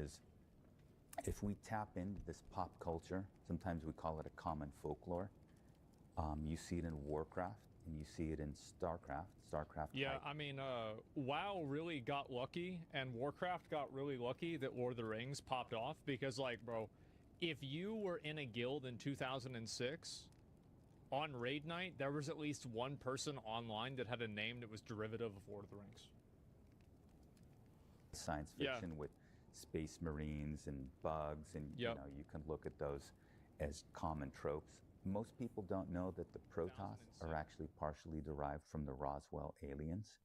is if we tap into this pop culture, sometimes we call it a common folklore. You see it in Warcraft, and you see it in StarCraft. Yeah, I mean, WoW really got lucky, and Warcraft got really lucky that Lord of the Rings popped off, because, like, bro, if you were in a guild in 2006, on raid night, there was at least one person online that had a name that was derivative of Lord of the Rings. Science fiction with space marines and bugs, and you know, you can look at those as common tropes. Most people don't know that the Protoss are actually partially derived from the Roswell aliens.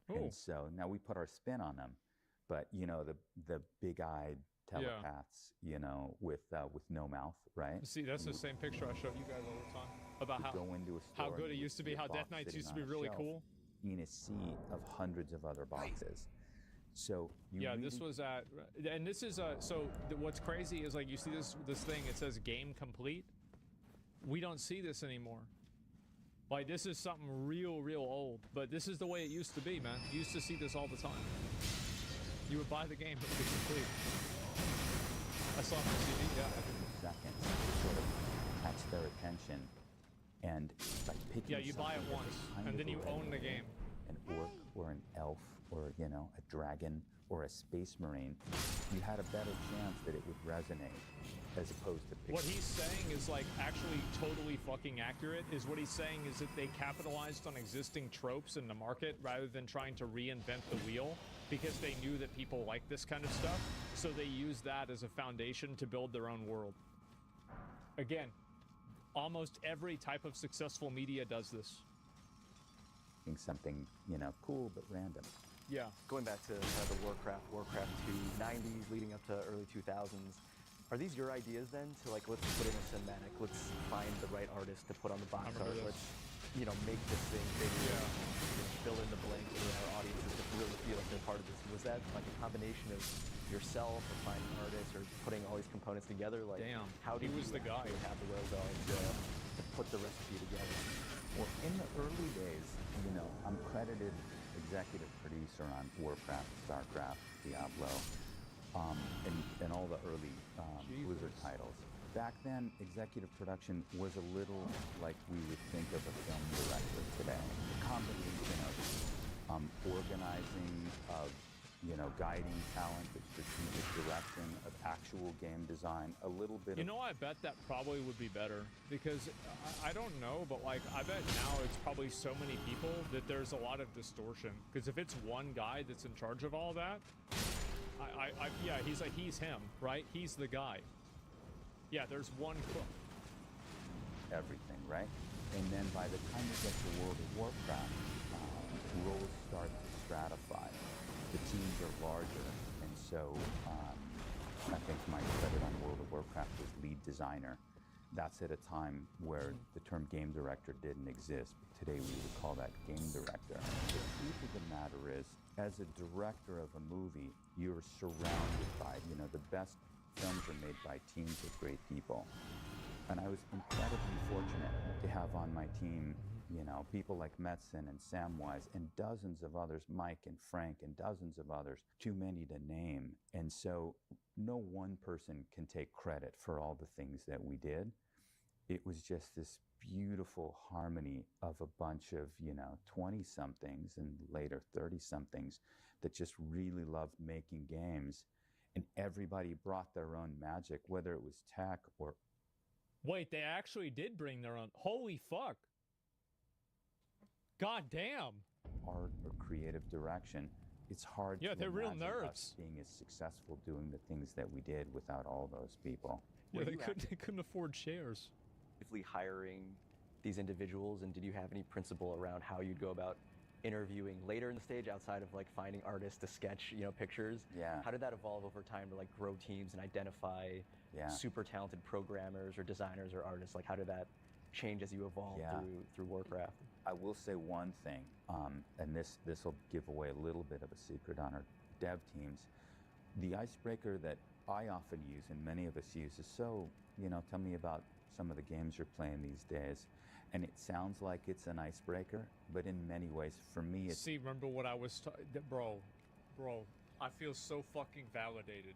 And so now we put our spin on them, but you know, the big-eyed telepaths, you know, with no mouth, right? See, that's the same picture I show you guys all the time about how good it used to be, how Death Knights used to be really cool. In a sea of hundreds of other boxes. So this was at, and this is what's crazy is, like, you see this thing, it says game complete. We don't see this anymore. Like, this is something real old, but this is the way it used to be, man. You used to see this all the time. You would buy the game, it would be complete. I saw it on TV, seconds to sort of catch their attention, and by picking you buy it once, and then you own the game. An orc or an elf or, you know, a dragon or a space marine, you had a better chance that it would resonate as opposed to picking. What he's saying is, like, actually totally fucking accurate. Is what he's saying is that they capitalized on existing tropes in the market rather than trying to reinvent the wheel, because they knew that people like this kind of stuff, so they used that as a foundation to build their own world. Again, almost every type of successful media does this. Something, you know, cool but random. Yeah. Going back to the Warcraft 2, 90s leading up to early 2000s, are these your ideas then to, like, let's put in a cinematic, let's find the right artist to put on the box art, let's, you know, make this thing bigger, fill in the blanks for our audiences to really feel like they're part of this? Was that like a combination of yourself or finding artists or putting all these components together? Like, how did you the guy have the wherewithal to put the recipe together? Well, in the early days, you know, I'm credited executive producer on Warcraft, StarCraft, Diablo, and all the early Blizzard titles. Back then, executive production was a little like we would think of a film director today. A combination of organizing, of, you know, guiding talent, of strategic direction, of actual game design, a little bit You know, I bet that probably would be better, because I don't know, but, like, I bet now it's probably so many people that there's a lot of distortion. Because if it's one guy that's in charge of all that, yeah, he's him, right? He's the guy. Yeah, there's one cook. Everything, right? And then by the time you get to World of Warcraft, roles start to stratify. The teams are larger, and so I think my credit on World of Warcraft was lead designer. That's at a time where the term game director didn't exist. Today we would call that game director. The truth of the matter is, as a director of a movie, you're surrounded by, you know, the best films are made by teams of great people. And I was incredibly fortunate to have on my team, you know, people like Metzen and Samwise and dozens of others, Mike and Frank and dozens of others, too many to name. And so no one person can take credit for all the things that we did. It was just this beautiful harmony of a bunch of, you know, 20-somethings and later 30-somethings that just really loved making games. And everybody brought their own magic, whether it was tech or... Wait, they actually did bring their own... Holy fuck. God damn. Art or creative direction. It's hard to they're real imagine nerds. us being as successful doing the things that we did without all those people. Yeah, they couldn't afford shares. Hiring these individuals, and did you have any principle around how you'd go about interviewing later in the stage outside of, like, finding artists to sketch, you know, pictures? Yeah. How did that evolve over time to, like, grow teams and identify super talented programmers or designers or artists? Like, how did that change as you evolved through Warcraft? I will say one thing, and this will give away a little bit of a secret on our dev teams. The icebreaker that I often use and many of us use is, so, you know, tell me about some of the games you're playing these days. And it sounds like it's an icebreaker, but in many ways, for me, it's... See, remember what I was... Bro, I feel so fucking validated.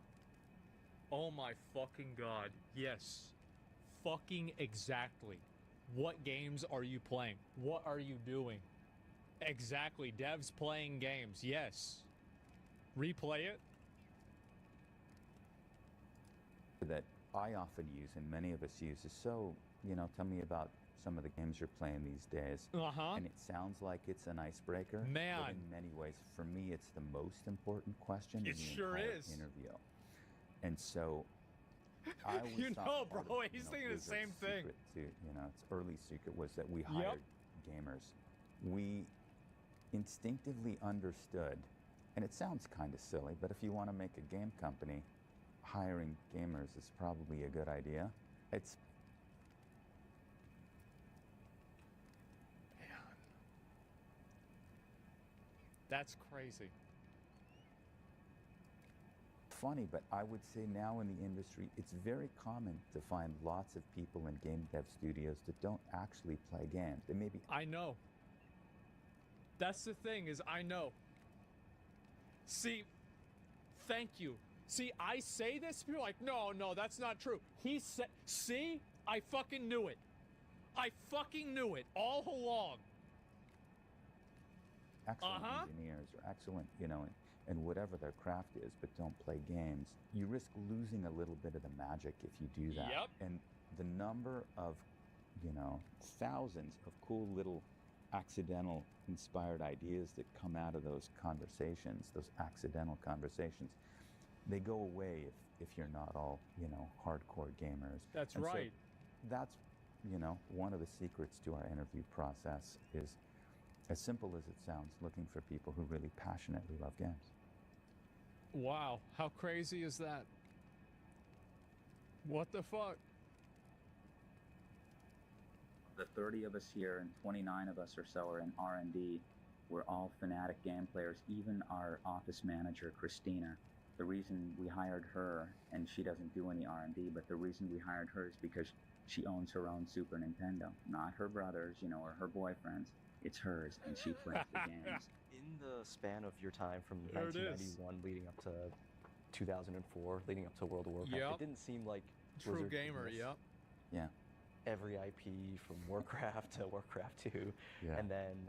Oh my fucking god. Yes. Fucking exactly. What games are you playing? What are you doing? Exactly. Devs playing games. Yes. Replay it. That I often use and many of us use is so, tell me about some of the games you're playing these days. Uh-huh. And it sounds like it's an icebreaker. Man. But in many ways, for me, it's the most important question It in the sure entire is. interview. And so I always You thought know, part bro, of, he's thinking the Blizzard's same thing. secret to, its early secret was that we hired gamers. We instinctively understood, and it sounds kind of silly, but if you want to make a game company, hiring gamers is probably a good idea. It's Man. That's crazy. funny, but I would say now in the industry, it's very common to find lots of people in game dev studios that don't actually play games. They maybe I know. That's the thing, is I know. See, thank you. See, I say this, people are like, no, that's not true. He said, see, I fucking knew it. I fucking knew it all along. excellent engineers or excellent, in whatever their craft is, but don't play games, you risk losing a little bit of the magic if you do that. Yep. And the number of, thousands of cool little accidental inspired ideas that come out of those conversations, those accidental conversations, they go away if you're not all, hardcore gamers. That's And so right. that's, one of the secrets to our interview process is, as simple as it sounds, looking for people who really passionately love games. Wow, how crazy is that? What the fuck? The 30 of us here and 29 of us or so are in R&D. We're all fanatic game players, even our office manager, Christina. The reason we hired her, and she doesn't do any R&D, but the reason we hired her is because she owns her own Super Nintendo. Not her brother's, or her boyfriend's. It's hers, and she plays the games. In the span of your time from There it is. 1991 leading up to 2004, leading up to World of Warcraft, Yep. it didn't seem like True Blizzard gamer, missed yep. Yeah. every IP from Warcraft to Warcraft 2, Yeah. and then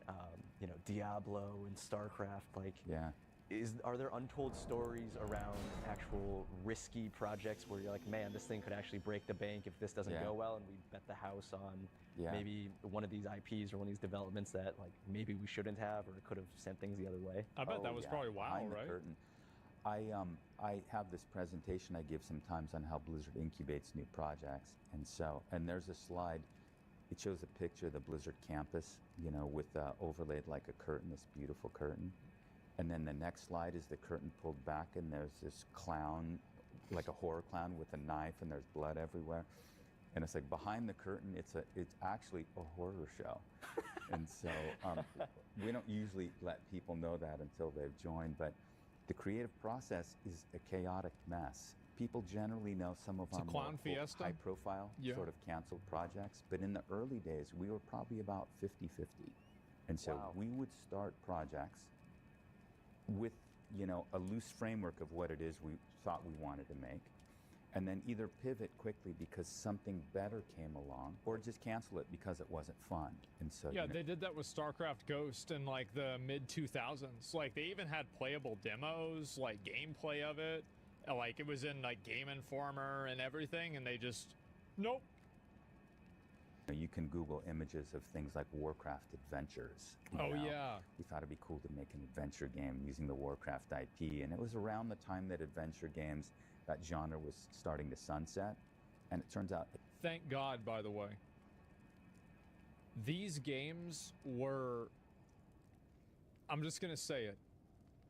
Diablo and StarCraft. Like, Yeah. are there untold stories around actual risky projects where you're like, man, this thing could actually break the bank if this doesn't go well, and we bet the house on maybe one of these IPs or one of these developments that like maybe we shouldn't have, or could have sent things the other way? I bet that was probably WoW, Behind the right? curtain. I have this presentation I give sometimes on how Blizzard incubates new projects, and there's a slide. It shows a picture of the Blizzard campus, with overlaid like a curtain, this beautiful curtain. And then the next slide is the curtain pulled back, and there's this clown, like a horror clown with a knife, and there's blood everywhere. And it's like behind the curtain, it's actually a horror show. And so we don't usually let people know that until they've joined, but the creative process is a chaotic mess. People generally know some of It's a our clown more fiesta. high-profile sort of canceled projects, but in the early days, we were probably about 50-50. And so we would start projects with, a loose framework of what it is we thought we wanted to make, and then either pivot quickly because something better came along, or just cancel it because it wasn't fun. And so Yeah, they did that with StarCraft Ghost in like the mid 2000s. Like they even had playable demos, like gameplay of it. Like it was in like Game Informer and everything, and they just nope. You can Google images of things like Warcraft Adventures. Oh yeah. We thought it'd be cool to make an adventure game using the Warcraft IP, and it was around the time that adventure games, that genre was starting to sunset, and it turns out. Thank God, by the way. These games were, I'm just gonna say it,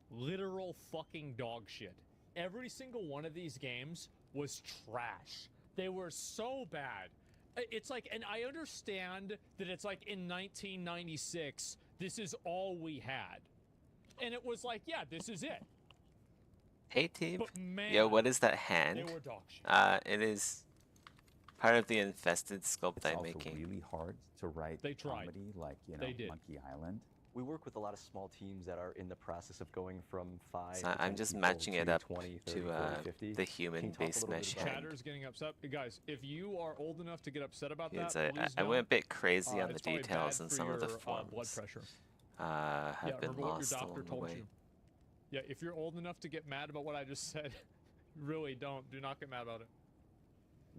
literal fucking dog shit. Every single one of these games was trash. They were so bad. It's like, and I understand that it's like in 1996, this is all we had. And it was like, yeah, this is it. Hey team. But man, Yo, what is that hand? they were dog shit. It is part of the infested sculpt It's I'm also making. really hard to write They tried. comedy like, They did. Monkey Island. We work with a lot of small teams that are in the process of going from 5 So to 10 I'm just people matching to it up 20, 30, to 40, 50. the Can you human talk a base little bit mesh about- hand. Chatter's getting upset. Guys, if you are old enough to get upset about Because that, please I don't. went a bit crazy on the It's probably details bad and for some of the your, blood forms pressure. have Yeah, been remember what your lost doctor along the told way. you. Yeah, if you're old enough to get mad about what I just said, really don't. Do not get mad about it.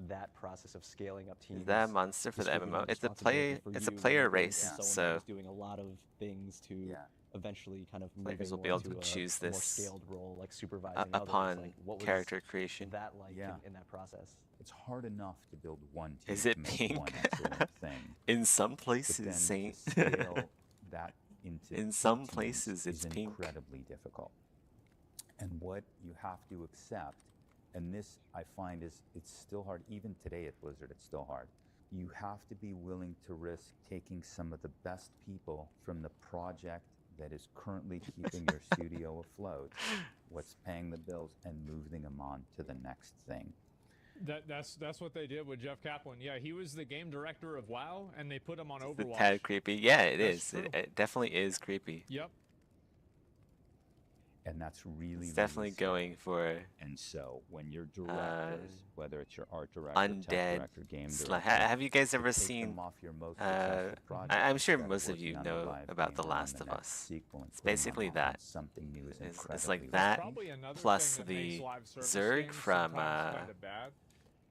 That process of scaling up teams. Is that a monster for the distributing MMO? It's a responsibility for it's a you, player and race, someone so who's doing a lot of things to Yeah. eventually kind of players moving will be more able to into choose a more this scaled role, like supervising others. upon Like, what was character creation. that like Yeah. in that process? It's hard enough to build one team Is it to make pink? one excellent thing. In some But places, then Saint. to scale that into In two some teams places, it's is pink. incredibly difficult. And what you have to accept, and this I find is it's still hard, even today at Blizzard, it's still hard. You have to be willing to risk taking some of the best people from the project that is currently keeping your studio afloat, what's paying the bills, and moving them on to the next thing. That's what they did with Jeff Kaplan. Yeah, he was the game director of WoW, and they put him on The Overwatch. tad creepy. Yeah, it That's is. true. It definitely is creepy. Yep. And that's really, It's definitely really scary. going for And so when your directors, whether it's your art director, undead. tech director, game director, Have you guys to ever take seen? them off your most successful project I'm sure instead of most of working you on the know live about game The or on Last the of next Us. sequel and It's putting them basically on that. something new is It's incredibly like hard. that, Probably another plus thing that makes the live service Zerg games from, sometimes kinda bad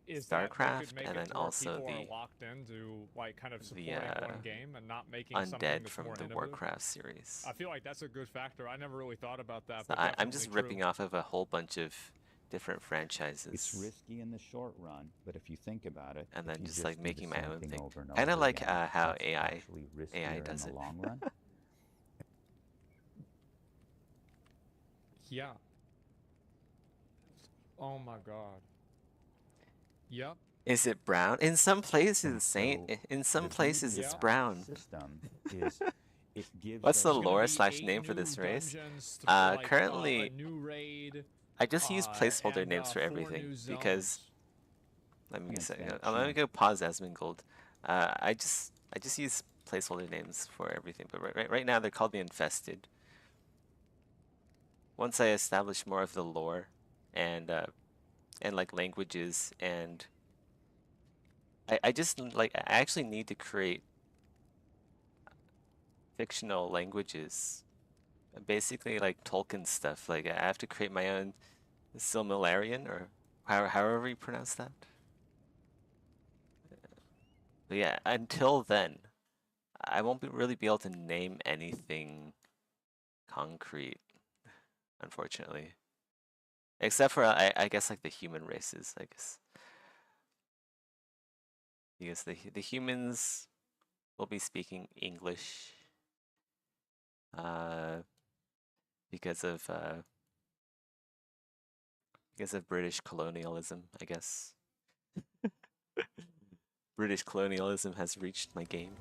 is that they StarCraft, could make and it then to where also people are the- locked into like kind of the, supporting one game and not making something Undead that's from more the innovative. Warcraft series. I feel like that's a good factor. I never really thought about that, So but I'm just definitely ripping true. off of a whole bunch of different franchises. It's risky in the short run, but if you think about it, And if then you just, like, do making the my same own thing. over and Kinda over like, again, how that's AI actually riskier does in it. the long run. Yeah. Oh my god. Yep. Is it brown? In some And places, Saint. so In some the places, beauty it's of brown. the system is it gives What's the us There's gonna lore be slash 8 name for new this race? dungeons to, like, Currently, a new raid, I just use placeholder and, names for 4 everything new because zones. let me And it's say, that let me chance. go pause Asmongold. I just use placeholder names for everything, but right now they're called the Infested. Once I establish more of the lore and like languages and I just like I actually need to create fictional languages. Basically like Tolkien stuff. Like I have to create my own Silmarillion or however you pronounce that. But yeah, until then, I won't really be able to name anything concrete, unfortunately. Except for I guess like the human races, I guess. Because the humans will be speaking English. Because of British colonialism, I guess. British colonialism has reached my game.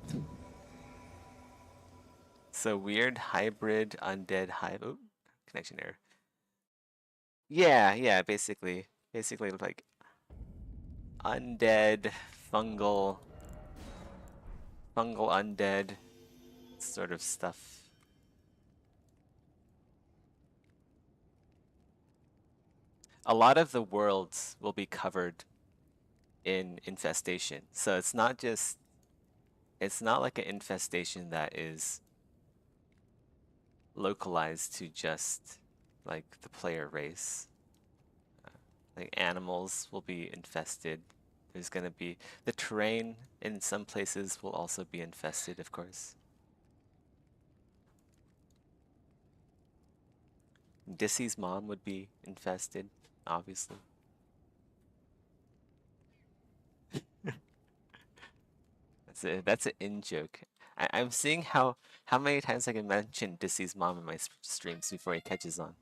So weird hybrid undead oh, connection error. Yeah, basically like undead fungal undead sort of stuff. A lot of the worlds will be covered in infestation. So it's not like an infestation that is localized to just like the player race. Like animals will be infested. There's gonna be the terrain in some places will also be infested, of course. Dissy's mom would be infested, obviously. That's an in joke. I'm seeing how many times I can mention Dissy's mom in my streams before he catches on.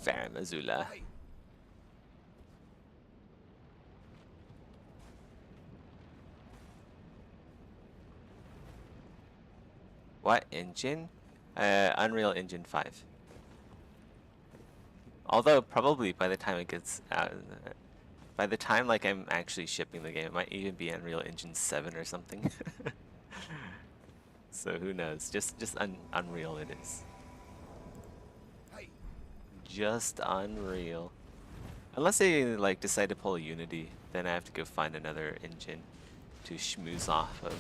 Faram Azula. What engine? Unreal Engine 5. Although probably by the time it gets out, by the time like I'm actually shipping the game, it might even be Unreal Engine 7 or something. So who knows? Just Unreal it is. Just Unreal. Unless they like decide to pull Unity, then I have to go find another engine to schmooze off of.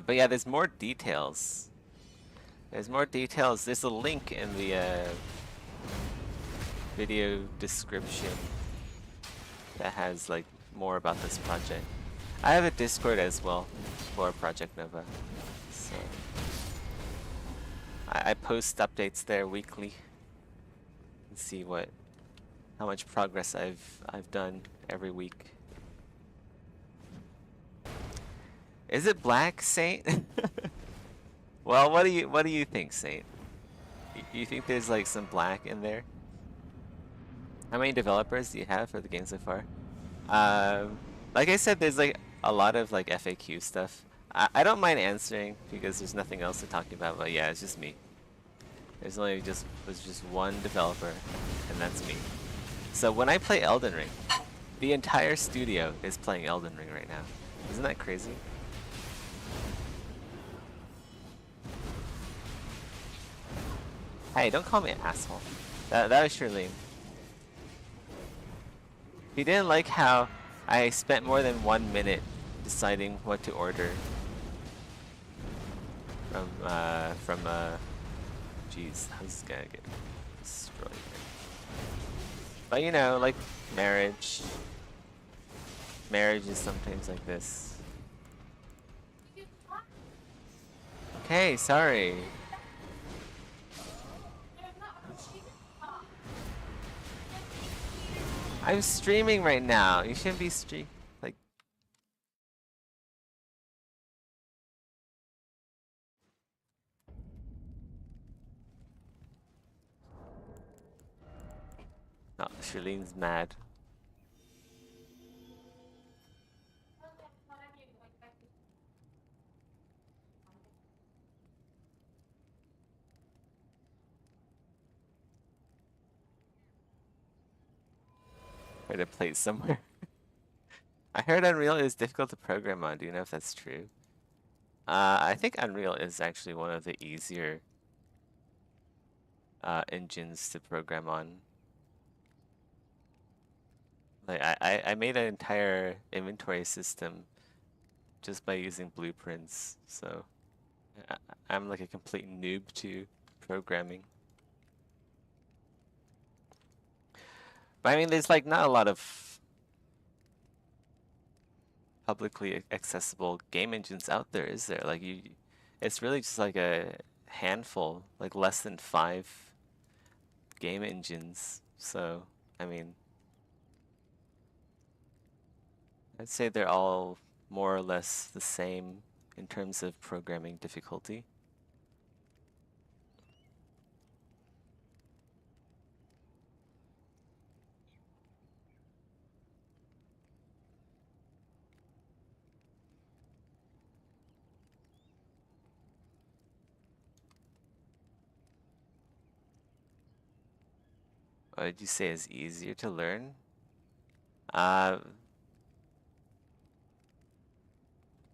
But yeah, there's more details. There's more details. There's a link in the video description that has like more about this project. I have a Discord as well for Project Nova, so I post updates there weekly and see how much progress I've done every week. Is it black, Saint? Well, what do you think, Saint? You think there's like some black in there? How many developers do you have for the game so far? Like I said, there's like a lot of like FAQ stuff. I don't mind answering because there's nothing else to talk about. But yeah, it's just me. There's just one developer, and that's me. So when I play Elden Ring, the entire studio is playing Elden Ring right now. Isn't that crazy? Hey, don't call me an asshole. That was Shirlene. If you didn't like how I spent more than 1 minute deciding what to order from jeez, how's this gonna get destroyed here? But you know, like marriage is sometimes like this. Okay, sorry. I'm streaming right now. You shouldn't be like. Oh, Shirlene's mad. Try to play somewhere. I heard Unreal is difficult to program on. Do you know if that's true? I think Unreal is actually one of the easier engines to program on. Like I made an entire inventory system just by using blueprints, so I'm like a complete noob to programming. But I mean, there's like not a lot of publicly accessible game engines out there, is there? Like it's really just like a handful, like less than 5 game engines. So, I mean, I'd say they're all more or less the same in terms of programming difficulty. What did you say is easier to learn? I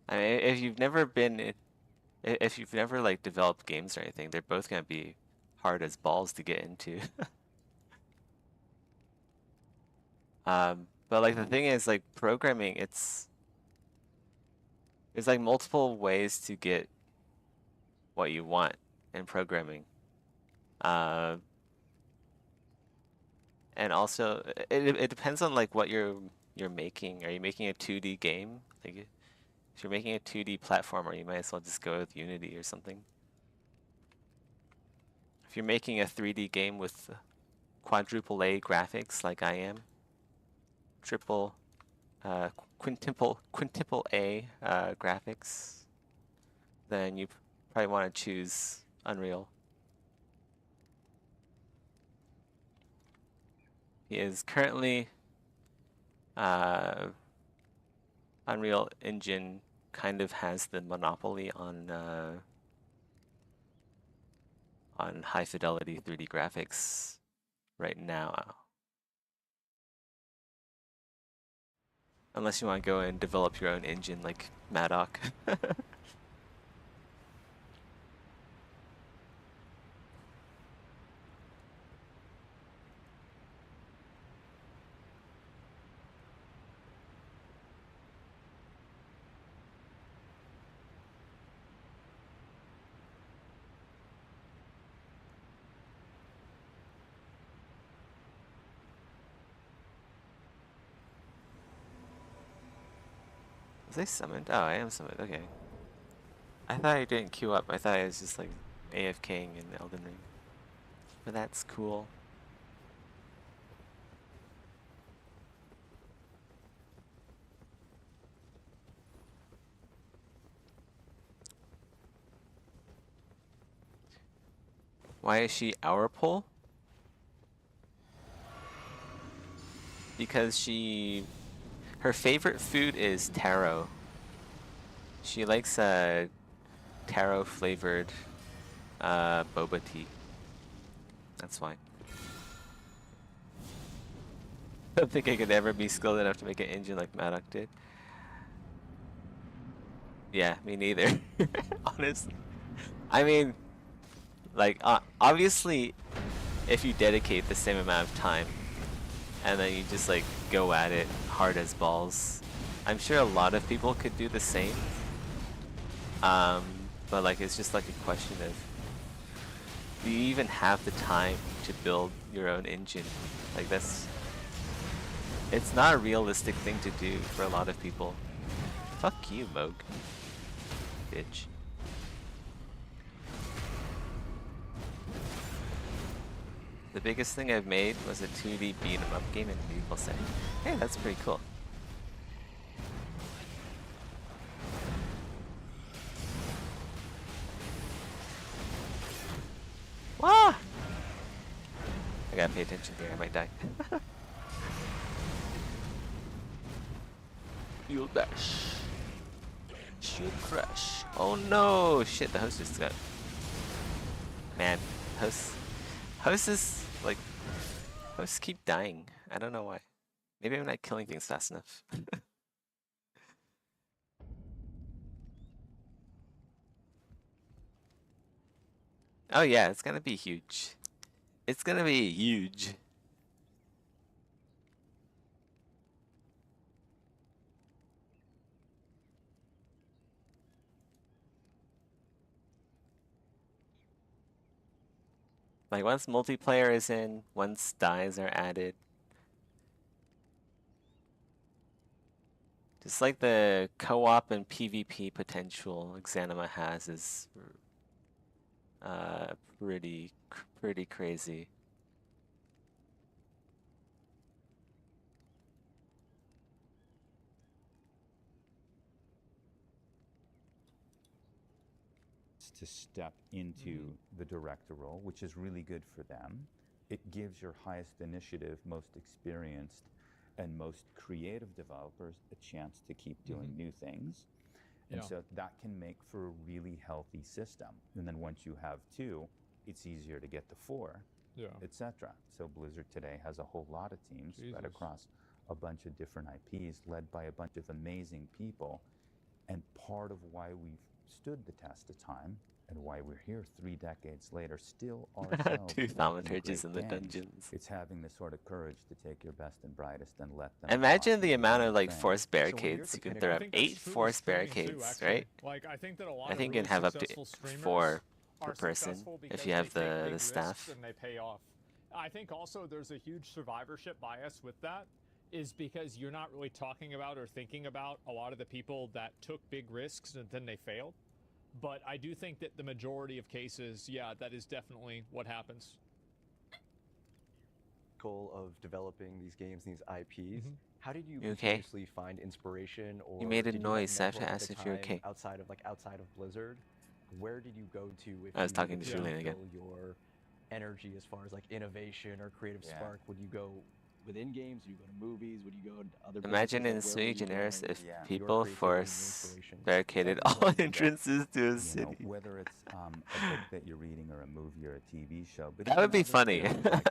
mean, if you've never like developed games or anything, they're both gonna be hard as balls to get into. But like the thing is, like programming, there's like multiple ways to get what you want in programming. And also it depends on like what you're making. Are you making a 2D game? Like if you're making a 2D platformer, you might as well just go with Unity or something. If you're making a 3D game with quadruple A graphics like I am, quintuple A graphics, then you probably want to choose Unreal. He is currently Unreal Engine kind of has the monopoly on high fidelity 3D graphics right now. Unless you want to go and develop your own engine like Madoc. Was I summoned? Oh, I am summoned. Okay. I thought I didn't queue up. I thought I was just like AFKing in Elden Ring. But that's cool. Why is she our pole? Because her favorite food is taro. She likes taro flavored boba tea. That's why. I don't think I could ever be skilled enough to make an engine like Madoc did. Yeah, me neither. Honestly. I mean, like, obviously, if you dedicate the same amount of time, and then you just, like, go at it hard as balls, I'm sure a lot of people could do the same. But, like, it's just, like, a question of, do you even have the time to build your own engine? Like, it's not a realistic thing to do for a lot of people. Fuck you, Moog. Bitch. The biggest thing I've made was a 2D beat 'em up game, and people say, hey, that's pretty cool. Wah! I gotta pay attention here, I might die. You'll dash. Shield crash. Oh no! Shit, the host just got... Man, hosts keep dying. I don't know why. Maybe I'm not killing things fast enough. Oh yeah, it's gonna be huge. It's gonna be huge. Like, once multiplayer is in, once dyes are added. Just like the co-op and PvP potential Xanima has is pretty crazy. To step into the director role, which is really good for them. It gives your highest initiative, most experienced, and most creative developers a chance to keep doing new things. And so that can make for a really healthy system. And then once you have two, it's easier to get to four, etc. So Blizzard today has a whole lot of teams spread across a bunch of different IPs, led by a bunch of amazing people. And part of why we've stood the test of time and why we're here 3 decades later still ourselves 2 thaumaturges in the dungeons. It's having the sort of courage to take your best and brightest and let them Imagine the amount of like thing. forced barricades you can throw up. 8 forced barricades, right? Like, I think that a lot I think you can have up to 4 per person if you have the staff. And they pay off. I think also there's a huge survivorship bias with that, is because you're not really talking about or thinking about a lot of the people that took big risks and then they failed. But I do think that the majority of cases, yeah, that is definitely what happens. Goal of developing these games, these IPs. How did you okay? continuously find inspiration, or you made a did noise, so I have to network ask at the if you're time okay. Outside of Blizzard, where did you go to if I was you talking needed to Julian again. fill your energy as far as like innovation or creative spark? Would you go within games? Would you go to movies? Would you go to other Imagine in businesses? Like, where sui would you generis go if Yeah. your people creativity and your force inspiration? barricaded Something all that- that, entrances to a You know, city. whether it's a book that you're reading or a movie or a TV show. But That even would be other funny. things, like,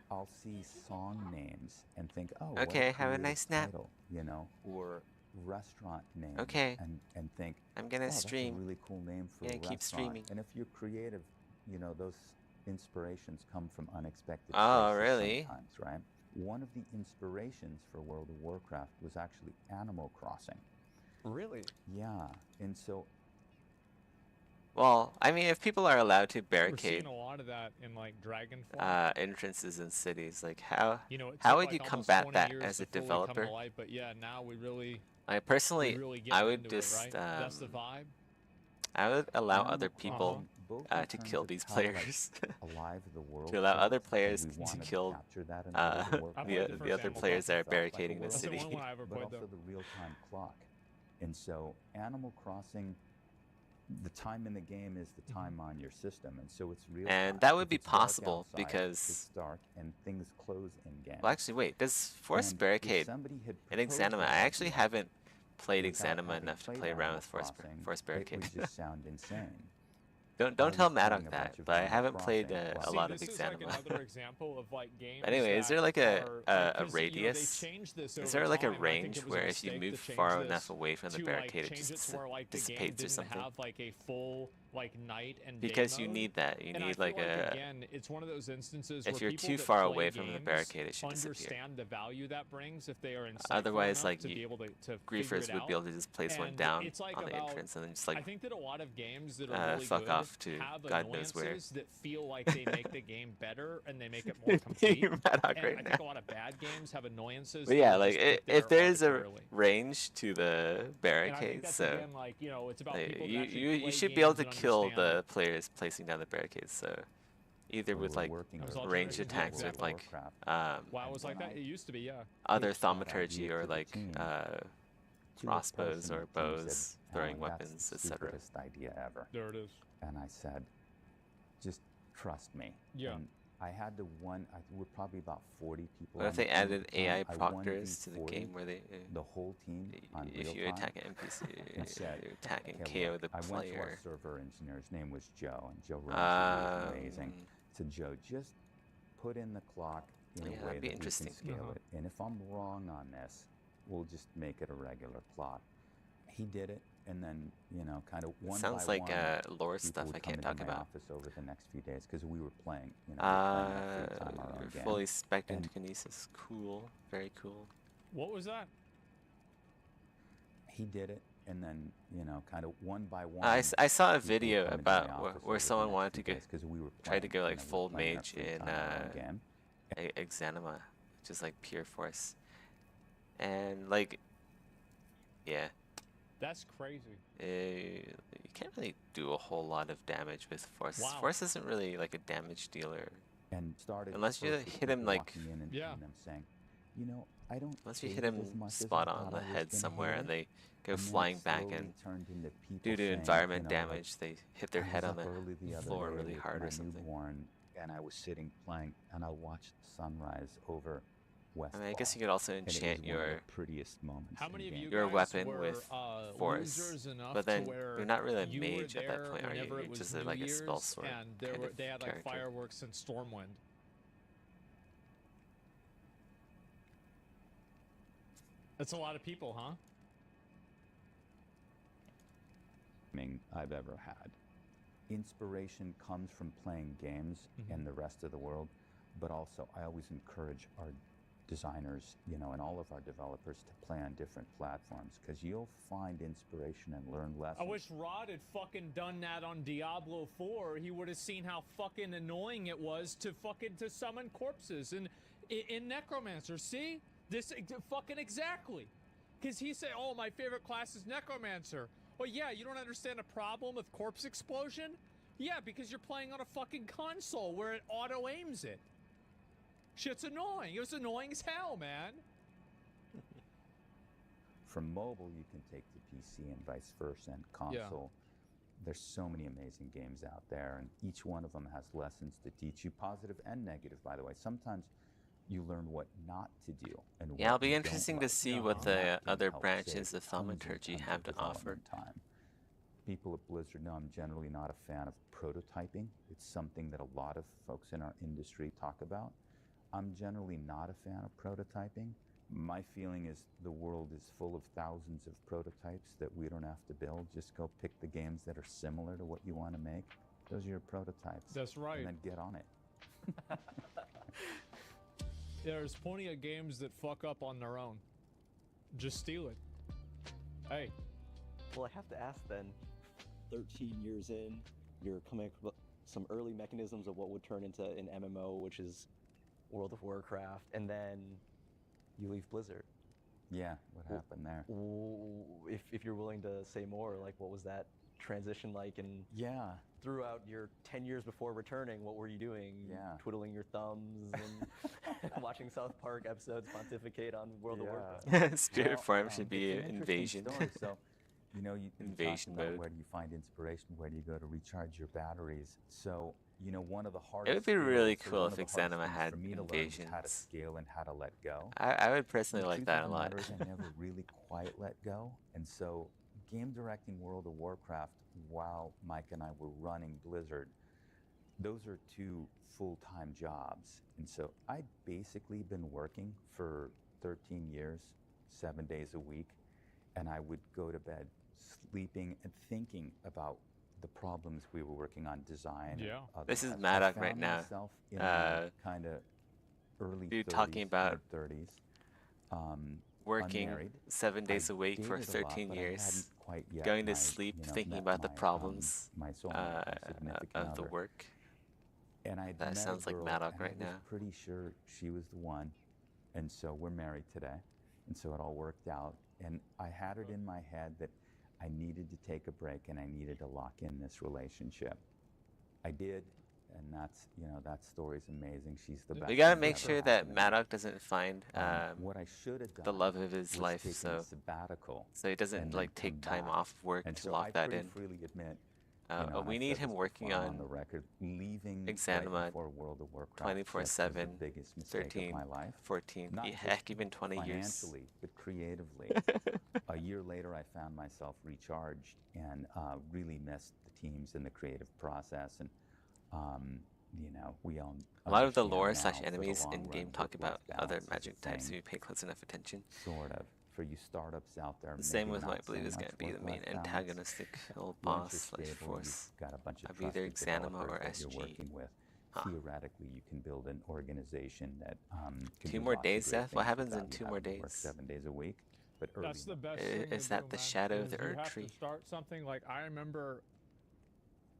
I'll see song names and think, oh, what Okay, a have a creative nice nap. title, you know, or restaurant names. Okay. And think, I'm gonna oh, that's a stream. really cool name for Gonna a keep restaurant. streaming. And if you're creative, you know, those inspirations come from unexpected Oh, places really? sometimes, right? One of the inspirations for World of Warcraft was actually Animal Crossing. Really? Yeah, and so Well, I mean, if people are allowed to We're barricade seeing a lot of that in like Dragonfly. entrances in cities, like how You know, it how took, would like, you almost combat 20 that years as a to fully come developer? to life, but yeah, now we really Personally, get I would into just it, right? That's the vibe. I would allow Animal other people Crossing, both in to terms kill of these how, like, players. alive the world To allow felt, other and players we to wanted kill, capture that in World of I Warcraft. played the the first other Animal players that are Crossing felt like a barricading the world, That's the city. only one I ever but played though. also the real-time clock. And so Animal Crossing, the time in the game is the time on your system, and so it's real And time. that would If be it's dark possible outside, because it's dark and things close in game. well, actually, wait. Does Force And if Barricade somebody had in proposed Exanima? that I actually idea haven't played without Exanima having enough to played play around Animal with Crossing, Force it Barricade. would just sound insane. Don't I tell was Maddox playing a that, bunch of but I Animal haven't played Crossing while a See, lot of this is like Exanima. another example of like games. Anyway, is there that like a are, a 'cause, you know, they radius? changed this Is over there like a time. I think range it was a where if you mistake move to change far this enough away from the to, barricade, like, it change it just to where like the game dissipates or didn't something? have like a full like night and day Because you mode. need that. You And I need feel like like a. again, it's one of those instances If where you're people too that far play away from the games barricade, it should disappear. understand the value that brings if they are insightful Otherwise, enough like to be able to figure griefers it would out. be able to just place one And down it's like on the about, entrance and then just I like think that a lot of games that are really fuck good off to have God knows where. annoyances that feel like they make the game better and they make it more complete. You're Maddox And right I now. think a lot of bad games have annoyances. But that yeah, are like just put if there there's a arbitrarily. range to the And I think barricades, that's so again like, you know, it's about people that you actually you play should be able games to and kill understand the players placing down the barricades. So either We with were like working That was with all ranged generations, attacks yeah, with exactly. like Warcraft. WoW was like when that. I It used to be, yeah. other pitched that thaumaturgy idea or to the like team, to a crossbows person, or the team bows, said, throwing "Alan, weapons, that's the etc. stupidest idea ever." There it is. And I said, just trust me. Yeah. And I had to we're probably about 40 people. What on if the they team added at the time. AI I proctors to the 1v40 game where they the whole team on if you real time. attack an NPC, and said, you attack and "Okay, KO look, the I went to our player. server engineer. His name was Joe, and Joe Ramsey was amazing. I said, Joe, just put in the clock in Yeah, a that'd way be that we interesting. can scale it. And if I'm wrong on this, we'll just make it a regular clock." He did it, and then, you know, kind of one Sounds by like one, lore people stuff would I come can't into talk my about. office over the next few days because we were playing, you know, we were playing in our free time, our own game. Fully spec'd into And- Kinesis. Cool. Very cool. What was that? He did it, and then, you know, kind of one by one. I saw a people would video come into my about office where over the someone next wanted to few go days 'cause we were try to playing, go you like know, we were full playing our mage free in time, our own game. Exanima, which is like pure force. And like, yeah, That's crazy. you can't really do a whole lot of damage with force. Wow. Force isn't really like a damage dealer. And started Unless you first with hit him, people like- walking in and Yeah. them saying, you know, I don't Unless you hate hit it as him much as I spot thought on the I was head gonna somewhere hate and it." they go And then it flying back slowly and turned into people due to saying, environment you know, like, damage, they hit their I head was on up the early the other floor day really with hard my or something. newborn, and I was sitting playing, and I watched the sunrise over West. I mean, I guess you could also and it was enchant one of your the prettiest moments. How in many of game. you Your guys weapon were, with force, losers enough but then to where you're not really a you were mage at that there point, are you? whenever You're it was just New like a Year's spell sword and kind of they had like character. fireworks and Stormwind? That's a lot of people, huh? I've ever had. Inspiration comes from playing games and the rest of the world, but also I always encourage our designers, you know, and all of our developers to play on different platforms because you'll find inspiration and learn lessons. I wish Rod had fucking done that on Diablo 4. He would have seen how fucking annoying it was to summon corpses in Necromancer. See? This fucking exactly. Because he said, oh, my favorite class is Necromancer. Well, yeah, you don't understand the problem with corpse explosion? Yeah, because you're playing on a fucking console where it auto-aims it. Shit's annoying. It was annoying as hell, man. From mobile, you can take to PC and vice versa, and console. There's so many amazing games out there, and each one of them has lessons to teach you, positive and negative, by the way. Sometimes You learn what not to do and Yeah, it'll what be you don't interesting to like. see Uh-huh. what And the that can other help branches save of tons and thaumaturgy tons have of to offer. development time. People at Blizzard know I'm generally not a fan of prototyping. It's something that a lot of folks in our industry talk about. I'm generally not a fan of prototyping. My feeling is the world is full of thousands of prototypes that we don't have to build. Just go pick the games that are similar to what you want to make. Those are your prototypes. That's right. And then get on it. There's plenty of games that fuck up on their own. Just steal it. Hey, Well, I have to ask then, 13 years in, you're coming up with some early mechanisms of what would turn into an MMO, which is World of Warcraft, and then you leave Blizzard. Yeah, what happened there? If you're willing to say more, like what was that transition like, and Yeah. throughout your 10 years before returning, what were you doing? Yeah. Twiddling your thumbs and watching South Park episodes pontificate on World of Warcraft? Spirit Well, form should be it's an interesting invasion. story. So, you know, you Invasion talked about mode. where do you find inspiration, where do you go to recharge your batteries. So, you know, one of the It hardest would be really skills, or cool one if of the hardest Exanima things had for me to learn was how to invasions. scale and how to let go. I would personally The like truth that of a the lot. matter is I never really quite let go. And so game directing World of Warcraft while Mike and I were running Blizzard, those are two full-time jobs. And so I'd basically been working for 13 years, 7 days a week, and I would go to bed sleeping and thinking about the problems we were working on, design. Yeah. And This is otherwise. Maddock I right found now. myself in my kind of early dude 30s, talking about mid-30s, Working unmarried. 7 days I a week for dated a lot, 13 but I years, hadn't quite yet going to my, sleep you know, thinking met about the my, problems my soulmate, my significant of the other. work. And I'd That met sounds a like girl, Maddock and right I was now. pretty sure she was the one. And so we're married today. And so it all worked out. And I had it in my head that I needed to take a break and I needed to lock in this relationship. I did. And that's, you know, that story's amazing. She's the best. We gotta thing make ever sure happened that to me. Maddock doesn't find What I should have done the love of his was life, taken so a sabbatical he doesn't and like then take come time back. off of work And to so lock I that pretty in. freely admit, you know, and We I've need said him this working before on the record, leaving Exanima right before World of Warcraft just was 24/7, the biggest mistake 13, of my life. 14, Not heck, just even 20 years. financially, but creatively. A year later, I found myself recharged and really missed the teams and the creative process. And you know, we all A lot of the understand lore now slash for the enemies long in run, game talk about work-life other balance is a magic types if thing, you pay close enough attention. sort of. For you startups out there, The same maybe with what I not so believe is much going to be the main work-life balance. antagonistic old Once you're boss slash stable, force you've got a bunch of of either trusted Exanima or developers that you're SG. working with. Huh. Theoretically, you can build an organization that can 2 do more lots of days, great Seth? What things happens without in you 2 more having to work days? 7 days a week. But early that's the enough. best thing Is to that do, the man, shadow of is the you Erd have Tree? to start something. Like, I remember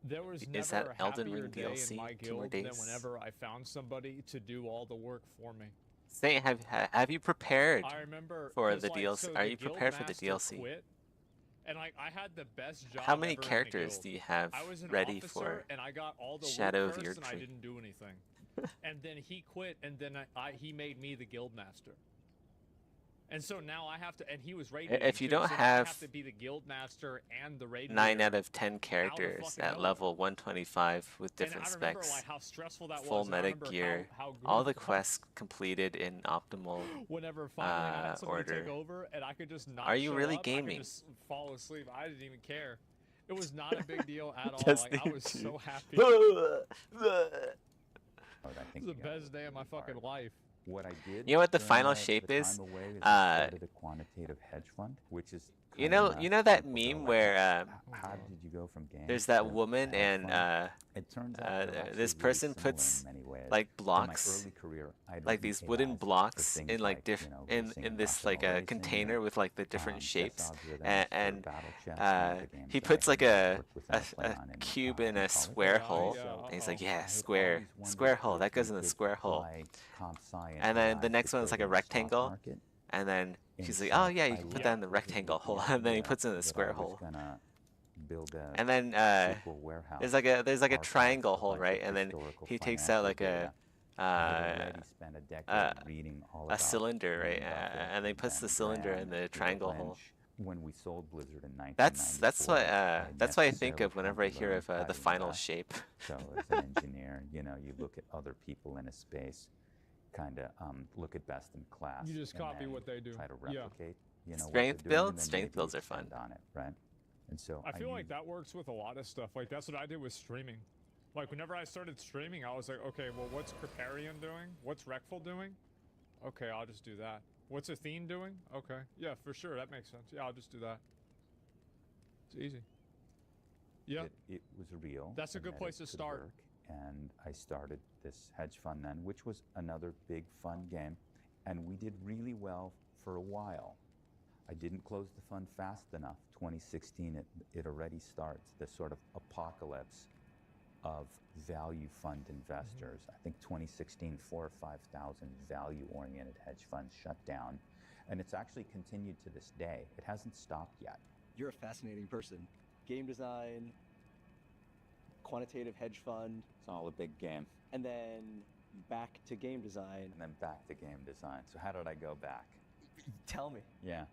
there was Is never that a Elden happier Ring day DLC? in my 2 more guild than days? whenever I found somebody to do all the work for me. Say, have you prepared I remember for 'cause, the like, DLC? so Are the you guild prepared for the master DLC? Quit, and like I had the best job. How many ever in the characters guild. do you have I was an ready officer, for and I got all the Shadow work of the first, Erd and I Tree? didn't do anything. And then he quit, and then he made me the guild master. And so now I have to, and he was raid leading If you too, don't so now I have have to be the guild master and the raid 9 leader. out of 10 characters fucking at nowhere. level 125 with And different I remember specs, like how stressful that full was. And I meta remember gear, how good all it the was. quests completed in optimal. Whenever finally I had somebody take order. over, and I could just not. Are you show really up, I gaming? could just fall asleep. I didn't even care. It was not a big deal at all. Just Like I need was to- so happy. Oh, I It think was the you got a best day of my little fucking hard. life. What I did. You know what the during final the shape time is? away is I started a quantitative hedge fund, which is. You kinda know nuts. that People go meme like, where How did you go from games there's that to woman hedge and fund?" It turns out they're this actually really person similar puts in many ways. like In my blocks, early career, I'd like written these wooden AIs for blocks things in like you different know, in racing and this like optimal a racing, container with like the different chess shapes, algorithms for and battle chess, one of the games he that I puts like a worked with and played on in, cube in a college. square Yeah, hole, yeah, and he's like, uh-oh. yeah, I had square always wondered square hole, if that goes you in the could square hole, apply comp sci and then AI the next to one's like a building the stock rectangle, market. and then And she's like, so oh yeah, you I can put left that in the Blizzard rectangle with the hole, and then he idea puts it in the that I square was hole, gonna build a and then SQL warehouse there's like a archive triangle of a hole, bunch right? of And then historical he takes out financial like data. I had already spent a decade reading all a about cylinder, right? Warren Buffett And then he puts the and cylinder Graham in the and Peter triangle hole. Lynch. When we sold Blizzard in 1994, That's what that's what I think necessarily of whenever I had to hear learn of how the to final invest. shape. So as an engineer, you know, you look at other people in a space kind of look at best in class. You just and copy then what they do. Try to Yeah. replicate, you know, what Strength they're doing, builds? and then Strength maybe builds are fun. expand on it, right? And so I feel like use- that works with a lot of stuff. Like that's what I did with streaming. Like whenever I started streaming, I was like, okay, well, what's Kriparian doing? What's Rekful doing? Okay, I'll just do that. What's Athene doing? Okay, yeah, for sure, that makes sense. Yeah, I'll just do that. It's easy. Yeah, it was real. That's a and good that place it to could start. work. And I started this hedge fund then, which was another big fun game. And we did really well for a while. I didn't close the fund fast enough. 2016, it already starts, the sort of apocalypse of value fund investors. I think 2016, 4,000 or 5,000 value-oriented hedge funds shut down. And it's actually continued to this day. It hasn't stopped yet. You're a fascinating person. Game design, quantitative hedge fund, It's all a big game. and then back to game design. And then back to game design. So how did I go back? Tell me. Yeah.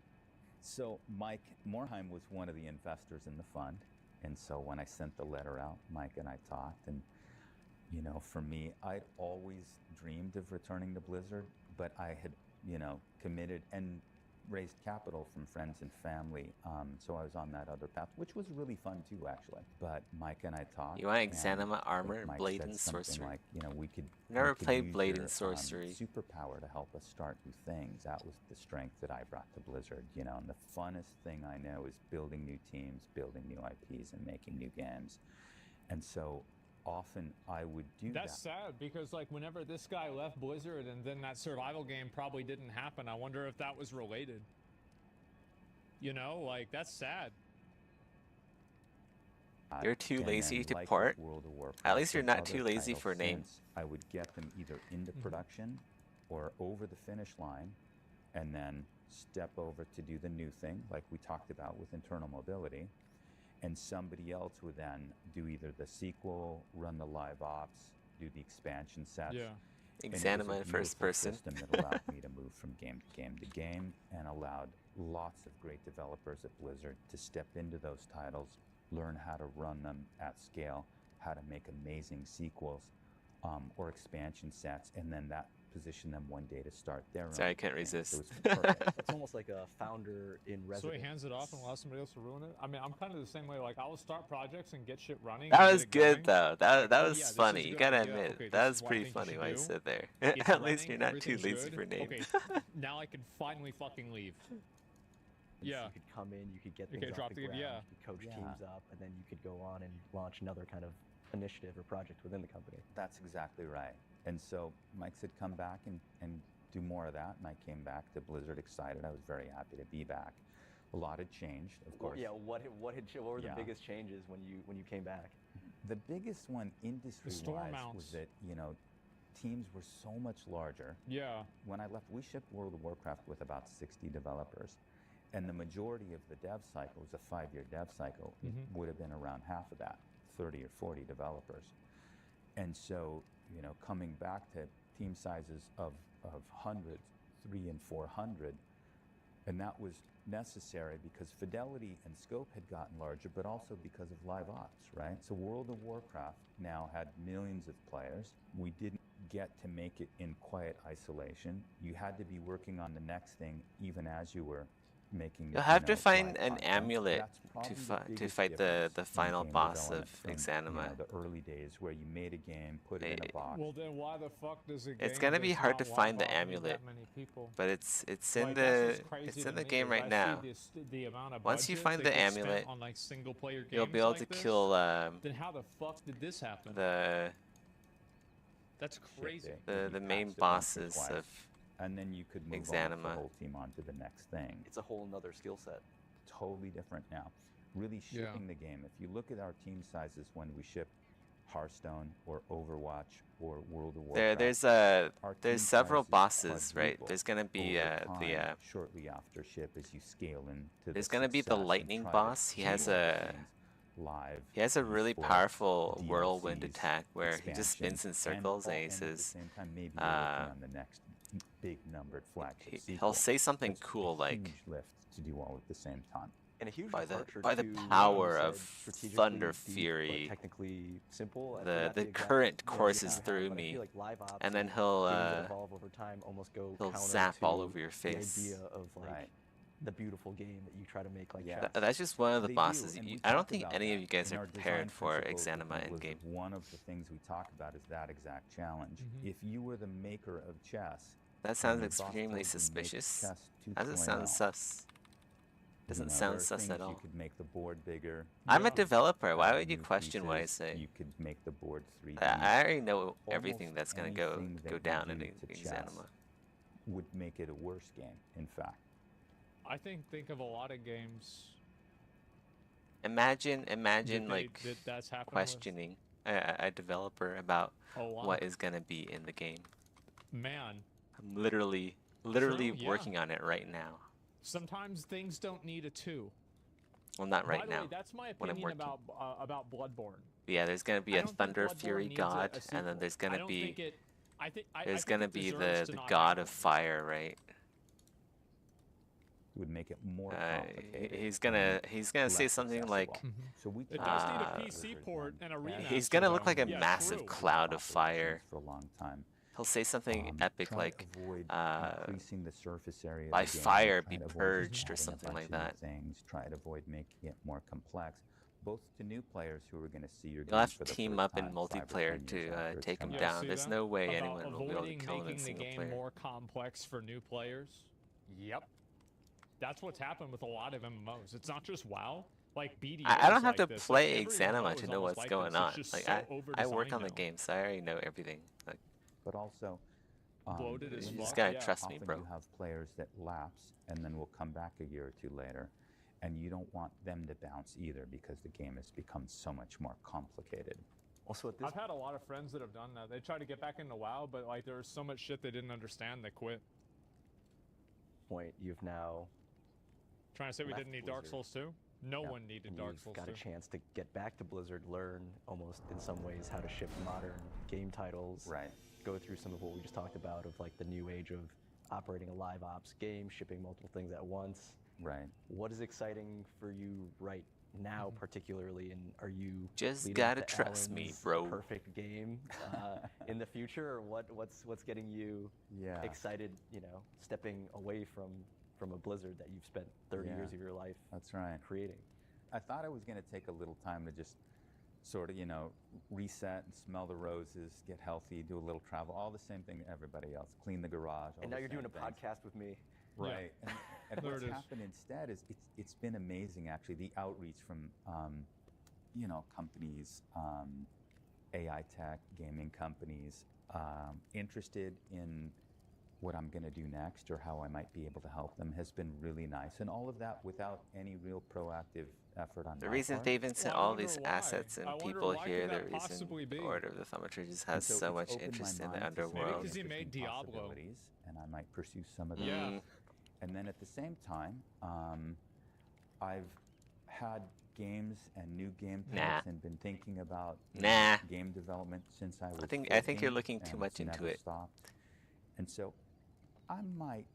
So Mike Morheim was one of the investors in the fund. And so when I sent the letter out, Mike and I talked. And, you know, for me, I'd always dreamed of returning to Blizzard, but I had, you know, committed and raised capital from friends and family. So I was on that other path, which was really fun too, actually. But Mike and I talked. You want and Exanima I think armor, Mike Blade said and something Sorcery? Like, you know, we could Never we could played use Blade your, and Sorcery. superpower to help us start new things. That was the strength that I brought to Blizzard, you know. And the funnest thing I know is building new teams, building new IPs, and making new games. And so often I would do That's that. sad because like whenever this guy left Blizzard and then that survival game probably didn't happen, I wonder if that was related. You know, like that's sad. You're too And lazy then, to like with port? World of Warcraft At least you're and not other too lazy titles for a name. since, I would get them either into production or over the finish line, and then step over to do the new thing, like we talked about with internal mobility. And somebody else would then do either the sequel, run the live ops, do the expansion sets. Yeah. And it was a Exanima in first beautiful person. system that allowed me to move from game to game to game, and allowed lots of great developers at Blizzard to step into those titles, learn how to run them at scale, how to make amazing sequels or expansion sets, and then that position them one day to start their own. Sorry, I can't thing. So resist. it was perfect. It's almost like a founder in So residence. he hands it off and allows somebody else to ruin it. I mean, I'm kind of the same way. Like, I will start projects and get shit running. That and was get it good going. though. That Oh, was yeah, this is funny. a You good gotta idea. admit, Okay, that this was is what I pretty think you funny should when I do. said there. It's At least running, you're not too everything's lazy good. for name. Okay, now I can finally fucking leave. And Yeah. You could come in, you could get You things could off drop the the- ground, yeah. you could coach Yeah. teams up, and then you could go on and launch another kind of initiative or project within the company. That's exactly right. And so Mike said, come back and do more of that. And I came back to Blizzard excited. I was very happy to be back. A lot had changed, of course. Yeah, what were the Yeah. biggest changes when you came back? The biggest one industry-wise mounts. was that, you know, teams were so much larger. Yeah. When I left, we shipped World of Warcraft with about 60 developers. And the majority of the dev cycle was a 5-year dev cycle. It would have been around half of that, 30 or 40 developers. And so, you know, coming back to team sizes of hundreds, 300 and 400, and that was necessary because fidelity and scope had gotten larger, but also because of live ops, right? So World of Warcraft now had millions of players. We didn't get to make it in quiet isolation. You had to be working on the next thing even as you were making. You'll have you to know, find live an content. amulet That's probably the to biggest fight the difference in final game boss of development from, you know, Exanima. the early days where you made a game, put it in a box. Well, then why the fuck does it? It's gonna be hard to find the amulet. That many people. But it's in Like, that's the what's crazy it's to in the me game is right I see now. the amount of Once you budget find that the gets spent amulet, on like single player games You'll be able like to this, kill Then how the fuck did this happen? the That's crazy. the You main patched it once or bosses twice, of and then you could move on Exanima. the whole team onto the next thing. It's a whole nother skill set. Totally different now. Really Yeah. shipping the game. If you look at our team sizes when we ship Hearthstone or Overwatch or World of Warcraft, our team there's several sizes bosses, right? quadruple There's gonna be over the time, shortly after ship as you scale into there's the gonna be the success and lightning try to boss. He has scale a things live. he has a really for powerful whirlwind DLCs, attack where he just spins in expansions, circles and he at the says same time, maybe you're working on the next big numbered flagship he'll sequel. say something That's a cool like huge lift to do all at the same time. And a huge by the departure by the to, like you power said, of strategically Thunder deep, but Fury. technically simple. I The forgot exact current words courses you had, through but I me, feel like live ops and then and games that he'll evolve over time almost go he'll counter zap to all over your the face. idea of like Right. the beautiful game that you try to make like Yeah. chess. That's just one of the They bosses. do, and we I don't talk think about any of that. you guys In are our design prepared for principles Exanima within in game. Blizzard, one of the things we talk about is that exact challenge. Mhm. If you were the maker of chess, That and sounds your boss extremely told you make suspicious. chess How does it sound 2.0, sus? Doesn't there sound are sus things at all. You could make the board bigger. I'm a Yeah. developer. Why add would you new question what I pieces, say? You could make the board 3D. I already know everything Almost that's gonna anything that go you down do in to chess Exanima. would make it a worse game, in fact. I think of a lot of games Imagine that like that's happened questioning a developer about with. Oh wow. what is gonna be in the game. Man, I'm literally yeah. working on it right now. sometimes things don't need a 2. Well, not right By the now. way, that's my when I'm opinion working. about Bloodborne. Yeah, there's gonna be I a don't think Thunder Bloodborne Fury needs a god, and sequel. then there's I gonna don't be think it. I think there's think gonna it be deserves the to not god have of one. fire, right? It would make it more complicated. He's gonna say less something accessible. like, So we It talked does need a about PC Blizzard port one and a as remaster. he's gonna look though. like a Yeah, massive true. cloud of operations fire. for a long time. He'll say something epic Try like, to avoid increasing the surface area of by the game, fire try be to avoid just purged or adding a something bunch like of new that. Things. Try to avoid making it more complex, both to new players who are going to see your You'll game have for to the team first up in time 5 or 10 multiplayer years to after it's take him come Yeah, out. down. see There's that? no way About anyone will be able to avoiding kill him in making the single game player. more complex for new players. Yep. That's what's happened with a lot of MMOs. It's not just WoW. Like BDA. I don't have like to this. play Like, every MMO Exanima is to know almost what's like going this. on. It's just Like so I work over-designed on the now. game, so I already know everything. Like But also, Bloated as you you fuck. just gotta Yeah. trust me, often bro. you have players that lapse and then will come back a year or two later, and you don't want them to bounce either because the game has become so much more complicated. Also at this I've had a lot of friends that have done that. They tried to get back into WoW, but like there was so much shit they didn't understand, they quit. point, you've now Trying to say we Left didn't need Dark Blizzard. Souls 2? No Yeah, one needed and Dark you've Souls got 2. a chance to get back to Blizzard, learn almost in some ways how to ship modern game titles, Right. go through some of what we just talked about of like the new age of operating a live ops game, shipping multiple things at once. Right. What is exciting for you right now, particularly, and are you Just leading up gotta to trust me, Ellen's bro. perfect game in the future, or what's getting you Yeah. excited? You know, stepping away from a Blizzard that you've spent 30 Yeah. years of your life That's right. creating. I thought I was going to take a little time to just sort of, reset and smell the roses, get healthy, do a little travel, all the same thing that everybody else, clean the garage. all And now the you're doing a same things. podcast with me. Right. And There what's it is. happened instead is it's been amazing, actually, the outreach from, companies, AI tech, gaming companies, interested in what I'm going to do next or how I might be able to help them has been really nice. And all of that without any real proactive effort on The my reason part. they even sent Well, I all wonder these why. assets and I wonder people why here, could the that possibly be? reason Order of the Thaumaturges And has so it's much opened my interest in the mind to some underworld. Maybe 'cause he interesting made Diablo. possibilities, and I might pursue some of them. Yeah. And then at the same time, I've had games and new game Nah. types and been thinking about Nah. game development since I was I think you're 14, looking too and much it's into never it. stopped. And so I might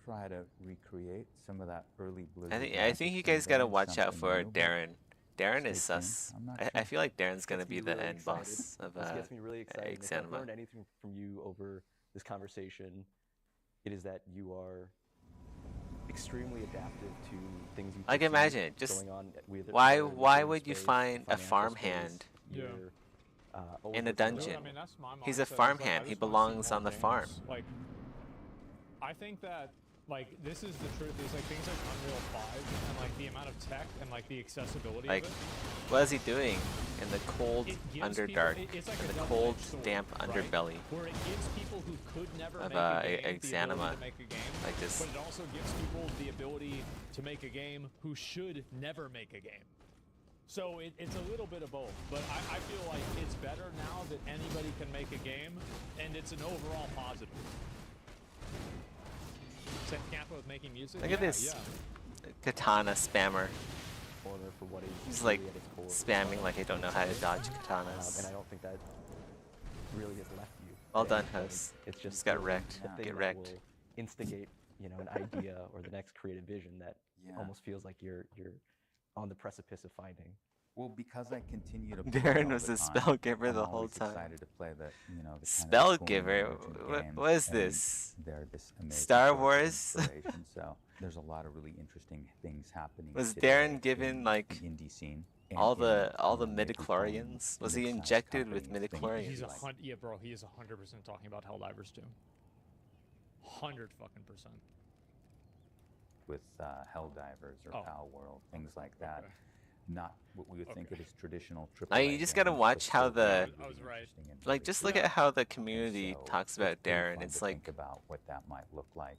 try to recreate some of that early Blizzard. I magic think you guys gotta someday, watch out something for new, but Darren. Darren is stay tuned. sus. I'm not I sure. feel like Darren's gonna Gets me be the really end excited. boss of This gets me really excited. If I've Exanima. learned anything from you over this conversation, it is that you are extremely adaptive to things you Like, perceive imagine, just going on with why whether in the gaming would you space, find a financial farmhand space, Yeah. you're, always in a looking dungeon? I mean, that's my He's a mindset, is, like, farmhand. I He just wanna see belongs more on the games. farm. Like, I think that, like, this is the truth. Is like things like Unreal 5 and like the amount of tech and like the accessibility Like, of it. what is he doing in the cold It gives Underdark, people, it's like in a the double-edged cold, sword, damp right? underbelly Where it gives people who could never of make a game the ability Exanima, to make a game, like this? but it also gives people the ability to make a game who should never make a game. So it's a little bit of both, but I feel like it's better now that anybody can make a game, and it's an overall positive. Set Kappa with making music. Look at Yeah, this yeah. katana spammer. corner for what is He's like really at its core. spamming like I don't know how to dodge And katanas. I don't think that really has left you. Well at done, any point. host. It's just got the- wrecked. the thing Get that wrecked. will instigate, an idea or the next creative vision that Yeah. almost feels like you're on the precipice of finding. Well, because I continue to play Darren all was the a time, spell giver I'm the whole always time. excited to play the the kind of Spell the cool giver? emergent games, What is and this? they're this amazing Star source of Wars? inspiration. So there's a lot of really interesting things happening. Was today Darren given in like the indie scene? And all in, the maybe playing midichlorians? Was he mid-sized injected with companies, things midichlorians? He's like yeah, bro. He is 100% talking about Helldivers too. 100 fucking percent. with Helldivers or Oh. Pal World, things like that. Okay. Not what we would think of as traditional AAA. Like, you just gotta games, watch but how still the- really, I was really right. interesting and Like, very just cool. look at how the And community so talks it's about pretty Darren. fun It's to like, think about what that might look like.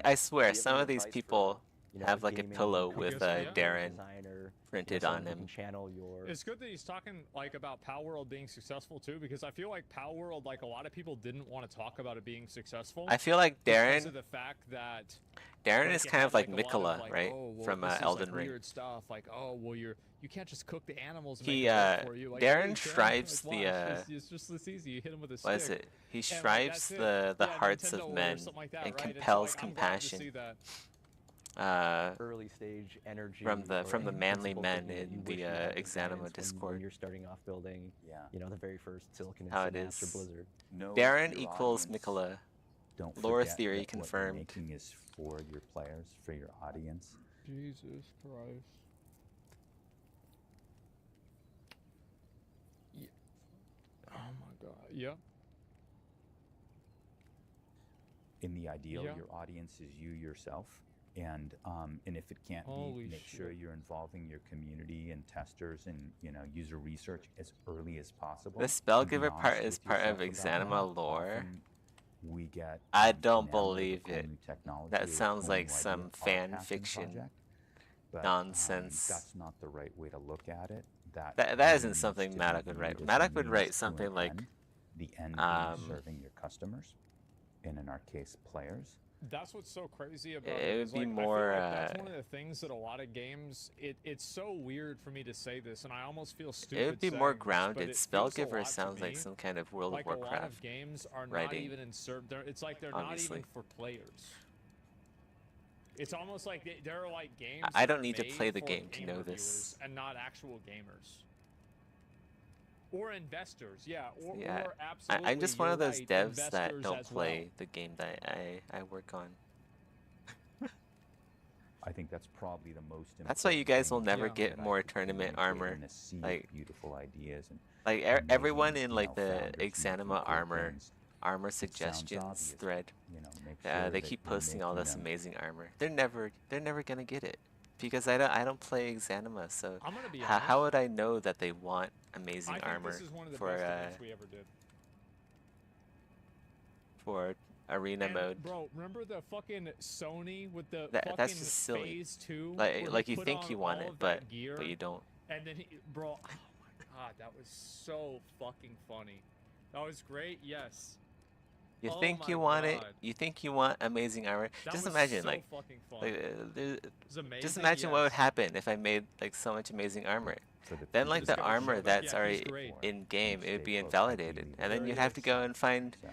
I swear, Do you have some any of these advice for, people you know, have like a gaming pillow company with Yeah. Darren designer, printed someone on who him. can channel your. It's good that he's talking like about Pal World being successful too, because I feel like Pal World, like a lot of people didn't want to talk about it being successful. I feel like because Darren of the fact that Darren is it kind had, of like a lot of, Mikola, like, right? oh, well, From this is, Elden like, Ring. weird stuff, like, oh, well, you can't just cook the animals. And He, make them cook for you. Like, yeah, Darren you can. strives Like, the, watch. It's just this easy. You hit him with a stick. What is it? He and, like, strives that's it. the Yeah, hearts Nintendo of or men something like that, and right? And so, compels like, I'm glad to see compassion. that. Early stage energy From the or any manly principles men that you in wish the you had as Exanima guidance when Discord. you're starting off building, Yeah. you know, the very first Silicon and How it Synapse or is. Blizzard. Know Darren your equals audience. Mikola. Don't Lore forget theory that confirmed. What you're making is for your players, for your audience. Jesus Christ. Yeah. Oh my God. Yep. In the ideal, Yeah. your audience is you yourself, and if it can't Holy be, make sure shit. you're involving your community and testers and user research as early as possible. The and be spellgiver part honest is with part of yourself about Exanima that. lore. Often we get I enamored don't with a believe cool it. new technology That or a sounds cool like new some idea for our fan casting fiction project, but, nonsense. that's not the right way to look at it. That That really isn't needs something to be Maddock would viewed write. as Maddock would means write to something an like, end, the end being serving your customers, and in our case, players. That's what's so crazy about It it. would is, be like, more, I feel like that's one of the things that a lot of games. It's so weird for me to say this, and I almost feel stupid. it would be saying more this, but grounded. it feels a Spellgiver lot to sounds like me some kind of World like of a lot Warcraft. of games are not writing. even in serve. It's like they're Obviously. not even for players. It's almost like they're like games. I that don't are need to made play the for game to game know reviewers this. and not actual gamers. Or investors, yeah. Or absolutely. I'm just one of you're those right, devs that investors don't as play well. the game that I work on. I think that's probably the most important. That's why you guys will thing never Yeah. get that I more could tournament communicate armor. in a sea Like- of beautiful ideas and Like amazing, everyone in like the founders making Exanima cool armor things. armor It sounds suggestions obvious, but, thread. make sure They that keep you're posting all making this them. amazing armor. They're never gonna get it because I don't play Exanima. So I'm gonna be how honest. would I know that they want amazing I think armor this is one of the for best events we ever did. for arena And, mode? bro, remember the fucking Sony with the That's fucking just silly. Phase 2? Like where like he you put think on you want all it, of but that gear, you don't. and then bro, oh my god, that was so fucking funny. That was great. Yes. You Oh think my you want it? God. You think you want amazing armor? That Just was imagine so like fucking funny. It was amazing. just imagine what would yes. happen if I made like so much amazing armor. For the Then like people the Just gotta armor show that, that's yeah, he's already great. in game, it would Stay be close, invalidated, ideally, and then There you'd he have to is. go and find So,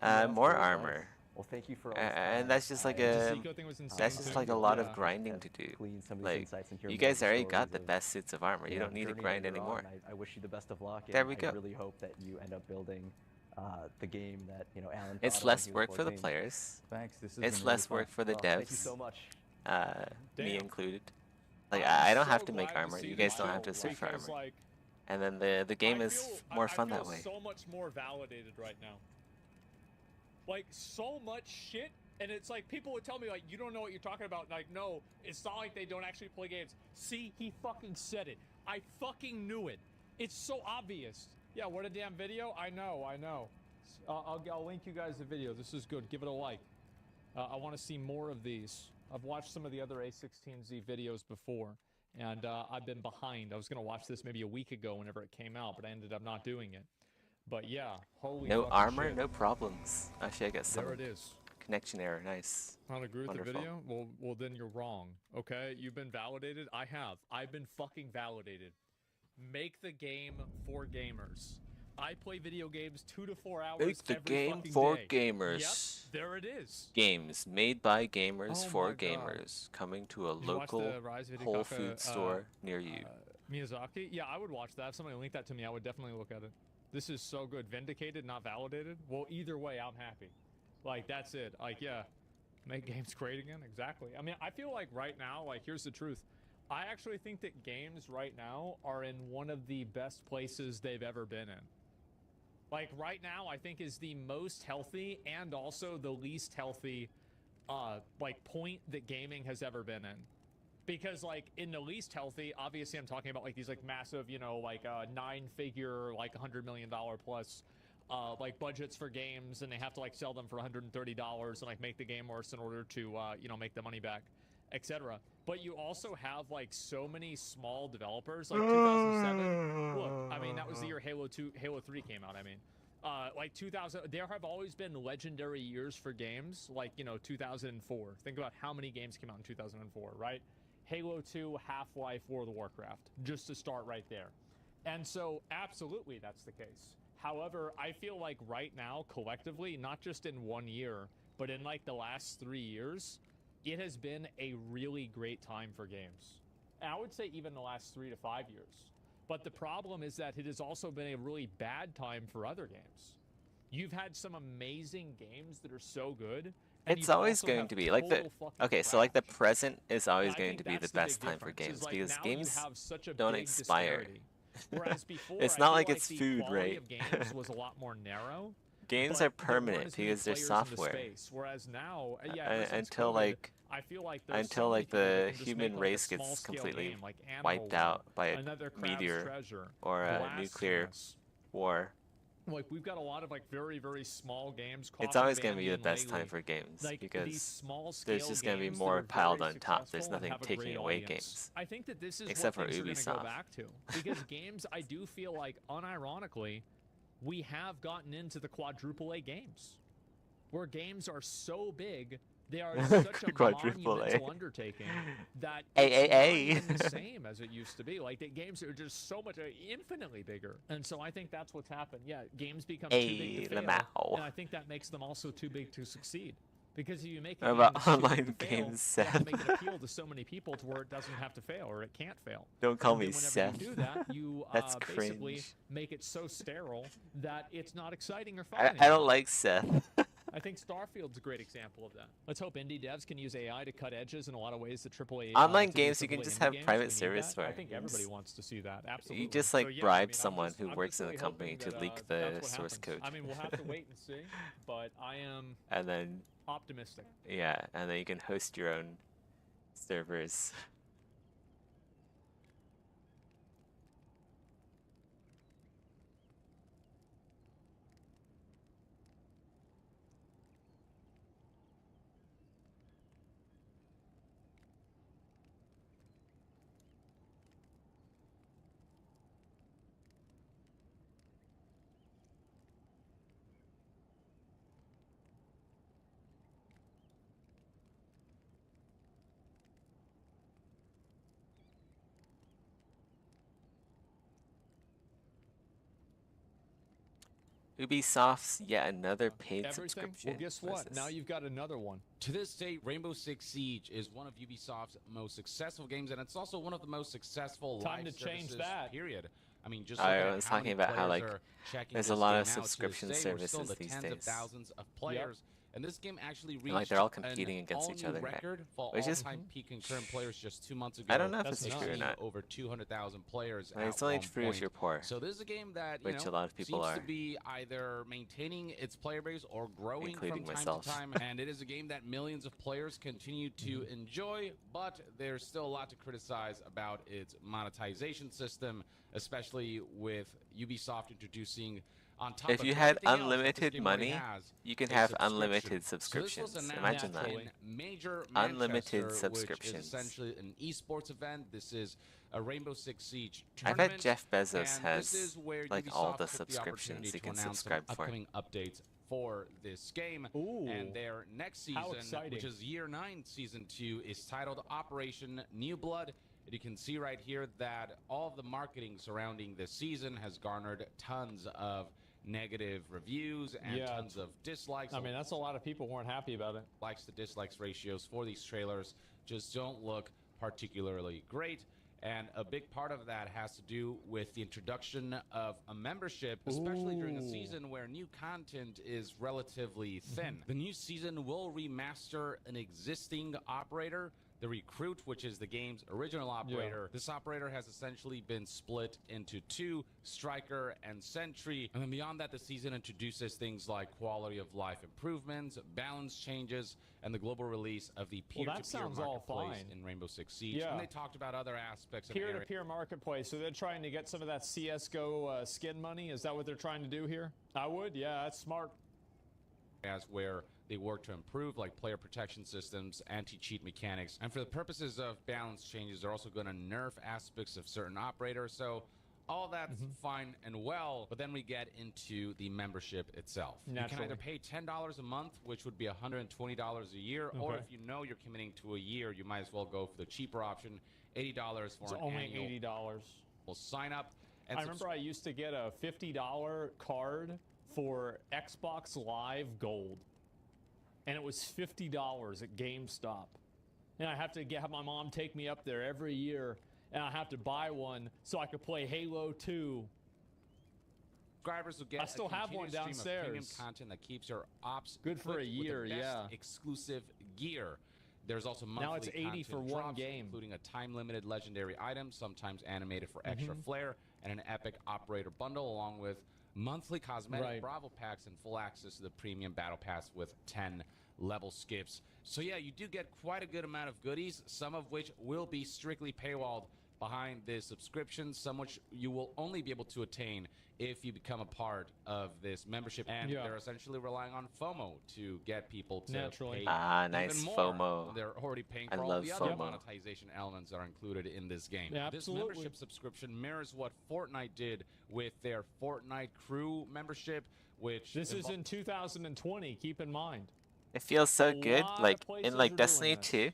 Yeah, more very nice. armor. Well, thank you for all A- this and time. that's just like I- a- The Zico thing was insane. That's just too. like a lot Yeah. of grinding to have do. gleaned some of these Like insights and hear you more guys already got stories the of, best suits of armor. You don't need to journey that grind you're on. anymore. I wish you the best of luck. And There we go. I really hope that you end up building the game that Alan. It's thought of when less he was work for the 14. players. thanks. This is It's less work for the Well, Thank you devs, so much. me Damn. included. Like I'm I don't have so to make glad armor. see You this guys don't have show to search for because, armor. like, And then the game I is feel- more I fun that feel way. so much more validated right now. Like so much shit, and it's like people would tell me like, you don't know what you're talking about. Like, no, it's not like they don't actually play games. See, he fucking said it. I fucking knew it. It's so obvious. Yeah, what a damn video. I know. I'll link you guys the video. This is good. Give it a like. I want to see more of these. I've watched some of the other A16Z videos before, and I've been behind. I was gonna watch this maybe a week ago whenever it came out, but I ended up not doing it. But yeah, holy No fucking armor, shit. no problems. Actually, I got some There it is. connection error. Nice. I don't agree with the Wonderful. video? Well, then you're wrong. Okay, you've been validated. I have. I've been fucking validated. Make the game for gamers. I play video games 2 to 4 hours Make the every game fucking for day. gamers. Yep, there it is. Games made by gamers Oh for my God. gamers, coming to a Did you watch local the Rise of Whole Hidekaka, Food store near you. Miyazaki? Yeah, I would watch that. If somebody linked that to me, I would definitely look at it. This is so good. Vindicated, not validated. Well, either way, I'm happy. Like, that's it. Like, yeah, make games great again. Exactly. I mean, I feel like right now, like, here's the truth. I actually think that games right now are in one of the best places they've ever been in. Like, right now, I think is the most healthy and also the least healthy, like, point that gaming has ever been in. Because, like, in the least healthy, obviously I'm talking about, like, these, like, massive, you know, like, 9-figure, like, $100 million plus, like, budgets for games, and they have to, like, sell them for $130 and, like, make the game worse in order to, you know, make the money back, etc. But you also have, like, so many small developers, like 2007. Look, I mean, that was the year Halo 3 came out, I mean. Like 2000, there have always been legendary years for games, like, you know, 2004. Think about how many games came out in 2004, right? Halo 2, Half-Life, World of Warcraft, just to start right there. And so, absolutely, that's the case. However, I feel like right now, collectively, not just in 1 year, but in, like, the last 3 years, it has been a really great time for games. And I would say even the last 3 to 5 years. But the problem is that it has also been a really bad time for other games. You've had some amazing games that are so good. And It's you always also going have to be like the total fucking okay, so like the crash. present is always And I going think to be the that's best big time for difference, games is, like, because now games you have such a don't big expire. disparity. Whereas before, It's I not feel like like it's the food, quality right? of games was a lot more narrow. Games but are there weren't permanent as many because they're players in the software. space. Whereas now, yeah, ever since Until COVID, like I feel like there's so many people that the can just human make, like, a race gets small-scale completely game, like Animal wiped World, out by a Another Crab's meteor Treasure, or a nuclear Blasphemous. war. Like, we've got a lot of, like, very, very small games. It's Coffee always going to be the Bandian best time lately. for games Like, these because small-scale there's just going to be games more that are piled very on top. There's successful and nothing have a taking great away audience. games. I think that this is Except what for things are going to go Ubisoft. back to. Because games, I do feel like, unironically, we have gotten into the quadruple A games. Where games are so big, they are such a Quadruple A. monumental undertaking that A, it's A, A. not even the same as it used to be. Like, the games are just so much, infinitely bigger. And so I think that's what's happened. Yeah, games become too big to fail, Lamau. and I think that makes them also too big to succeed. Because if you make a How game about that's too big online to fail, games, you have to Seth? make it appeal to so many people to where it doesn't have to fail or it can't fail. Don't call And me then whenever Seth. you do that, you That's basically cringe. make it so sterile that it's not exciting or fun I anymore. don't like Seth. I think Starfield's a great example of that. Let's hope indie devs can use AI to cut edges in a lot of ways that AAA Online to do games, you can AAA just indie have games. private We need service that. for I think games. everybody wants to see that. Absolutely. You just So, like yeah, I bribe mean, someone who I'm works just in the really company hoping to that, leak that's the what source happens. code. I mean, we'll have to wait and see, but I am And then optimistic. yeah, and then you can host your own servers. Ubisoft's yet another paid Everything? subscription. Well, guess What is what? Now this? you've got another one. To this day, Rainbow Six Siege is one of Ubisoft's most successful games, and it's also one of the most successful Time live to change services, that. period. I mean, just I look at was how talking many about how, players like, are checking there's a this lot game of out. To this subscription day, we're still in services the these tens of days. thousands of players, and this game actually reached And, like, they're all competing an against each all-new other, right? record for Which is- all-time peak concurrent players just 2 months ago. I don't know if That's it's true or exceeding not. over 200,000 players Like, at it's only one true if point. you're poor, So this is a game that which a lot of people seems are. to be either maintaining its player base or growing Including from time myself. to time. And it is a game that millions of players continue to enjoy, but there's still a lot to criticize about its monetization system, especially with Ubisoft introducing on top If of you had everything else that this unlimited game already money, has, you can a have subscription. unlimited So this was subscriptions. announced Imagine that. Naturally. in Major Unlimited Manchester, subscriptions. which is essentially an esports event. This is a Rainbow Six Siege I tournament. bet Jeff Bezos And has this is where like Ubisoft all the took the opportunity subscriptions you to can announce subscribe some for. upcoming updates for this game. Ooh. And their next How season, exciting. which is Year 9 Season 2, is titled Operation New Blood. And you can see right here that all of the marketing surrounding this season has garnered tons of negative reviews and Yeah. tons of dislikes. I mean, that's a lot of people weren't happy about it. Likes to dislikes ratios for these trailers just don't look particularly great. And a big part of that has to do with the introduction of a membership, especially during a Ooh. season where new content is relatively thin. The new season will remaster an existing operator, the Recruit, which is the game's original operator. This operator has essentially been split into two, Striker and Sentry. And then beyond that, the season introduces things like quality of life improvements, balance changes, and the global release of the peer-to-peer sounds all marketplace fine. in Rainbow Six Siege. Yeah. And they talked about other aspects of Peer-to-peer marketplace. So they're trying to get some of that CSGO skin money. Is that what they're trying to do here? I would. Yeah, that's smart. as where they work to improve like player protection systems, anti-cheat mechanics, and for the purposes of balance changes, they're also going to nerf aspects of certain operators. So all that's fine and well, but then we get into the membership itself. You can Naturally. either pay $10 a month, which would be $120 a year, or Okay. if you know you're committing to a year, you might as well go for the cheaper option, $80 for It's an only annual $80. sign up. And I remember I used to get a $50 card for Xbox Live Gold, and it was $50 at GameStop. And I have to have my mom take me up there every year, and I have to buy one so I could play Halo 2. subscribers will get I still a have one continuous stream of premium downstairs. content that keeps your ops Good for a equipped with the year, best yeah. exclusive gear. There's also monthly Now it's 80 content for one drops, game. including a time-limited legendary item, sometimes animated for extra Mm-hmm. flair, and an epic operator bundle, along with monthly cosmetic Right. Bravo packs and full access to the premium battle pass with 10 level skips. So yeah, you do get quite a good amount of goodies, some of which will be strictly paywalled behind this subscription, some which you will only be able to attain if you become a part of this membership. And Yeah. they're essentially relying on FOMO to get people to Naturally. pay Ah, even nice more. FOMO. They're already paying I for all love the other FOMO. monetization elements that are included in this game. Yeah, This absolutely. membership subscription mirrors what Fortnite did with their Fortnite Crew membership, which This is in 2020, keep in mind. It feels so A good, lot of like places in are like doing Destiny this. 2.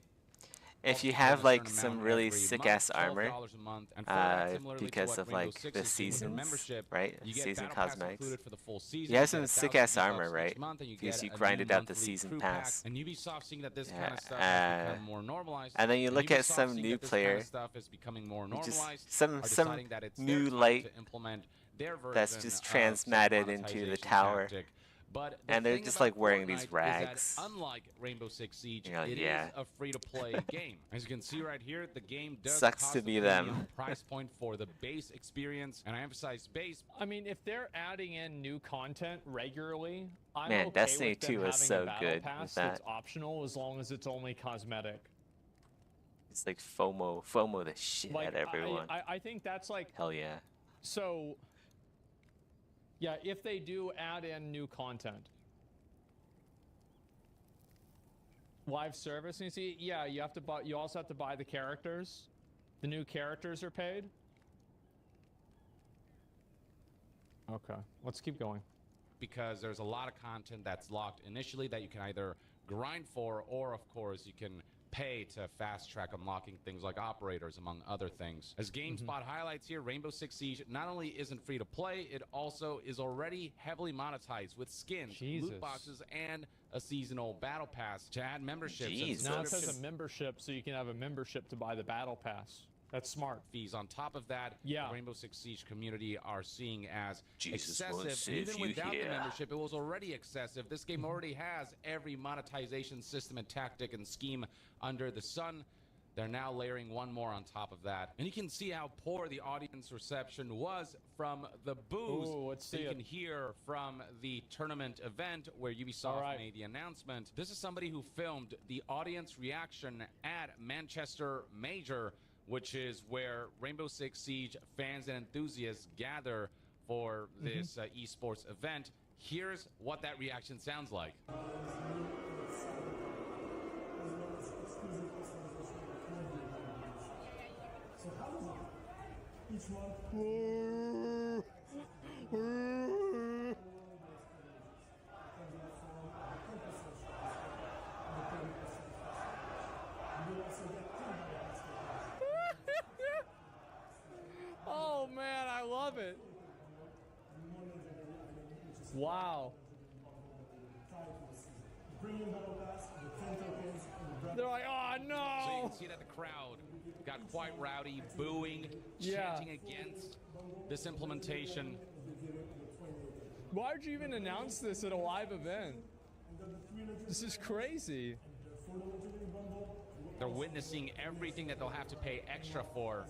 If also you pay have a like certain some amount really every sick month, ass armor, $12 a month, and for that, similarly to because what of Rainbow like Six the is doing with their seasons, membership, right? you get Season battle pass cosmetics. included for the full season. You have get some 1,000 sick-ass V-Bucks armor, each right? month, and you Because get you a grinded new out the monthly season crew pass. pack. And Ubisoft seeing that this kind Yeah, of stuff has become more normalized. and then you look at Ubisoft some seeing new that this kind of player, stuff is becoming more you just- normalized, some are deciding that it's new their time light to implement their version that's just of said transmatted into the monetization tower. tactic. But the And they're thing just, about like, wearing Fortnite these is that rags. unlike Rainbow Six Siege, You're like, it is yeah. a free-to-play game. As you can see right here, the game does Sucks cost to a be premium them. price point for the base experience, and I emphasize base. I mean, if they're adding in new content regularly, I'm Man, okay Destiny with them 2 was having so a battle good with pass that. that's optional as long as it's only cosmetic. It's like FOMO the shit Like, at everyone. I think that's like, Hell yeah. so, yeah, if they do add in new content. Live service, and you see, yeah, you have to buy, you also have to buy the characters. The new characters are paid. Okay, let's keep going. Because there's a lot of content that's locked initially that you can either grind for, or of course you can pay to fast track unlocking things like operators, among other things. As GameSpot highlights here, Rainbow Six Siege not only isn't free to play, it also is already heavily monetized with skins, Jesus. loot boxes, and a seasonal battle pass to add memberships. and Jesus. Now it says a subscription membership, so you can have a membership to buy the battle pass. That's smart. fees. On top of that, Yeah. the Rainbow Six Siege community are seeing as Jesus won't excessive. save Even you without the here. membership, it was already excessive. This game already has every monetization system and tactic and scheme under the sun. They're now layering one more on top of that. And you can see how poor the audience reception was from the boos Ooh, let's that see you it. can hear from the tournament event where Ubisoft All right. made the announcement. This is somebody who filmed the audience reaction at Manchester Major, which is where Rainbow Six Siege fans and enthusiasts gather for this esports event. Here's what that reaction sounds like. Wow. They're like, oh So you no! can see that the crowd got quite rowdy, booing, Yeah. chanting against this implementation. Why would you even announce this at a live event? This is crazy. They're witnessing everything that they'll have to pay extra for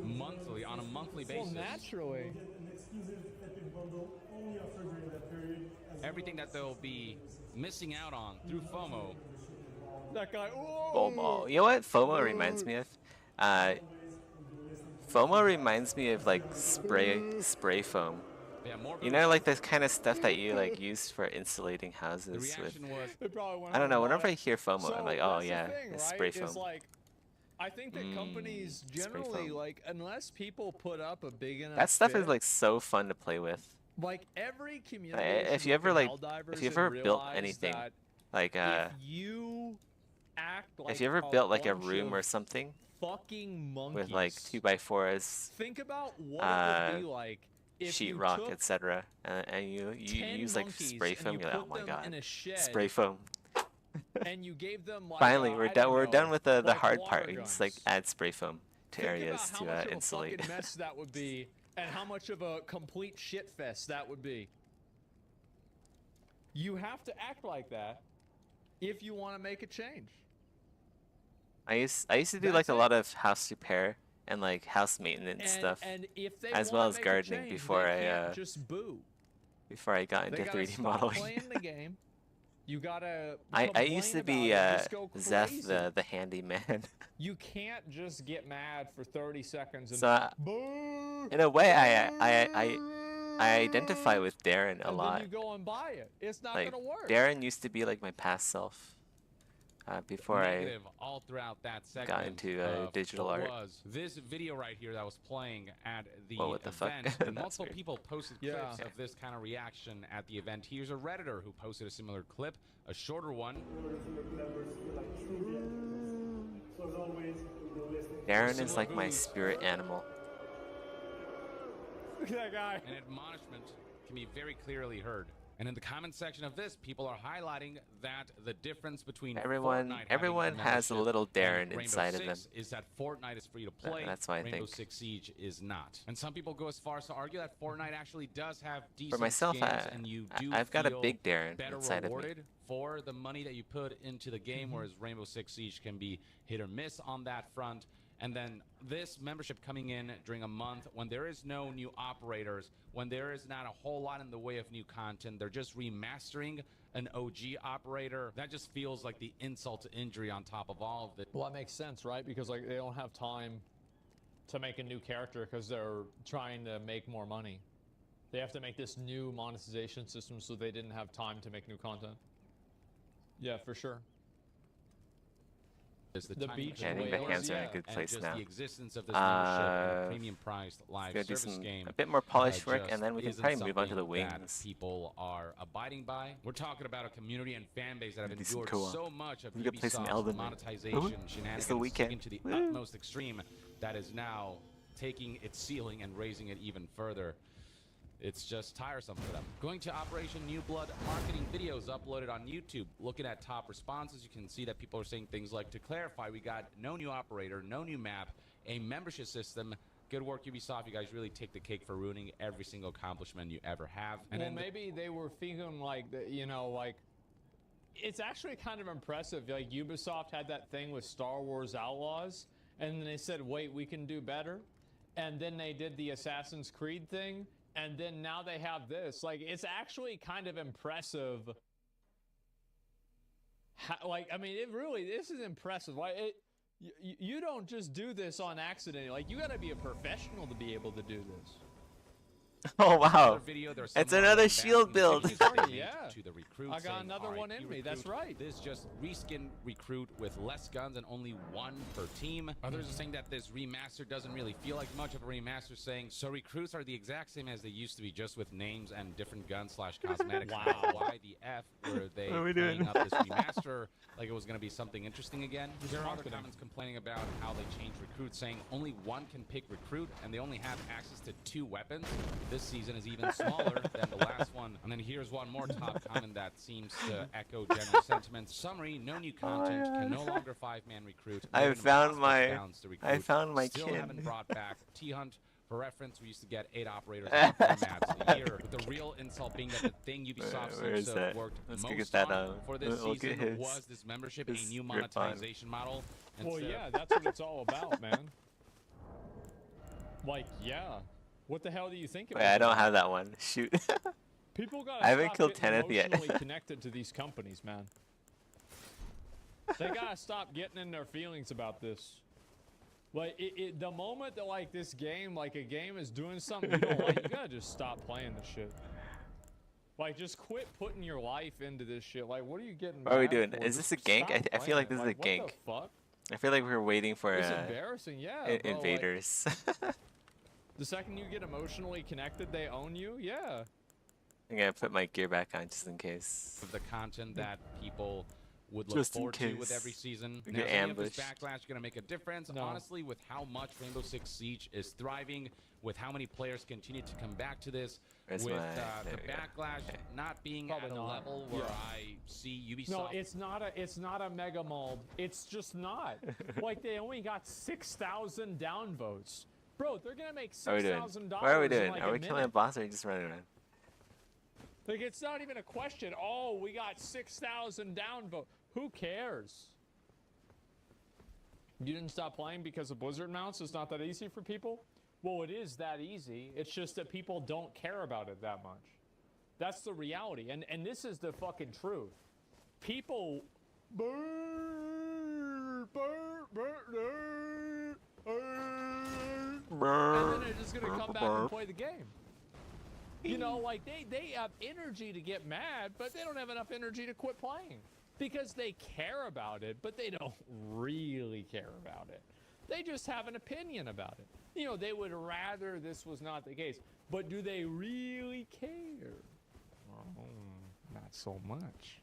monthly, on a monthly Well, basis. naturally. Everything that they'll be missing out on through FOMO. That guy, whoa! FOMO. You know what FOMO reminds me of? FOMO reminds me of like spray foam. Yeah, more You know, like this kind of stuff that you like use for insulating the houses with. reaction was, They probably went I don't out know. and Whenever bought I it. hear FOMO, So I'm like, oh that's the yeah, thing, it's right? spray Is foam. like, I think that companies spray generally, foam. like, unless people put up a big enough That stuff fit, is like so fun to play with. like every community. If should you look ever at like, Helldivers if you and ever built realize anything, that like if you act like if you ever built like a bunch room of or something fucking monkeys with like 2x4s, think about what it would be like if you sheetrock, took etc., and you 10 use like monkeys spray and foam, you you're like, oh put my them god, in a shed spray foam. and you gave them like Finally, I we're don't done. We're know, done with the like hard water part. We just like guns. add spray foam to Think areas about how to much of insulate. a fucking mess that would be, and how much of a complete shit fest that would be. You have to act like that if you want to make a change. I used to do That's like a it. lot of house repair and like house maintenance And, stuff and if they as wanna well as make a gardening change, before they I can't just boo. before I got They into gotta 3D stop modeling. playing the game. You gotta. I used to complain be about it, just go Zeth crazy. the handyman. You can't just get mad for 30 seconds and So boo. in a way, I identify with Darren a and lot. then you go and buy it. It's not Like gonna work. Darren used to be like my past self before I negative all throughout that segment. got into of digital what art. was this video right here that was playing at the Whoa, what the fuck? event. And That's multiple weird. people posted Yeah. clips of this kind of reaction at the event. Here's a Redditor who posted a similar clip, a shorter one. Darren is like my spirit animal. Look at that guy. An admonishment can be very clearly heard. And in the comment section of this, people are highlighting that the difference between Everyone Fortnite everyone having has a membership little and Darren Rainbow inside of them. Six is that Fortnite is free to play. That's why I Rainbow think. Six Siege is not. And some people go as far as to argue that Fortnite actually does have decent For myself, games, and you do I've got a feel big Darren better inside of me. rewarded for the money that you put into the game, whereas Rainbow Six Siege can be hit or miss on that front. And then this membership coming in during a month when there is no new operators, when there is not a whole lot in the way of new content, they're just remastering an OG operator. That just feels like the insult to injury on top of all of it. Well, that makes sense, right? Because like they don't have time to make a new character because they're trying to make more money. They have to make this new monetization system, so they didn't have time to make new content. Yeah, for sure. Is the The time beach of I think the whales, hands are in yeah. a good and place just now. the existence of this membership and a premium priced live Gonna do service some game a bit more polished work, just and then we can isn't probably move on to the something that wings. people are abiding by. We're talking about a community and fan base that have Do some endured co-op. so much of We could play some Ubisoft's Elden. monetization Woo! shenanigans It's the weekend. into the Woo! utmost extreme that is now taking its ceiling and raising it even further. It's just tiresome for them. Going to Operation New Blood marketing videos uploaded on YouTube. Looking at top responses, you can see that people are saying things like, to clarify, we got no new operator, no new map, a membership system. Good work, Ubisoft. You guys really take the cake for ruining every single accomplishment you ever have. And Well, then maybe they were thinking like that, you know, like it's actually kind of impressive. Like Ubisoft had that thing with Star Wars Outlaws, and then they said, "Wait, we can do better," and then they did the Assassin's Creed thing, and then now they have this. Like, it's actually kind of impressive. Like, I mean, this is impressive. Like, you don't just do this on accident. Like, you got to be a professional to be able to do this. Oh wow! video, there's It's some another more shield advanced build. changes that they made Yeah. to the recruit Recruit I got saying, another one RIP in me. That's Recruit. right. This just reskin Recruit with less guns and only one per team. Others are saying that this remaster doesn't really feel like much of a remaster, saying, so Recruits are the exact same as they used to be, just with names and different guns / cosmetics. Wow. Why the F were they What are we playing doing? up this remaster like it was going to be something interesting again? Just There are other marketing. comments complaining about how they changed Recruit, saying only one can pick Recruit, and they only have access to 2 weapons. This season is even smaller than the last one. And then here's one more top comment that seems to echo general sentiment. Summary, no new content, can no longer 5-man recruit. I no new found prospect my- downs to I recruit. found my Still kin. haven't brought back T-Hunt. For reference, we used to get 8 operators on 4 maps a year, with the real insult being that the thing Ubisoft Where seems is to have that? worked Let's go most get that on for this we'll get season his- was this membership, a his new grip on. monetization model. Well, instead of- yeah, that's what it's all about, man. Like, yeah. What the hell do you think it Wait, was I don't about? have that one. Shoot. People gotta I haven't stop killed getting 10th yet. emotionally connected to these companies, man. They gotta stop getting in their feelings about this. Like, the moment that, like, this game, like, a game is doing something you don't like, you gotta just stop playing the shit. Like, just quit putting your life into this shit. Like, what are you getting What are we mad doing? for? Is this Just a gank? stop I feel like playing this it. is a gank. What the fuck? I feel like we're waiting for It's embarrassing, yeah, bro, like, invaders. the second you get emotionally connected, they own you, yeah. I'm gonna put my gear back on just in case. of the content that people would look Just in forward to with case every season. we Now, get is any of this ambushed. backlash going to make a difference? No. Honestly, with how much Rainbow Six Siege is thriving, with how many players continue to come back to this, Where's with my- the there we go. backlash Okay. not being Probably at a not. level where Yeah. I see Ubisoft. No, it's not a mega mold. It's just not. Like, they only got 6,000 downvotes. Bro, they're gonna make What are we doing? $6,000 What are we in, doing? like, Are a we killing a minute. boss or are we just running around? Like, it's not even a question. Oh, we got 6,000 downvotes. Who cares? You didn't stop playing because of Blizzard mounts? It's not that easy for people? Well, it is that easy. It's just that people don't care about it that much. That's the reality. And this is the fucking truth. People... And then they're just gonna come back and play the game. You know, like, they have energy to get mad, but they don't have enough energy to quit playing. Because they care about it, but they don't really care about it. They just have an opinion about it. You know, they would rather this was not the case. But do they really care? Not so much.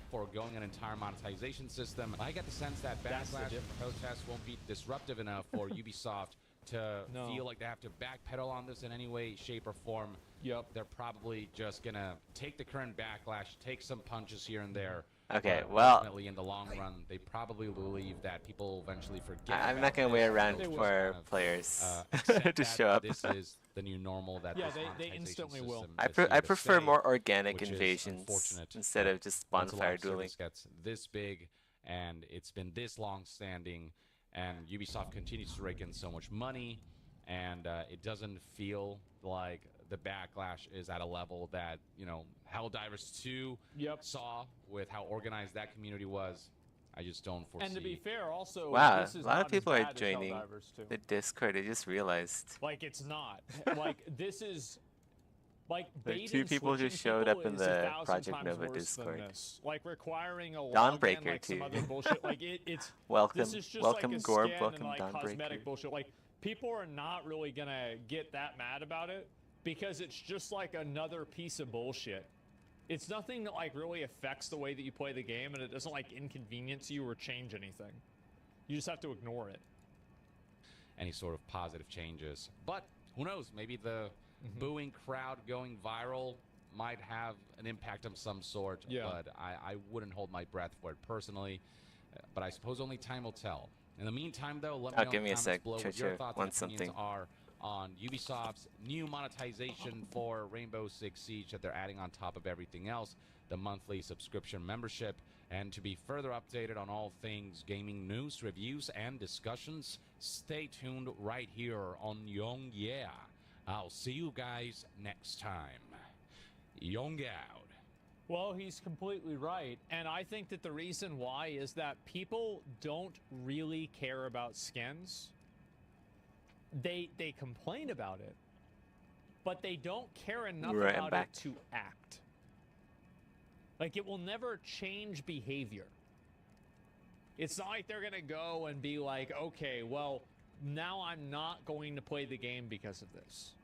foregoing an entire monetization system. I get the sense that That's the backlash and difference. protests won't be disruptive enough for Ubisoft to No. feel like they have to backpedal on this in any way, shape, or form. Yep. They're probably just gonna take the current backlash, take some punches here and there. Okay, but well- ultimately, in the long run, they probably believe that people will eventually forget. I'm about not gonna this wait and around they'll just for kind of, players accept to that show up. This is the new normal. That Yeah, this they monetization instantly will. system I, is here I to prefer stay, more organic which is invasions unfortunate, instead but of just once a bonfire live dueling. service gets this big and it's been this long standing and Ubisoft continues to rake in so much money and it doesn't feel like the backlash is at a level that, you know, Helldivers 2 Yep. saw with how organized that community was. I just don't foresee. And to be fair, also, Wow, this is a lot not of people as are bad as joining Helldivers 2. the Discord. I just realized. Like, it's not. Like, this is... Like, Like, baiting two people just switching showed up people in is a the 1,000 Project times Nova worse than Discord. this. Like, requiring a login, Dawnbreaker, like some too. other bullshit. Like, it's... Welcome, This is just welcome like a Gorb, skin welcome and, like, Dawnbreaker. cosmetic bullshit. Like, people are not really gonna get that mad about it because it's just like another piece of bullshit. It's nothing that, like, really affects the way that you play the game, and it doesn't, like, inconvenience you or change anything. You just have to ignore it. any sort of positive changes. But who knows? Maybe the booing crowd going viral might have an impact of some sort. Yeah. But I wouldn't hold my breath for it personally. But I suppose only time will tell. In the meantime, though, let me know Give in me the a comments sec. below what Church your here thoughts wants and opinions something. are on Ubisoft's new monetization for Rainbow Six Siege that they're adding on top of everything else, the monthly subscription membership. And to be further updated on all things gaming news, reviews, and discussions, stay tuned right here on Young Yeah. I'll see you guys next time. Young out. Well, he's completely right. And I think that the reason why is that people don't really care about skins. They complain about it, but they don't care enough Right, I'm about back. it to act. Like, it will never change behavior. It's not like they're gonna go and be like, okay, well, now I'm not going to play the game because of this.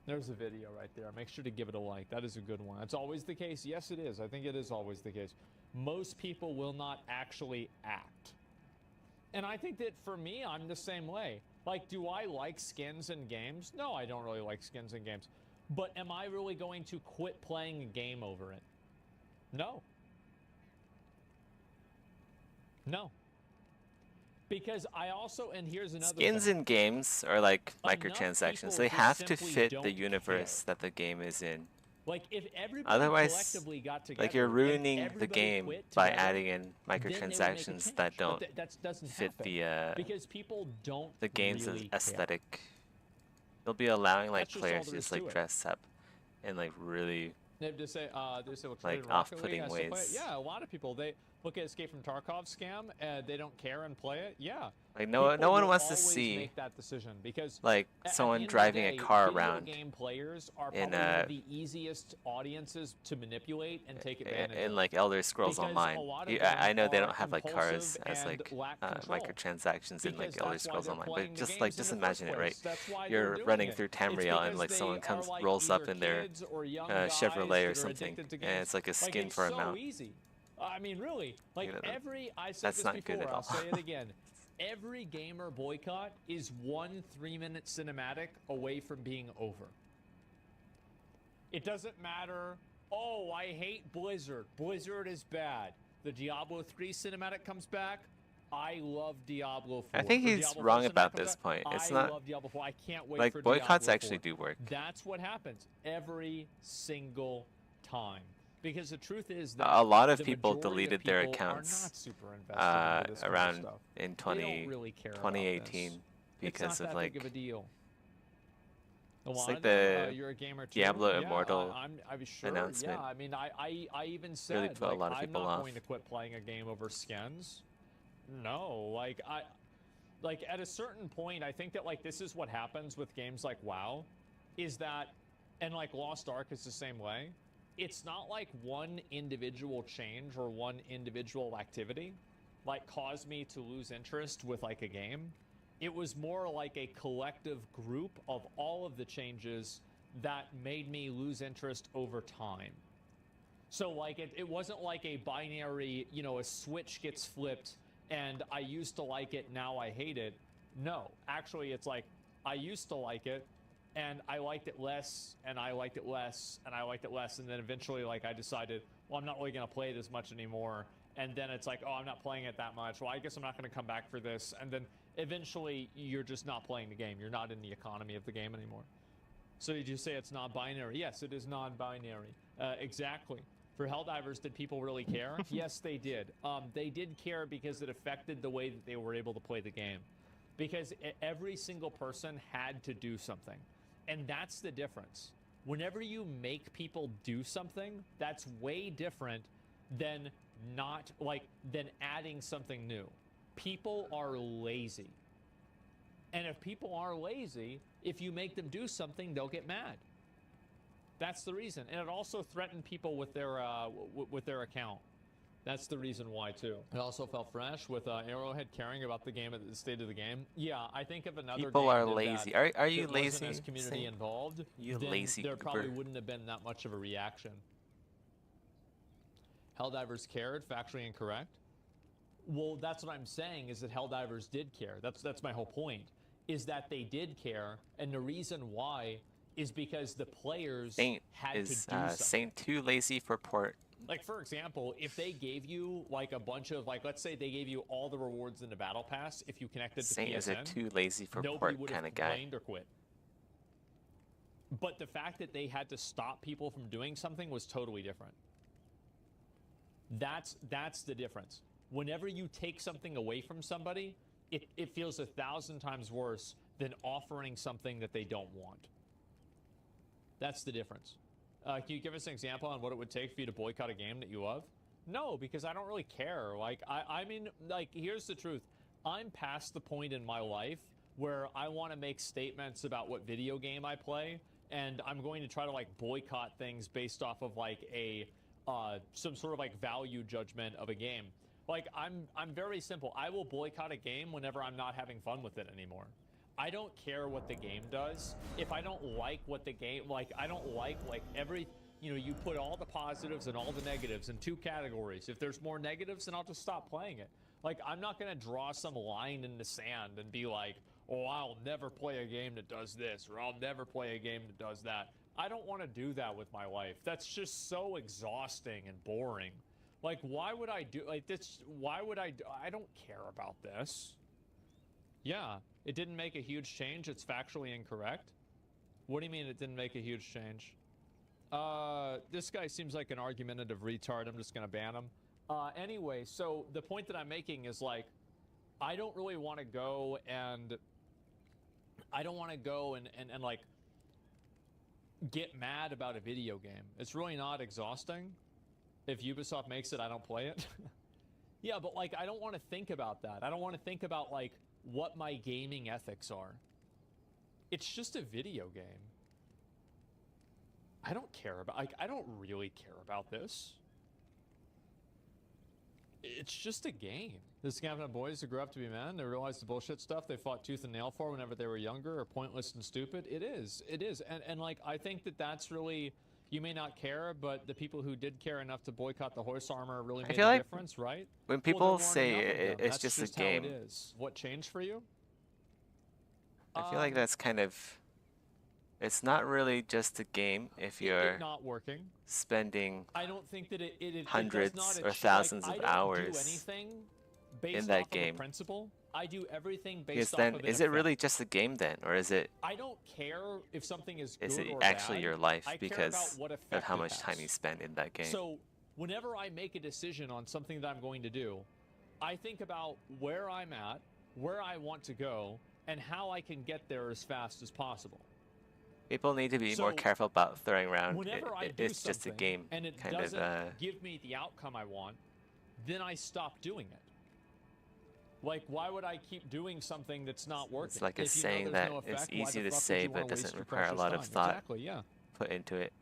There's a video right there. Make sure to give it a like. That is a good one. That's always the case. Yes, it is. I think it is always the case. Most people will not actually act. And I think that for me, I'm the same way. Like, do I like skins in games? No, I don't really like skins in games. But am I really going to quit playing a game over it? No. No. Because I also, and here's another Skins thing. in games are like Enough microtransactions. people They just have to simply fit don't the universe care. that the game is in. Like, if everybody Otherwise, collectively got together, like you're and ruining the everybody game quit by together, adding in then they would make a microtransactions change. that But don't that doesn't fit happen the because people don't the game's really care. aesthetic. They'll be allowing like That's just all players there to is just to like it. dress up in like really They say well, like Rocket League, off-putting I still play it. ways. Yeah, a lot of people, they look at Escape from Tarkov scam and they don't care and play it. Yeah. like no People one will wants to always see make that decision because like at the someone end of the driving a day, car video around game players are in, probably one of the easiest audiences to manipulate and take advantage in of. like Elder Scrolls Because Online. a lot of You, them I know they are don't have like cars impulsive as and like lack control. microtransactions in like Because Elder that's why Scrolls they're Online, playing but the just like games in just the imagine first it, right? place. That's why You're they're doing running it. through It's Tamriel and because like someone they comes are, like, rolls up either in their kids or young Chevrolet guys or that are something, addicted to and games. it's like a Like, skin it's for a so mount. easy. I mean, really, like You know, I said that's this not good before, at I'll all. say it again. Every gamer boycott is 1 3-minute cinematic away from being over. It doesn't matter, oh, I hate Blizzard. Blizzard is bad. The Diablo 3 cinematic comes back. I love Diablo 4. I think Or he's Diablo 4 wrong cinematic about comes this back. point. It's I not love Diablo 4. I can't wait like for boycotts Diablo actually 4. do work. That's what happens every single time. Because the truth is that A lot of the people majority of deleted their people are accounts not super invested into this kind of around stuff. in They don't really care about 2018 this. because it's not of that like big of a deal. It's Well, like I know, the you're a gamer too. Diablo Yeah, Immortal I'm sure. announcement. Yeah, I mean, I even said really put a like, lot of I'm people not off. going to quit playing a game over skins. No, like like at a certain point, I think that like this is what happens with games like WoW, is that, and like Lost Ark is the same way. It's not like one individual change or one individual activity like caused me to lose interest with like a game. It was more like a collective group of all of the changes that made me lose interest over time. So like it wasn't like a binary, you know, a switch gets flipped and I used to like it, now I hate it. No, actually it's like I used to like it and I liked it less and I liked it less and I liked it less, and then eventually like I decided, well, I'm not really going to play it as much anymore. And then it's like, oh, I'm not playing it that much. Well, I guess I'm not going to come back for this. And then eventually you're just not playing the game. You're not in the economy of the game anymore. So did you say it's non-binary? Yes, it is non-binary. Exactly. For Helldivers, did people really care? Yes, they did. They did care because it affected the way that they were able to play the game. Because every single person had to do something. And that's the difference. Whenever you make people do something, that's way different than not like than adding something new. People are lazy. And if people are lazy, if you make them do something, they'll get mad. That's the reason. And it also threatened people with their account. That's the reason why too. It also felt fresh with Arrowhead caring about the game at the state of the game. Yeah, I think if another People game are did lazy. that, Are you that wasn't lazy? as community Say- involved, You then lazy there probably goober. wouldn't have been that much of a reaction. Helldivers cared, factually incorrect. Well, that's what I'm saying, is that Helldivers did care. That's my whole point, is that they did care, and the reason why is because the players Saint had to do is something. Saint too lazy for port. Like, for example, if they gave you, like, a bunch of, like, let's say they gave you all the rewards in the Battle Pass if you connected to Saint is a PSN, too lazy for nobody port would kind have of guy. complained or quit. But the fact that they had to stop people from doing something was totally different. That's the difference. Whenever you take something away from somebody, it feels 1,000 times worse than offering something that they don't want. That's the difference. Can you give us an example on what it would take for you to boycott a game that you love? No, because I don't really care. Like, I mean, like, here's the truth. I'm past the point in my life where I want to make statements about what video game I play, and I'm going to try to, like, boycott things based off of, like, a some sort of like value judgment of a game. Like I'm very simple. I will boycott a game whenever I'm not having fun with it anymore. I don't care what the game does. If I don't like what the game, like I don't like every, you know, you put all the positives and all the negatives in two categories. If there's more negatives, then I'll just stop playing it. Like I'm not gonna draw some line in the sand and be like, oh, I'll never play a game that does this, or I'll never play a game that does that. I don't want to do that with my life. That's just so exhausting and boring. Like, why would I do like this? Why would I don't care about this. Yeah, it didn't make a huge change. It's factually incorrect. What do you mean it didn't make a huge change? This guy seems like an argumentative retard. I'm just gonna ban him. Anyway, so the point that I'm making is like, I don't really want to go and like get mad about a video game. It's really not exhausting. If Ubisoft makes it, I don't play it. Yeah, but like I don't want to think about that. I don't want to think about like what my gaming ethics are. It's just a video game. I don't care about, like, I don't really care about this. It's just a game. This game of boys who grew up to be men, they realized the bullshit stuff they fought tooth and nail for whenever they were younger are pointless and stupid. It is. And like, I think that that's really, you may not care, but the people who did care enough to boycott the horse armor really made a difference, right? When people say it's just a game, how it is. What changed for you? I feel like that's kind of, it's not really just a game if you're not working. Spending I don't think that it hundreds does not or thousands like, of hours do anything based in that off game. Of a principle. I do everything based Because off then, of an is it effect. really just a game then, or is it? I don't care if something is good Is it or actually bad. your life I care because about what of effect how it much time has. you spend in that game? So whenever I make a decision on something that I'm going to do, I think about where I'm at, where I want to go, and how I can get there as fast as possible. People need to be more So, careful about throwing around. Whenever I do It's just a something game, and it kind doesn't of. give me the outcome I want, then I stop doing it. Like, why would I keep doing something that's not working? It's like a If you know saying there's that no it's effect, why easy the to fuck would say, you but wanna waste doesn't your require a precious lot of time? thought Exactly, yeah. put into it.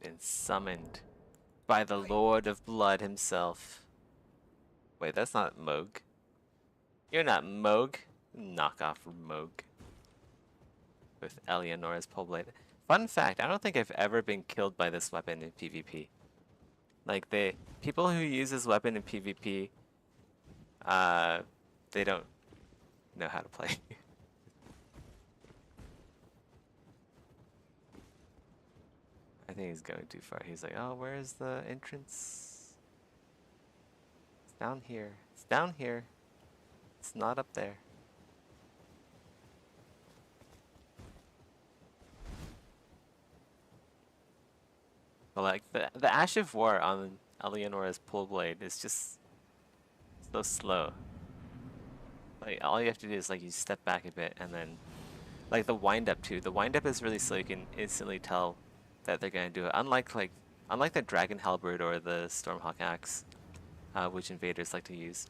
Been summoned by the Lord of Blood himself. Wait, that's not Moog. You're not Moog. Knock off Moog. With Eleonora's Poleblade. Fun fact, I don't think I've ever been killed by this weapon in PvP. Like, people who use this weapon in PvP, they don't know how to play. I think he's going too far. He's like, oh, where's the entrance? It's down here. It's down here. It's not up there. But like, the Ash of War on Eleonora's Poleblade is just so slow. Like, all you have to do is, like, you step back a bit and then, like, the wind up too. The wind up is really slow. You can instantly tell that they're gonna do it. Unlike, like, Unlike the Dragon Halberd or the Stormhawk Axe, which invaders like to use,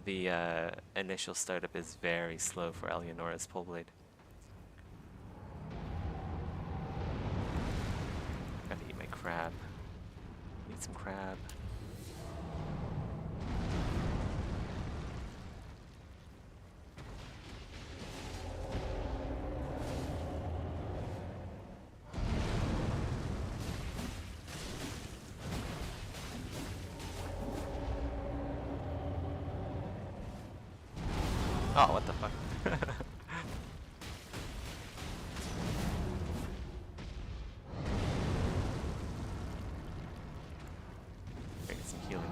the initial startup is very slow for Eleonora's Pole Blade. Gotta eat my crab. Eat some crab. Oh, what the fuck? Get some healing.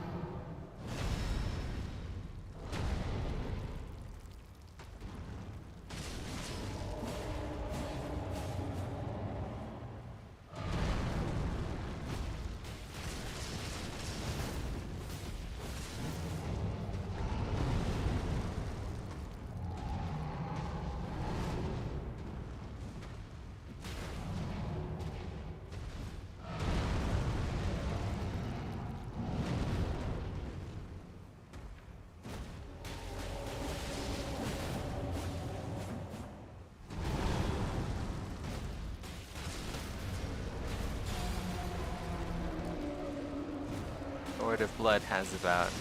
Lord of Blood has about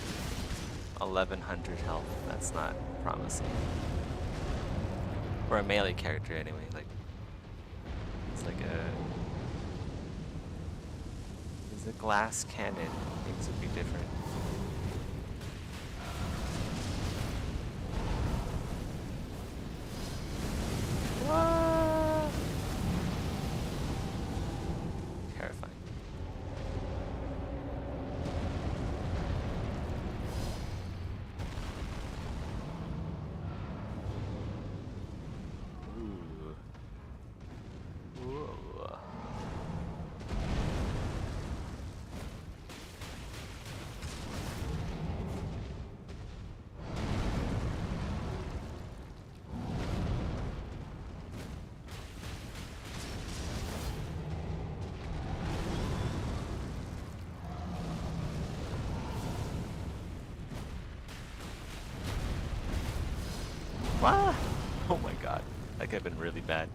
1100 health. That's not promising. For a melee character anyway, like it's like a glass cannon. Things would be different. What? Terrifying. Ooh. Ooh. Wow. Oh my god. That could have been really bad.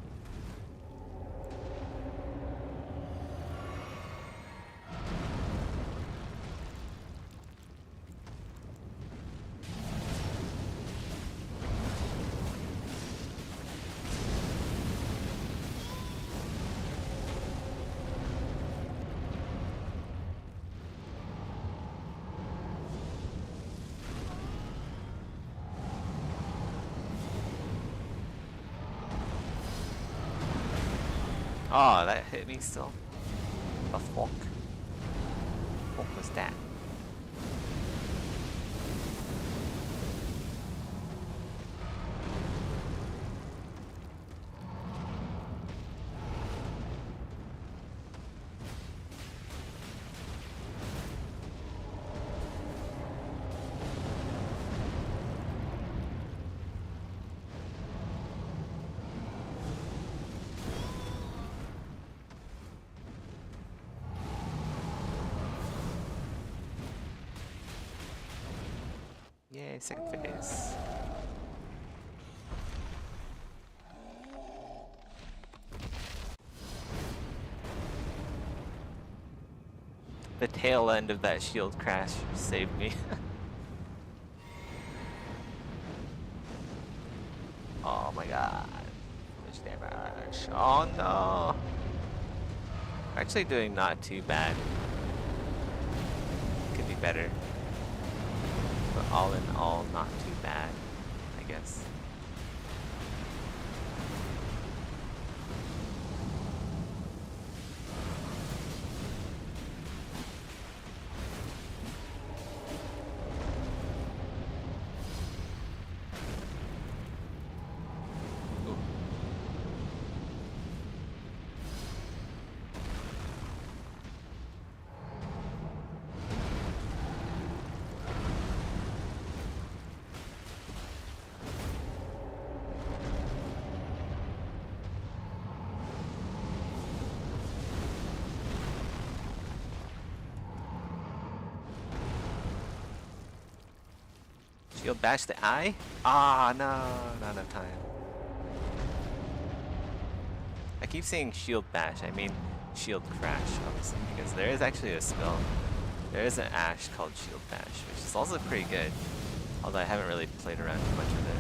Oh, that hit me still. The fuck? What was that? Yay, second phase. The tail end of that shield crash saved me. Oh my god. Much damage. Oh no. Actually doing not too bad. Could be better. But all in all, not too bad, I guess. Ooh. Shield bash the eye? Ah, no, not enough time. I keep saying shield bash, I mean shield crash, obviously, because there is actually a skill. There is an Ashe called shield bash, which is also pretty good. Although I haven't really played around too much with it.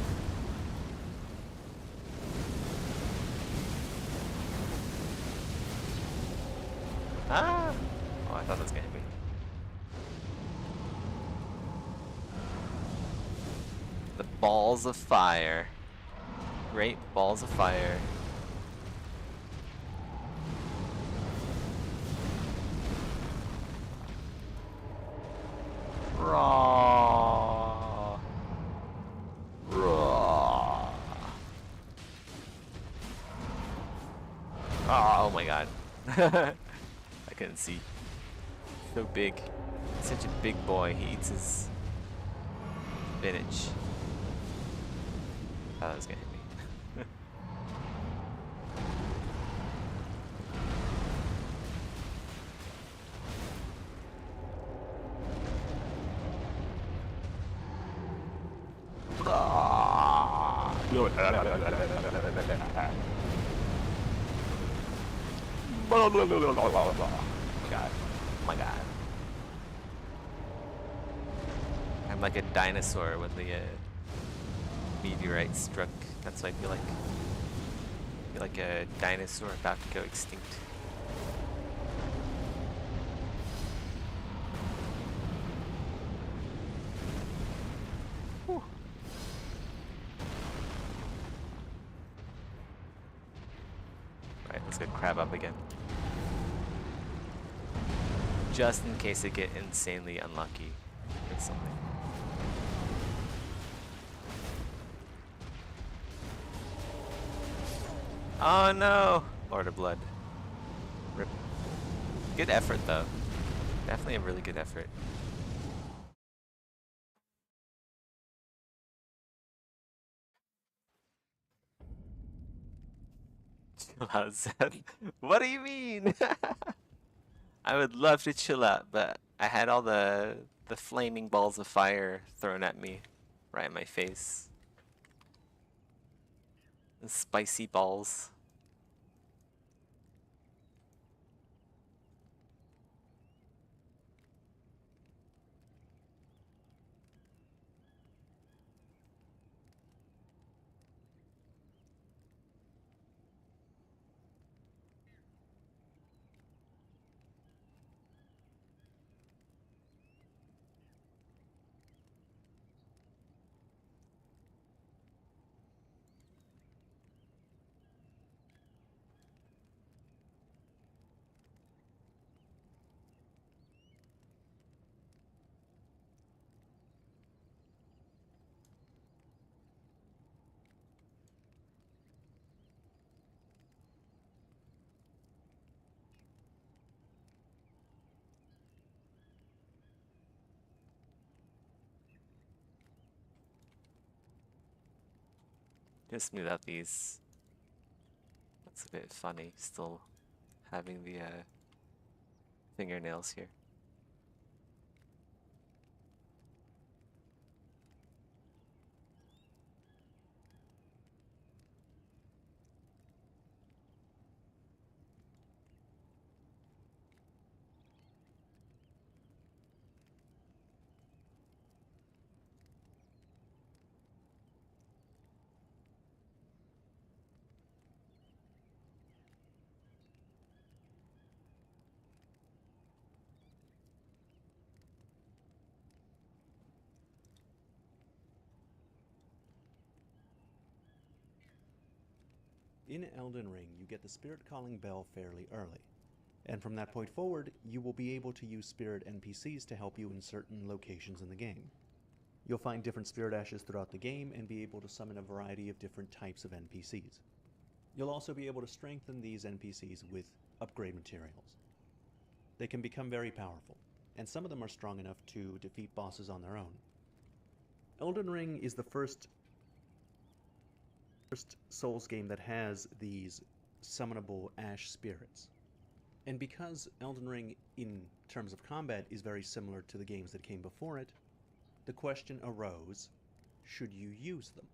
Ah! Oh, I thought that was gonna hit me. The balls of fire. Great balls of fire. Raw. Raw. Oh my god. I couldn't see. So big. Such a big boy. He eats his spinach. Oh, that was gonna hit me. Oh my god. I'm like a dinosaur when the meteorite struck. That's what I feel like. I feel like a dinosaur about to go extinct. Whew. Right, let's go crab up again. Just in case I get insanely unlucky with something. Oh no! Lord of Blood. Rip. Good effort though. Definitely a really good effort. Chill out, Seth. What do you mean? I would love to chill out, but I had all the flaming balls of fire thrown at me right in my face. The spicy balls. Just smooth out these. That's a bit funny, still having the fingernails here. In Elden Ring, you get the Spirit Calling Bell fairly early, and from that point forward, you will be able to use Spirit NPCs to help you in certain locations in the game. You'll find different Spirit Ashes throughout the game and be able to summon a variety of different types of NPCs. You'll also be able to strengthen these NPCs with upgrade materials. They can become very powerful, and some of them are strong enough to defeat bosses on their own. Elden Ring is the first Souls game that has these summonable Ash spirits. And because Elden Ring, in terms of combat, is very similar to the games that came before it, the question arose, should you use them?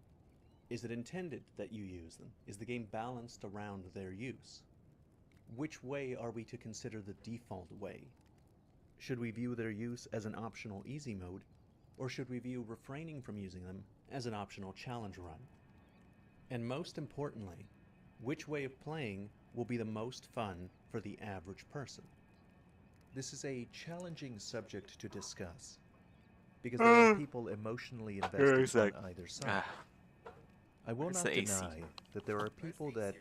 Is it intended that you use them? Is the game balanced around their use? Which way are we to consider the default way? Should we view their use as an optional easy mode, or should we view refraining from using them as an optional challenge run? And most importantly, which way of playing will be the most fun for the average person? This is a challenging subject to discuss, because there are people emotionally invested on either side. I will It's not the AC. deny that there are people that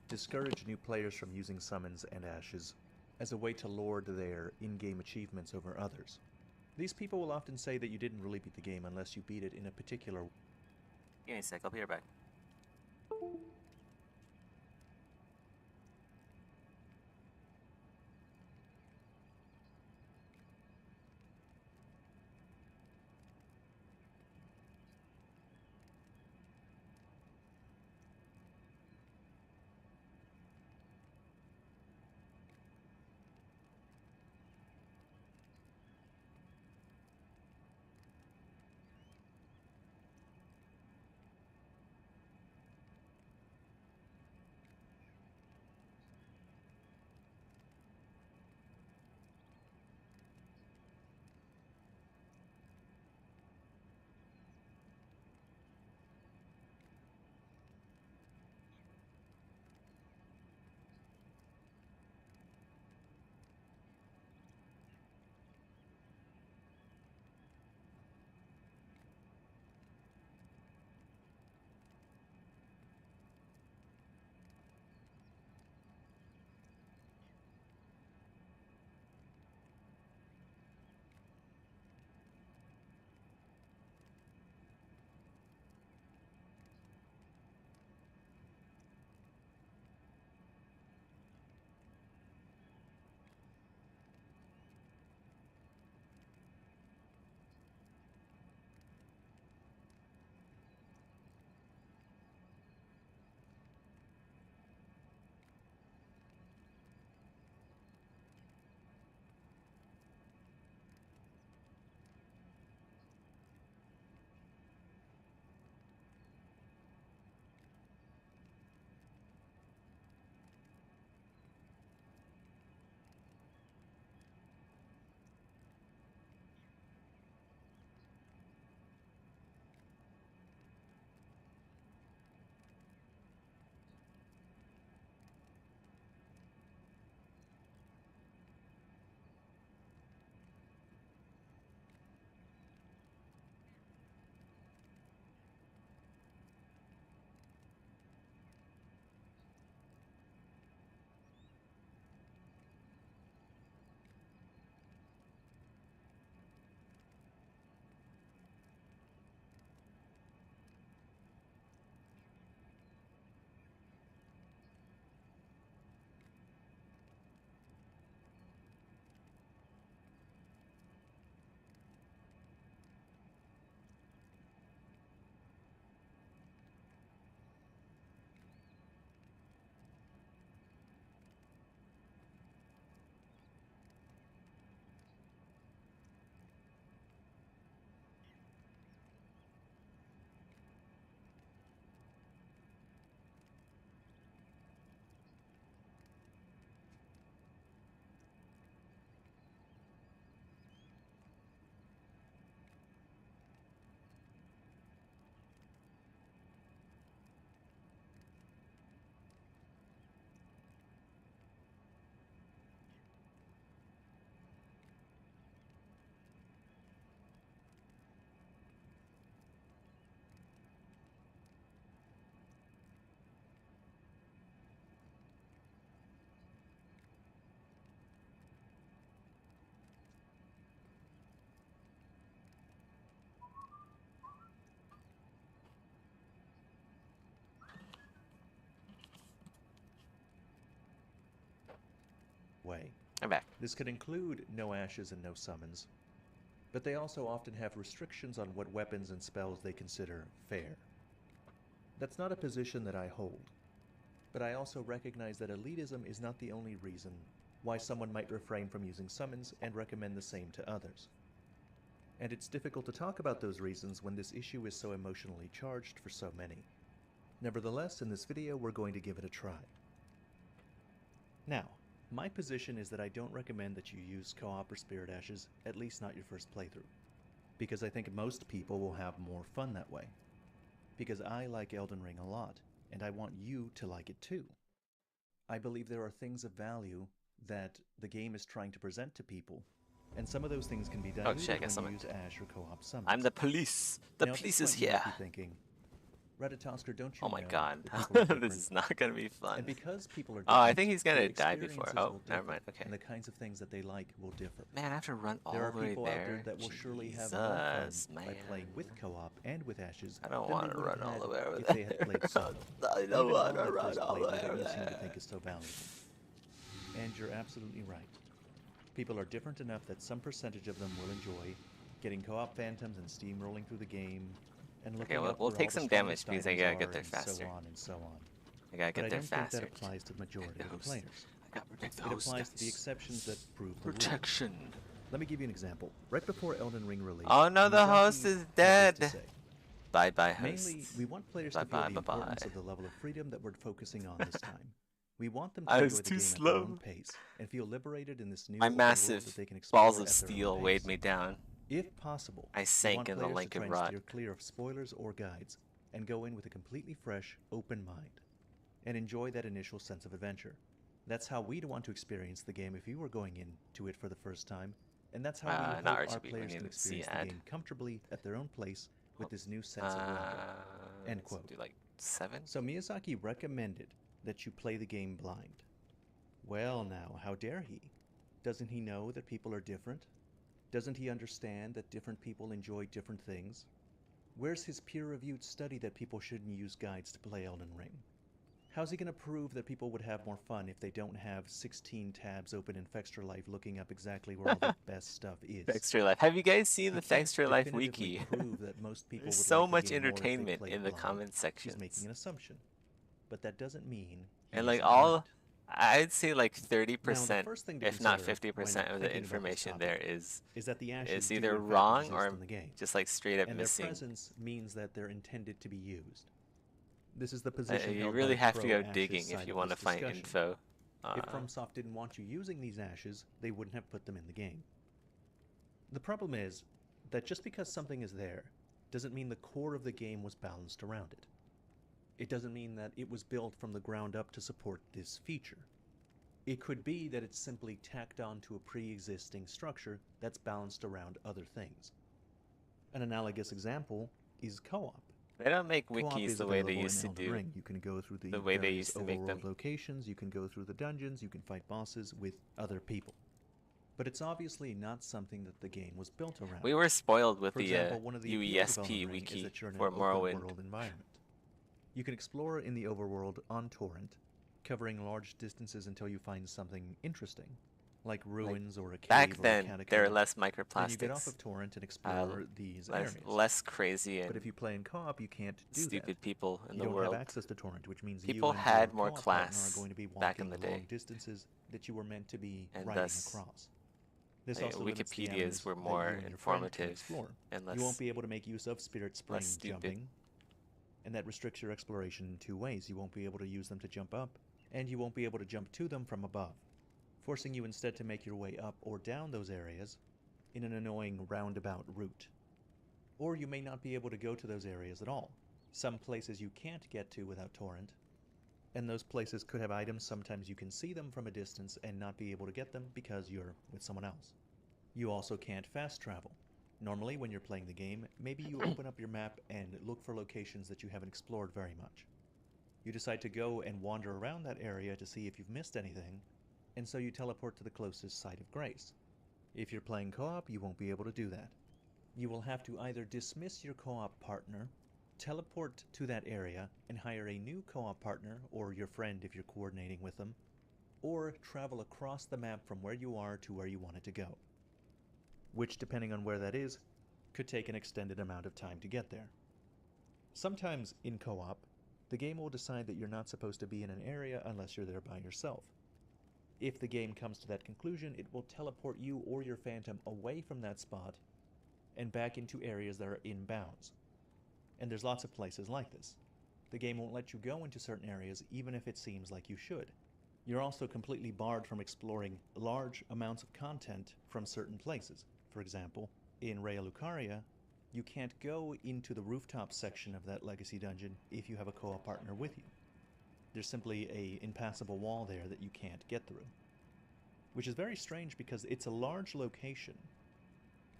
discourage new players from using summons and ashes as a way to lord their in-game achievements over others. These people will often say that you didn't really beat the game unless you beat it in a particular way. Give me a sec, I'll be right back. Way. I'm back. This could include no ashes and no summons, but they also often have restrictions on what weapons and spells they consider fair. That's not a position that I hold, but I also recognize that elitism is not the only reason why someone might refrain from using summons and recommend the same to others. And it's difficult to talk about those reasons when this issue is so emotionally charged for so many. Nevertheless, in this video, we're going to give it a try. Now, my position is that I don't recommend that you use co-op or Spirit Ashes, at least not your first playthrough, because I think most people will have more fun that way. Because I like Elden Ring a lot, and I want you to like it too. I believe there are things of value that the game is trying to present to people, and some of those things can be Oh shit, I diluted got when you summoned. use Ash or co-op summons. I'm the police. The Now, at police this is point, you here. might be thinking, Redditosker, don't you Oh my know god. that people are This different? is not gonna be fun. And because people are Oh, I different, think he's their gonna die before. experiences Oh, will never differ, mind. Okay. and the kinds of things that they like will differ. Man, I have to run all There are the way people out there there. that will surely have more fun Jesus, by man. playing with co-op and with Ashes I don't than want they to would run have all had the way over if there. they had played solo. I Even don't want on to that run first all the playthrough way that over you seem to there. think is so valuable. And you're absolutely right. People are different enough that some percentage of them will enjoy getting co-op phantoms and steamrolling through the game, and looking Okay, up we'll where take all the some damage strongest because I items gotta get are, there and faster. so on and so on. I gotta But get I there don't think faster. that applies to the majority of the Those. players. I gotta protect It those applies to the guys. exceptions that prove the rule. Protection. Let me give you an example. Right before Elden Ring released, Oh no, the Miyazaki host is had dead. this to say. Bye bye, host. Mainly, we want players Bye to feel bye, the bye bye. importance of the level of freedom that we're focusing on this time. We want them to I was enjoy the too game at their own slow. pace and feel liberated in this new My open world massive that they can explore balls of at their own steel pace. weighed me down. If possible, I we sank want in the players to Lincoln try and rut. steer clear of spoilers or guides and go in with a completely fresh, open mind and enjoy that initial sense of adventure. That's how we'd want to experience the game if you were going into it for the first time, and that's how we Not hope our RGB, we players need can to see experience the ad. game comfortably at their own place with this new sense of wonder. End Let's quote. do like 7. So Miyazaki recommended that you play the game blind. Well now, how dare he? Doesn't he know that people are different? Doesn't he understand that different people enjoy different things? Where's his peer-reviewed study that people shouldn't use guides to play Elden Ring? How's he going to prove that people would have more fun if they don't have 16 tabs open in Fextra Life looking up exactly where all the best stuff is? Fextra Life. Have you guys seen the He can't Fextra Life definitively wiki? prove that most people There's would so like the much game more if they entertainment played in the blind. comment He's sections. making an assumption. But that doesn't mean And he's like not all, right. I'd say like Now, 30%, the first thing to if not consider 50% when of the thinking about this information topic there is that the ashes do either in fact wrong exist or in the game, just like straight up and their missing. presence means that they're intended to be used. This is the position You held really by have to go pro-Ashes digging side if you of want to this find discussion. info. If FromSoft didn't want you using these ashes, they wouldn't have put them in the game. The problem is that just because something is there doesn't mean the core of the game was balanced around it. It doesn't mean that it was built from the ground up to support this feature. It could be that it's simply tacked onto a pre-existing structure that's balanced around other things. An analogous example is co-op. They don't make Co-op wikis is the way they available used in to Elden do. Ring. You can go through The way they various used to make them. overworld locations, you can go through the dungeons, you can fight bosses with other people. But it's obviously not something that the game was built around. We were spoiled with For the example, one of the appeals of Elden UESP Ring is wiki that you're in for an open Morrowind. world environment. You can explore in the overworld on torrent, covering large distances until you find something interesting, like ruins or a cave Back or a then, there were catacomb. less Then you get off microplastics, of torrent and explore these areas. less crazy But and if you play in co-op, you can't do stupid that. people in You the don't world. have access to torrent, which means People you and had your more co-op partner class are going to be back in walking the the long day. distances that you were meant to be And riding thus, across. This like, also limits the Wikipedias avenues were that more you and your friend can informative explore. and You won't less be able to make use of spirit spring stupid. jumping, and that restricts your exploration in two ways. You won't be able to use them to jump up, and you won't be able to jump to them from above, forcing you instead to make your way up or down those areas in an annoying roundabout route. Or you may not be able to go to those areas at all. Some places you can't get to without torrent, and those places could have items. Sometimes you can see them from a distance and not be able to get them because you're with someone else. You also can't fast travel. Normally, when you're playing the game, maybe you open up your map and look for locations that you haven't explored very much. You decide to go and wander around that area to see if you've missed anything, and so you teleport to the closest site of grace. If you're playing co-op, you won't be able to do that. You will have to either dismiss your co-op partner, teleport to that area, and hire a new co-op partner, or your friend if you're coordinating with them, or travel across the map from where you are to where you wanted to go, which, depending on where that is, could take an extended amount of time to get there. Sometimes, in co-op, the game will decide that you're not supposed to be in an area unless you're there by yourself. If the game comes to that conclusion, it will teleport you or your phantom away from that spot and back into areas that are inbounds. And there's lots of places like this. The game won't let you go into certain areas even if it seems like you should. You're also completely barred from exploring large amounts of content from certain places. For example, in Raya Lucaria, you can't go into the rooftop section of that legacy dungeon if you have a co-op partner with you. There's simply a impassable wall there that you can't get through. Which is very strange because it's a large location.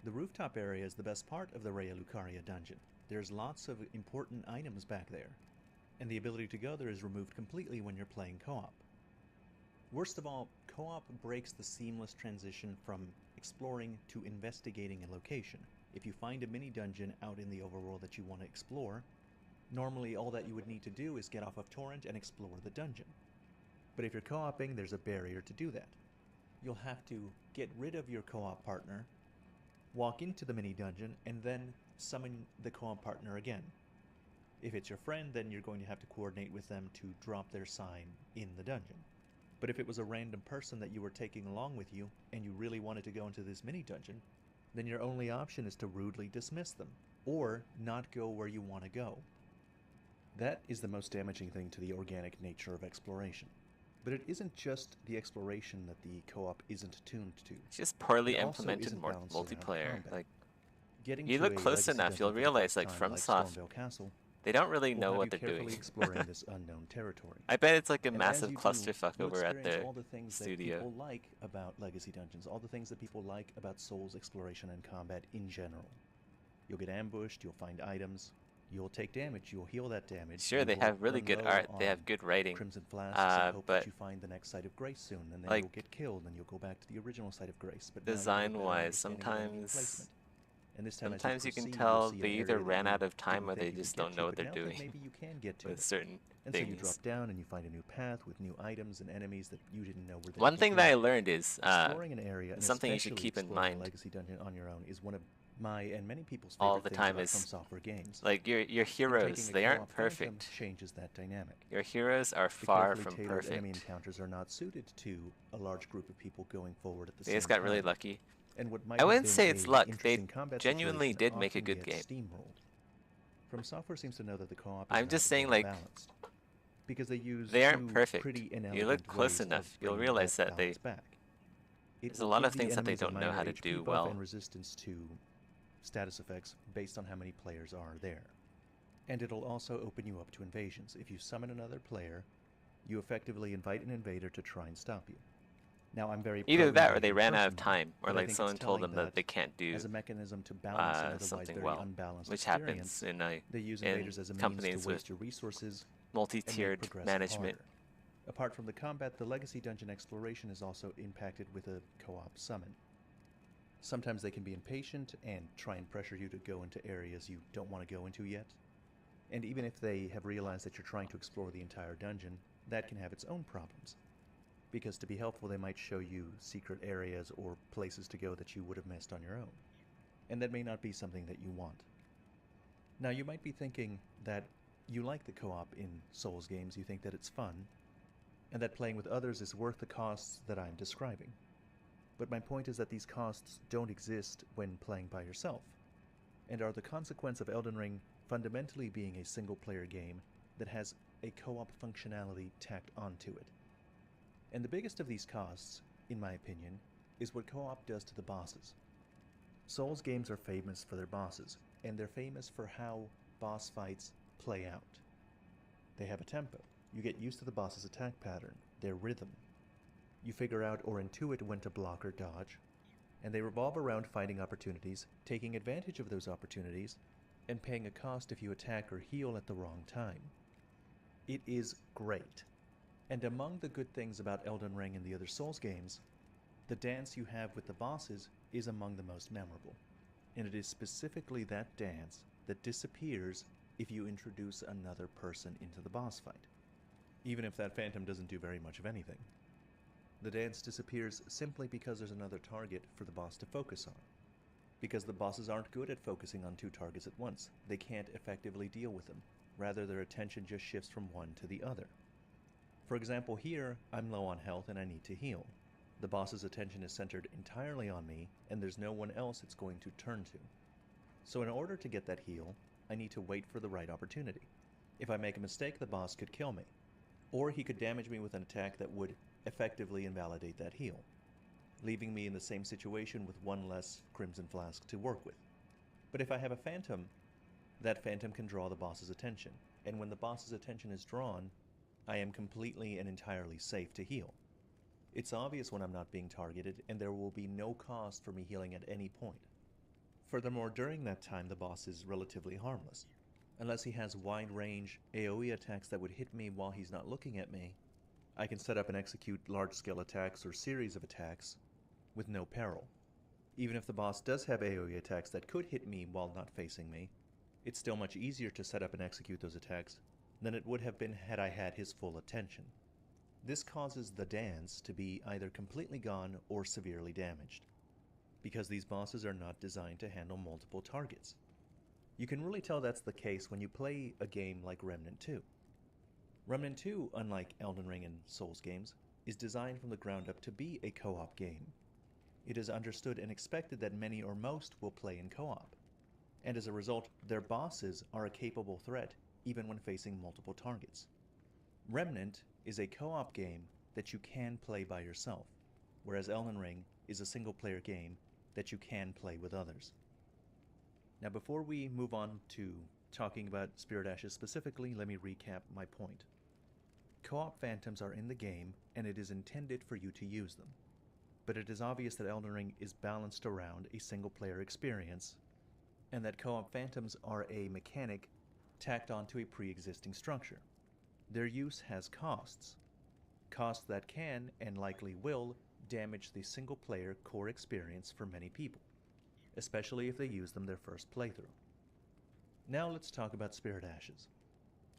The rooftop area is the best part of the Raya Lucaria dungeon. There's lots of important items back there, and the ability to go there is removed completely when you're playing co-op. Worst of all, co-op breaks the seamless transition from exploring to investigating a location. If you find a mini dungeon out in the overworld that you want to explore, normally all that you would need to do is get off of Torrent and explore the dungeon. But if you're co-oping, there's a barrier to do that. You'll have to get rid of your co-op partner, walk into the mini dungeon, and then summon the co-op partner again. If it's your friend, then you're going to have to coordinate with them to drop their sign in the dungeon. But if it was a random person that you were taking along with you, and you really wanted to go into this mini dungeon, then your only option is to rudely dismiss them, or not go where you want to go. That is the most damaging thing to the organic nature of exploration. But it isn't just the exploration that the co-op isn't tuned to. It's just poorly It also implemented isn't balanced around multiplayer. combat. Like, Getting you to look a close legacy enough, dungeon you'll for the realize, first like, time, FromSoft, Stormvale Castle, they don't really will know have what you they're carefully doing. exploring this unknown territory. I bet it's like a And as massive you do, clusterfuck you'll over at experience their all the things studio. that people like about legacy dungeons, all the things that people like about Souls exploration and combat in general. You'll get ambushed, you'll find items, you'll take damage, you'll heal that damage. Sure, you they will have really run good low art, they on have good writing, Crimson Flasks and hope but that you find the next site of grace soon, and then like, you'll get killed and you'll go back to the original site of grace. But now you have a better design-wise, understanding of enemy sometimes placement. And this time, as sometimes you can proceed, tell you'll see an they area either that ran you out of time didn't or they think you just could don't get know to, what but they're now think doing maybe you can get to with it. certain And so you things. drop down and you find a new path with new items and enemies that you didn't know were there. One But thing that I remember, learned is exploring an area, and something you should especially keep in exploring a mind legacy dungeon on your own, is one of my and many people's all favorite the things time about is, From Software games. like, your And heroes, taking a they aren't co-op Phantom perfect. changes that dynamic. Your heroes are The far carefully from tailored enemy perfect. encounters are not suited to a large group of people going forward at the They same just got really time. lucky. And what might I have wouldn't been say it's a luck, they interesting combat genuinely situation did make a often good gets game. steamrolled. From Software seems to know that the co-op is I'm not just saying, well like, balanced, because they use they aren't two perfect. pretty and You look elegant close ways enough, of you'll bringing realize that they balance back. It there's a will lot give of the things that they enemies a don't know minor how to HP do buff well. and resistance to status effects based on how many players are there. And it'll also open you up to invasions. If you summon another player, you effectively invite an invader to try and stop you. Now, I'm very Either that or they pro-invasion ran out of personally, time, or but I like think someone it's told telling them that they can't do as a mechanism to balance an otherwise something very well, unbalanced which experience, happens in they use in invaders as a means companies to with waste your resources and make multi-tiered progressive management. harder. Apart from the combat, the legacy dungeon exploration is also impacted with a co-op summon. Sometimes they can be impatient and try and pressure you to go into areas you don't want to go into yet. And even if they have realized that you're trying to explore the entire dungeon, that can have its own problems. Because to be helpful, they might show you secret areas or places to go that you would have missed on your own. And that may not be something that you want. Now, you might be thinking that you like the co-op in Souls games, you think that it's fun, and that playing with others is worth the costs that I'm describing. But my point is that these costs don't exist when playing by yourself, and are the consequence of Elden Ring fundamentally being a single-player game that has a co-op functionality tacked onto it. And the biggest of these costs, in my opinion, is what co-op does to the bosses. Souls games are famous for their bosses, and they're famous for how boss fights play out. They have a tempo. You get used to the boss's attack pattern, their rhythm. You figure out or intuit when to block or dodge, and they revolve around finding opportunities, taking advantage of those opportunities, and paying a cost if you attack or heal at the wrong time. It is great. And among the good things about Elden Ring and the other Souls games, the dance you have with the bosses is among the most memorable. And it is specifically that dance that disappears if you introduce another person into the boss fight, even if that phantom doesn't do very much of anything. The dance disappears simply because there's another target for the boss to focus on. Because the bosses aren't good at focusing on two targets at once. They can't effectively deal with them. Rather, their attention just shifts from one to the other. For example, here, I'm low on health and I need to heal. The boss's attention is centered entirely on me, and there's no one else it's going to turn to. So in order to get that heal, I need to wait for the right opportunity. If I make a mistake, the boss could kill me, or he could damage me with an attack that would effectively invalidate that heal, leaving me in the same situation with one less Crimson Flask to work with. But if I have a Phantom, that Phantom can draw the boss's attention, and when the boss's attention is drawn, I am completely and entirely safe to heal. It's obvious when I'm not being targeted, and there will be no cost for me healing at any point. Furthermore, during that time, the boss is relatively harmless. Unless he has wide-range AoE attacks that would hit me while he's not looking at me, I can set up and execute large-scale attacks or series of attacks with no peril. Even if the boss does have AoE attacks that could hit me while not facing me, it's still much easier to set up and execute those attacks than it would have been had I had his full attention. This causes the dance to be either completely gone or severely damaged, because these bosses are not designed to handle multiple targets. You can really tell that's the case when you play a game like Remnant 2. Remnant 2, unlike Elden Ring and Souls games, is designed from the ground up to be a co-op game. It is understood and expected that many or most will play in co-op, and as a result, their bosses are a capable threat even when facing multiple targets. Remnant is a co-op game that you can play by yourself, whereas Elden Ring is a single-player game that you can play with others. Now before we move on to talking about Spirit Ashes specifically, let me recap my point. Co-op phantoms are in the game, and it is intended for you to use them. But it is obvious that Elden Ring is balanced around a single-player experience, and that co-op phantoms are a mechanic tacked onto a pre-existing structure. Their use has costs. Costs that can, and likely will, damage the single-player core experience for many people, especially if they use them their first playthrough. Now let's talk about Spirit Ashes.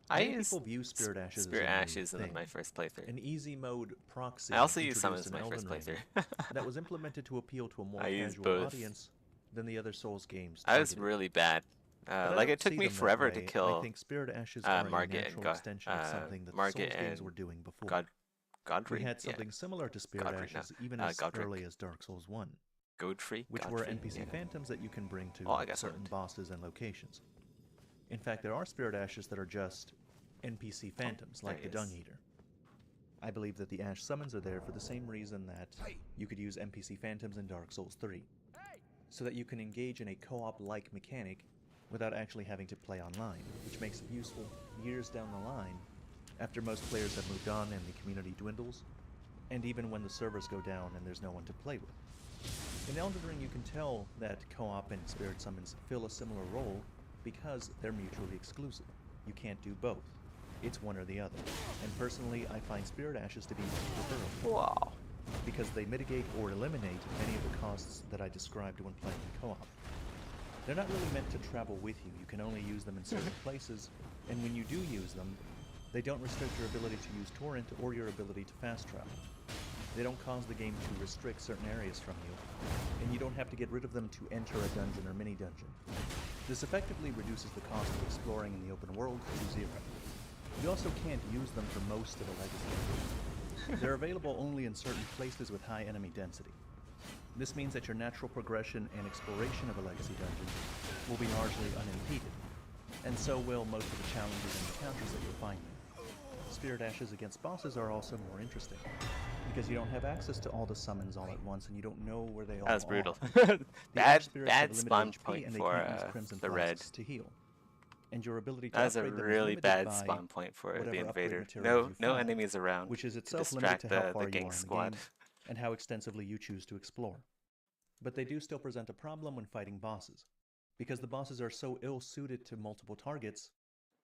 Many people view Spirit Ashes Spirit as a Ashes in my first playthrough. an easy mode proxy I also used introduced summons in in my first Elden Ring playthrough. that was implemented to appeal to a more I used casual both. audience than the other Souls games I was targeted. really bad. But I Like don't it took see me them that forever to way. I kill think Spirit Ashes are a Margit and natural extension of something that the Margit Souls games and were doing before. Godfrey. We had something similar to Spirit Godfrey, no. Ashes even as Godric. early as Dark Souls 1, Godfrey, which were NPC phantoms that you can bring to Oh, I got certain summoned. bosses and locations. In fact, there are Spirit Ashes that are just NPC phantoms, like the there he Dung is. Eater. I believe that the Ash summons are there for the same reason that you could use NPC phantoms in Dark Souls 3, so that you can engage in a co-op-like mechanic without actually having to play online, which makes it useful years down the line after most players have moved on and the community dwindles, and even when the servers go down and there's no one to play with. In Elden Ring, you can tell that co-op and spirit summons fill a similar role because they're mutually exclusive. You can't do both. It's one or the other. And personally, I find Spirit Ashes to be preferable. Wow. Because they mitigate or eliminate many of the costs that I described when playing in co-op. They're not really meant to travel with you. You can only use them in certain places, and when you do use them, they don't restrict your ability to use torrent or your ability to fast travel. They don't cause the game to restrict certain areas from you, and you don't have to get rid of them to enter a dungeon or mini-dungeon. This effectively reduces the cost of exploring in the open world to zero. You also can't use them for most of the legacy dungeons. They're available only in certain places with high enemy density. This means that your natural progression and exploration of a legacy dungeon will be largely unimpeded, and so will most of the challenges and encounters that you'll find there. Spirit Ashes against bosses are also more interesting, because you don't have access to all the summons all at once, and you don't know where they all are. That was brutal. The bad Ash spirits have limited spawn HP, point and they for can't use Crimson the red. Flasks to heal. And your ability to That was a upgrade them is really limited bad by spawn point for the whatever upgrade invader. materials No you find, enemies around which is to itself limited distract to how the far you gang are in the squad. game and how extensively you choose to explore. But they do still present a problem when fighting bosses, because the bosses are so ill-suited to multiple targets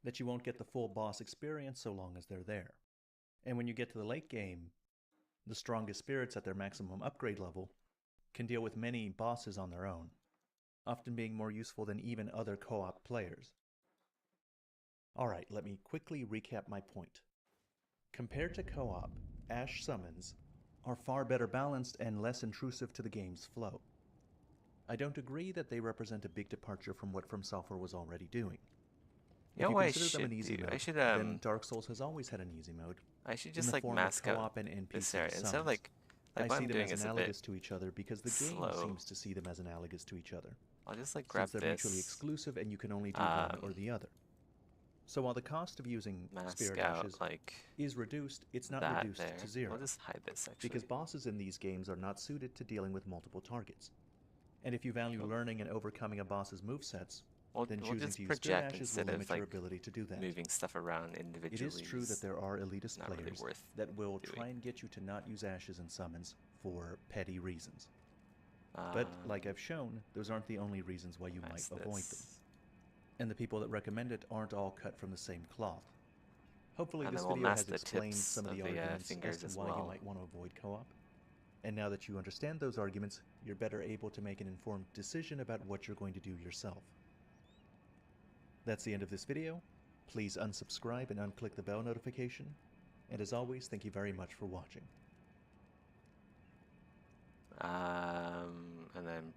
that you won't get the full boss experience so long as they're there. And when you get to the late game, the strongest spirits at their maximum upgrade level can deal with many bosses on their own, often being more useful than even other co-op players. Alright, let me quickly recap my point. Compared to co-op, Ash summons are far better balanced and less intrusive to the game's flow. I don't agree that they represent a big departure from what From Software was already doing. You know If you what I consider them an should easy do? mode, I should then Dark Souls has always had an easy mode, I should in just the like form mask of out co-op and this NPC area instead of summons. like I Like what see I'm them doing as is a bit analogous to each other because the game slow. seems to see them as analogous to each other, I'll just like grab since they're mutually this, exclusive and you can only do one or um, the other. So while the cost of using mask Spirit out Ashes like is reduced, it's not that reduced there. to 0. We'll just hide this actually. Because bosses in these games are not suited to dealing with multiple targets. And if you value learning and overcoming a boss's movesets, then We'll choosing just to use Spirit project Ashes will instead of limit your like ability to do that. moving stuff around individually. It is true that there are elitist not really players worth that will doing. try and get you to not use Ashes and summons for petty reasons. But, like I've shown, those aren't the only reasons why you might mask avoid them. this. And the people that recommend it aren't all cut from the same cloth. Hopefully And this then we'll video has mask the explained tips some of the of the, arguments as fingers to as why you well. might want to avoid co-op. And now that you understand those arguments, you're better able to make an informed decision about what you're going to do yourself. That's the end of this video. Please unsubscribe and unclick the bell notification. And as always, thank you very much for watching. And then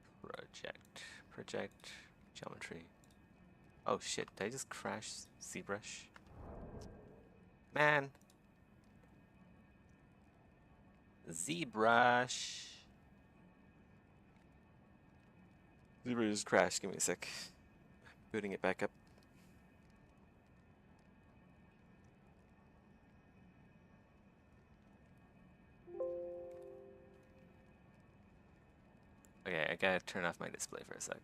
project geometry. Oh shit, did I just crash ZBrush? Man. ZBrush. ZBrush just crashed, give me a sec. Booting it back up. Okay, I gotta turn off my display for a sec.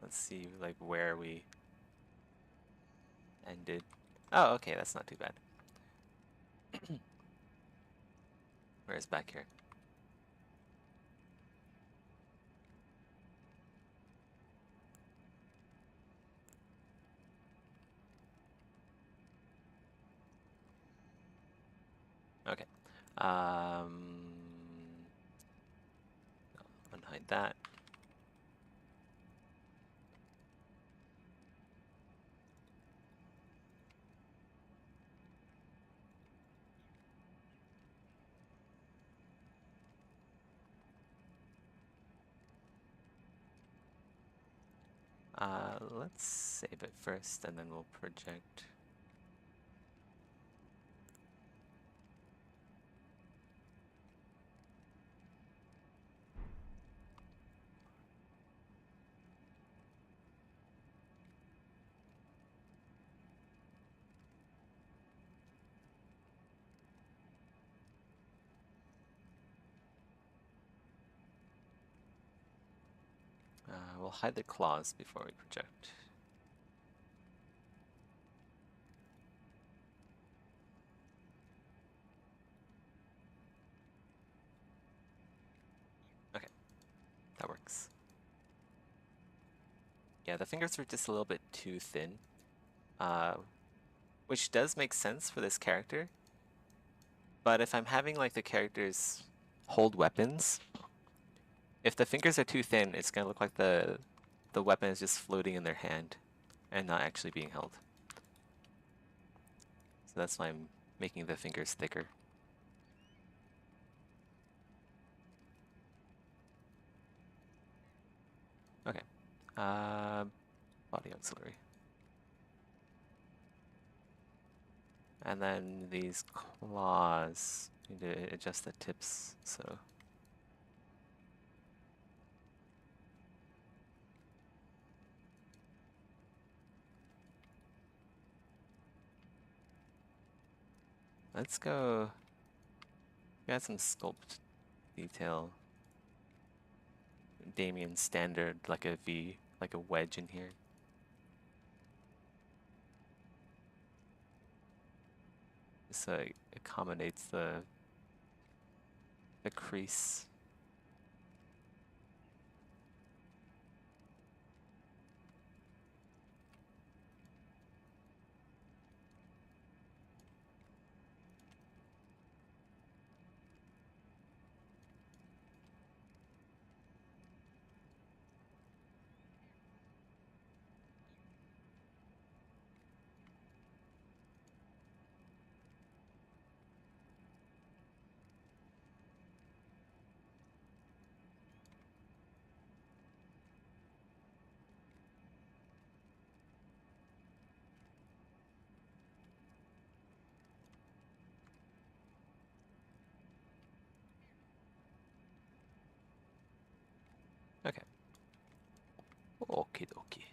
Let's see like where we ended. Oh, okay, that's not too bad. Where's back here? Okay. Unhide that. Let's save it first and then we'll project. We'll hide the claws before we project. Okay, that works. Yeah, the fingers are just a little bit too thin, which does make sense for this character. But if I'm having like the characters hold weapons, if the fingers are too thin, it's gonna look like the weapon is just floating in their hand and not actually being held. So that's why I'm making the fingers thicker. Okay. Body auxiliary. And then these claws, need to adjust the tips, so. Let's go, got some sculpt detail. Damien standard, like a V, like a wedge in here. So it accommodates the crease. Okie dokie.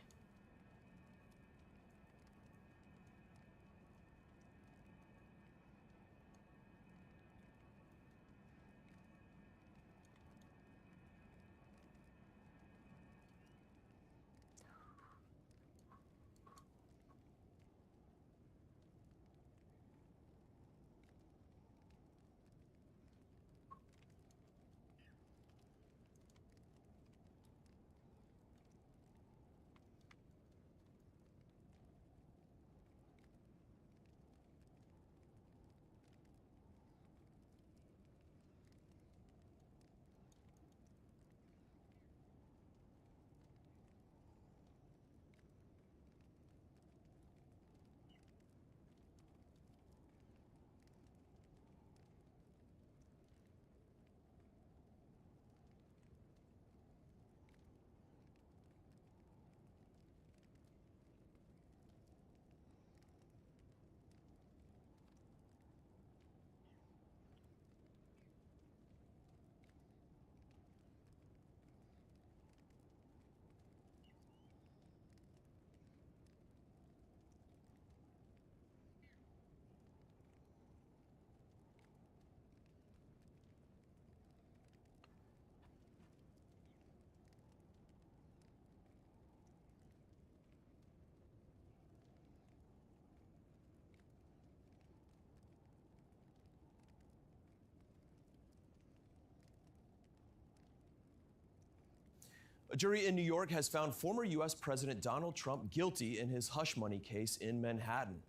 A jury in New York has found former U.S. President Donald Trump guilty in his hush money case in Manhattan.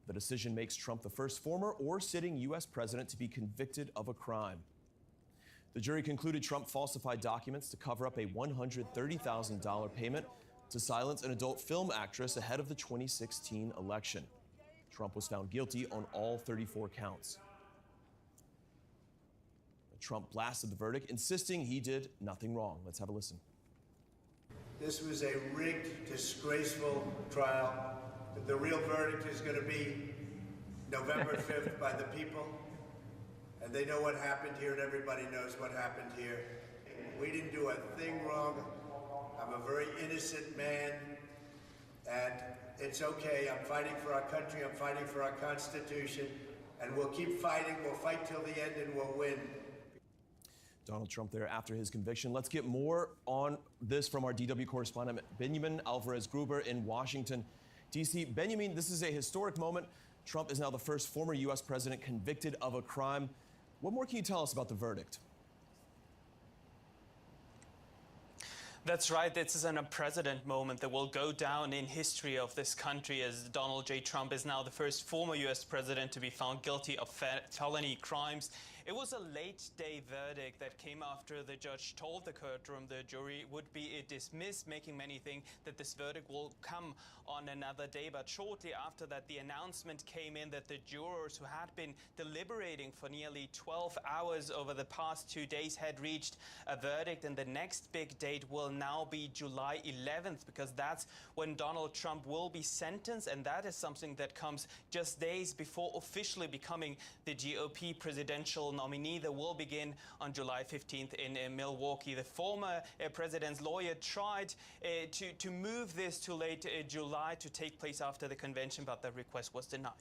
The decision makes Trump the first former or sitting U.S. president to be convicted of a crime. The jury concluded Trump falsified documents to cover up a $130,000 payment to silence an adult film actress ahead of the 2016 election. Trump was found guilty on all 34 counts. Trump blasted the verdict, insisting he did nothing wrong. Let's have a listen. This was a rigged, disgraceful trial. The real verdict is going to be November 5th by the people. And they know what happened here, and everybody knows what happened here. We didn't do a thing wrong. I'm a very innocent man, and it's okay. I'm fighting for our country. I'm fighting for our Constitution, and we'll keep fighting. We'll fight till the end, and we'll win. Donald Trump there after his conviction. Let's get more on this from our DW correspondent, Benjamin Alvarez-Gruber in Washington, D.C. Benjamin, this is a historic moment. Trump is now the first former U.S. president convicted of a crime. What more can you tell us about the verdict? That's right. This is an unprecedented moment that will go down in history of this country, as Donald J. Trump is now the first former U.S. president to be found guilty of felony crimes. It was a late-day verdict that came after the judge told the courtroom the jury would be dismissed, making many think that this verdict will come on another day. But shortly after that, the announcement came in that the jurors who had been deliberating for nearly 12 hours over the past 2 days had reached a verdict, and the next big date will now be July 11th, because that's when Donald Trump will be sentenced, and that is something that comes just days before officially becoming the GOP presidential nominee that will begin on July 15th in Milwaukee. The former president's lawyer tried to move this to late July to take place after the convention, but the request was denied.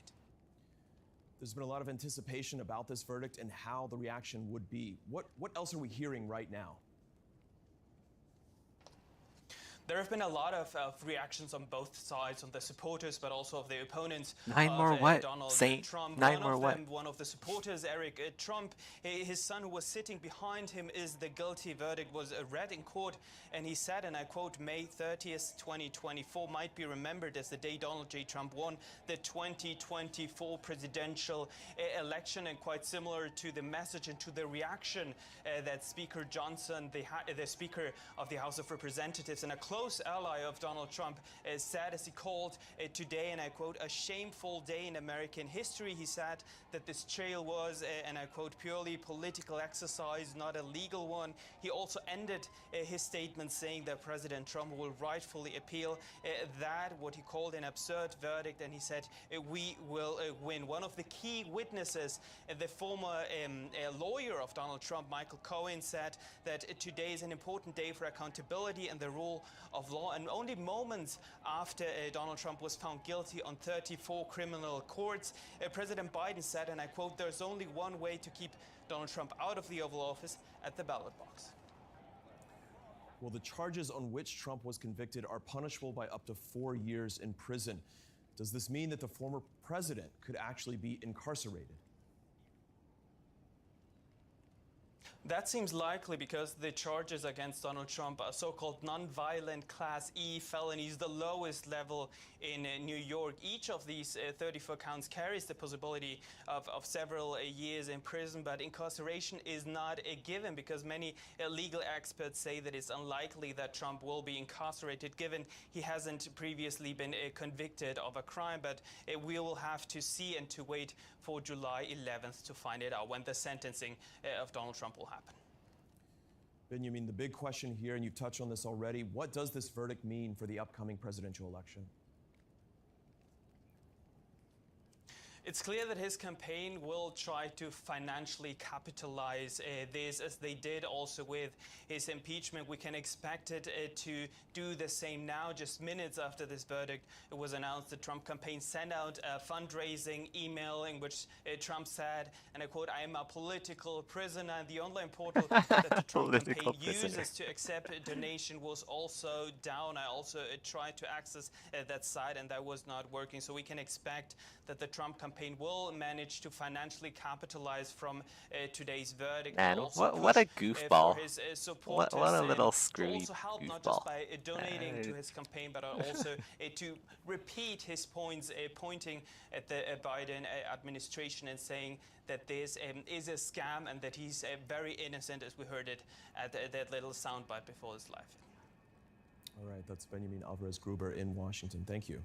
There's been a lot of anticipation about this verdict and how the reaction would be. What else are we hearing right now? There have been a lot of reactions on both sides, on the supporters, but also of the opponents. Nine of, more what? Donald Saint, Trump. nine more what? One of the supporters, Eric Trump, his son who was sitting behind him, is the guilty verdict was read in court, and he said, and I quote, May 30th, 2024 might be remembered as the day Donald J. Trump won the 2024 presidential election, and quite similar to the message and to the reaction that Speaker Johnson, the Speaker of the House of Representatives, and a close ally of Donald Trump, said, as he called today, and I quote, a shameful day in American history. He said that this trial was, and I quote, purely political exercise, not a legal one. He also ended his statement saying that President Trump will rightfully appeal that, what he called an absurd verdict, and he said, we will win. One of the key witnesses, the former lawyer of Donald Trump, Michael Cohen, said that today is an important day for accountability and the rule of law. And only moments after Donald Trump was found guilty on 34 criminal courts, President Biden said, and I quote, "There's only one way to keep Donald Trump out of the Oval Office, at the ballot box." Well, the charges on which Trump was convicted are punishable by up to 4 years in prison. Does this mean that the former president could actually be incarcerated? That seems likely because the charges against Donald Trump are so-called non-violent Class E felonies, the lowest level in New York. Each of these 34 counts carries the possibility of several years in prison, but incarceration is not a given because many legal experts say that it's unlikely that Trump will be incarcerated given he hasn't previously been convicted of a crime. But we will have to see and to wait for July 11th to find it out when the sentencing of Donald Trump will happen. Benjamin, the big question here, and you've touched on this already, what does this verdict mean for the upcoming presidential election? It's clear that his campaign will try to financially capitalize this, as they did also with his impeachment. We can expect it to do the same now. Just minutes after this verdict it was announced, the Trump campaign sent out a fundraising email in which Trump said, and I quote, "I am a political prisoner." The online portal that the Trump campaign uses to accept a donation was also down. I also tried to access that site, and that was not working. So we can expect that the Trump campaign will manage to financially capitalize from today's verdict. Man, Also what a push, goofball. for his supporters, What a little to screwy also help not goofball. just by donating to his campaign, but also to repeat his points, pointing at the Biden administration and saying that this is a scam and that he's very innocent, as we heard it at that little soundbite before his life. All right, that's Benjamin Alvarez-Gruber in Washington. Thank you.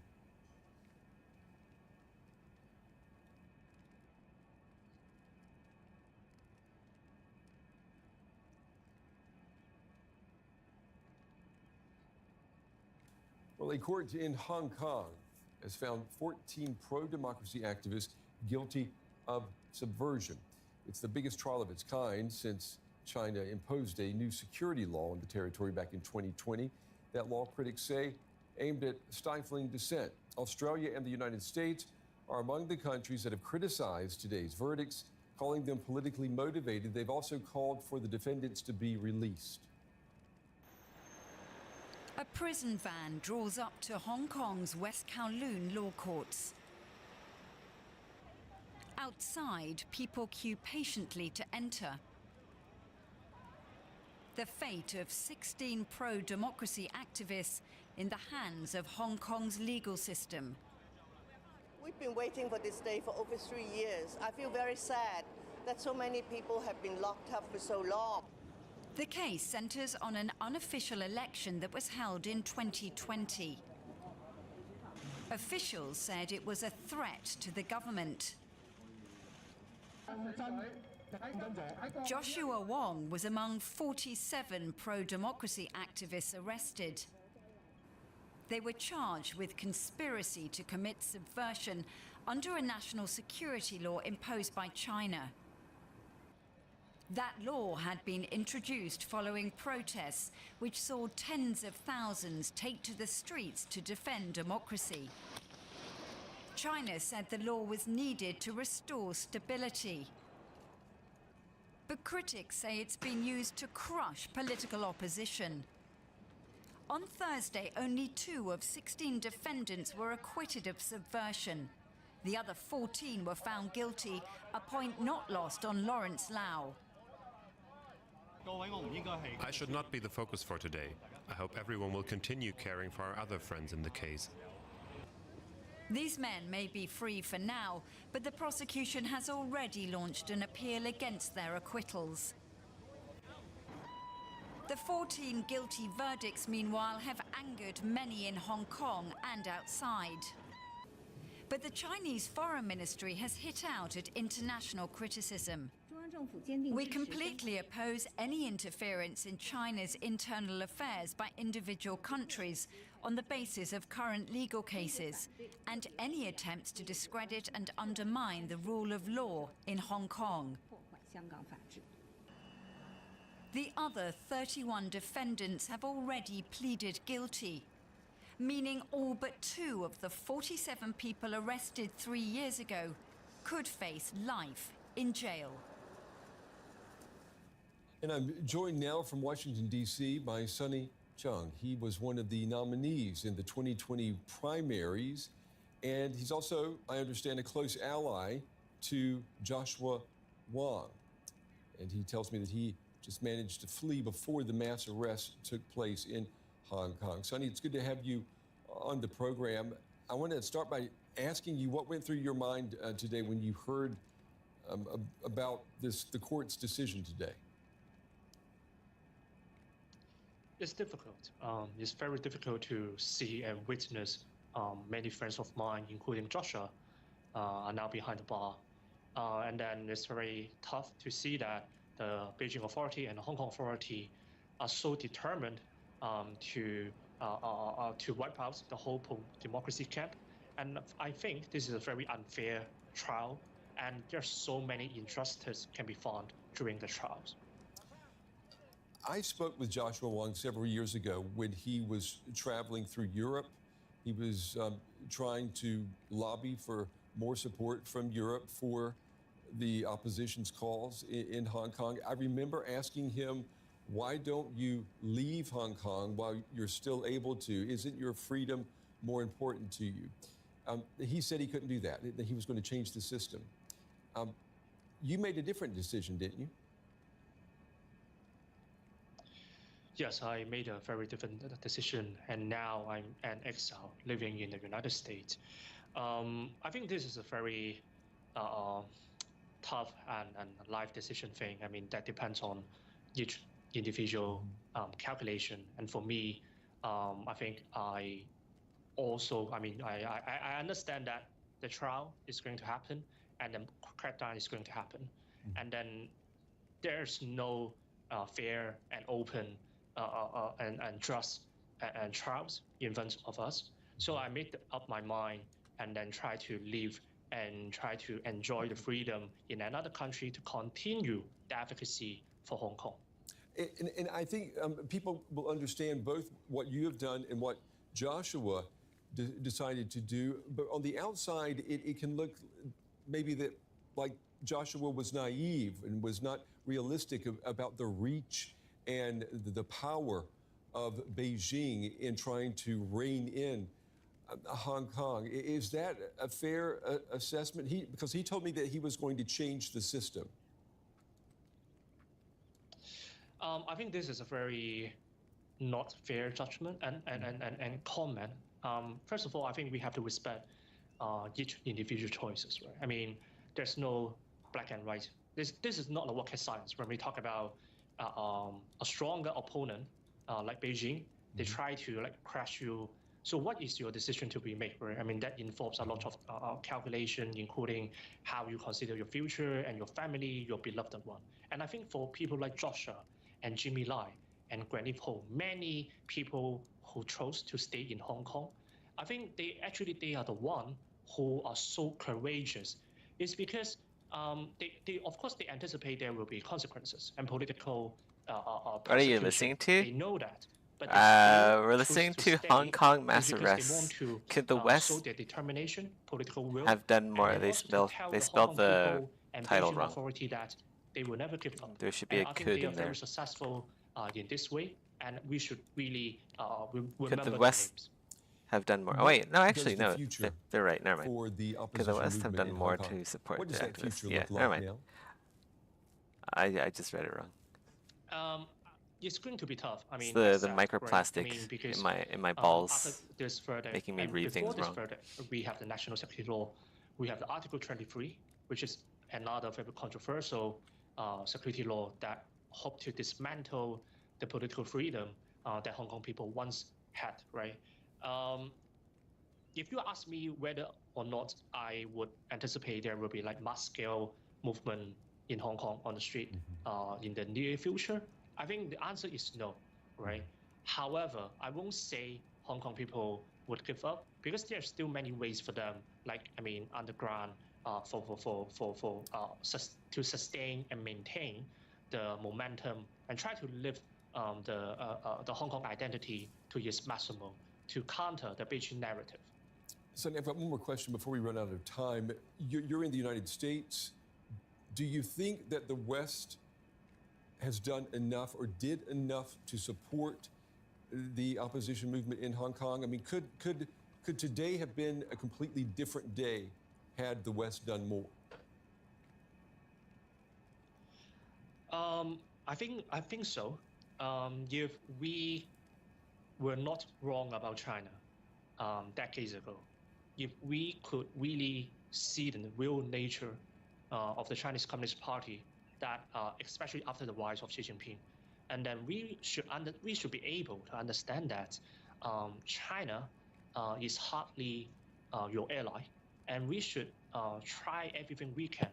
Well, a court in Hong Kong has found 14 pro-democracy activists guilty of subversion. It's the biggest trial of its kind since China imposed a new security law on the territory back in 2020. That law, critics say, aimed at stifling dissent. Australia and the United States are among the countries that have criticized today's verdicts, calling them politically motivated. They've also called for the defendants to be released. A prison van draws up to Hong Kong's West Kowloon law courts. Outside, people queue patiently to enter. The fate of 16 pro-democracy activists in the hands of Hong Kong's legal system. We've been waiting for this day for over 3 years. I feel very sad that so many people have been locked up for so long. The case centers on an unofficial election that was held in 2020. Officials said it was a threat to the government. Joshua Wong was among 47 pro-democracy activists arrested. They were charged with conspiracy to commit subversion under a national security law imposed by China. That law had been introduced following protests which saw tens of thousands take to the streets to defend democracy. China said the law was needed to restore stability. But critics say it's been used to crush political opposition. On Thursday, only 2 of 16 defendants were acquitted of subversion. The other 14 were found guilty, a point not lost on Lawrence Lau. I should not be the focus for today. I hope everyone will continue caring for our other friends in the case. These men may be free for now, but the prosecution has already launched an appeal against their acquittals. The 14 guilty verdicts, meanwhile, have angered many in Hong Kong and outside. But the Chinese Foreign Ministry has hit out at international criticism. We completely oppose any interference in China's internal affairs by individual countries on the basis of current legal cases, and any attempts to discredit and undermine the rule of law in Hong Kong. The other 31 defendants have already pleaded guilty, meaning all but 2 of the 47 people arrested 3 years ago could face life in jail. And I'm joined now from Washington, D.C. by Sunny Chung. He was one of the nominees in the 2020 primaries, and he's also, I understand, a close ally to Joshua Wong. And he tells me that he just managed to flee before the mass arrest took place in Hong Kong. Sunny, it's good to have you on the program. I want to start by asking you what went through your mind today when you heard about the court's decision today. It's difficult. It's very difficult to see and witness many friends of mine, including Joshua, are now behind the bar. And then it's very tough to see that the Beijing authority and the Hong Kong authority are so determined to wipe out the whole pro-democracy camp. And I think this is a very unfair trial, and there's so many injustices can be found during the trials. I spoke with Joshua Wong several years ago when he was traveling through Europe. He was trying to lobby for more support from Europe for the opposition's calls in Hong Kong. I remember asking him, why don't you leave Hong Kong while you're still able to? Isn't your freedom more important to you? He said he couldn't do that he was going to change the system. You made a different decision, didn't you? Yes, I made a very different decision, and now I'm an exile living in the United States. I think this is a very tough and life decision thing. I mean, that depends on each individual calculation. And for me, I think I understand that the trial is going to happen and the crackdown is going to happen. And then there's no fair and open and trust and trials in front of us. So I made up my mind and then try to live and try to enjoy the freedom in another country to continue the advocacy for Hong Kong. And I think people will understand both what you have done and what Joshua decided to do. But on the outside, it can look maybe that like Joshua was naive and was not realistic about the reach and the power of Beijing in trying to rein in Hong Kong. Is that a fair assessment? Because he told me that he was going to change the system. I think this is a very not fair judgment and comment. First of all, I think we have to respect each individual choices, right? I mean, there's no black and white. This is not a rocket science. When we talk about a stronger opponent like Beijing, they try to crash you. So what is your decision to be made, right? I mean, that involves a lot of calculation, including how you consider your future and your family, your beloved one. And I think for people like Joshua and Jimmy Lai and Granny Ho, many people who chose to stay in Hong Kong, I think they are the one who are so courageous. It's because they of course they anticipate there will be consequences and political What are you listening to? They know that. But we're listening to Hong Kong mass arrests. Could the West their determination, political will, have done more? They spelled the title wrong. Authority that they will never give up. There should be a I think could they are in there. very successful in this way, and we should really remember Could the their West names. have done more? Oh wait, no, actually the no. future They're right. Never mind. for the Could the opposition West have movement done in more Hong Kong? to support What does the that activists? future Yeah, look never like mind. now? I just read it wrong. It's going to be tough. I mean, It's that's the sad, right? microplastic I mean, because, in my after balls, this verdict, making me and read before things this wrong. verdict, we have the national security law, we have the Article 23, which is another very controversial security law that hope to dismantle the political freedom that Hong Kong people once had, right? If you ask me whether or not I would anticipate there will be mass scale movement in Hong Kong on the street in the near future, I think the answer is no, right? However, I won't say Hong Kong people would give up because there are still many ways for them, underground, to sustain and maintain the momentum and try to lift the Hong Kong identity to its maximum to counter the Beijing narrative. Sonny, I've got one more question before we run out of time. You're in the United States. Do you think that the West has done enough or did enough to support the opposition movement in Hong Kong? I mean, could today have been a completely different day had the West done more? I think so. If we were not wrong about China decades ago, if we could really see the real nature of the Chinese Communist Party, that especially after the rise of Xi Jinping, and then we should be able to understand that China is hardly your ally, and we should try everything we can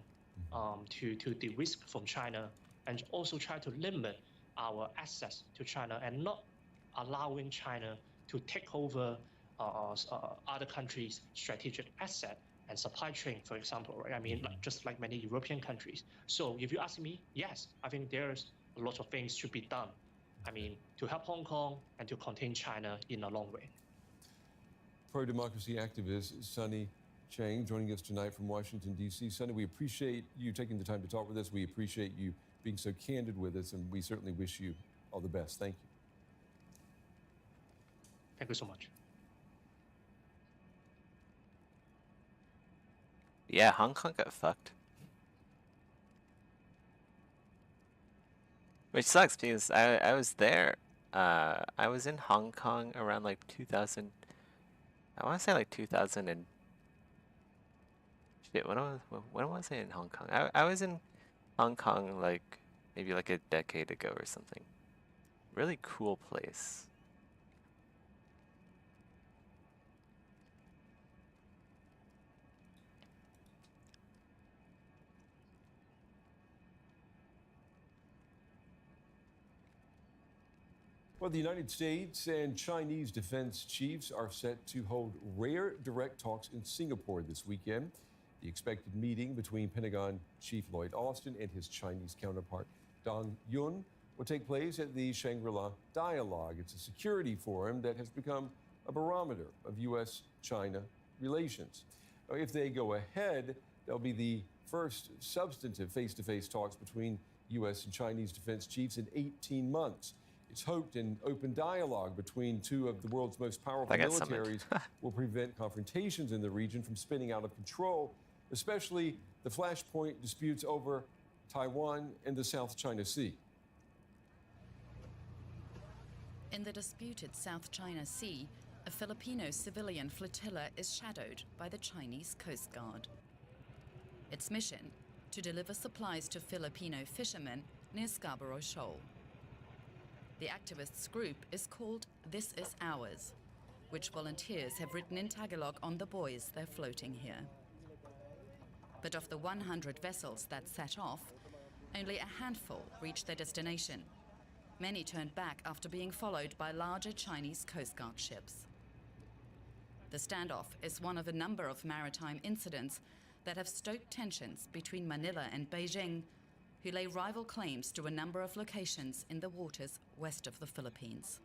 to de-risk from China, and also try to limit our access to China and not allowing China to take over other countries' strategic asset and supply chain, for example, right? I mean, just like many European countries. So if you ask me, yes, I think there's a lot of things should be done. I mean, to help Hong Kong and to contain China in a long way. Pro-democracy activist Sonny Chang joining us tonight from Washington, D.C. Sonny, we appreciate you taking the time to talk with us. We appreciate you being so candid with us, and we certainly wish you all the best. Thank you. Thank you so much. Yeah, Hong Kong got fucked. Which sucks because I was there. I was in Hong Kong around like 2000. I want to say like 2000 and shit. When was I in Hong Kong? I was in Hong Kong like maybe like a decade ago or something. Really cool place. Well, the United States and Chinese defense chiefs are set to hold rare direct talks in Singapore this weekend. The expected meeting between Pentagon Chief Lloyd Austin and his Chinese counterpart Dong Yun will take place at the Shangri-La Dialogue. It's a security forum that has become a barometer of U.S.-China relations. If they go ahead, there'll be the first substantive face-to-face talks between U.S. and Chinese defense chiefs in 18 months. It's hoped an open dialogue between two of the world's most powerful militaries will prevent confrontations in the region from spinning out of control, especially the flashpoint disputes over Taiwan and the South China Sea. In the disputed South China Sea, a Filipino civilian flotilla is shadowed by the Chinese Coast Guard. Its mission, to deliver supplies to Filipino fishermen near Scarborough Shoal. The activists' group is called This Is Ours, which volunteers have written in Tagalog on the buoys they're floating here. But of the 100 vessels that set off, only a handful reached their destination. Many turned back after being followed by larger Chinese Coast Guard ships. The standoff is one of a number of maritime incidents that have stoked tensions between Manila and Beijing, who lay rival claims to a number of locations in the waters west of the Philippines.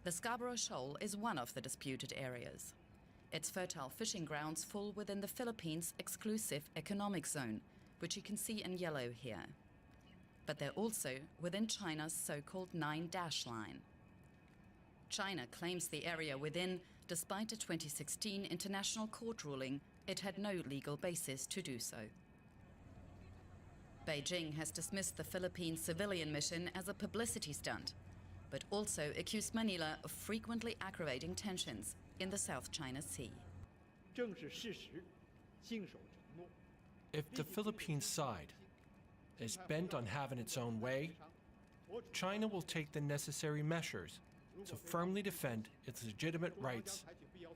The Scarborough Shoal is one of the disputed areas. Its fertile fishing grounds fall within the Philippines' exclusive economic zone, which you can see in yellow here. But they're also within China's so-called 9-dash line. China claims the area within, despite a 2016 international court ruling, it had no legal basis to do so. Beijing has dismissed the Philippine civilian mission as a publicity stunt, but also accused Manila of frequently aggravating tensions in the South China Sea. If the Philippine side is bent on having its own way, China will take the necessary measures to firmly defend its legitimate rights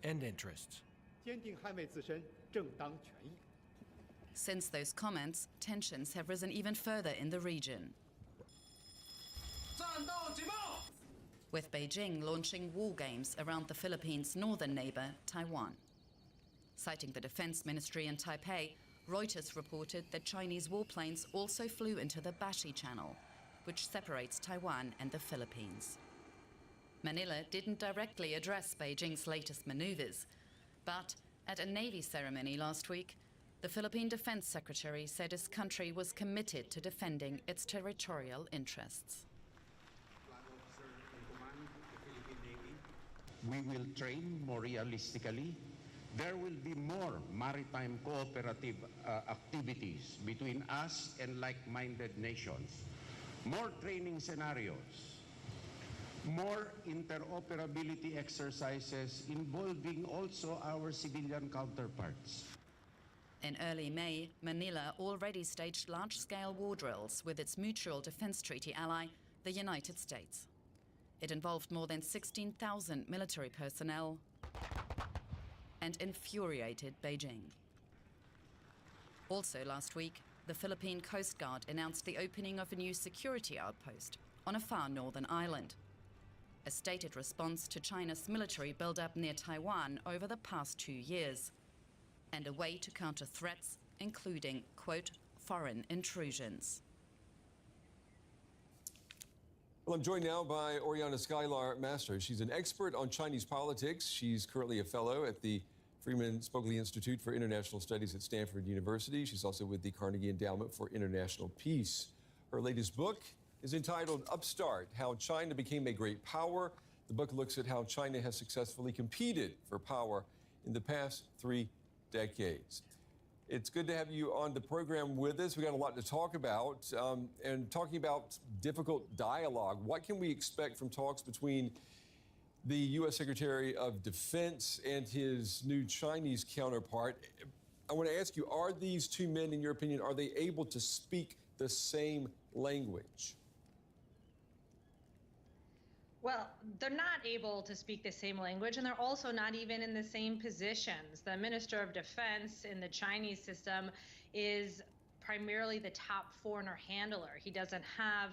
and interests. Since those comments, tensions have risen even further in the region, with Beijing launching war games around the Philippines' northern neighbor, Taiwan. Citing the Defense Ministry in Taipei, Reuters reported that Chinese warplanes also flew into the Bashi Channel, which separates Taiwan and the Philippines. Manila didn't directly address Beijing's latest maneuvers, but at a Navy ceremony last week, the Philippine Defense Secretary said his country was committed to defending its territorial interests. We will train more realistically. There will be more maritime cooperative activities between us and like-minded nations, more training scenarios, more interoperability exercises involving also our civilian counterparts. In early May, Manila already staged large-scale war drills with its mutual defense treaty ally, the United States. It involved more than 16,000 military personnel and infuriated Beijing. Also last week, the Philippine Coast Guard announced the opening of a new security outpost on a far northern island, a stated response to China's military buildup near Taiwan over the past 2 years, and a way to counter threats, including, quote, foreign intrusions. Well, I'm joined now by Oriana Skylar Master. She's an expert on Chinese politics. She's currently a fellow at the Freeman Spogli Institute for International Studies at Stanford University. She's also with the Carnegie Endowment for International Peace. Her latest book is entitled Upstart: How China Became a Great Power. The book looks at how China has successfully competed for power in the past 3 decades. It's good to have you on the program with us. We got a lot to talk about, and talking about difficult dialogue. What can we expect from talks between the U.S. Secretary of Defense and his new Chinese counterpart? I want to ask you, are these two men, in your opinion, are they able to speak the same language? Well, they're not able to speak the same language, and they're also not even in the same positions. The Minister of Defense in the Chinese system is primarily the top foreigner handler. He doesn't have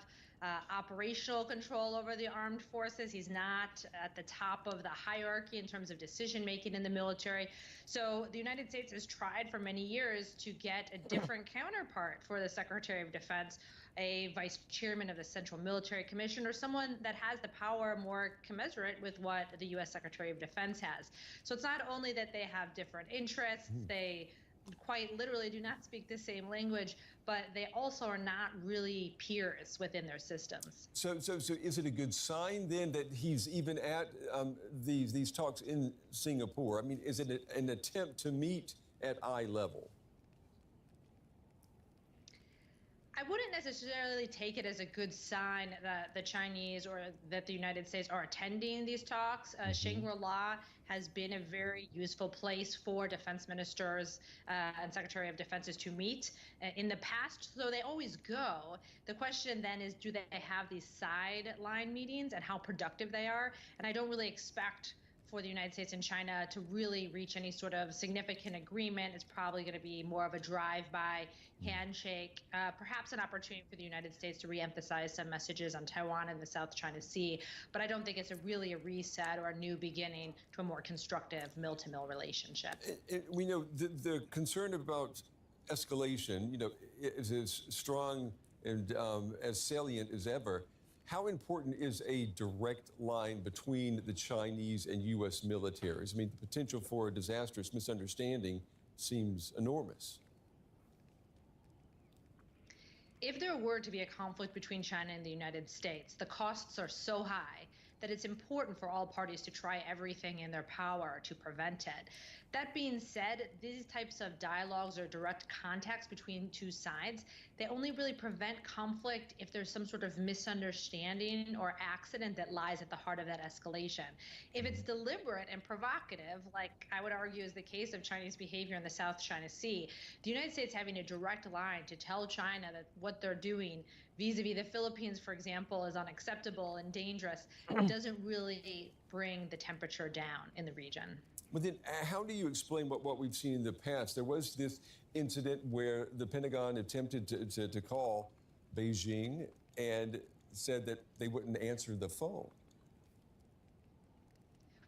operational control over the armed forces. He's not at the top of the hierarchy in terms of decision making in the military. So the United States has tried for many years to get a different counterpart for the Secretary of Defense, a vice chairman of the Central Military Commission, or someone that has the power more commensurate with what the U.S. Secretary of Defense has. So it's not only that they have different interests, they quite literally do not speak the same language, but they also are not really peers within their systems. So is it a good sign then that he's even at these talks in Singapore? I mean, is it an attempt to meet at eye level? I wouldn't necessarily take it as a good sign that the Chinese or that the United States are attending these talks. Shangri-La has been a very useful place for defense ministers and Secretary of Defenses to meet in the past, so they always go. The question then is, do they have these sideline meetings and how productive they are? And I don't really expect for the United States and China to really reach any sort of significant agreement. It's probably going to be more of a drive-by handshake, perhaps an opportunity for the United States to reemphasize some messages on Taiwan and the South China Sea. But I don't think it's really a reset or a new beginning to a more constructive mill-to-mill relationship. We know the concern about escalation, is as strong and as salient as ever. How important is a direct line between the Chinese and U.S. militaries? I mean, the potential for a disastrous misunderstanding seems enormous. If there were to be a conflict between China and the United States, the costs are so high that it's important for all parties to try everything in their power to prevent it. That being said, these types of dialogues or direct contacts between two sides, they only really prevent conflict if there's some sort of misunderstanding or accident that lies at the heart of that escalation. If it's deliberate and provocative, like I would argue is the case of Chinese behavior in the South China Sea, the United States having a direct line to tell China that what they're doing vis-a-vis the Philippines, for example, is unacceptable and dangerous, doesn't really bring the temperature down in the region. But then how do you explain what we've seen in the past? There was this incident where the Pentagon attempted to call Beijing and said that they wouldn't answer the phone.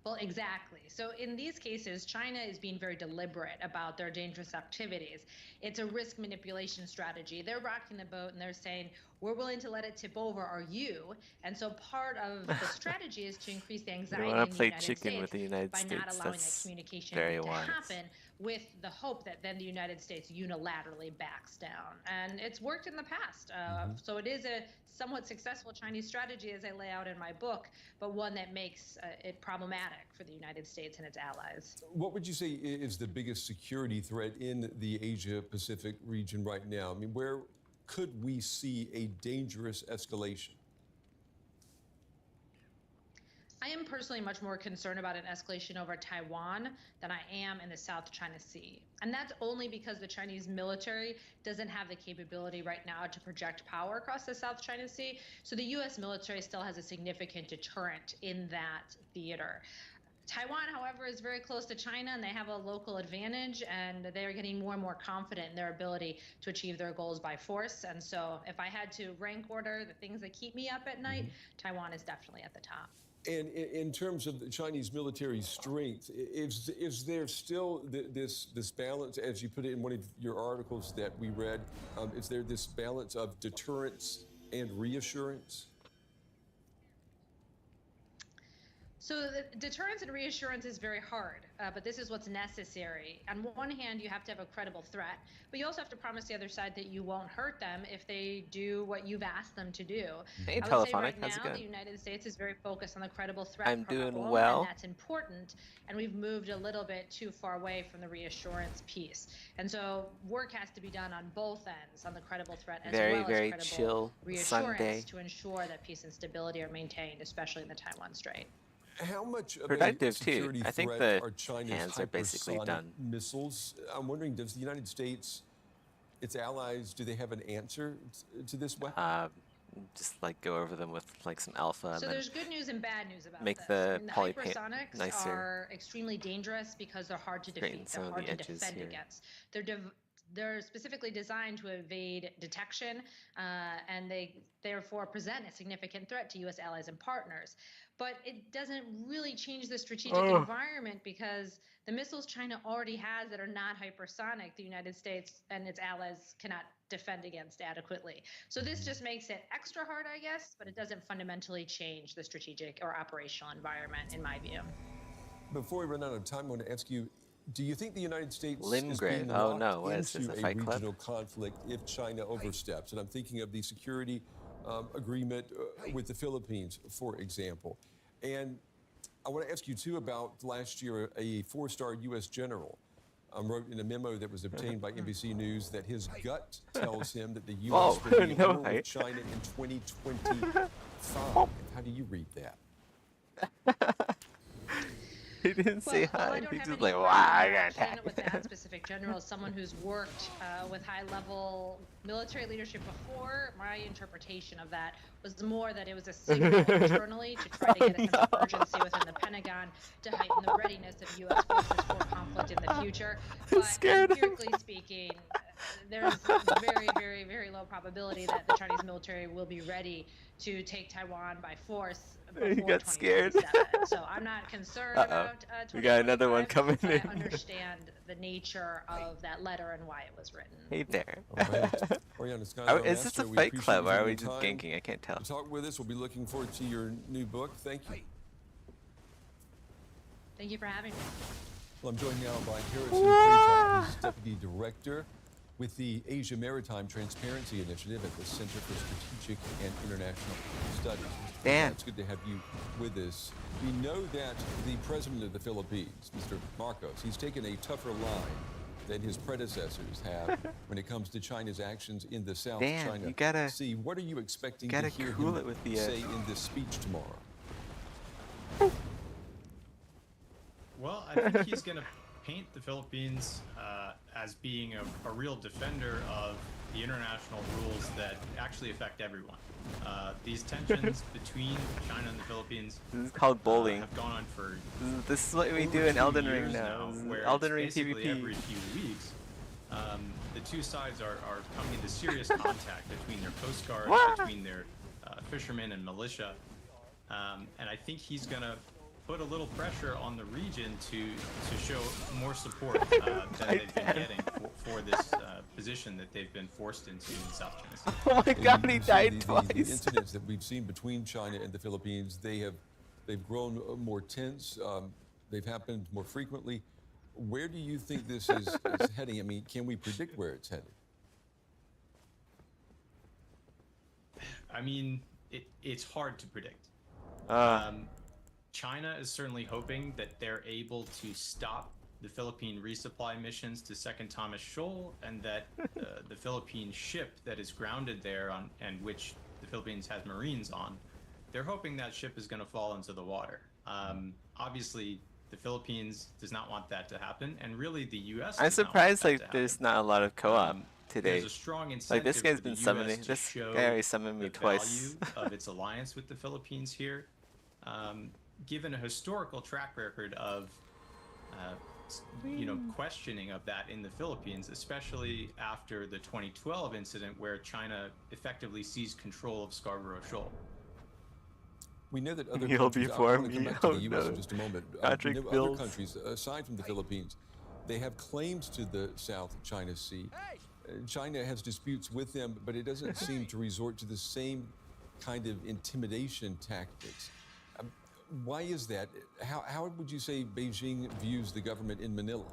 Well, exactly. So in these cases, China is being very deliberate about their dangerous activities. It's a risk manipulation strategy. They're rocking the boat and they're saying, we're willing to let it tip over, are you? And so part of the strategy is to increase the I anxiety want in to the play United chicken States with the United by States. not allowing that That's communication very to wise. happen, with the hope that then the United States unilaterally backs down. And it's worked in the past. So it is a somewhat successful Chinese strategy, as I lay out in my book, but one that makes it problematic for the United States and its allies. What would you say is the biggest security threat in the Asia-Pacific region right now? I mean, where could we see a dangerous escalation? I am personally much more concerned about an escalation over Taiwan than I am in the South China Sea. And that's only because the Chinese military doesn't have the capability right now to project power across the South China Sea. So the U.S. military still has a significant deterrent in that theater. Taiwan, however, is very close to China and they have a local advantage, and they are getting more and more confident in their ability to achieve their goals by force. And so if I had to rank order the things that keep me up at night, Taiwan is definitely at the top. And in terms of the Chinese military strength, is there still this balance, as you put it in one of your articles that we read, is there this balance of deterrence and reassurance? So deterrence and reassurance is very hard, but this is what's necessary. On one hand, you have to have a credible threat, but you also have to promise the other side that you won't hurt them if they do what you've asked them to do. Hey, I would say Telephonic, right how's it now, going? the United States is very focused on the credible threat I'm doing problem, well. and that's important. And we've moved a little bit too far away from the reassurance piece. And so work has to be done on both ends, on the credible threat as Very, well as very credible chill reassurance Sunday. to ensure that peace and stability are maintained, especially in the Taiwan Strait. How much of Productive, a too. security I think threat the are China's hands are basically hypersonic done. missiles? I'm wondering, does the United States, its allies, do they have an answer to this weapon? Just like go over them with like some alpha and So then there's good news and bad news about make this. the I mean, the poly paint hypersonics nicer. are extremely dangerous because they're hard to Straighten defeat. some They're of hard the to edges defend here. against. They're specifically designed to evade detection, and they therefore present a significant threat to U.S. allies and partners. But it doesn't really change the strategic environment because the missiles China already has that are not hypersonic, the United States and its allies cannot defend against adequately. So this just makes it extra hard, I guess, but it doesn't fundamentally change the strategic or operational environment, in my view. Before we run out of time, I want to ask you, do you think the United States is Limgrave. being Oh, locked no, what is into this, a a Fight Club? regional conflict if China oversteps? And I'm thinking of the security agreement with the Philippines, for example. And I want to ask you, too, about last year, a four-star U.S. general wrote in a memo that was obtained by NBC News that his gut tells him that the U.S. Whoa, will be no at war way. with China in 2025. How do you read that? He didn't say Well, I hi. don't He have just any like, wow, information with that specific general. As someone who's worked with high-level military leadership before, my interpretation of that was more that it was a signal internally to try to get a sense of urgency within the Pentagon to heighten the readiness of U.S. forces for conflict in the future. But empirically speaking, there's very, very, very low probability that the Chinese military will be ready to take Taiwan by force before He got scared. 2027. So I'm not concerned about We got another one coming but in. I understand the nature of that letter and why it was written. Hey there. Oriana Scott, Oh, our is this master, a we fight appreciate club you or are taking we the just time ganking? I can't tell. to talk with us. We'll be looking forward to your new book. Thank you. Thank you for having me. Well, I'm joined now by Harrison Freitag. He's Deputy Director with the Asia Maritime Transparency Initiative at the Center for Strategic and International Studies. Mr. Dan. Freitag, it's good to have you with us. We know that the president of the Philippines, Mr. Marcos, he's taken a tougher line than his predecessors have when it comes to China's actions in the South Dan, China you gotta- Sea. What are you expecting to gotta hear cool him it with the, say in this speech tomorrow? Well, I think he's going to paint the Philippines as being a real defender of the international rules that actually affect everyone. These tensions between China and the Philippines This is called bowling. have gone on for This is what we over do in 2 Elden Ring years now. This is where Elden it's Ring basically PvP. every few weeks, the two sides are coming into serious contact between their coast guards, between their fishermen and militia. And I think he's going to put a little pressure on the region to show more support than they've been getting for this position that they've been forced into in South China Sea. Oh my God, he died twice. The incidents that we've seen between China and the Philippines, they've grown more tense. They've happened more frequently. Where do you think this is heading? I mean, can we predict where it's headed? I mean, it's hard to predict. China is certainly hoping that they're able to stop the Philippine resupply missions to Second Thomas Shoal, and that the Philippine ship that is grounded there and which the Philippines has Marines on, they're hoping that ship is going to fall into the water. Obviously, the Philippines does not want that to happen, and really the U.S. I'm surprised there's not a lot of co-op today. There's a strong incentive Like this guy's for the been summoning. US to This show guy already summoned me the twice. value of its alliance with the Philippines here, given a historical track record of, questioning of that in the Philippines, especially after the 2012 incident where China effectively seized control of Scarborough Shoal. We know that other Kneel countries, I before want to come me. back to Oh, the U.S. no. in just a moment. Patrick Other Bills. countries, aside from the Philippines, they have claims to the South China Sea. China has disputes with them, but it doesn't seem to resort to the same kind of intimidation tactics. Why is that? How would you say Beijing views the government in Manila?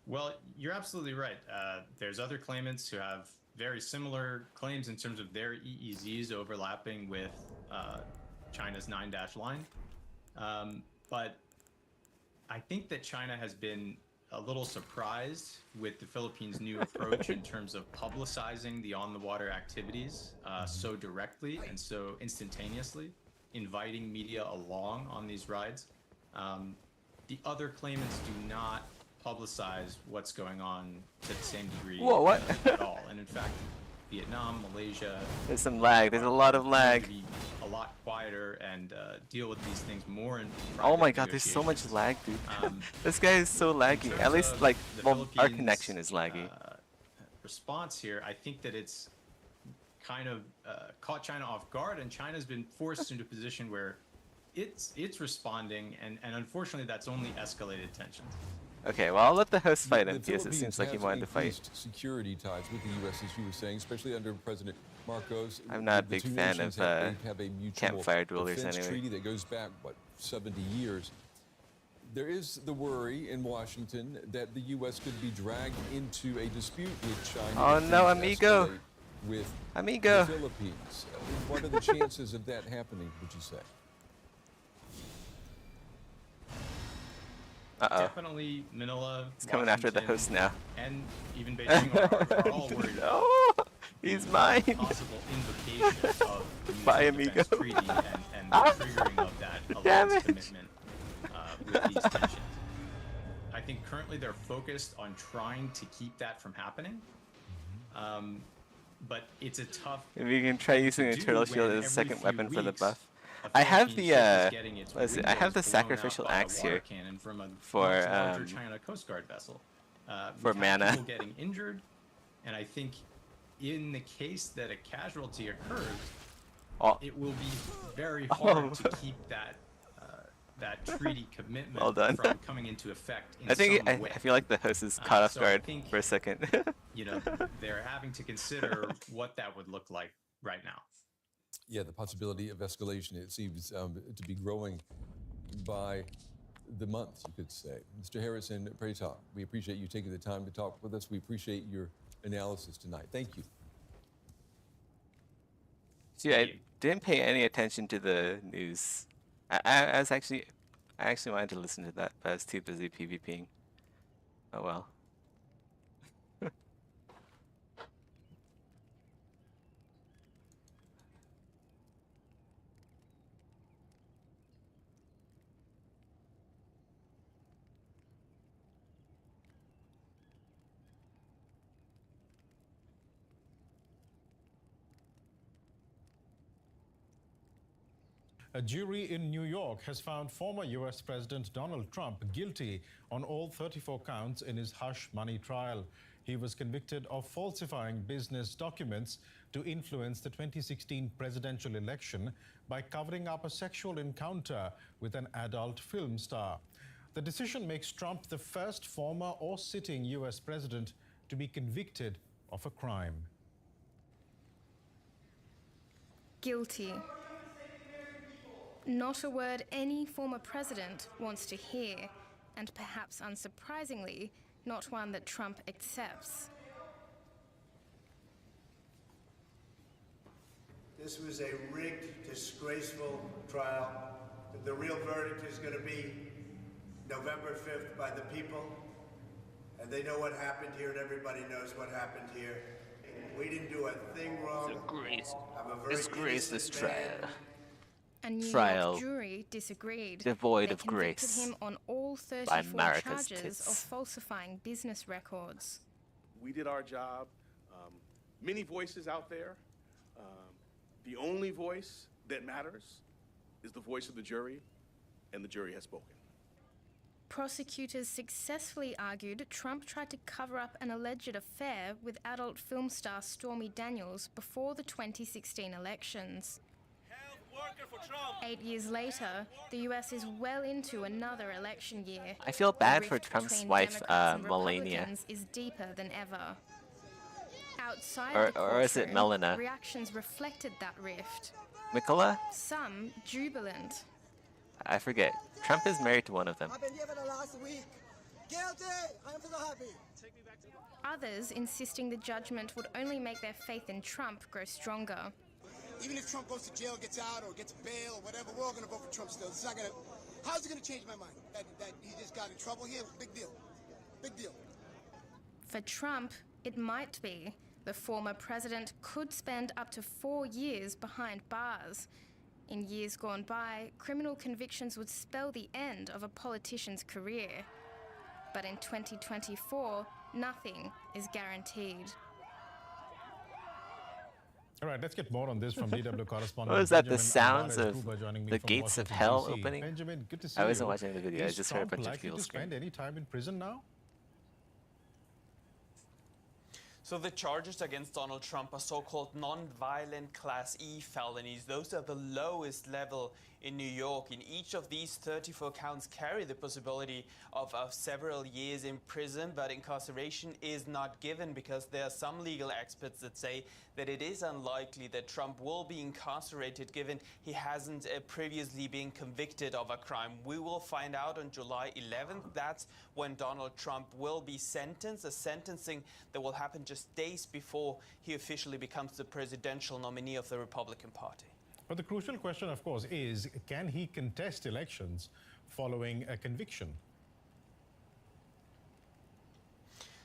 Well, you're absolutely right. There's other claimants who have very similar claims in terms of their EEZs overlapping with China's 9-dash line. But I think that China has been a little surprised with the Philippines' new approach in terms of publicizing the on-the-water activities so directly and so instantaneously, inviting media along on these rides. The other claimants do not publicize what's going on to the same degree Whoa, what? at all. And in fact, Vietnam, Malaysia. There's some lag. There's a lot of lag. Be a lot quieter and deal with these things more in Oh my private God, there's so much negotiations. lag, dude. This guy is so laggy. terms At least, of like, the well, our Philippines, connection is laggy. Response here, I think that it's kind of caught China off guard, and China's been forced into a position where it's responding, and unfortunately, that's only escalated tensions. Okay, well, I'll let the host fight him The because it seems like he Philippines wanted to has fight. increased security ties with the U.S., as you were saying, especially under President Marcos. I'm not a The big two fan nations of have a mutual campfire duelers defense anyway. treaty that goes back, 70 years. There is the worry in Washington that the U.S. could be dragged into a dispute with China. Oh, if no, things amigo. escalate with Amigo. the Philippines. What are the chances of that happening, would you say? Uh-oh. Definitely Manila, He's coming after the Washington, host now. and even Beijing are all worried No, he's the mine. possible invocation of the Bye, Mutual amigo. Defense Treaty and the triggering of that Damn alliance it. commitment with these tensions. I think currently they're focused on trying to keep that from happening. But it's a tough. If you can try using a do turtle shield when as a second every few weapon for the weeks, buff. a I have Philippine the ship is getting its what is it? I have the windows blown out sacrificial by a axe water here cannon from a for much larger China Coast Guard vessel. for We've had mana. people getting injured, and I think in the case that a casualty occurs, it will be very hard to keep that treaty commitment Well done. from coming into effect in I think some way. I feel like the host is caught off So I guard think, for a second. they're having to consider what that would look like right now. Yeah, the possibility of escalation, it seems to be growing by the month, you could say. Mr. Harrison, pray talk. We appreciate you taking the time to talk with us. We appreciate your analysis tonight. Thank you. See, I didn't pay any attention to the news. I actually wanted to listen to that, but I was too busy PvPing. Oh well. A jury in New York has found former U.S. President Donald Trump guilty on all 34 counts in his hush money trial. He was convicted of falsifying business documents to influence the 2016 presidential election by covering up a sexual encounter with an adult film star. The decision makes Trump the first former or sitting U.S. president to be convicted of a crime. Guilty. Not a word any former president wants to hear, and perhaps unsurprisingly, not one that Trump accepts. This was a rigged, disgraceful trial. The real verdict is going to be November 5th by the people. And they know what happened here, and everybody knows what happened here. We didn't do a thing wrong. Disgrace this trial. A New Trial York jury disagreed. devoid They of convicted grace him on all by 34 America's charges tits. of falsifying business records. We did our job. Many voices out there. The only voice that matters is the voice of the jury, and the jury has spoken. Prosecutors successfully argued Trump tried to cover up an alleged affair with adult film star Stormy Daniels before the 2016 elections. 8 years later, the US is well into another election year. I feel The bad for rift Trump's between wife, Democrats and Melania. Republicans is deeper than ever. Outside Or- the or is it courtroom, Melania? reactions reflected that rift. Mikola? Some jubilant. I forget. Trump is married to one of them. I've been here for the last week. Guilty! I'm so happy. Others insisting the judgment would only make their faith in Trump grow stronger. Even if Trump goes to jail, gets out, or gets bail, or whatever, we're all going to vote for Trump still. It's not going to... How's it going to change my mind? That he just got in trouble here? Big deal. Big deal. For Trump, it might be. The former president could spend up to 4 years behind bars. In years gone by, criminal convictions would spell the end of a politician's career. But in 2024, nothing is guaranteed. All right, let's get more on this from DW correspondent. What was that? The Benjamin sounds Alvarez of Gruber joining me the from gates of Washington, hell DC. opening? Benjamin, good to see I wasn't you. watching the video. I Is just heard a Trump bunch of likely people to spend scream. any time in prison now? So the charges against Donald Trump are so-called non-violent Class E felonies. Those are the lowest level in New York. In each of these 34 counts carry the possibility of several years in prison, but incarceration is not given because there are some legal experts that say that it is unlikely that Trump will be incarcerated given he hasn't previously been convicted of a crime. We will find out on July 11th. That's when Donald Trump will be sentenced, a sentencing that will happen just days before he officially becomes the presidential nominee of the Republican Party. But the crucial question, of course, is can he contest elections following a conviction?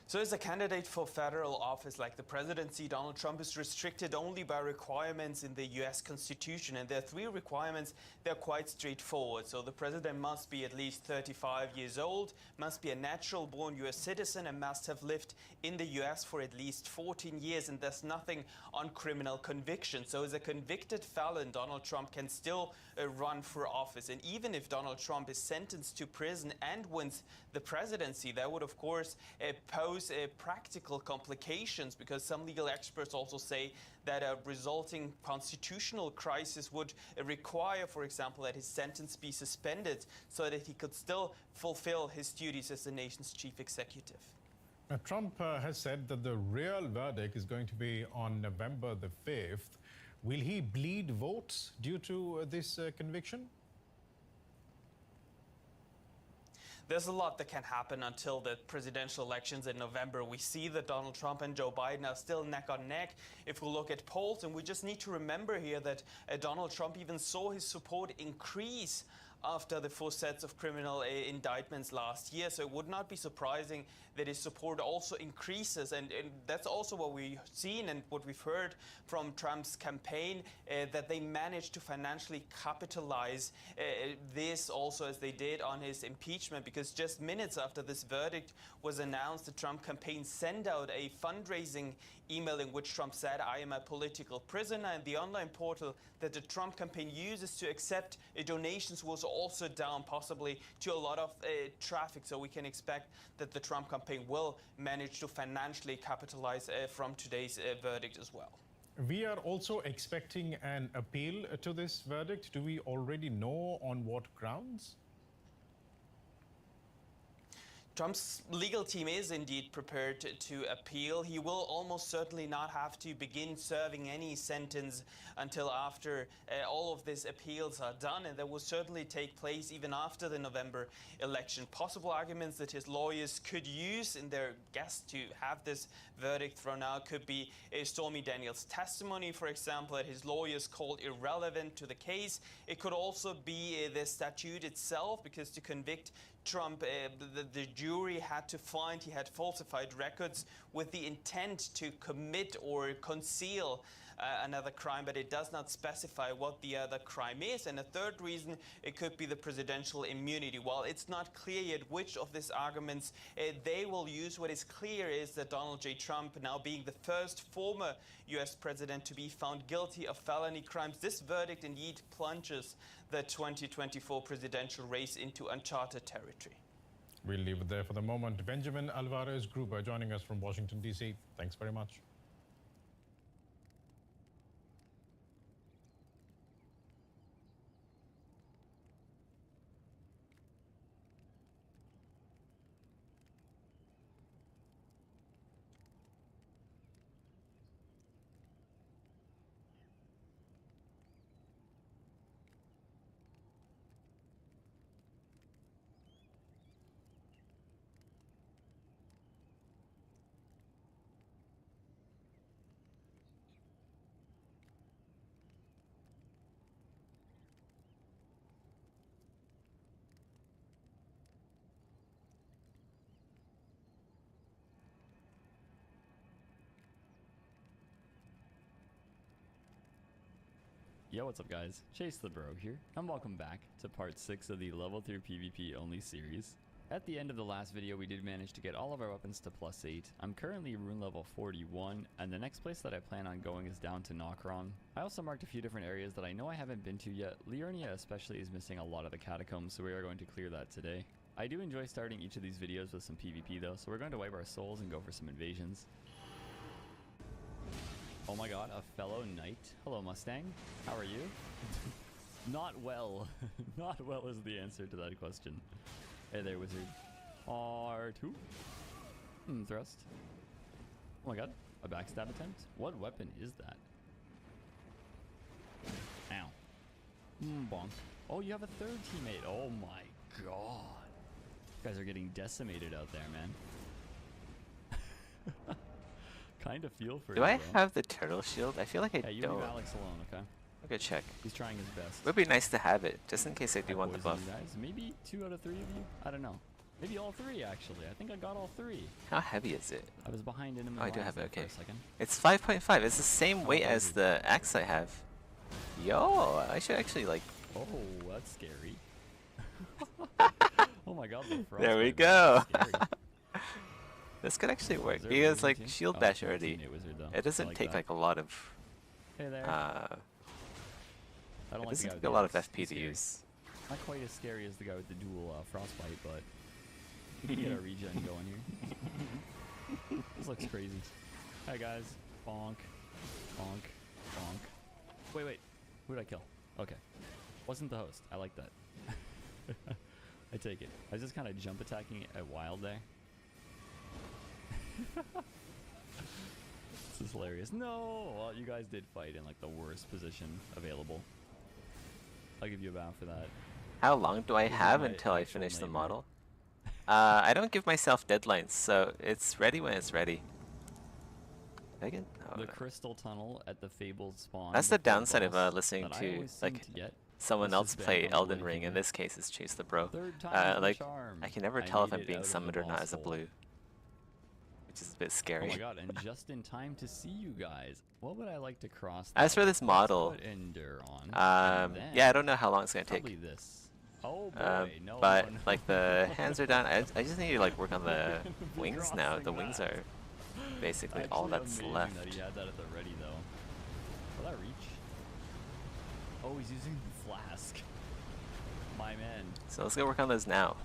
So as a candidate for federal office like the presidency, Donald Trump is restricted only by requirements in the U.S. Constitution. And there are 3 requirements. They're quite straightforward. So the president must be at least 35 years old, must be a natural-born U.S. citizen, and must have lived in the U.S. for at least 14 years. And there's nothing on criminal conviction. So as a convicted felon, Donald Trump can still run for office. And even if Donald Trump is sentenced to prison and wins the presidency, that would, of course, pose practical complications, because some legal experts also say that a resulting constitutional crisis would require, for example, that his sentence be suspended so that he could still fulfill his duties as the nation's chief executive. Now, Trump has said that the real verdict is going to be on November the 5th. Will he bleed votes due to this conviction? There's a lot that can happen until the presidential elections in November. We see that Donald Trump and Joe Biden are still neck on neck if we look at polls. And we just need to remember here that Donald Trump even saw his support increase after the 4 sets of criminal indictments last year. So it would not be surprising that his support also increases. And that's also what we've seen and what we've heard from Trump's campaign, that they managed to financially capitalize this also as they did on his impeachment, because just minutes after this verdict was announced, the Trump campaign sent out a fundraising email in which Trump said, "I am a political prisoner," and the online portal that the Trump campaign uses to accept donations was also down, possibly to a lot of traffic. So we can expect that the Trump campaign will manage to financially capitalize from today's verdict as well. We are also expecting an appeal to this verdict. Do we already know on what grounds? Trump's legal team is indeed prepared to appeal. He will almost certainly not have to begin serving any sentence until after all of these appeals are done, and that will certainly take place even after the November election. Possible arguments that his lawyers could use in their guess to have this verdict thrown out could be Stormy Daniels' testimony, for example, that his lawyers called irrelevant to the case. It could also be the statute itself, because to convict Trump, the jury had to find he had falsified records with the intent to commit or conceal another crime, but it does not specify what the other crime is. And a third reason, it could be the presidential immunity. While it's not clear yet which of these arguments they will use, what is clear is that Donald J. Trump, now being the first former US president to be found guilty of felony crimes, this verdict indeed plunges the 2024 presidential race into uncharted territory. We'll leave it there for the moment. Benjamin Alvarez-Gruber joining us from Washington, D.C. Thanks very much. Yo, what's up guys? Chase the Bro here, and welcome back to part 6 of the level 3 PvP only series. At the end of the last video, we did manage to get all of our weapons to +8. I'm currently rune level 41, and the next place that I plan on going is down to Nokron. I also marked a few different areas that I know I haven't been to yet. Liurnia especially is missing a lot of the catacombs, so we are going to clear that today. I do enjoy starting each of these videos with some PvP though, so we're going to wipe our souls and go for some invasions. Oh my god, a fellow knight. Hello, Mustang. How are you? Not well. Not well is the answer to that question. Hey there, wizard. R2. Thrust. Oh my god, a backstab attempt? What weapon is that? Ow. Bonk. Oh, you have a third teammate. Oh my god. You guys are getting decimated out there, man. Kind of feel for Do you, I bro. have the turtle shield? I feel like I You don't. leave Alex alone, okay? Okay, check. He's trying his best. It would be nice to have it, just in case I do want the buff. You guys. Maybe 2 out of 3 of you? I don't know. Maybe all 3, actually. I think I got all 3. How heavy is it? I was behind in him. Oh, I do have it, okay. For a second. It's 5.5. It's the same weight as the axe I have. Yo, I should actually like... Oh, that's scary. Oh my god, the frost There we bite go. is scary. This could actually work, there a because wizard like team? shield Oh, bash there's a already, teammate wizard, though. it doesn't I like take that. like a lot of... Hey there. I don't it like the doesn't guy take with a lot the of axe. FP He's to scary. use. Not quite as scary as the guy with the dual frostbite, but we can get our regen going here. This looks crazy. Hi guys. Bonk. Bonk. Bonk. Wait. Who did I kill? Okay. Wasn't the host. I like that. I take it. I was just kind of jump attacking at wild there. This is hilarious. No! Well, you guys did fight in like the worst position available. I'll give you a bow for that. How long do I This is have my until I actual finish the nightmare. model? I don't give myself deadlines, so it's ready when it's ready. Again? Oh, The crystal tunnel at the Fabled spawn. that's the before downside of boss listening that I to always seem like to get. someone This else is banned play on the Elden way Ring. from In me. this case, it's Chase the Bro. Third time's the Like charm. I can never I tell if made I'm it being out of the summoned or not boss as a hole. blue. a bit scary. Oh my god, and just in time to see you guys. What would I like to cross? As for this Let's model, put Ender on, and yeah, I then don't know how long it's gonna take. probably this. Oh boy, no, but no, no. like the hands are down. I just need to like work on the wings now. Crossing The wings that. are basically all Actually that's amazing left. that he had that at the ready though. Will that reach? Oh, he's using the flask. My man. So let's go work on those now.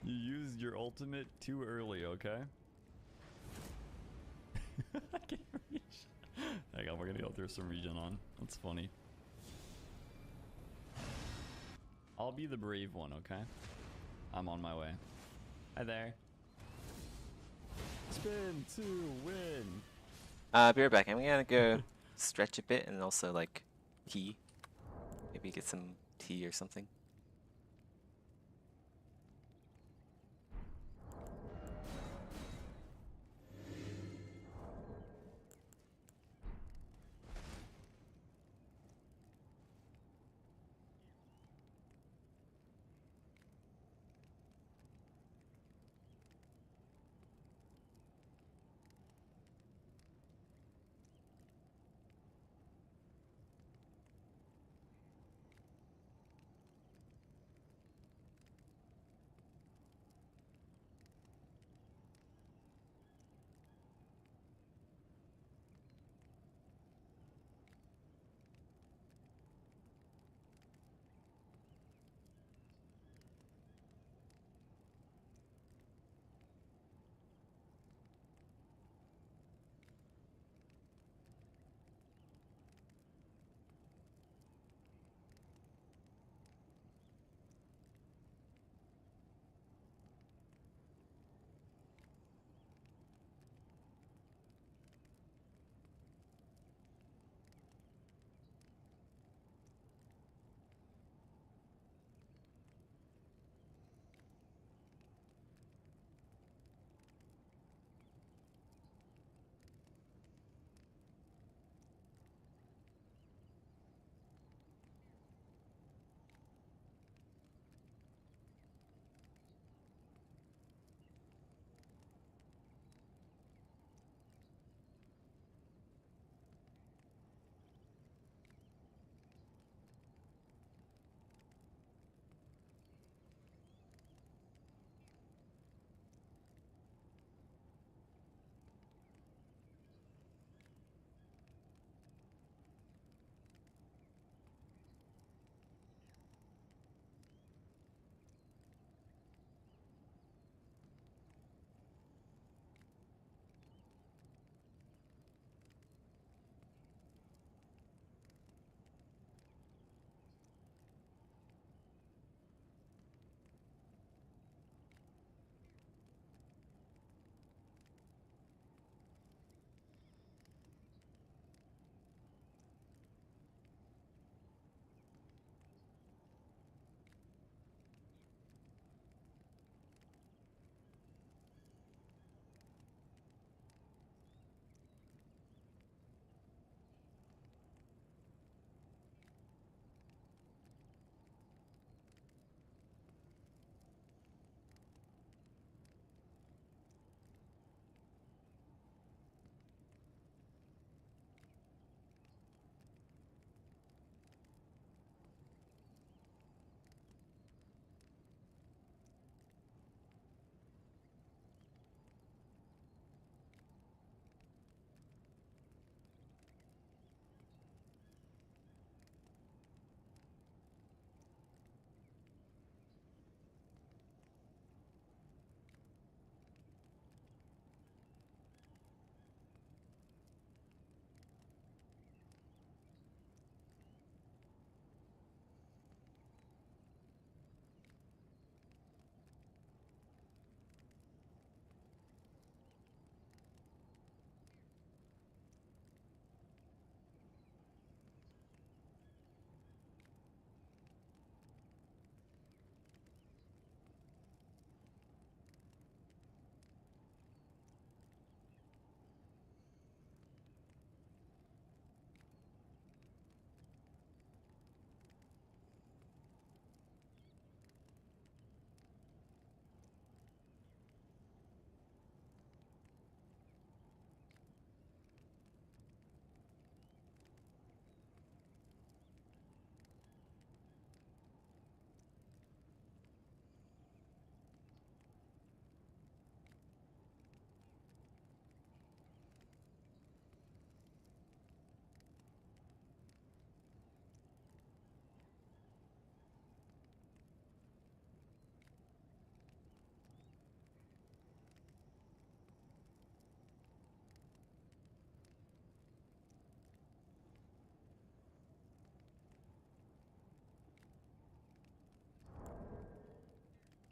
You used your ultimate too early, okay? I can't reach. Hang on, we're gonna go through some regen on. That's funny. I'll be the brave one, okay? I'm on my way. Hi there. Spin to win. Be right back. I'm gonna go stretch a bit and also like tea. Maybe get some tea or something.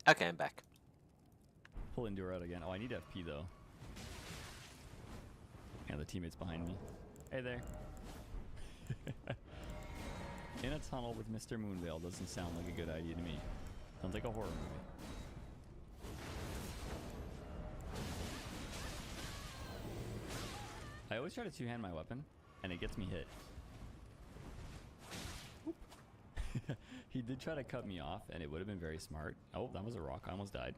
Okay, I'm back. Pull Enduro out again. Oh, I need FP though. Yeah, the teammate's behind me. Hey there. In a tunnel with Mr. Moonveil doesn't sound like a good idea to me. Sounds like a horror movie. I always try to two-hand my weapon, and it gets me hit. He did try to cut me off, and it would have been very smart. Oh, that was a rock. I almost died.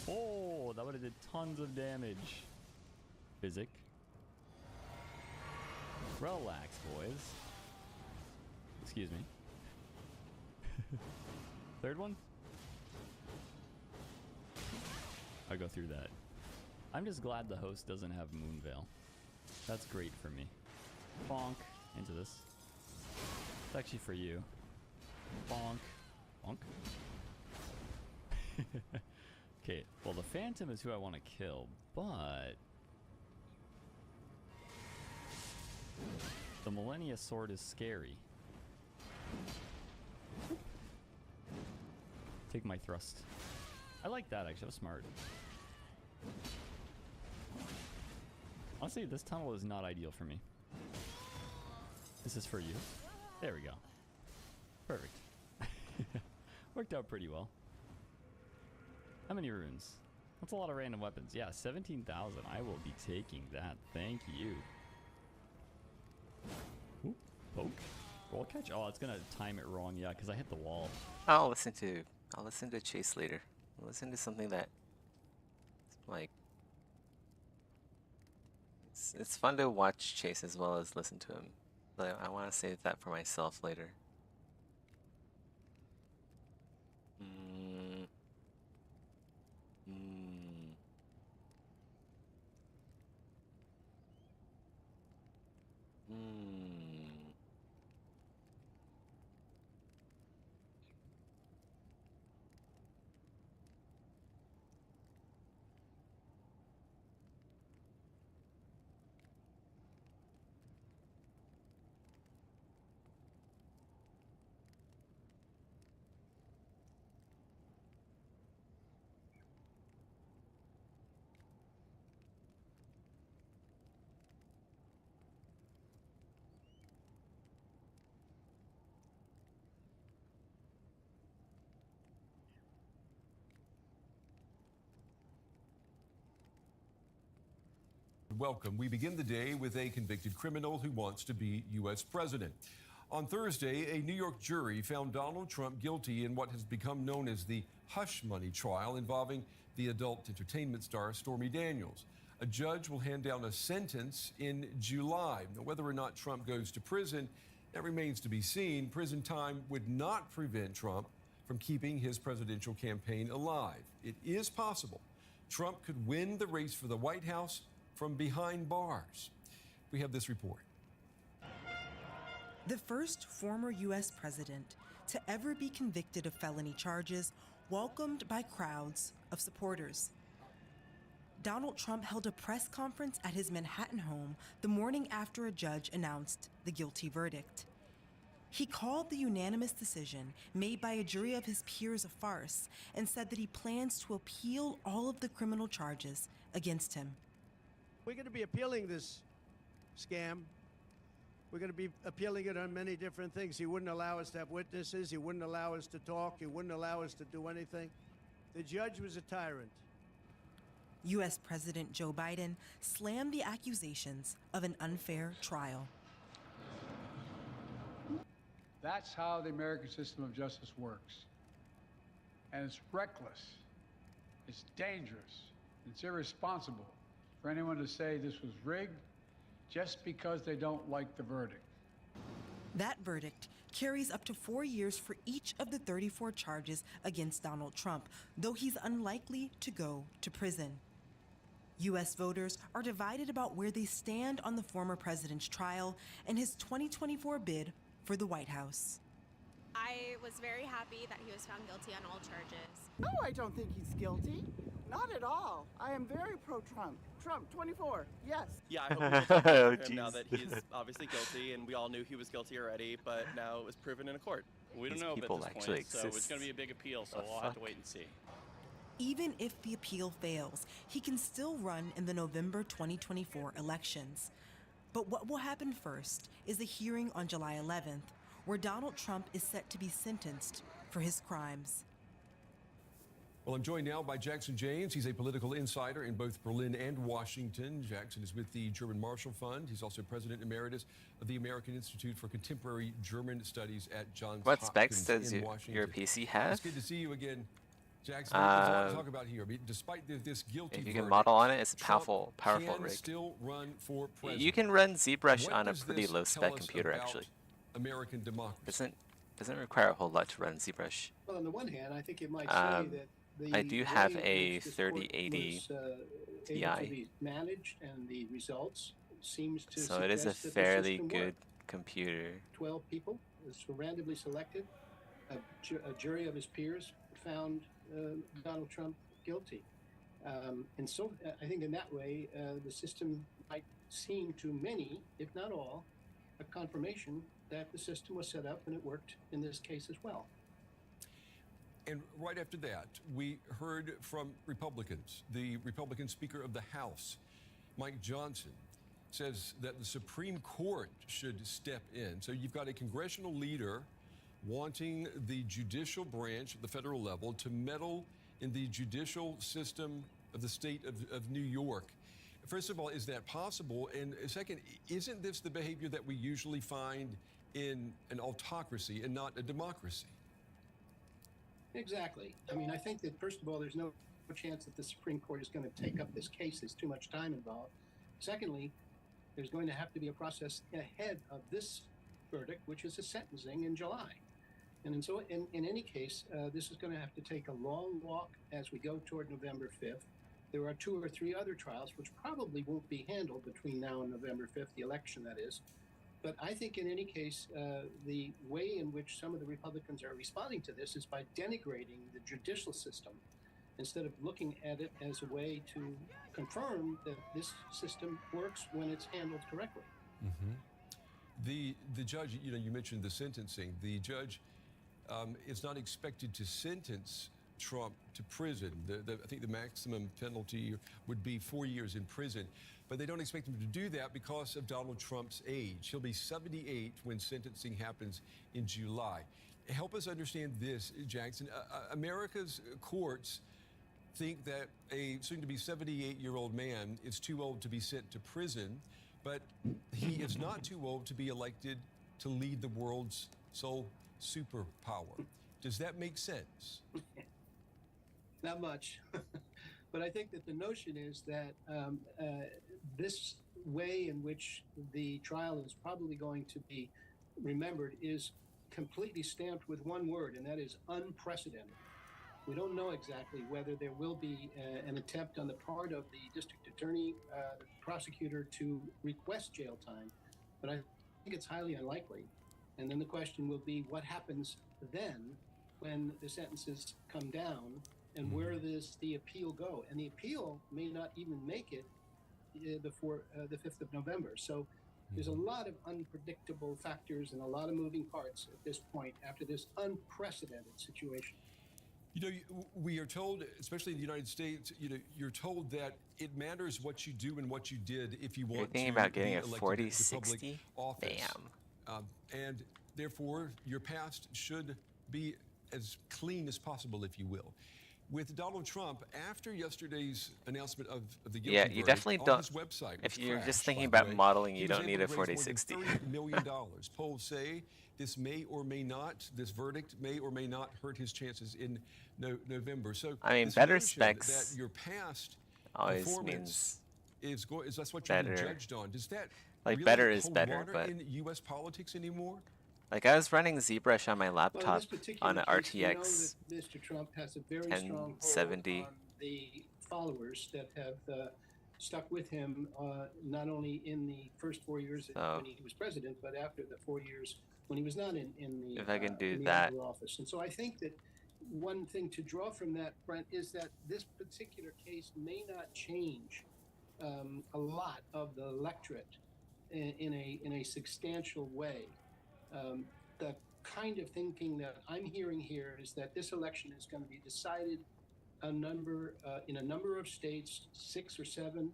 Oh, that would have did tons of damage. Physic. Relax, boys. Excuse me. Third one? I go through that. I'm just glad the host doesn't have Moonveil. That's great for me. Bonk. Into this. It's actually for you. Bonk. Bonk. Okay, well the Phantom is who I want to kill, but the Millennia Sword is scary. Take my thrust. I like that actually, that was smart. Honestly, this tunnel is not ideal for me. This is for you. There we go. Perfect. Worked out pretty well. How many runes? That's a lot of random weapons. Yeah, 17,000. I will be taking that. Thank you. Ooh, poke. Roll catch? Oh, it's gonna time it wrong. Yeah, because I hit the wall. I'll listen to Chase later. I'll listen to something that, like, it's fun to watch Chase as well as listen to him. But I want to save that for myself later. Welcome. We begin the day with a convicted criminal who wants to be U.S. president. On Thursday, a New York jury found Donald Trump guilty in what has become known as the hush money trial involving the adult entertainment star Stormy Daniels. A judge will hand down a sentence in July. Now, whether or not Trump goes to prison, that remains to be seen. Prison time would not prevent Trump from keeping his presidential campaign alive. It is possible Trump could win the race for the White House from behind bars. We have this report. The first former U.S. president to ever be convicted of felony charges, welcomed by crowds of supporters. Donald Trump held a press conference at his Manhattan home the morning after a judge announced the guilty verdict. He called the unanimous decision made by a jury of his peers a farce and said that he plans to appeal all of the criminal charges against him. We're going to be appealing this scam. We're going to be appealing it on many different things. He wouldn't allow us to have witnesses. He wouldn't allow us to talk. He wouldn't allow us to do anything. The judge was a tyrant. U.S. President Joe Biden slammed the accusations of an unfair trial. That's how the American system of justice works. And it's reckless, it's dangerous, it's irresponsible for anyone to say this was rigged just because they don't like the verdict. That verdict carries up to 4 years for each of the 34 charges against Donald Trump, though he's unlikely to go to prison. U.S. voters are divided about where they stand on the former president's trial and his 2024 bid for the White House. I was very happy that he was found guilty on all charges. No, I don't think he's guilty. Not at all. I am very pro-Trump. Trump, 24, yes. Yeah, I hope we will take him now that he's obviously guilty, and we all knew he was guilty already, but now it was proven in a court. We don't these know at people this actually point, so it's exist. going to be a big appeal, so The we'll have to fuck? wait and see. Even if the appeal fails, he can still run in the November 2024 elections. But what will happen first is a hearing on July 11th, where Donald Trump is set to be sentenced for his crimes. Well, I'm joined now by Jackson James. He's a political insider in both Berlin and Washington. Jackson is with the German Marshall Fund. He's also president emeritus of the American Institute for Contemporary German Studies at Johns What specs Hopkins does in your Washington. PC have? It's good to see you again, Jackson. There's a lot to talk about here. I mean, despite this guilty If you verdict, can model on it, it's a Trump powerful can rig. still run for president. You can run ZBrush What on a does pretty this low tell spec us computer about actually. American democracy. Doesn't require a whole lot to run ZBrush. Well, on the one hand, I think it might say that the I do have way in a which this court 3080 was, able to Ti. be managed and the results seems to So it is a suggest that the fairly system good worked. computer. 12 people were randomly selected. A jury of his peers found Donald Trump guilty. And so I think in that way, the system might seem to many, if not all, a confirmation that the system was set up and it worked in this case as well. And right after that, we heard from Republicans. The Republican Speaker of the House, Mike Johnson, says that the Supreme Court should step in. So you've got a congressional leader wanting the judicial branch at the federal level to meddle in the judicial system of the state of New York. First of all, is that possible? And second, isn't this the behavior that we usually find in an autocracy and not a democracy? Exactly. I mean, I think that, first of all, there's no chance that the Supreme Court is going to take up this case. There's too much time involved. Secondly, there's going to have to be a process ahead of this verdict, which is a sentencing in July. And so in any case, this is going to have to take a long walk as we go toward November 5th. There are 2 or 3 other trials, which probably won't be handled between now and November 5th, the election that is. But I think in any case, the way in which some of the Republicans are responding to this is by denigrating the judicial system instead of looking at it as a way to confirm that this system works when it's handled correctly. The judge, you mentioned the sentencing. The judge is not expected to sentence Trump to prison. I think the maximum penalty would be 4 years in prison. But they don't expect him to do that because of Donald Trump's age. He'll be 78 when sentencing happens in July. Help us understand this, Jackson. America's courts think that a soon-to-be 78-year-old man is too old to be sent to prison, but he is not too old to be elected to lead the world's sole superpower. Does that make sense? Not much. But I think that the notion is that this way in which the trial is probably going to be remembered is completely stamped with one word, and that is unprecedented. We don't know exactly whether there will be an attempt on the part of the district attorney, the prosecutor, to request jail time, but I think it's highly unlikely. And then the question will be what happens then when the sentences come down, and where does the appeal go? And the appeal may not even make it before the 5th of November. So there's a lot of unpredictable factors and a lot of moving parts at this point after this unprecedented situation. We are told, especially in the United States, you're told that it matters what you do and what you did if you want You're thinking to about getting be a elected 4060? to public office. Damn. And therefore, your past should be as clean as possible, if you will. With Donald Trump, after yesterday's announcement of the guilty Yeah, you verdict, definitely on don't. his website, If which you're crashed, just thinking by the about way, modeling, he you was don't able need a to raise more than 4060. $30 million. Polls say this may or may not, this verdict may or may not hurt his chances in November. So I mean, this better notion specs that your past always performance means is that's what you're being better. judged on. Does that Like, really better is hold better, water but in U.S. politics anymore? like I was running ZBrush on my Well, in laptop this particular on an case, we know RTX that Mr. Trump has a very strong hold 1070. on the followers that have stuck with him, not only in the first 4 years So- when he was president, but after the 4 years when he was not in the If I can do in the that. Oval Office. And so I think that one thing to draw from that, Brent, is that this particular case may not change a lot of the electorate in a substantial way. The kind of thinking that I'm hearing here is that this election is going to be decided in a number of states, 6 or 7,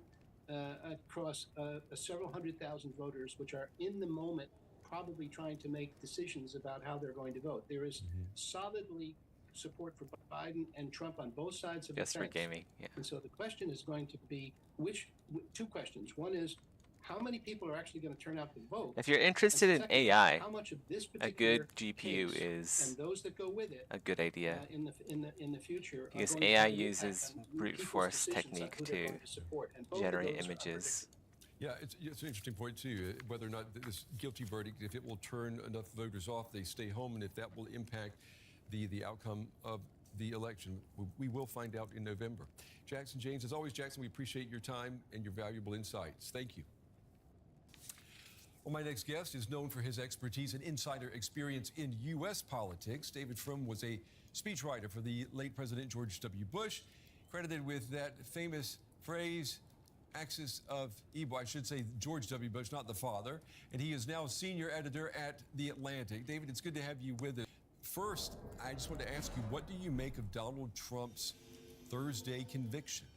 across several 100,000 voters, which are in the moment probably trying to make decisions about how they're going to vote. There is solidly support for Biden and Trump on both sides of the fence. Yes, for gaming, yeah. And so the question is going to be two questions. One is, how many people are actually going to turn out to vote? If you're interested in second, AI, how much of this a good particular GPU case is and those that go with it a good idea. in the future are Because going to AI have an impact uses on brute people's force decisions on technique who they're to going support. And both of generate those are images. Yeah, it's an interesting point too, whether or not this guilty verdict, if it will turn enough voters off, they stay home, and if that will impact the outcome of the election. We will find out in November. Jackson James, as always, Jackson, we appreciate your time and your valuable insights. Thank you. Well, my next guest is known for his expertise and insider experience in U.S. politics. David Frum was a speechwriter for the late President George W. Bush, credited with that famous phrase, axis of evil. I should say George W. Bush, not the father. And he is now senior editor at The Atlantic. David, it's good to have you with us. First, I just want to ask you, what do you make of Donald Trump's Thursday conviction?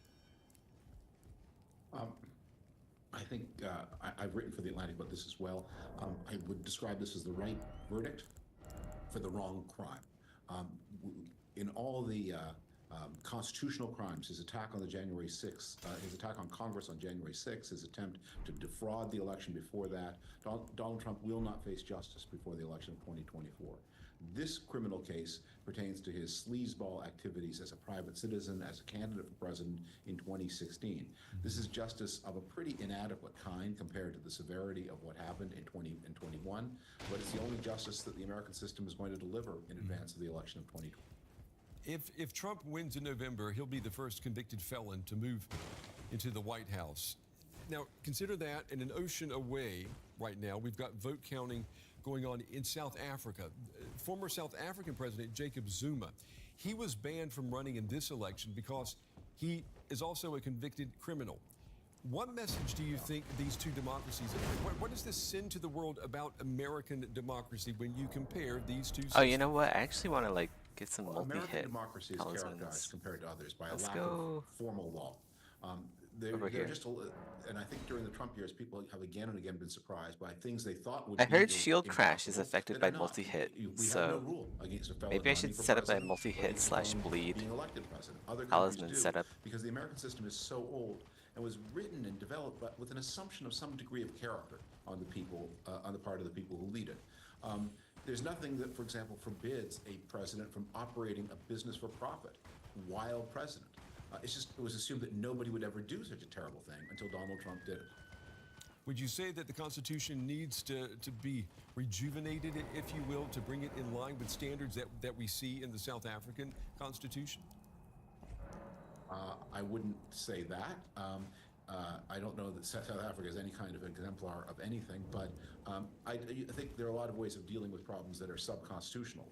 I think I've written for The Atlantic about this as well. I would describe this as the right verdict for the wrong crime. In all the constitutional crimes, his attack on the January 6th, his attack on Congress on January 6th, his attempt to defraud the election before that, Donald Trump will not face justice before the election of 2024. This criminal case pertains to his sleazeball activities as a private citizen, as a candidate for president in 2016. This is justice of a pretty inadequate kind compared to the severity of what happened in 2021, but it's the only justice that the American system is going to deliver in advance of the election of 2020. If Trump wins in November, he'll be the first convicted felon to move into the White House. Now, consider that, and an ocean away right now, we've got vote counting going on in South Africa. Former South African President Jacob Zuma, he was banned from running in this election because he is also a convicted criminal. What message do you think these two democracies, what does this send to the world about American democracy when you compare these two systems? Oh, you know what? I actually want to get some multi-hit American democracy is characterized compared to others by a lack of formal law. They're just, and I think during the Trump years, people have again and again been surprised by things they thought would be. I heard Shield Crash is affected by multi-hit, so maybe I should set up a multi-hit / bleed talisman setup. Because the American system is so old and was written and developed but with an assumption of some degree of character on the people, on the part of the people who lead it. There's nothing that, for example, forbids a president from operating a business for profit while president. It was assumed that nobody would ever do such a terrible thing until Donald Trump did it. Would you say that the Constitution needs to be rejuvenated, if you will, to bring it in line with standards that we see in the South African Constitution? I wouldn't say that. I don't know that South Africa is any kind of exemplar of anything, but I think there are a lot of ways of dealing with problems that are sub-constitutional.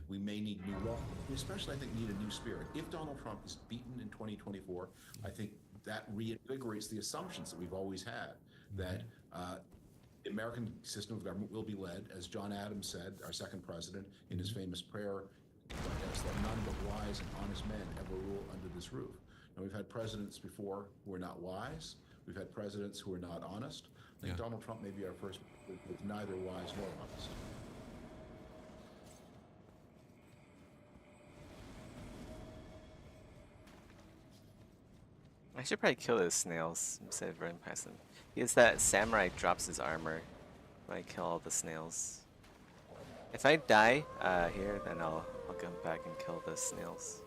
We may need new law. We especially, I think, need a new spirit. If Donald Trump is beaten in 2024, I think that reinvigorates the assumptions that we've always had, that the American system of government will be led, as John Adams said, our second president, in his famous prayer, that none but wise and honest men ever rule under this roof. Now, we've had presidents before who are not wise. We've had presidents who are not honest. I think Donald Trump may be our first with neither wise nor honest. I should probably kill those snails instead of running past them. Because that samurai drops his armor when I kill all the snails. If I die here, then I'll come back and kill the snails.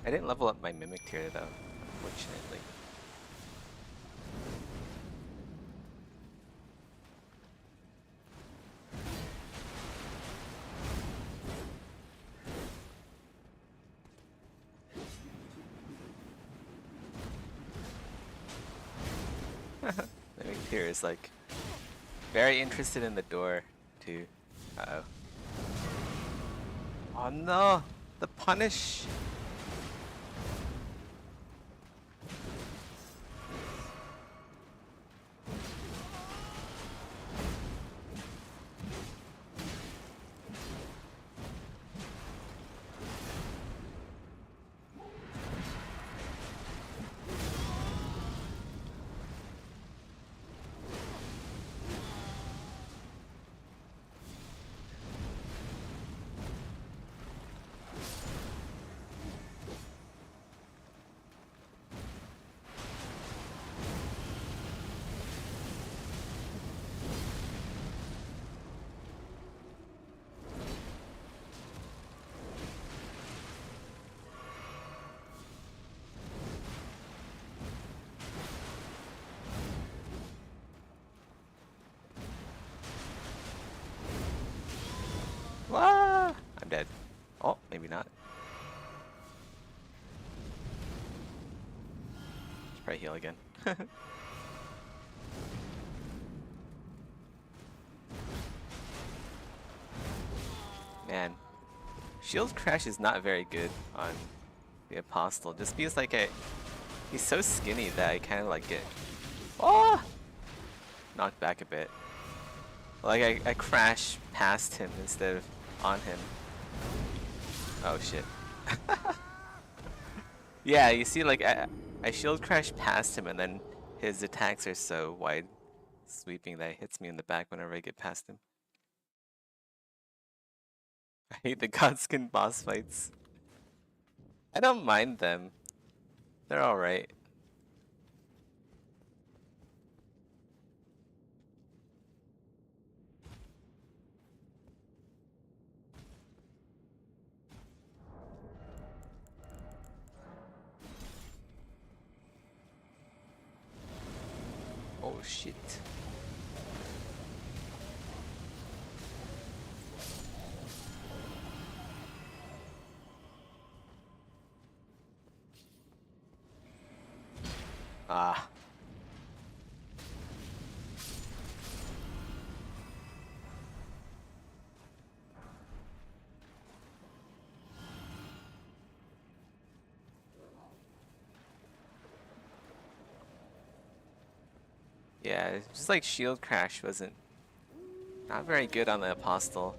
I didn't level up my mimic tier though, unfortunately. Mimic tier is very interested in the door too. Uh-oh. Oh no, the punish. Ah, I'm dead. Oh, maybe not. Should probably heal again. Man, shield crash is not very good on the Apostle. Just because like he's so skinny that I kind of like get knocked back a bit. Like I crash past him instead of on him. Oh shit. Yeah, you see like I shield crash past him and then his attacks are so wide sweeping that it hits me in the back whenever I get past him. I hate the Godskin boss fights. I don't mind them. They're alright. Oh shit. Ah. Yeah, it's just like shield crash wasn't not very good on the Apostle.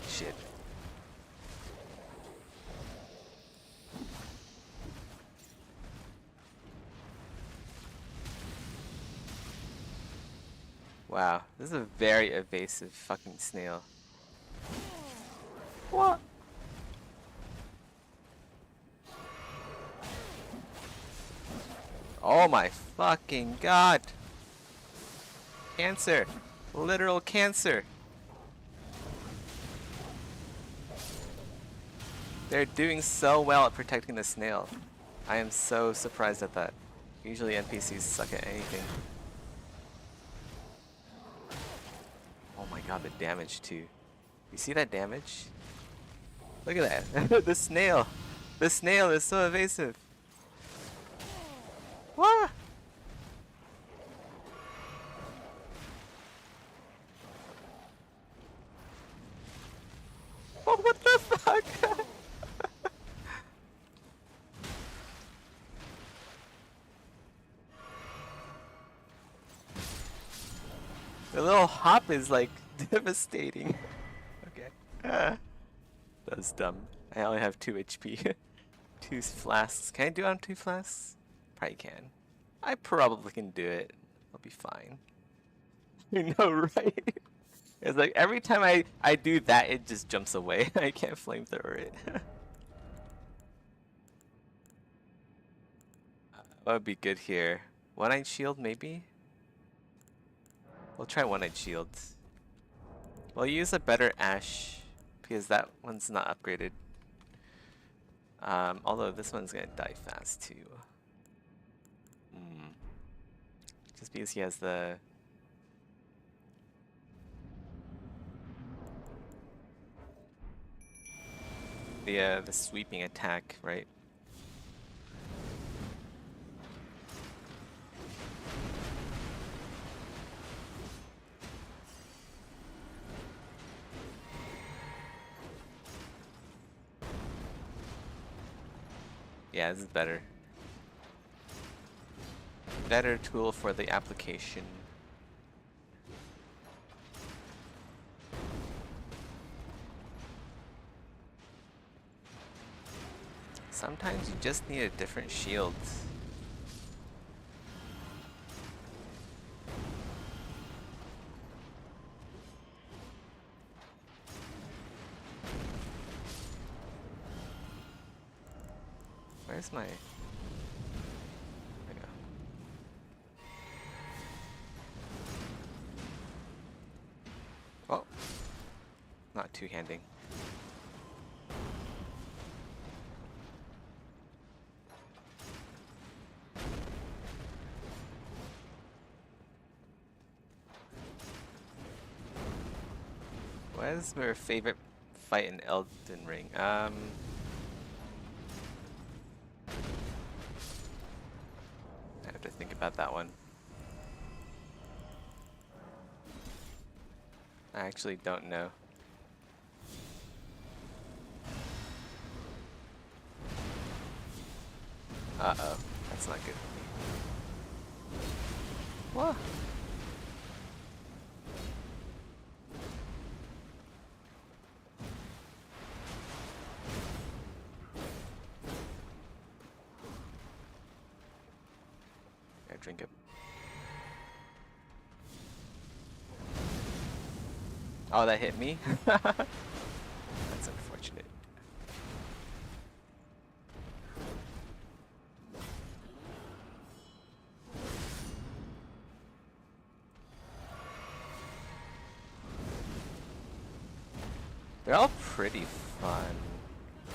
Shit. Wow, this is a very evasive fucking snail. What? Oh my fucking god. Cancer. Literal cancer. They're doing so well at protecting the snail. I am so surprised at that. Usually NPCs suck at anything. Oh my god, the damage too. You see that damage? Look at that. The snail. The snail is so evasive. What? Oh, what the fuck? The little hop is like devastating. Okay. That's dumb. I only have 2 HP. 2 flasks. Can I do it on 2 flasks? Probably can. I probably can do it. I'll be fine. You know, right? It's like every time I do that, it just jumps away. I can't flamethrower it. What would be good here? One-eyed shield, maybe? We'll try one-eyed shield. We'll use a better ash because that one's not upgraded. Although this one's gonna die fast too. Just because he has the sweeping attack, right? Yeah, this is better. Better tool for the application. Sometimes you just need a different shield. Where's my... There we go. Oh. Not two-handing. What is your favorite fight in Elden Ring? I have to think about that one. I actually don't know. Uh-oh, that's not good for me. What? I drink it. Oh, that hit me? That's unfortunate. They're all pretty fun.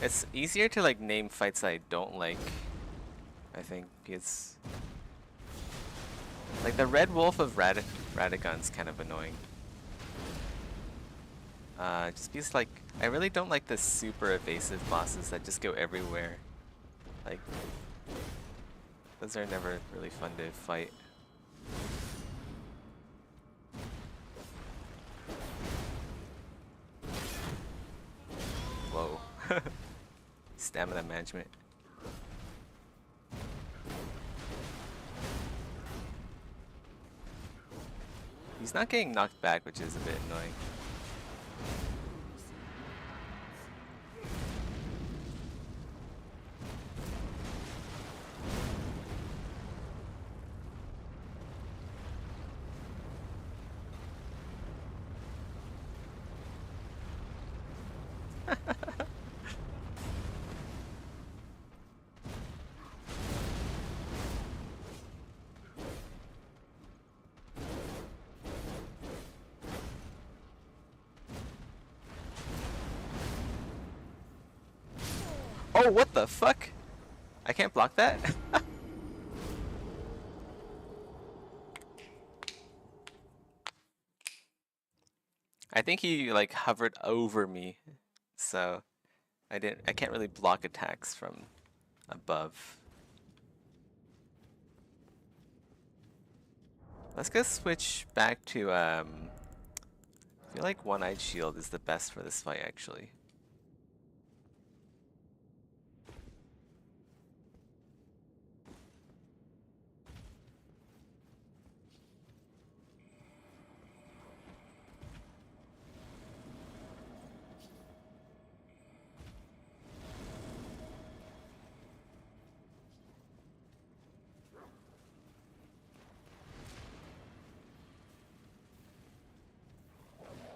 It's easier to like name fights that I don't like, I think, because like the Red Wolf of Radagon's kind of annoying. Just because like I really don't like the super evasive bosses that just go everywhere. Like those are never really fun to fight. Whoa. Stamina management. He's not getting knocked back, which is a bit annoying. Oh, what the fuck? I can't block that? I think he like hovered over me, so I can't really block attacks from above. Let's go switch back to I feel like One-Eyed Shield is the best for this fight actually.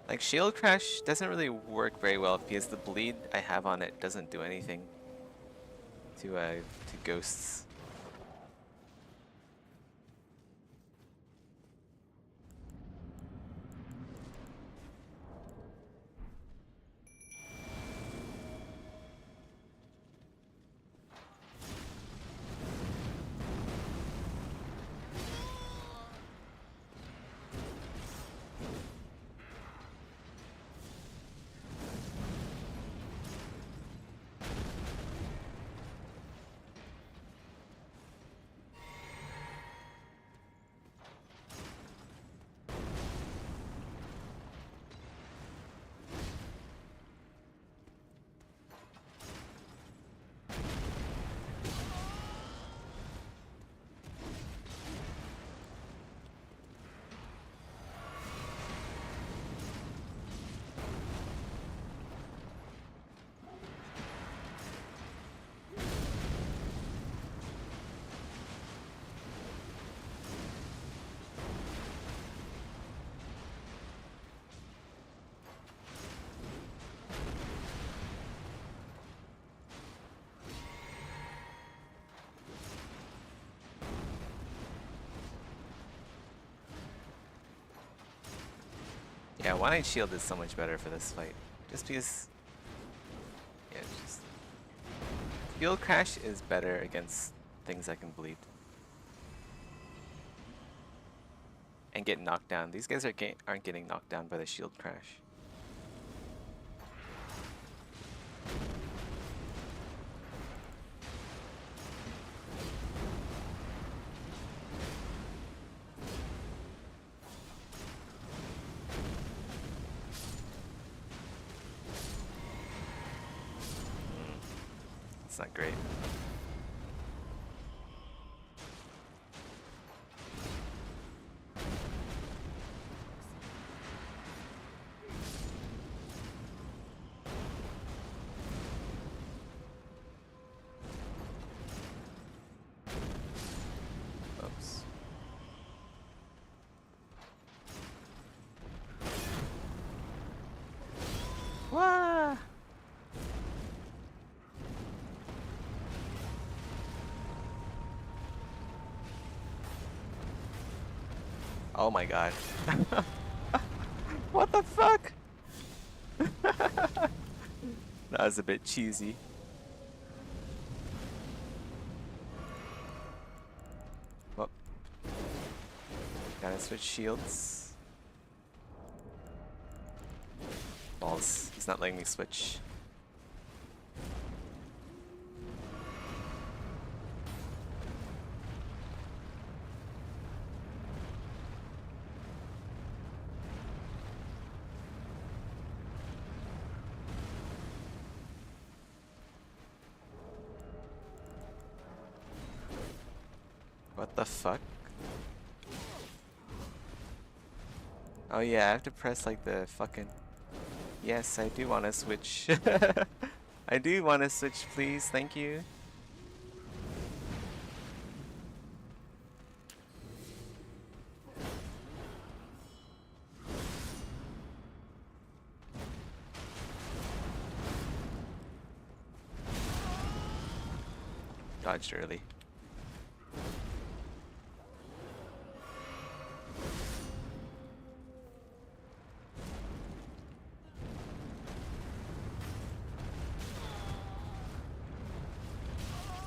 Like Shield Crash doesn't really work very well because the bleed I have on it doesn't do anything to ghosts. Yeah, one-eyed shield is so much better for this fight. Just because... Yeah, just... Shield crash is better against things that can bleed. And get knocked down. These guys aren't getting knocked down by the shield crash. It's not great. Oops. Wah! Oh my god. What the fuck? That was a bit cheesy. Well, gotta switch shields. Balls. He's not letting me switch. What the fuck? Oh yeah, I have to press like the fucking... Yes, I do want to switch. I do want to switch, please. Thank you. Dodged early.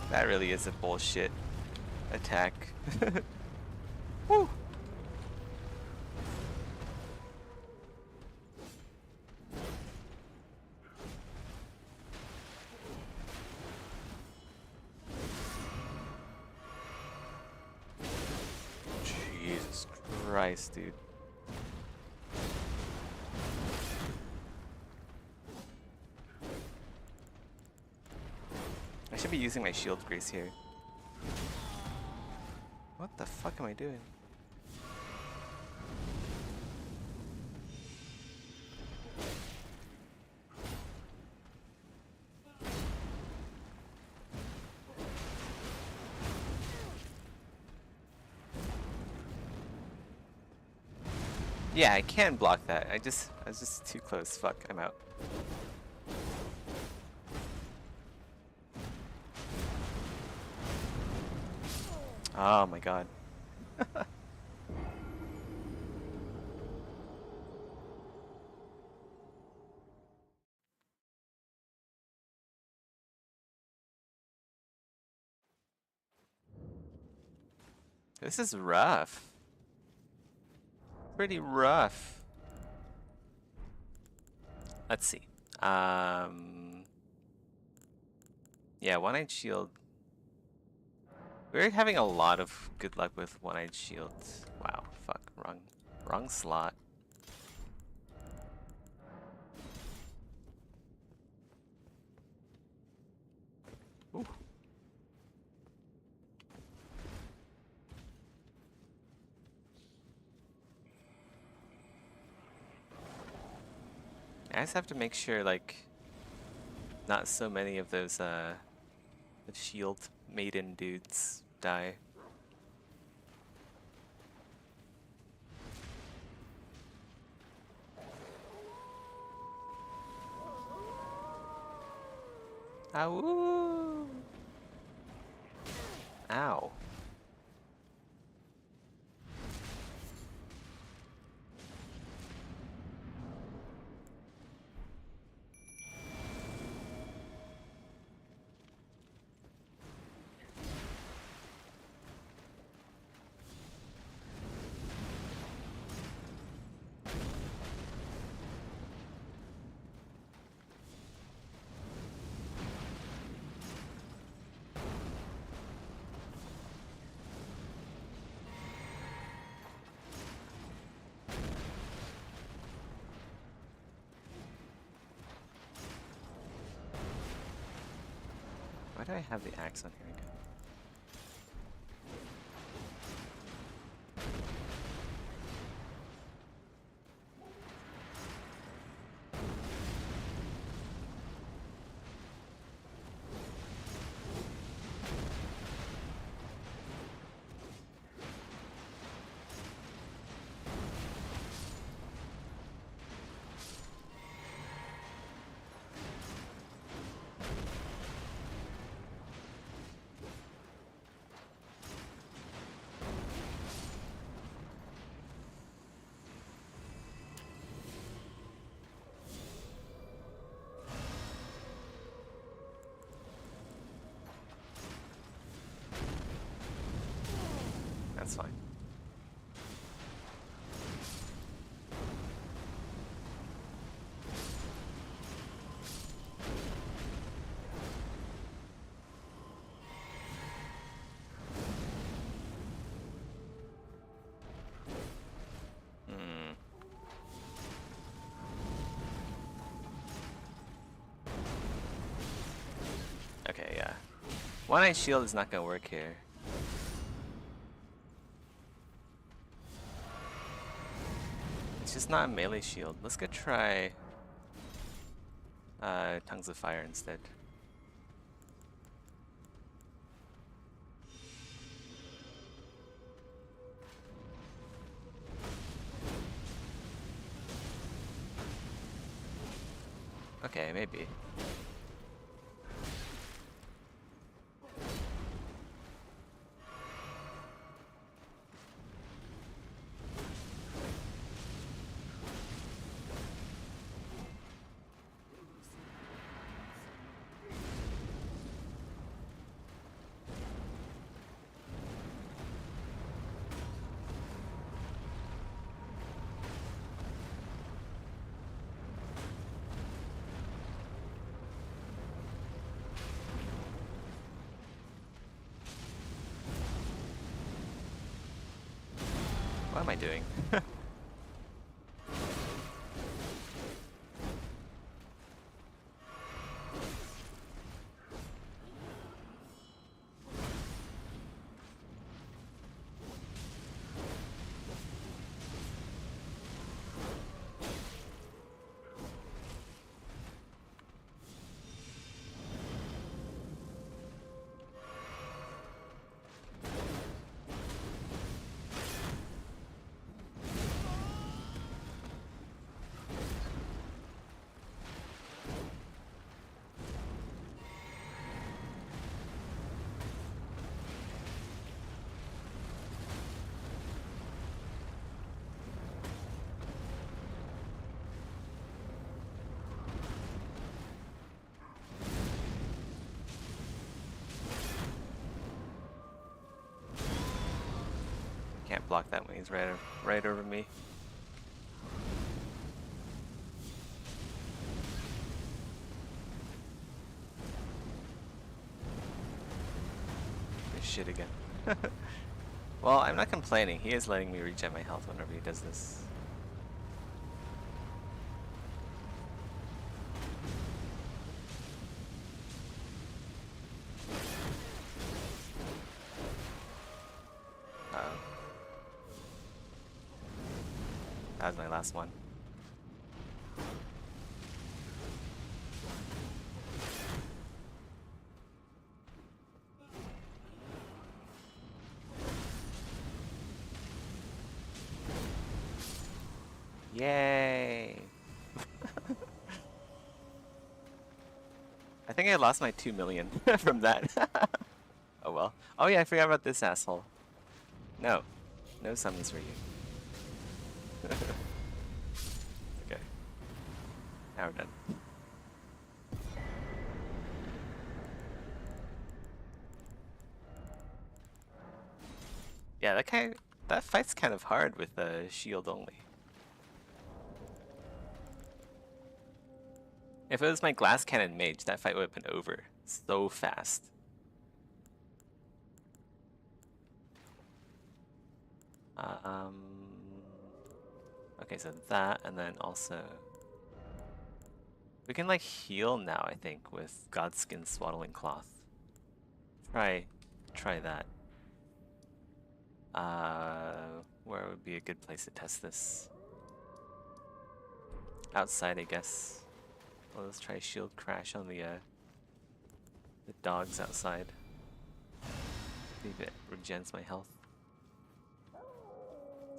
That really is a bullshit attack. Woo! Jesus Christ, dude. I should be using my shield grace here. What the fuck am I doing? Yeah, I can block that. I was just too close. Fuck, I'm out. Oh my god. This is rough. Pretty rough. Let's see. Yeah, one-eyed shield. We're having a lot of good luck with one-eyed shield. Wow, fuck, wrong slot. Ooh. I just have to make sure, like, not so many of those, the shield maiden dudes die. Ow! Ow. do I have the axe on here again? That's fine. Okay, yeah. One-Eye Shield is not gonna work here. It's just not a melee shield. Let's go try Tongues of Fire instead. Okay, maybe. What am I doing? Can't block that when he's right over me. Good shit again. Well, I'm not complaining. He is letting me regen my health whenever he does this. That was my last one. Yay! I think I lost my 2 million from that. Oh well. Oh yeah, I forgot about this asshole. No. No summons for you. Okay. Now we're done. Yeah, that fight's kind of hard with a shield only. If it was my glass cannon mage, that fight would have been over so fast. Okay, so that, and then also we can like heal now, I think, with Godskin Swaddling Cloth. Try that. Where would be a good place to test this? Outside, I guess. Well, let's try shield crash on the dogs outside. See if it regens my health.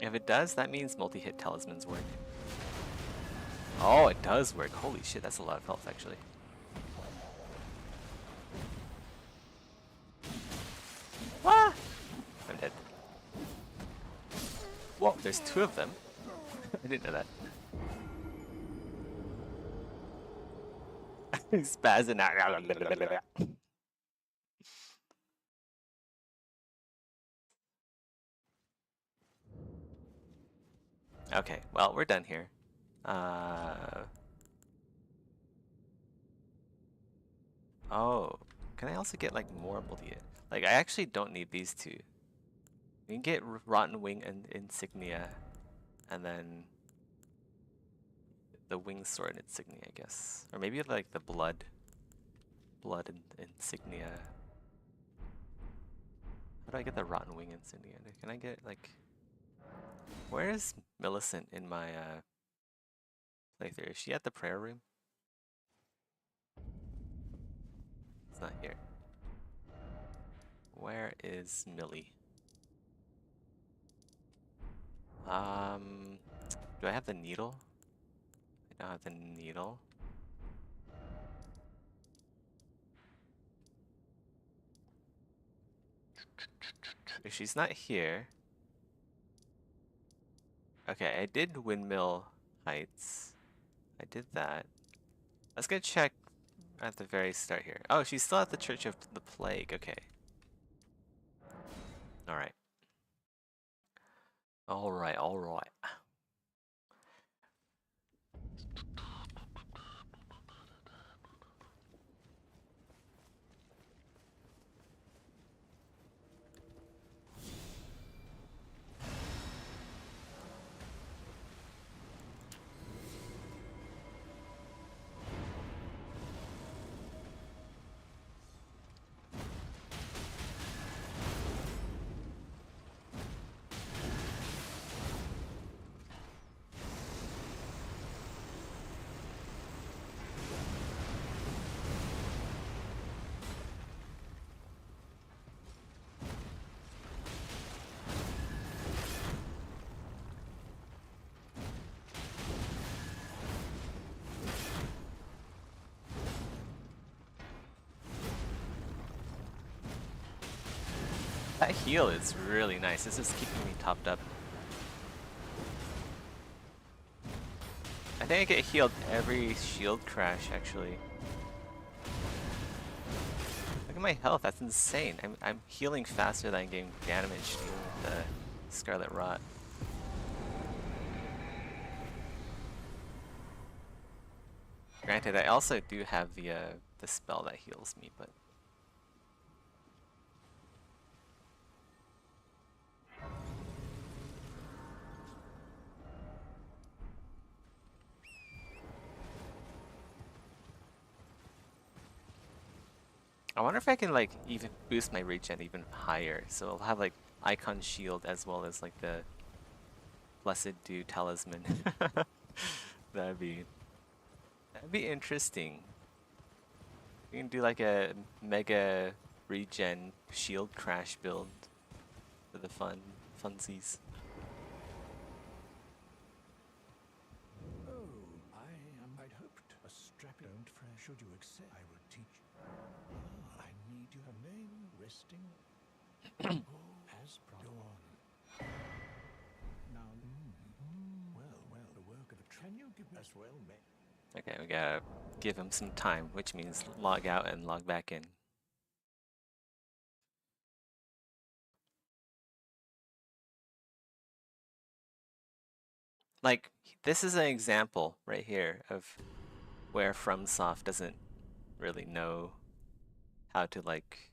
If it does, that means multi-hit talismans work. Oh, it does work. Holy shit, that's a lot of health actually. Ah! I'm dead. Whoa, there's 2 of them. I didn't know that. He's spazzing out. Okay, well, we're done here. Oh, can I also get like more multi-hit? Like, I actually don't need these 2. You can get Rotten Wing and Insignia, and then the Wing Sword Insignia, I guess. Or maybe like the Blood and Insignia. How do I get the Rotten Wing Insignia? Can I get like... Where is Millicent in my playthrough? Is she at the prayer room? It's not here. Where is Millie? Do I have the needle? I don't have the needle. If she's not here... Okay, I did Windmill Heights. I did that. Let's go check at the very start here. Oh, she's still at the Church of the Plague. Okay. Alright. Alright. That heal is really nice. This is keeping me topped up. I think I get healed every shield crash, actually. Look at my health, that's insane. I'm healing faster than I'm getting damaged with the Scarlet Rot. Granted, I also do have the spell that heals me, but... I wonder if I can like even boost my regen even higher. So I'll have like Icon Shield as well as like the Blessed Dew Talisman. That'd be interesting. We can do like a mega regen shield crash build for the funsies. Oh, I'd hoped a strapping. Don't fret. Should you accept, I will teach you. Ah, I need you have name resting. As go on. Now, well, the work of can you give me as well, mate? Okay, we gotta give him some time, which means log out and log back in. Like, this is an example right here of where FromSoft doesn't really know how to like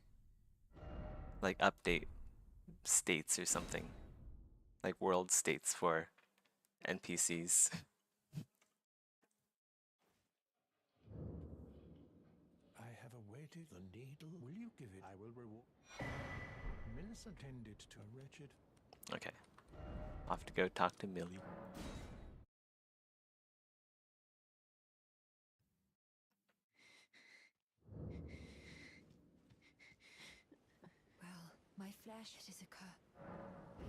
update states or something. Like world states for NPCs. I have a waited the needle. Will you give it? I will reward. Millicent tended to a wretched. Okay. I'll have to go talk to Millie. Well, my flesh, it is a curse.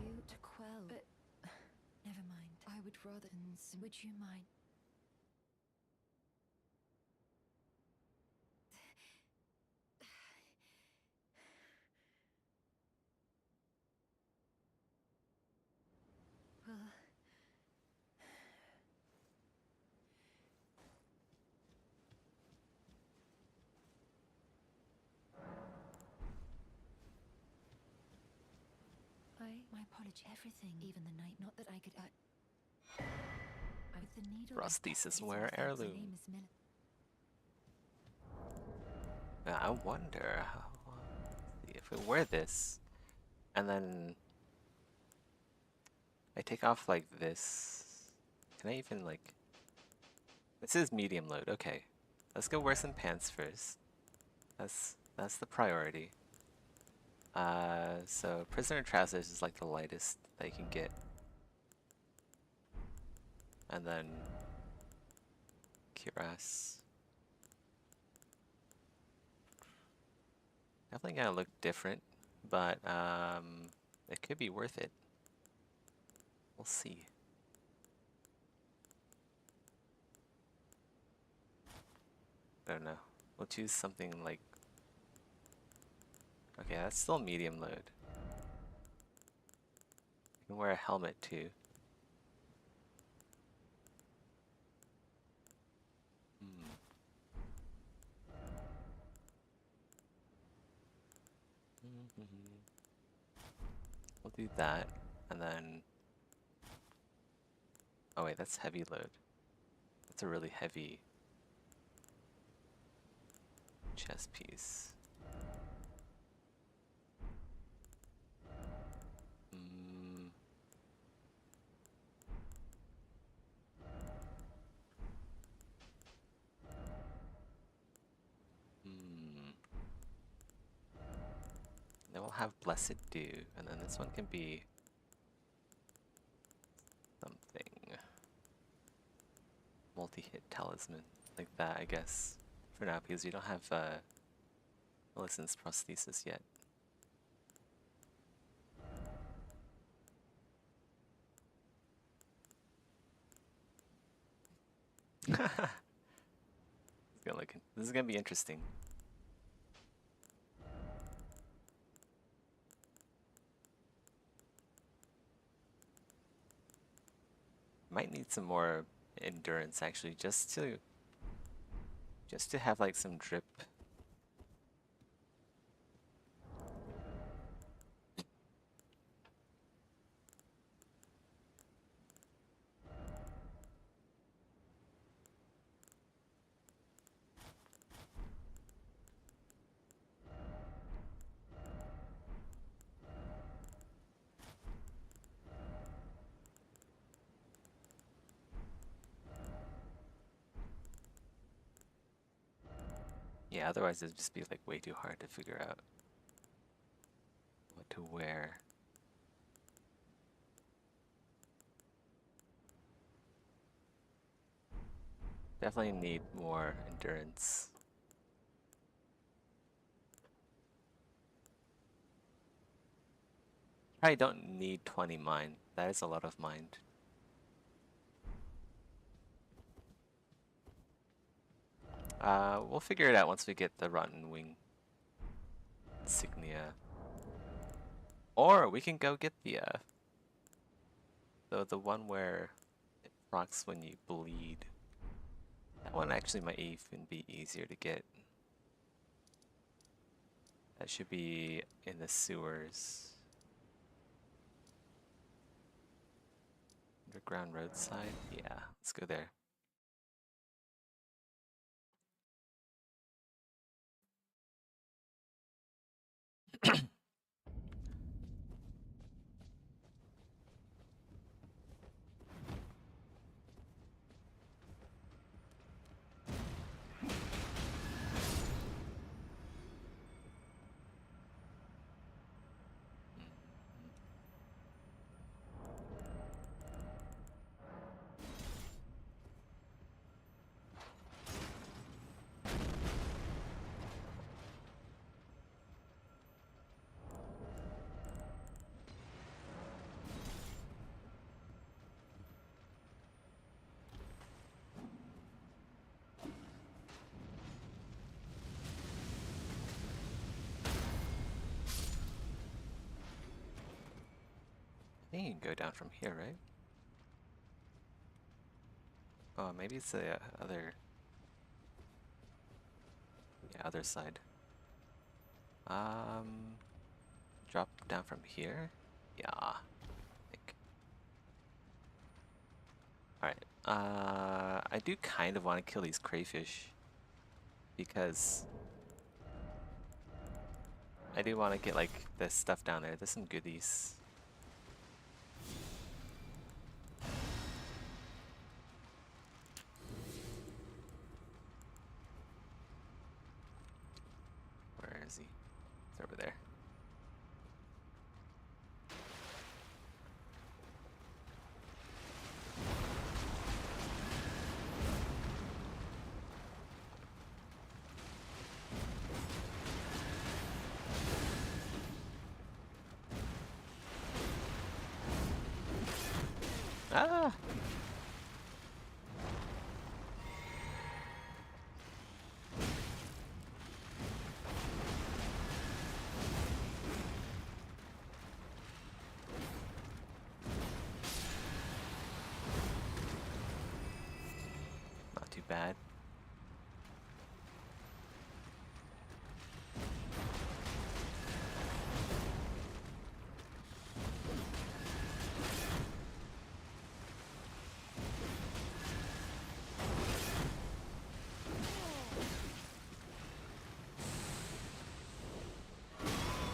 You to quell, but never mind. I would rather. Would you mind? Well, my apology. Everything, even the night. Not that I could. With the needle. Prosthesis wear heirloom. Now, I wonder how, if we wear this, and then I take off like this. Can I even like? This is medium load. Okay, let's go wear some pants first. That's the priority. So prisoner trousers is like the lightest that you can get, and then cuirass. Definitely gonna look different, but it could be worth it. We'll see. I don't know. We'll choose something like. Okay, that's still medium load. You can wear a helmet too. We'll do that, and then. Oh wait, that's heavy load. That's a really heavy chest piece. Then we'll have Blessed Dew, and then this one can be something. Multi-hit talisman, like that, I guess, for now, because we don't have Millicent's prosthesis yet. This is gonna be interesting. Might need some more endurance actually, just to have like some drip. Yeah, otherwise it'd just be like way too hard to figure out what to wear. Definitely need more endurance. Probably don't need 20 mind. That is a lot of mind. We'll figure it out once we get the Rotten Wing insignia. Or we can go get the one where it rocks when you bleed. That one actually might even be easier to get. That should be in the sewers. Underground roadside? Yeah, let's go there. think you can go down from here, right? Oh, maybe it's the other... Yeah, other side. Drop down from here? Yeah, I think. Alright, I do kind of want to kill these crayfish. Because... I do want to get, like, this stuff down there. There's some goodies. Where is he? He's over there. Ah! Not too bad.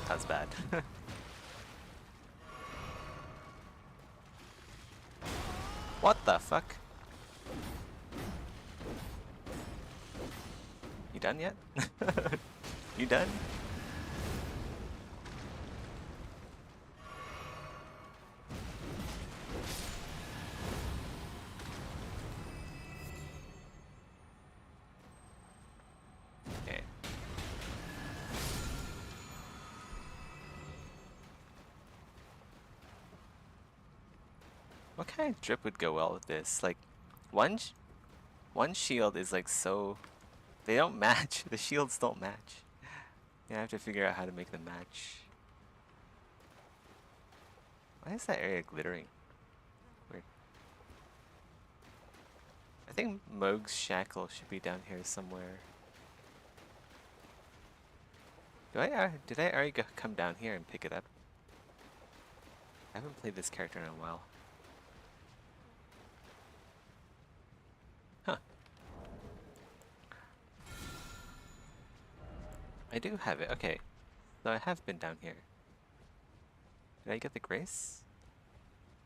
That's bad. What the fuck? You done yet? You done? Okay. What kind of drip would go well with this? Like, one shield is like so... They don't match. The shields don't match. You have to figure out how to make them match. Why is that area glittering? Weird. I think Moog's shackle should be down here somewhere. Did I already come down here and pick it up? I haven't played this character in a while. Huh. I do have it. Okay. So I have been down here. Did I get the grace?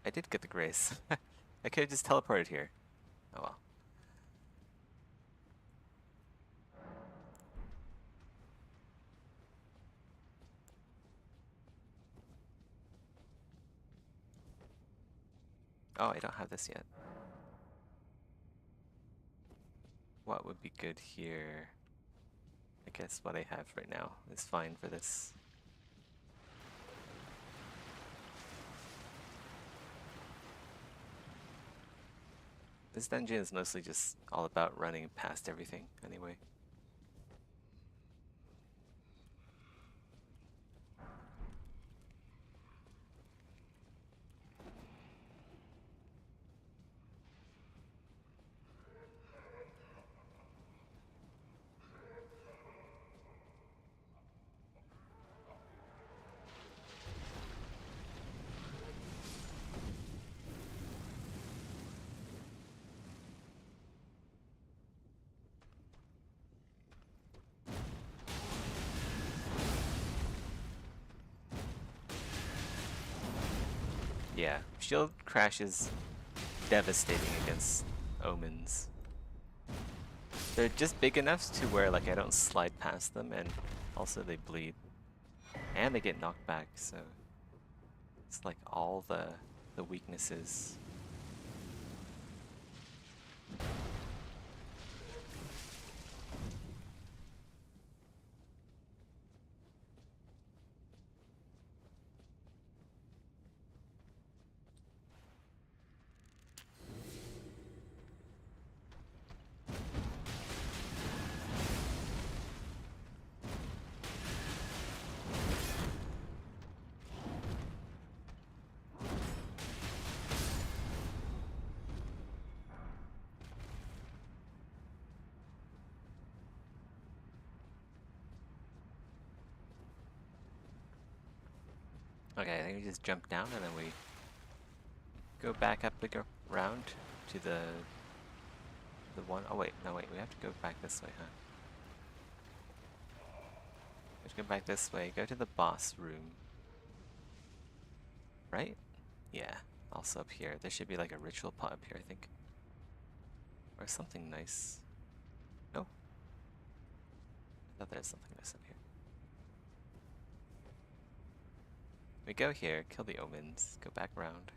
I did get the grace. I could have just teleported here. Oh well. Oh, I don't have this yet. What would be good here? I guess what I have right now is fine for this. This dungeon is mostly just all about running past everything anyway. Yeah, shield crash is devastating against omens. They're just big enough to where like I don't slide past them, and also they bleed. And they get knocked back, so it's like all the weaknesses. Okay, I think we just jump down and then we go back up around to the one. Oh wait, no wait, we have to go back this way, huh? We have to go back this way. Go to the boss room. Right? Yeah. Also up here. There should be like a ritual pot up here, I think. Or something nice. No? I thought there's something nice up here. We go here, kill the omens, go back around.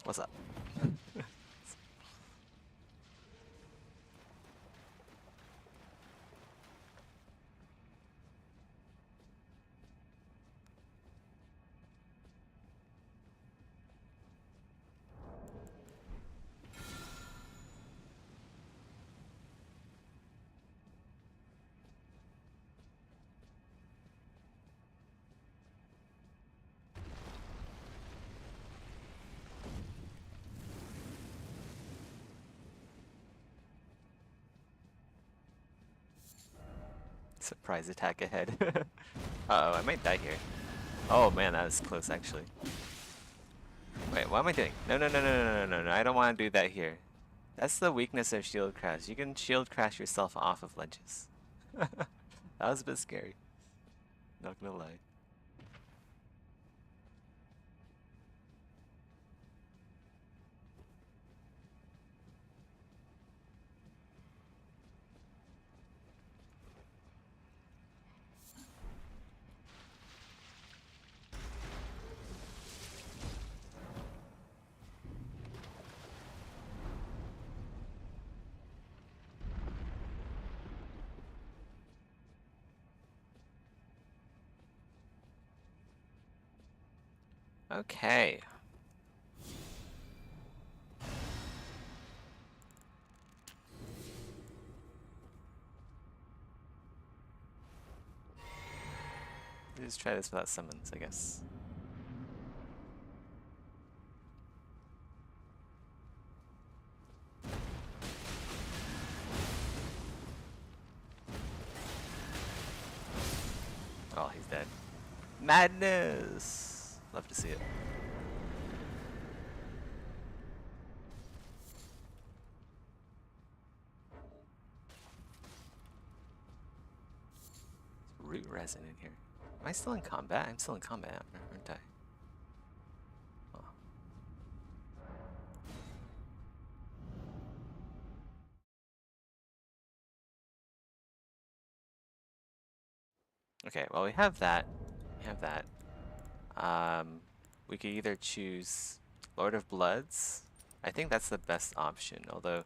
What's up? Surprise attack ahead. Uh-oh, I might die here. Oh man, that was close actually. Wait, what am I doing? No, no, no, no, no, no, no, no, I don't want to do that here. That's the weakness of shield crash. You can shield crash yourself off of ledges. That was a bit scary. Not gonna lie. Okay. Let's try this without summons, I guess. Oh, he's dead. Madness! Love to see it. Root resin in here. Am I still in combat? I'm still in combat, aren't I? Oh. Okay, well we have that. We have that. We could either choose Lord of Bloods. I think that's the best option, although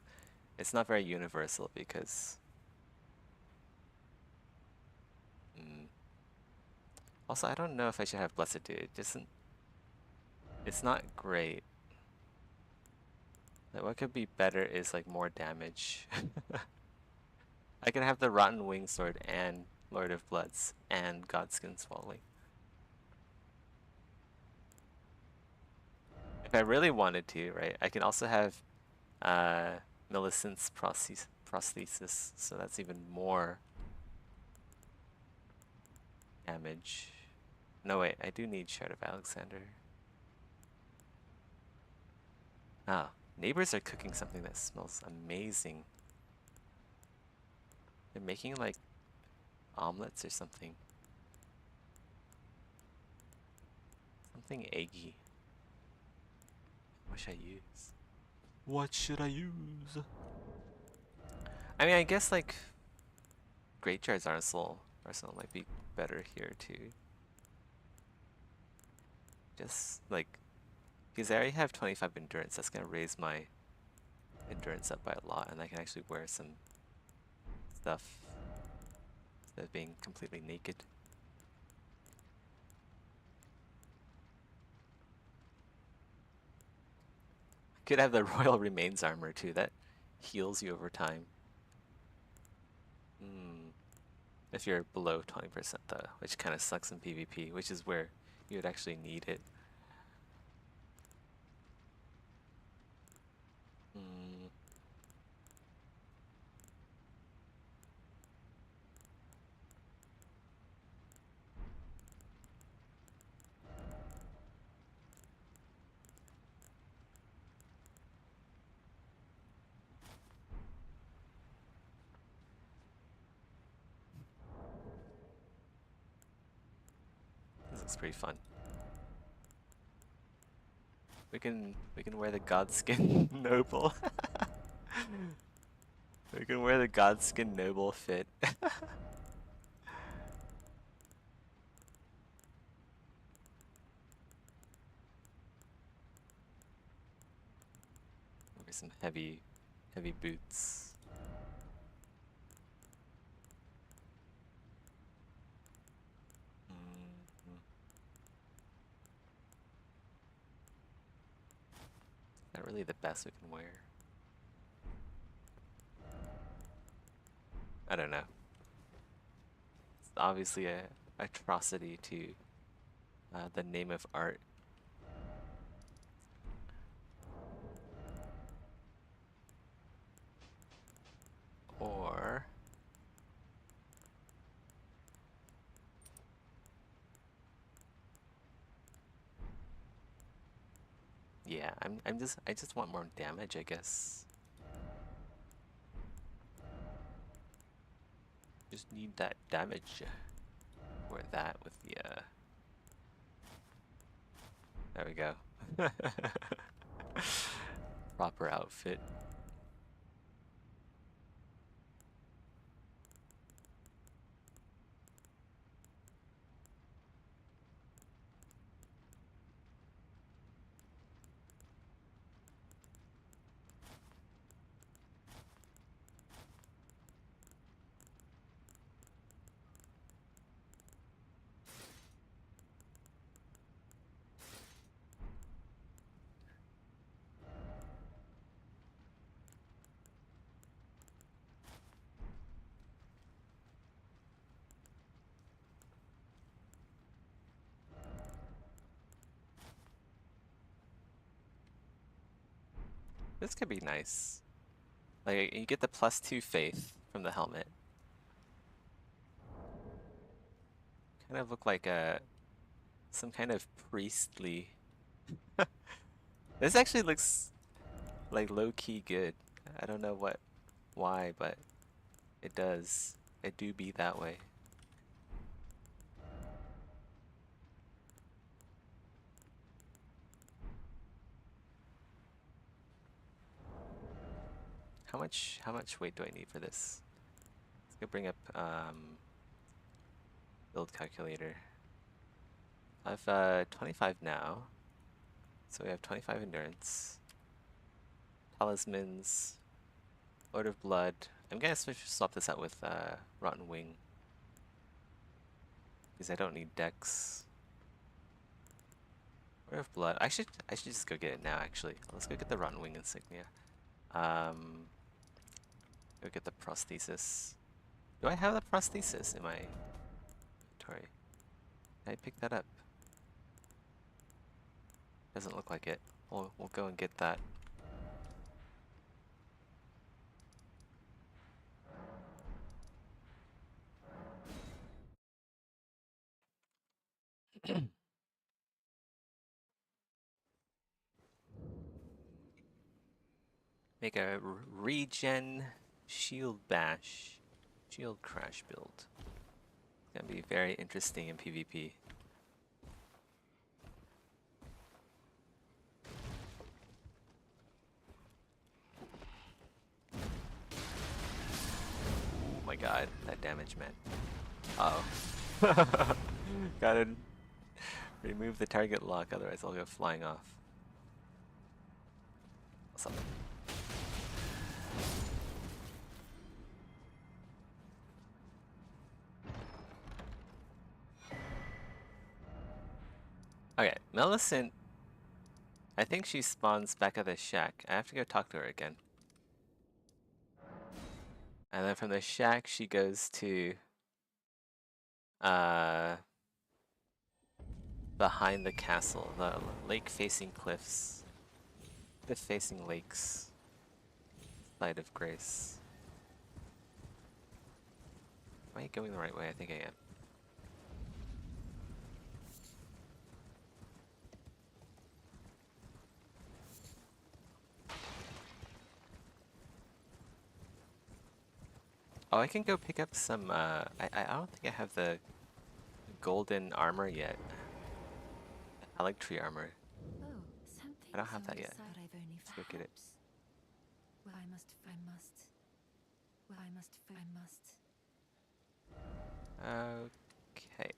it's not very universal because also I don't know if I should have Blessed Dude. It's not great. Like, what could be better is like more damage. I could have the Rotten Wing Sword and Lord of Bloods and Godskin Swallowing. If I really wanted to, right, I can also have Millicent's prosthesis, so that's even more damage. No wait, I do need Shard of Alexander. Ah, neighbors are cooking something that smells amazing. They're making like omelets or something. Something eggy. What should I use? What should I use? I mean, I guess like Great Jar's Arsenal might be better here too. Just like, because I already have 25 endurance, that's gonna raise my endurance up by a lot, and I can actually wear some stuff instead of being completely naked. Could have the Royal Remains armor too, that heals you over time. If you're below 20% though, which kind of sucks in PvP, which is where you would actually need it. This looks pretty fun. We can wear the Godskin Noble. We can wear the Godskin Noble fit. Wear some heavy boots. Not really the best we can wear. I don't know. It's obviously a atrocity to the name of art. Or yeah, I just want more damage, I guess. Just need that damage. Or that with the there we go. Proper outfit. This could be nice. Like, you get the +2 faith from the helmet. Kind of look like some kind of priestly. This actually looks like low-key good. I don't know why, but it does. It do be that way. How much weight do I need for this? Let's go bring up build calculator. I have 25 now, so we have 25 endurance. Talismans, Lord of Blood. I'm gonna swap this out with Rotten Wing because I don't need Dex. Lord of Blood. I should just go get it now. Actually, let's go get the Rotten Wing insignia. Go get the prosthesis. Do I have the prosthesis in my inventory? Did I pick that up? Doesn't look like it. We'll go and get that. Make a regen shield bash, shield crash build. It's gonna be very interesting in PvP. damage, man. Uh-oh. Gotta remove the target lock, otherwise I'll go flying off. Something. Okay, Millicent, I think she spawns back at the shack. I have to go talk to her again. And then from the shack, she goes to behind the castle, the lake-facing cliffs, cliff-facing lakes, Light of Grace. Am I going the right way? I think I am. Oh, I can go pick up some, I don't think I have the golden armor yet. Electricity armor. Oh, something. I don't have that yet. But I've only Let's go get it. Well, I must. Well, I must. Okay.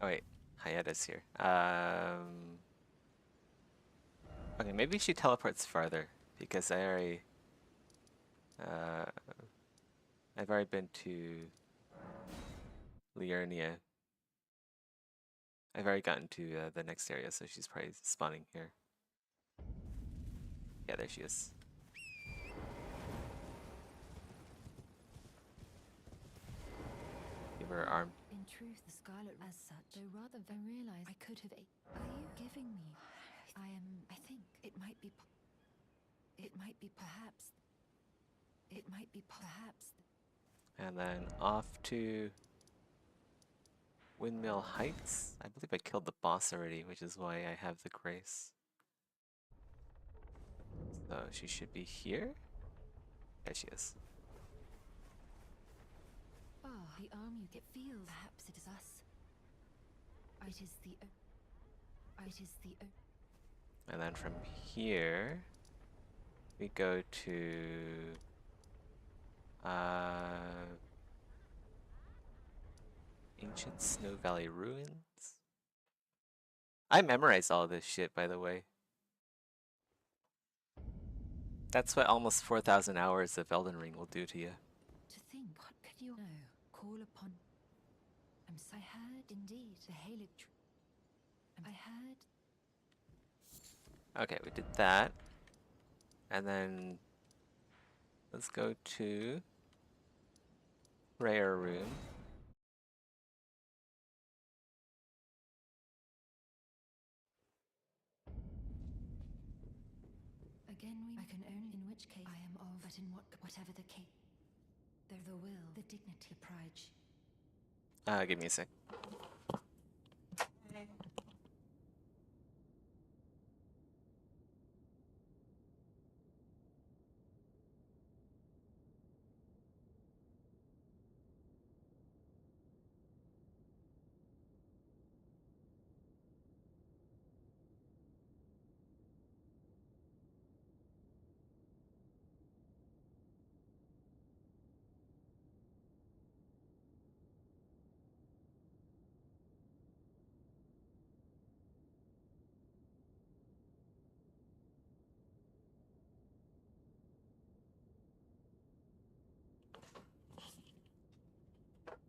Oh wait, Hayata's here. Okay, maybe she teleports farther because I've already been to Liurnia. I've already gotten to the next area, so she's probably spawning here. Yeah, there she is. Give her arm. In truth, the Scarlet as such, though rather than realize I could have. Are you giving me? I think it might be. It might be perhaps. It might be perhaps. And then off to Windmill Heights. I believe I killed the boss already, which is why I have the grace. So she should be here. There she is. Oh, the arm you get feels. Perhaps it is us. It is the. It is the. And then from here, we go to Ancient Snow Valley Ruins. I memorized all this shit, by the way. That's what almost 4,000 hours of Elden Ring will do to you. To think, what could you know? Call upon. I heard indeed the Halid. I heard. Okay, we did that. And then let's go to Rare Room. Again, I can only in which case I am of, but in whatever the case, the will, the dignity, the pride. Give me a sec.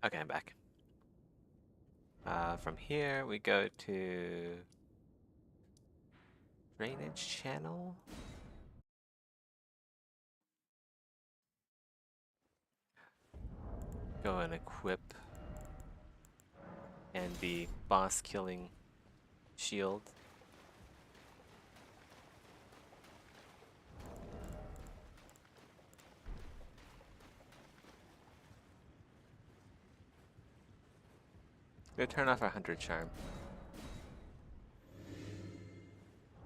Okay, I'm back. From here, we go to Drainage Channel. Go and equip and the boss killing shield. Go turn off our Hunter Charm.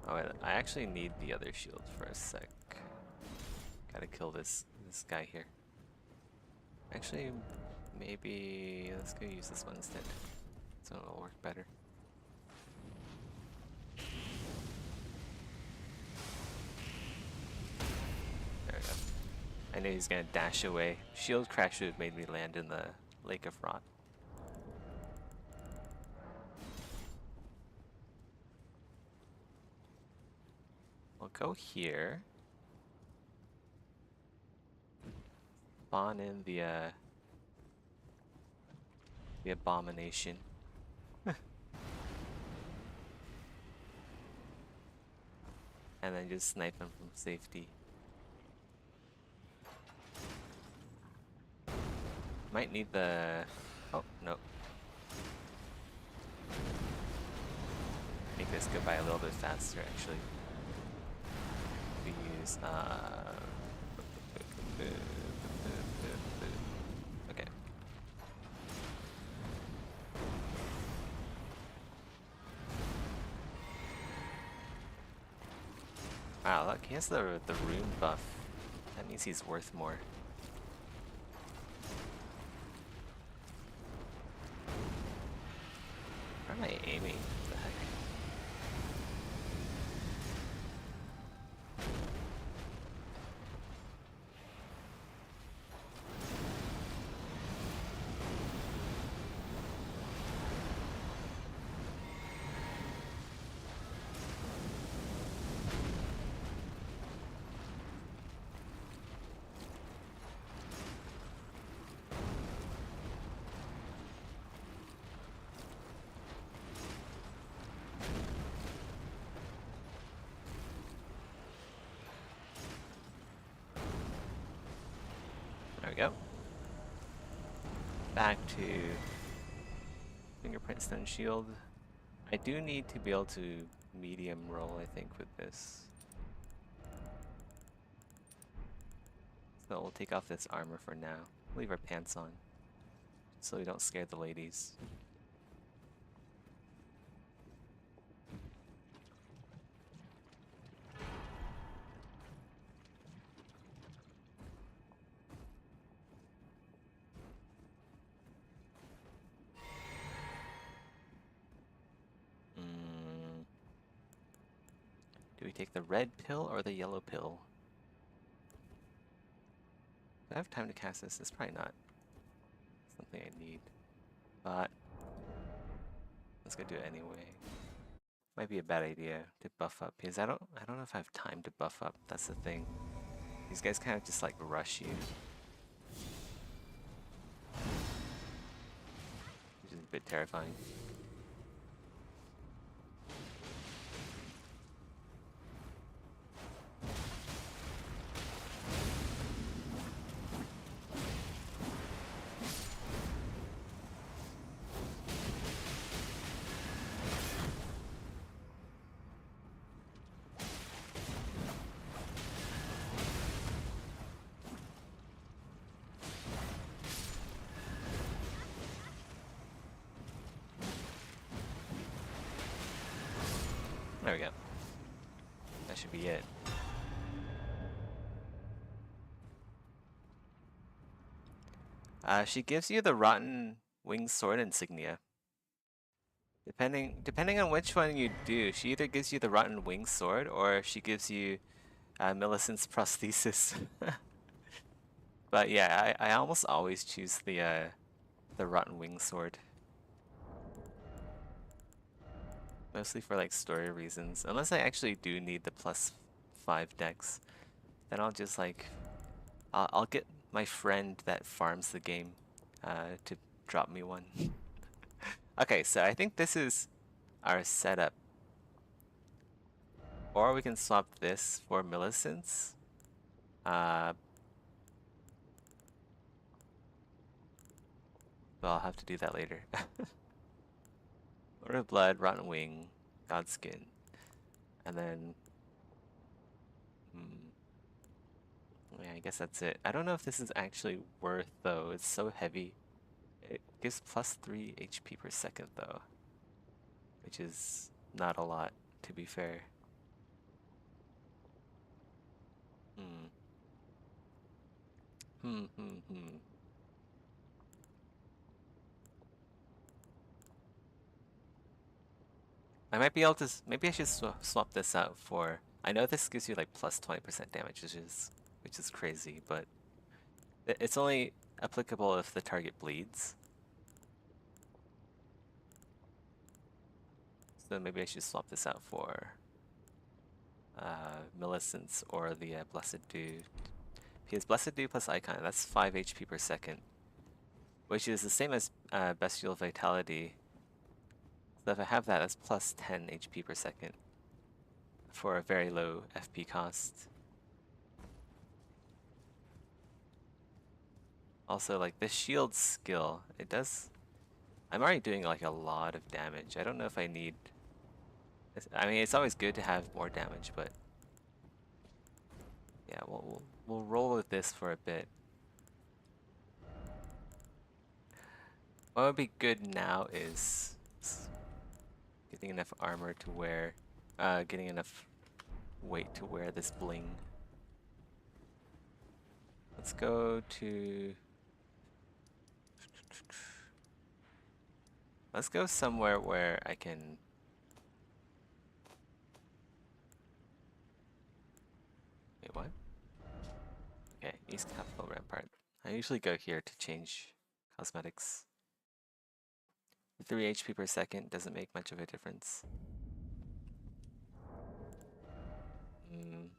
Oh, wait, I actually need the other shield for a sec. Gotta kill this guy here. Actually, maybe let's go use this one instead. So it'll work better. There we go. I knew he's gonna dash away. Shield crash would have made me land in the Lake of Rot. We'll go here. Spawn in the abomination. And then just snipe him from safety. Might need the... Oh, no. Make this go by a little bit faster, actually. We use, okay. Wow, look, he has the rune buff. That means he's worth more. Where am I aiming? What the heck? There we go. Back to fingerprint stun shield. I do need to be able to medium roll, I think, with this. So we'll take off this armor for now. Leave our pants on, so we don't scare the ladies. Do we take the red pill or the yellow pill? Do I have time to cast this? It's probably not something I need. But let's go do it anyway. Might be a bad idea to buff up because I don't know if I have time to buff up. That's the thing. These guys kind of just like rush you. Which is a bit terrifying. There we go. That should be it. She gives you the Rotten Winged Sword insignia. Depending on which one you do, she either gives you the Rotten Winged Sword or she gives you Millicent's prosthesis. But yeah, I almost always choose the Rotten Winged Sword. Mostly for like story reasons. Unless I actually do need the +5 dex, then I'll just like I'll get my friend that farms the game to drop me one. Okay, so I think this is our setup. Or we can swap this for Millicent's. But I'll have to do that later. Lord of Blood, Rotten Wing, Godskin, and then yeah, I guess that's it. I don't know if this is actually worth though. It's so heavy. It gives +3 HP per second though, which is not a lot, to be fair. I might be able to. Maybe I should swap this out for. I know this gives you like plus 20% damage, which is crazy, but it's only applicable if the target bleeds. So maybe I should swap this out for Millicent's or the Blessed Dew. Because Blessed Dew plus Icon, that's 5 HP per second, which is the same as Bestial Vitality. So if I have that, that's plus 10 HP per second for a very low FP cost. Also, like this shield skill, it does. I'm already doing like a lot of damage. I don't know if I need. I mean, it's always good to have more damage, but yeah, we'll roll with this for a bit. What would be good now is getting enough armor to wear, getting enough weight to wear this bling. Let's go to. Let's go somewhere where I can. Wait, what? Okay, East Capitol Rampart. I usually go here to change cosmetics. 3 HP per second doesn't make much of a difference. It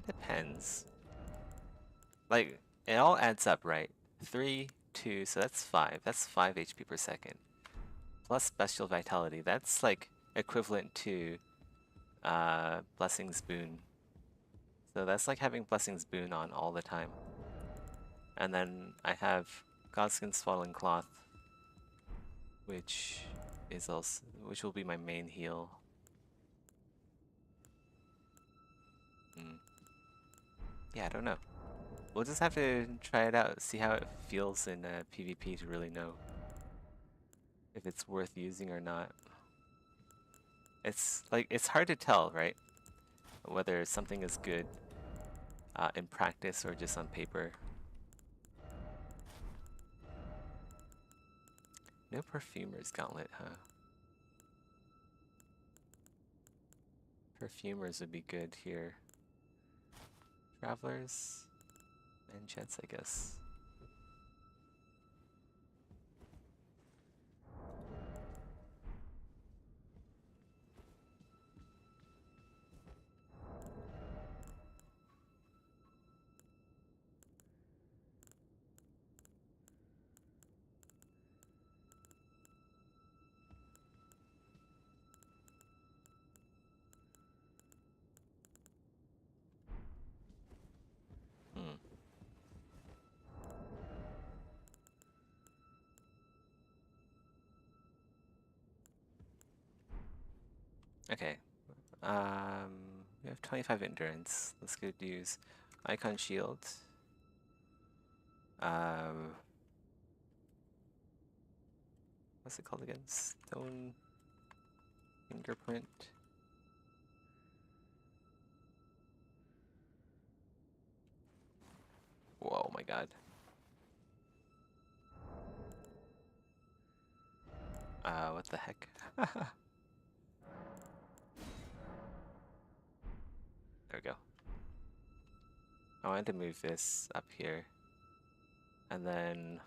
depends. Like, it all adds up, right? 3, 2, so that's 5. That's 5 HP per second. Plus Bestial Vitality, that's like equivalent to Blessing's Boon. So that's like having Blessing's Boon on all the time. And then I have Godskin's Swaddling Cloth, which will be my main heal. Yeah, I don't know. We'll just have to try it out, see how it feels in PvP to really know if it's worth using or not. It's hard to tell, right? Whether something is good in practice or just on paper. No Perfumer's Gauntlet, huh? Perfumers would be good here. Travelers and jets, I guess. Okay. We have 25 endurance. Let's go use Icon Shield. What's it called again? Stone Fingerprint. Whoa, my god. What the heck? There we go. I wanted to move this up here. And then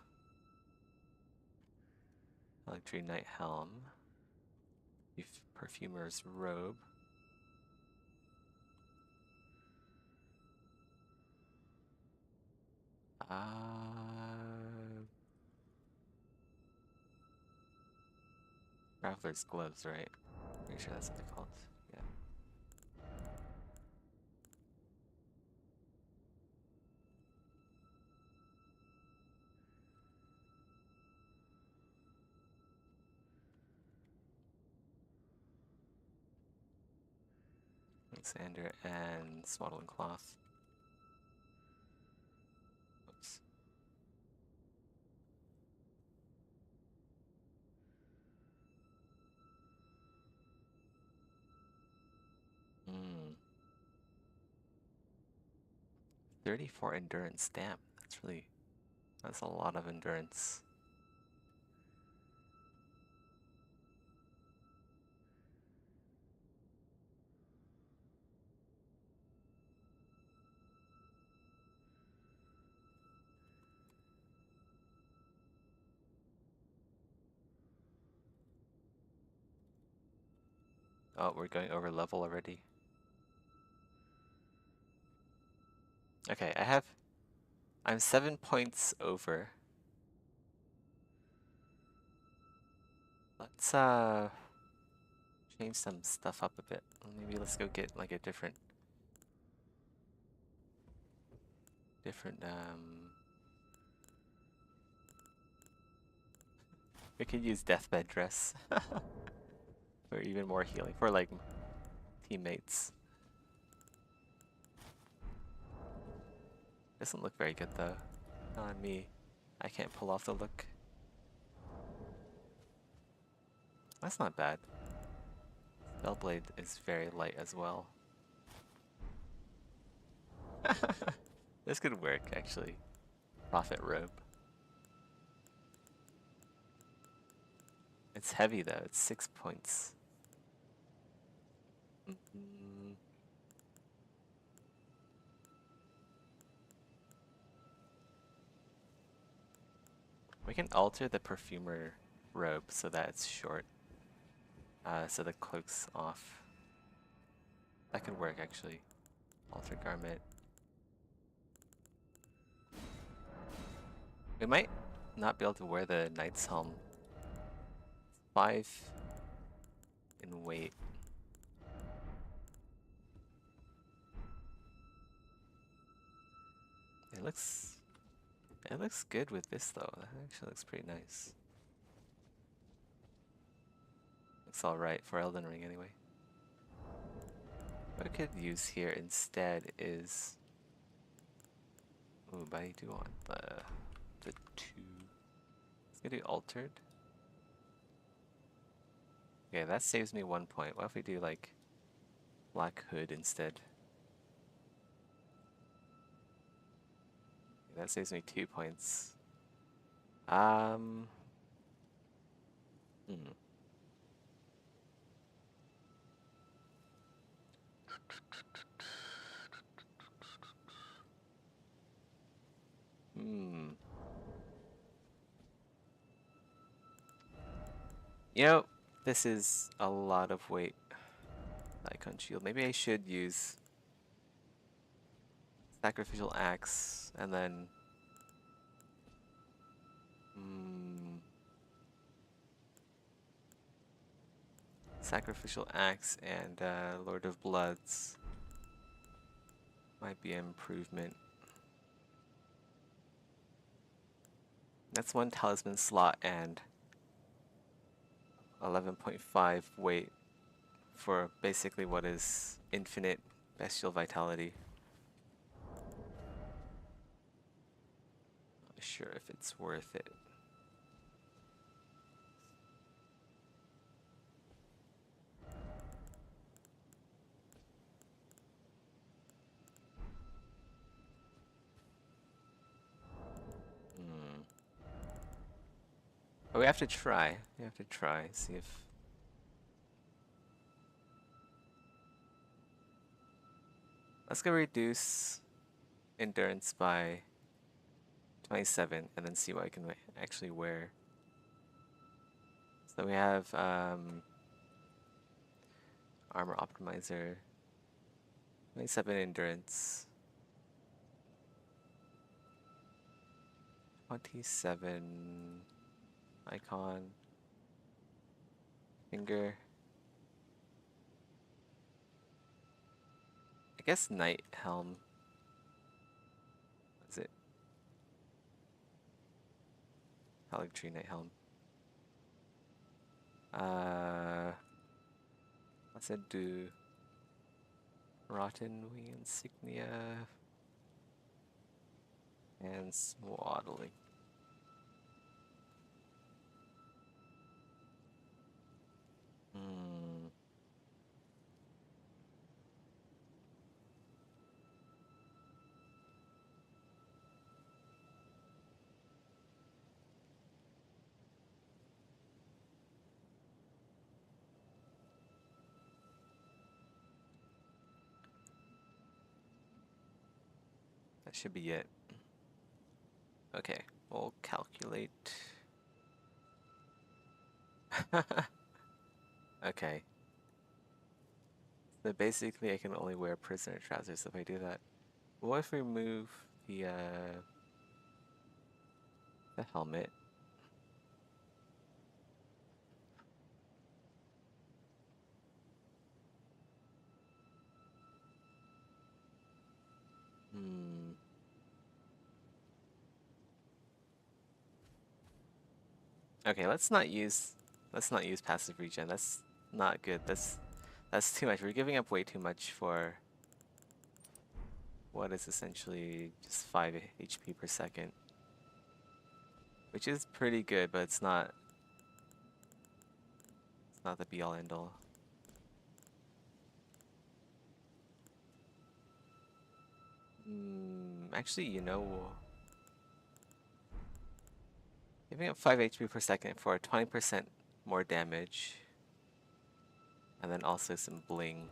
Electri Knight Helm. Perfumer's Robe. Traveler's Gloves, right? Pretty sure that's what they're called. Yeah. Alexander and Swaddling Cloth. Oops. Hmm. 34 endurance, damn. That's a lot of endurance. Oh, we're going over level already. Okay, I'm 7 points over. Let's change some stuff up a bit. Maybe let's go get like a different we could use deathbed dress for even more healing for like teammates. Doesn't look very good though. Not on me. I can't pull off the look. That's not bad. Spellblade is very light as well. This could work actually. Prophet robe. It's heavy though, it's 6 points. We can alter the perfumer robe so that it's short. So the cloak's off. That could work actually. Alter garment. We might not be able to wear the knight's helm. 5 in weight. It looks good with this though. That actually looks pretty nice. Looks alright for Elden Ring anyway. What I could use here instead is... Ooh, but I do want the 2. Let's go do altered. Okay, that saves me 1 point. What if we do like black hood instead? That saves me 2 points. You know, this is a lot of weight. Icon shield. Maybe I should use sacrificial axe and then sacrificial axe and Lord of Bloods might be an improvement. That's 1 talisman slot and 11.5 weight for basically what is infinite bestial vitality. Not sure if it's worth it. But we have to try. We have to try, see if... Let's go reduce endurance by 27 and then see what I can actually wear. So we have armor optimizer, 27 endurance, 27 icon, finger. I guess knight helm. What is it? Halig Tree Knight helm. Let's do Rotten Wing Insignia and Swaddling. That should be it. Okay, we'll calculate. Okay. But basically, I can only wear prisoner trousers if I do that. What if we remove the helmet? Hmm. Okay, let's not use passive regen. That's not good. That's too much. We're giving up way too much for what is essentially just 5 HP per second. Which is pretty good, but it's not the be all end all. Actually, you know, giving up 5 HP per second for 20% more damage. And then also some bling.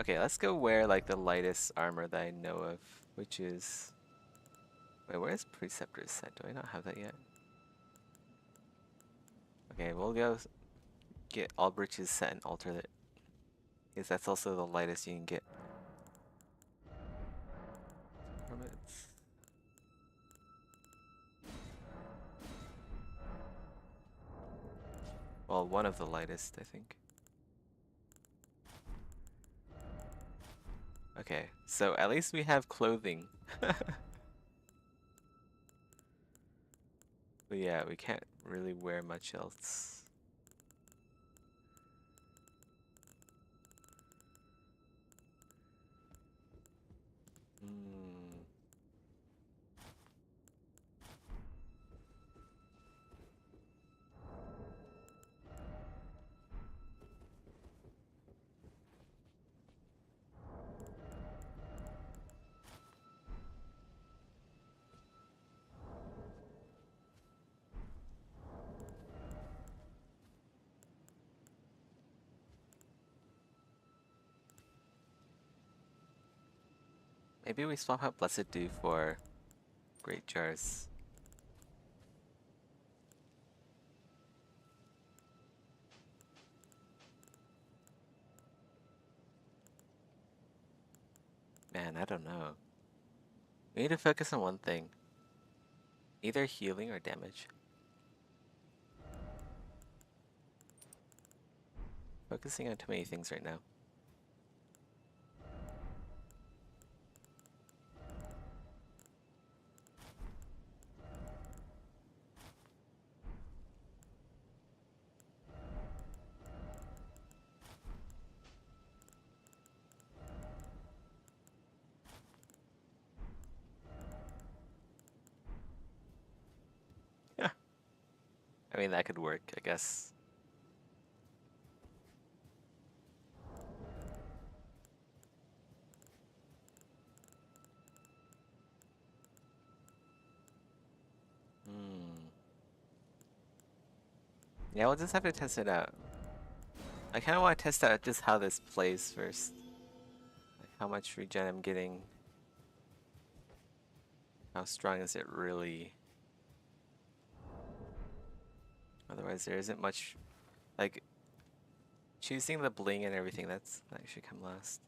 Okay, let's go wear like the lightest armor that I know of, which is... Wait, where is Preceptor's set? Do I not have that yet? Okay, we'll go get Albrecht's set and alter it. Because that's also the lightest you can get. Permits. Well, one of the lightest, I think. Okay, so at least we have clothing. But yeah, we can't really wear much else. Maybe we swap out Blessed Dew for Great Jars. Man, I don't know. We need to focus on one thing. Either healing or damage. Focusing on too many things right now. I mean, that could work, I guess. Yeah, we'll just have to test it out. I kind of want to test out just how this plays first. Like how much regen I'm getting. How strong is it really? Otherwise, there isn't much, like, choosing the bling and everything, that should come last.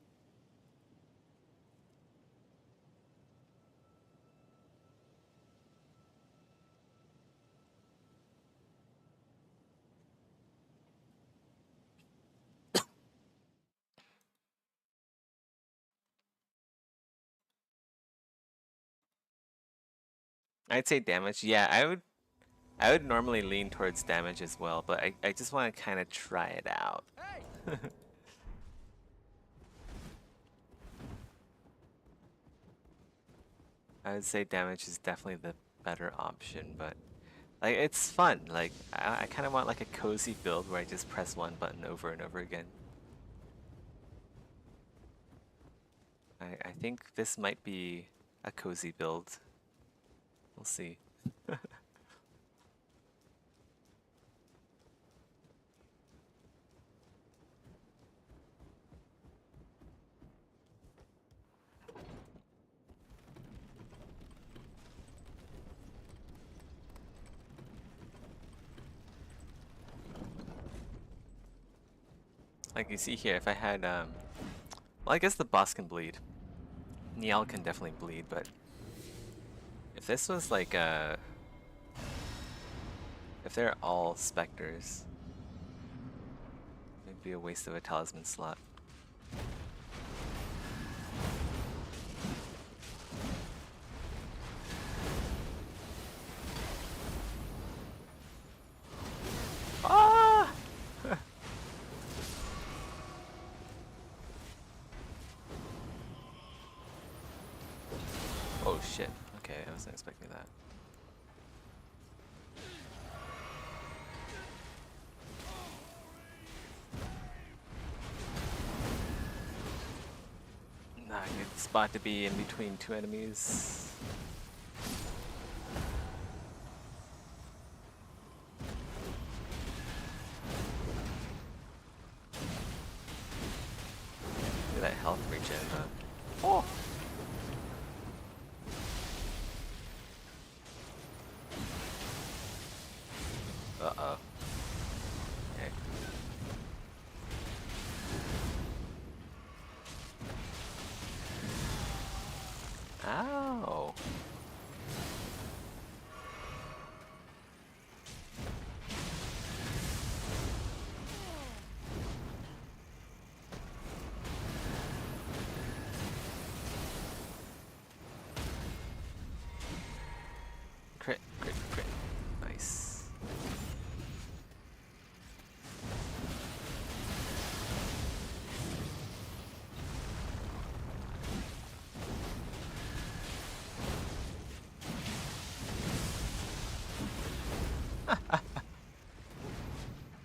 I'd say damage. Yeah, I would normally lean towards damage as well, but I just want to kind of try it out. I would say damage is definitely the better option, but like it's fun. Like I kind of want like a cozy build where I just press one button over and over again. I think this might be a cozy build. We'll see. Like you see here, if I had, well, I guess the boss can bleed. Niall can definitely bleed, but if this was like if they're all specters, it'd be a waste of a talisman slot. Ah! Oh shit. Okay, I wasn't expecting that. Nah, good spot to be in between two enemies. Look at that health regen, huh? Oh! Uh-oh. Okay. Ow! Crit, crit, crit. Nice.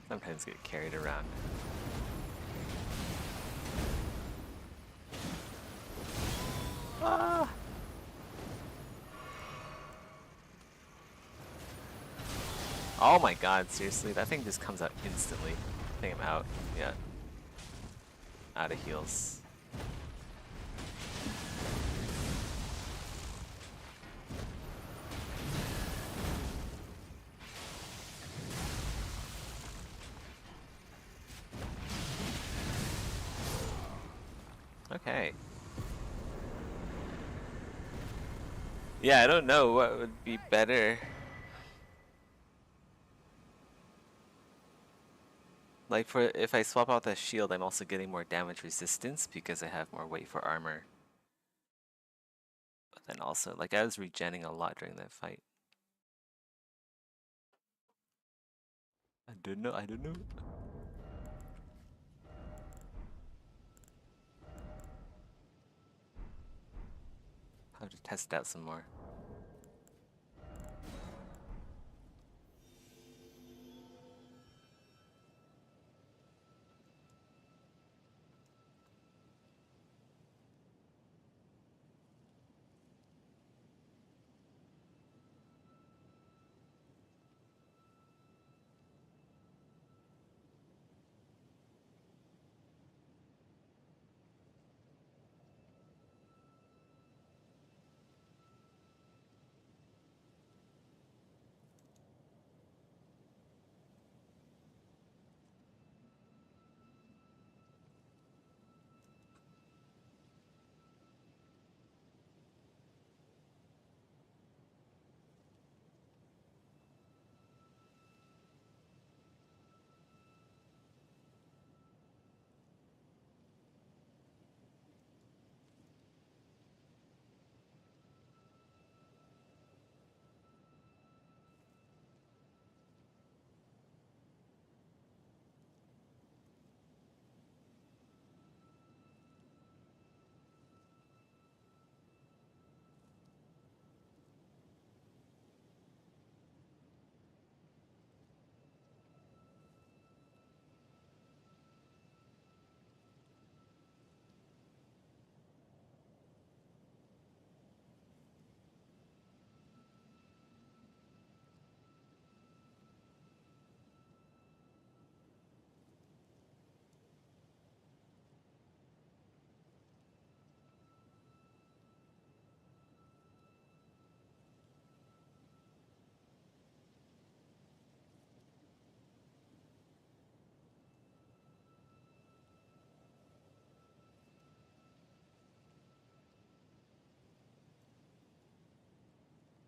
Sometimes get carried around. Ah! Oh my god, seriously? That thing just comes out instantly. I think I'm out. Yeah. Out of heals. Okay. Yeah, I don't know what would be better. Like for if I swap out the shield, I'm also getting more damage resistance because I have more weight for armor. But then also, like I was regenning a lot during that fight. I don't know, I don't know. I'll have to test out some more.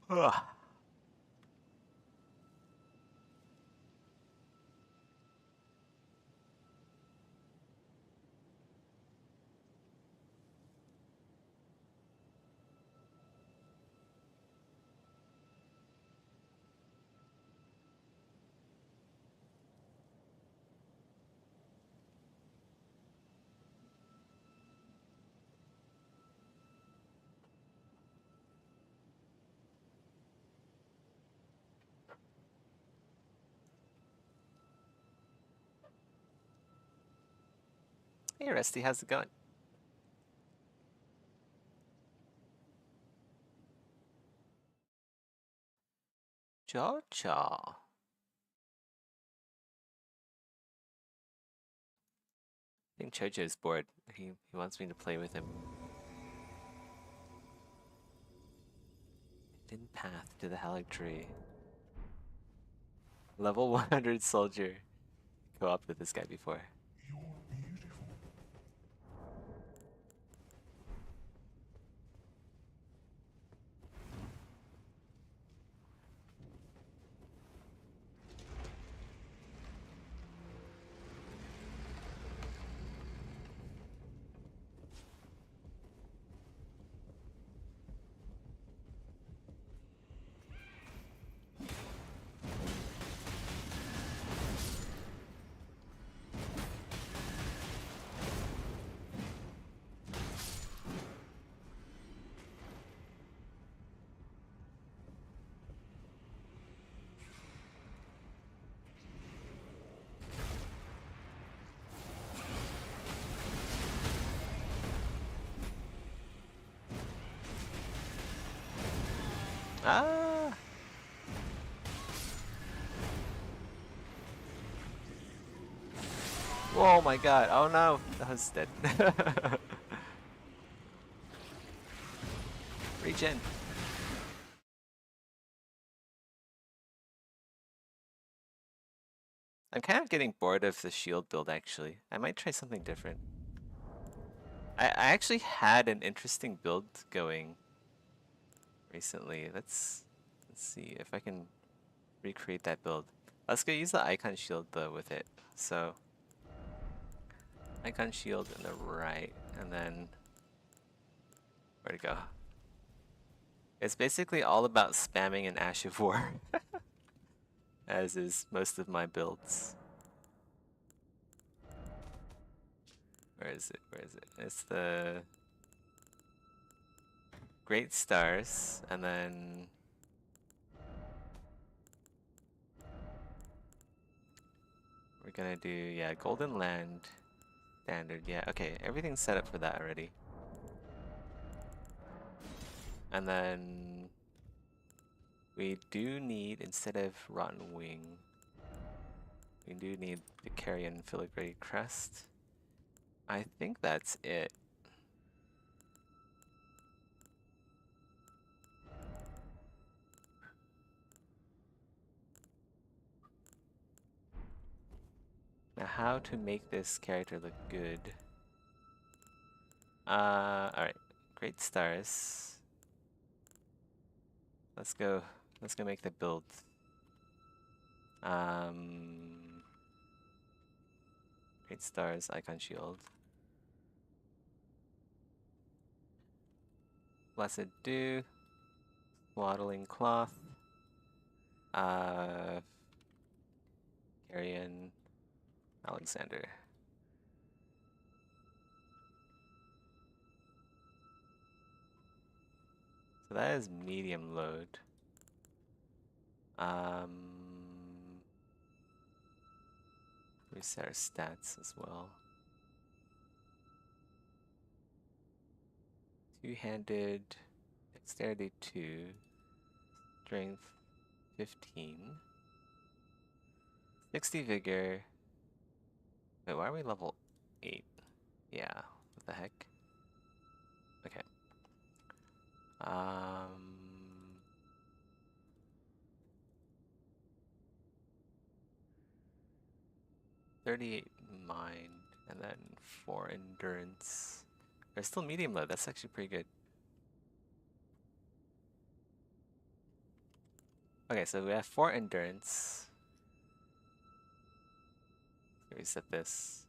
Ugh. Hey, Rusty, how's it going? Cha-cha. I think Chocho's bored. He wants me to play with him. Hidden path to the Haligtree. Level 100 soldier. Go up with this guy before. Ah! Oh my god, oh no! That was dead. Regen. I'm kind of getting bored of the shield build actually. I might try something different. I actually had an interesting build going recently. Let's see if I can recreate that build. Let's go use the icon shield though with it. So icon shield in the right, and then where'd it go? It's basically all about spamming an Ash of War, as is most of my builds. Where is it? Where is it? It's the Great Stars, and then we're gonna do, yeah, Golden Land, Standard, yeah, okay, everything's set up for that already. And then we do need, instead of Rotten Wing, we do need the Carrion Filigree Crest. I think that's it. Now, how to make this character look good? Alright. Great Stars. Let's go make the build. Great Stars, Icon Shield. Blessed Dew. Swaddling Cloth. Carrion Alexander. So that is medium load. Reset our stats as well. Two-handed, dexterity 2, strength 15, 60 vigor. Wait, why are we level 8? Yeah, what the heck? Okay. 38 mind, and then 4 endurance. We're still medium low, that's actually pretty good. Okay, so we have 4 endurance. Reset this.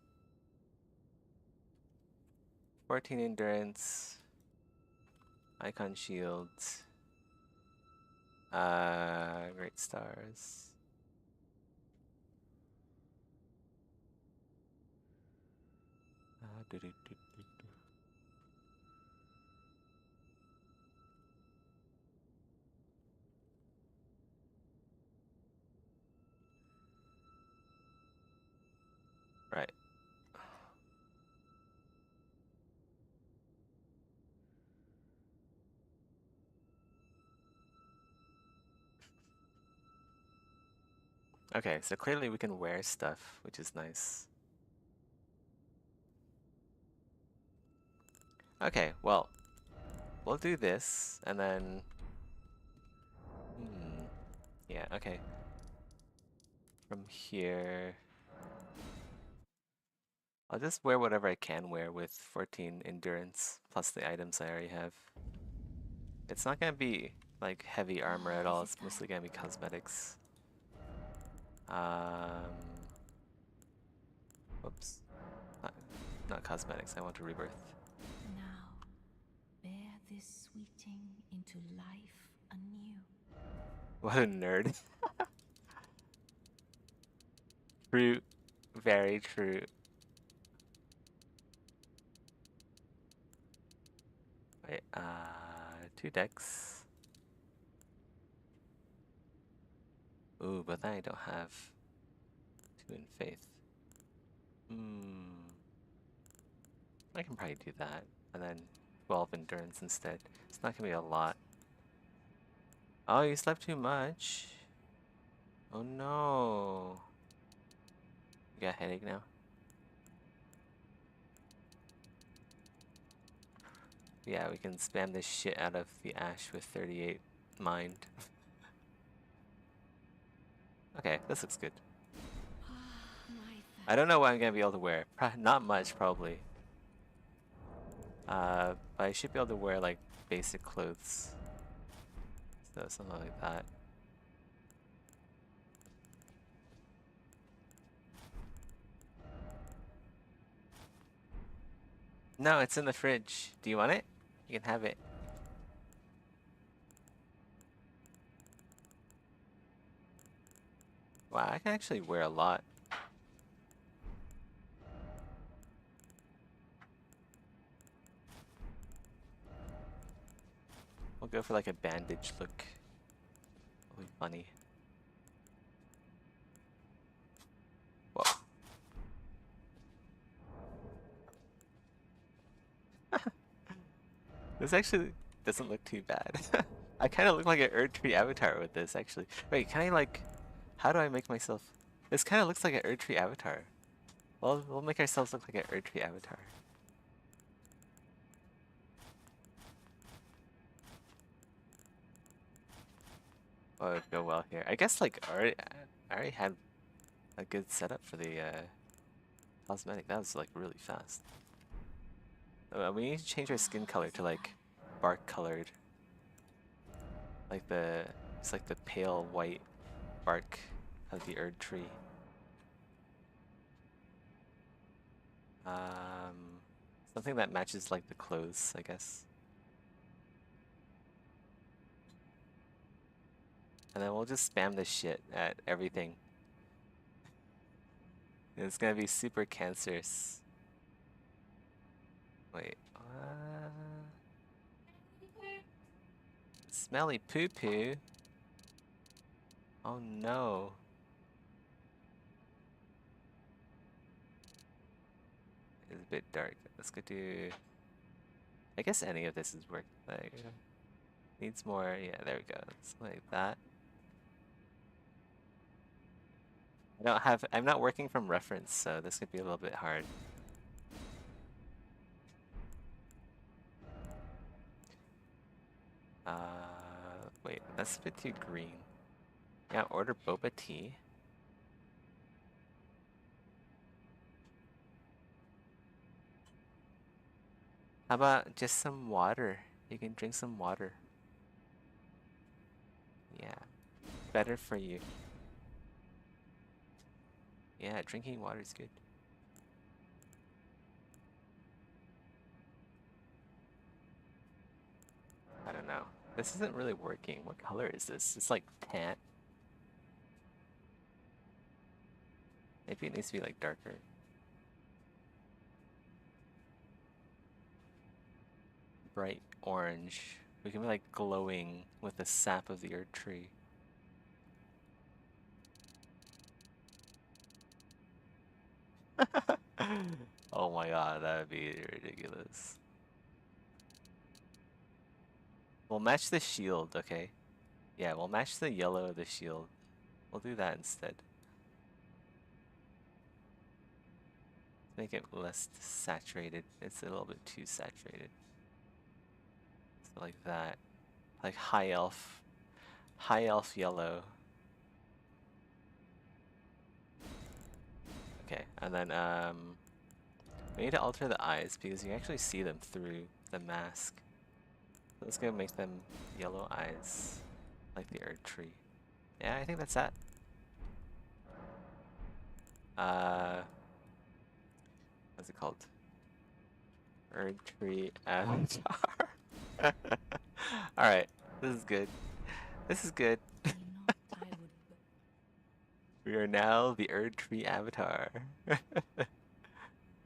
14 endurance. Icon shields. Great stars. Right. Okay, so clearly we can wear stuff, which is nice. Okay, well, we'll do this, and then... yeah, okay. From here... I'll just wear whatever I can wear with 14 endurance, plus the items I already have. It's not gonna be, like, heavy armor at all, it's mostly gonna be cosmetics. Whoops. Not cosmetics, I want a rebirth. Now, bear this sweeting into life anew. What a nerd. True. Very true. Wait, 2 decks. Ooh, but then I don't have 2 in faith. I can probably do that, and then 12 endurance instead. It's not gonna be a lot. Oh, you slept too much. Oh no. You got a headache now? Yeah, we can spam this shit out of the Ash with 38 mind. Okay, this looks good. I don't know what I'm gonna be able to wear. Not much, probably. But I should be able to wear, like, basic clothes. So, something like that. No, it's in the fridge. Do you want it? You can have it. Wow, I can actually wear a lot. We'll go for like a bandage look. It'll be funny. Whoa. This actually doesn't look too bad. I kind of look like an Erdtree avatar with this, actually. Wait, can I like... How do I make myself... This kind of looks like an Erdtree avatar. Well, we'll make ourselves look like an Erdtree avatar. Oh, it'd go well here. I guess like I already had a good setup for the cosmetic. That was like really fast. We need to change our skin color to like bark colored. Like it's like the pale white bark of the Erdtree. Something that matches like the clothes, I guess. And then we'll just spam this shit at everything. It's gonna be super cancerous. Wait, smelly poo poo. Oh no. It's a bit dark. Let's go do... I guess any of this is work. Like, needs more. Yeah, there we go. Something like that. I'm not working from reference, so this could be a little bit hard. Wait, that's a bit too green. Yeah, order boba tea. How about just some water? You can drink some water. Yeah. better for you. Yeah, drinking water is good. I don't know. This isn't really working. What color is this? It's like tan. Maybe it needs to be like darker. Bright orange. We can be like glowing with the sap of the earth tree. Oh my god, that would be ridiculous. We'll match the shield, okay? Yeah, we'll match the yellow of the shield. We'll do that instead. Make it less saturated. It's a little bit too saturated. So like that. Like high elf. High elf yellow. Okay, and then we need to alter the eyes because you actually see them through the mask. So let's go make them yellow eyes. Like the earth tree. Yeah, I think that's that. What's it called? Earth tree avatar. Alright, this is good. This is good. We are now the Earth Tree avatar.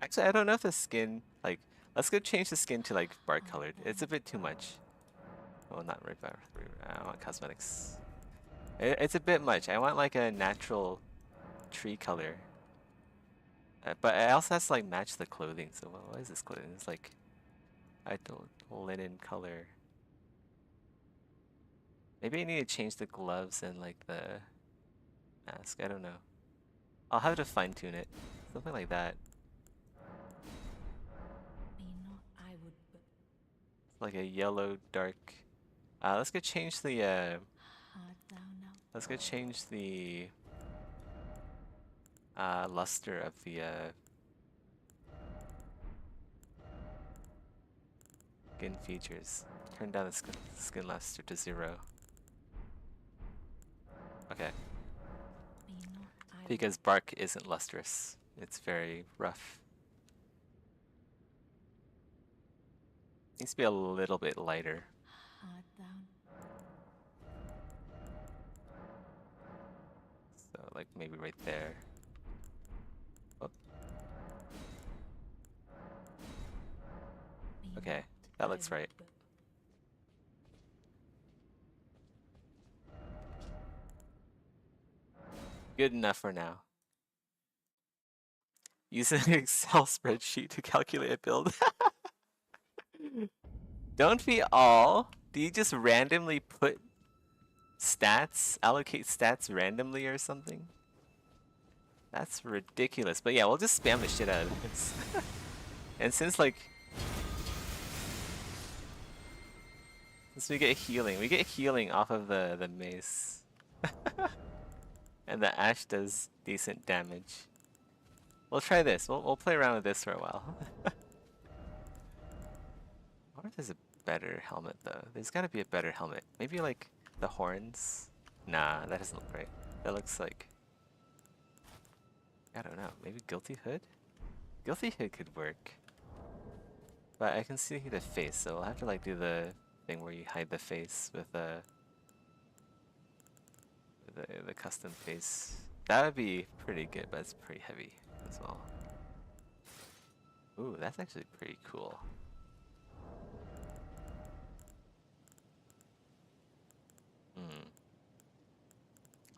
Actually, I don't know if the skin, like, let's go change the skin to like bark colored. It's a bit too much. Oh, not red bar. I want cosmetics. It's a bit much. I want like a natural tree color. But it also has to like match the clothing. So what is this clothing? It's like I don't linen color. Maybe I need to change the gloves and like the mask. I don't know. I'll have to fine tune it. Something like that. Like a yellow dark. Let's go change the let's go change the luster of the skin features. Turn down the skin luster to 0. Okay. Because bark isn't lustrous. It's very rough. Needs to be a little bit lighter. So like maybe right there. Oh. Okay, that looks right. Good enough for now. Use an Excel spreadsheet to calculate a build. Don't we all? Do you just randomly put stats, allocate stats randomly or something? That's ridiculous. But yeah, we'll just spam the shit out of this. And since like... Since we get healing off of the mace. And the ash does decent damage. We'll try this. We'll play around with this for a while. I wonder if there's a better helmet though. There's gotta be a better helmet. Maybe like the horns? Nah, that doesn't look right. That looks like... I don't know. Maybe Guilty Hood? Guilty Hood could work. But I can see the face, so we'll have to like do the thing where you hide the face with the custom face. That would be pretty good, but it's pretty heavy as well. Ooh, that's actually pretty cool.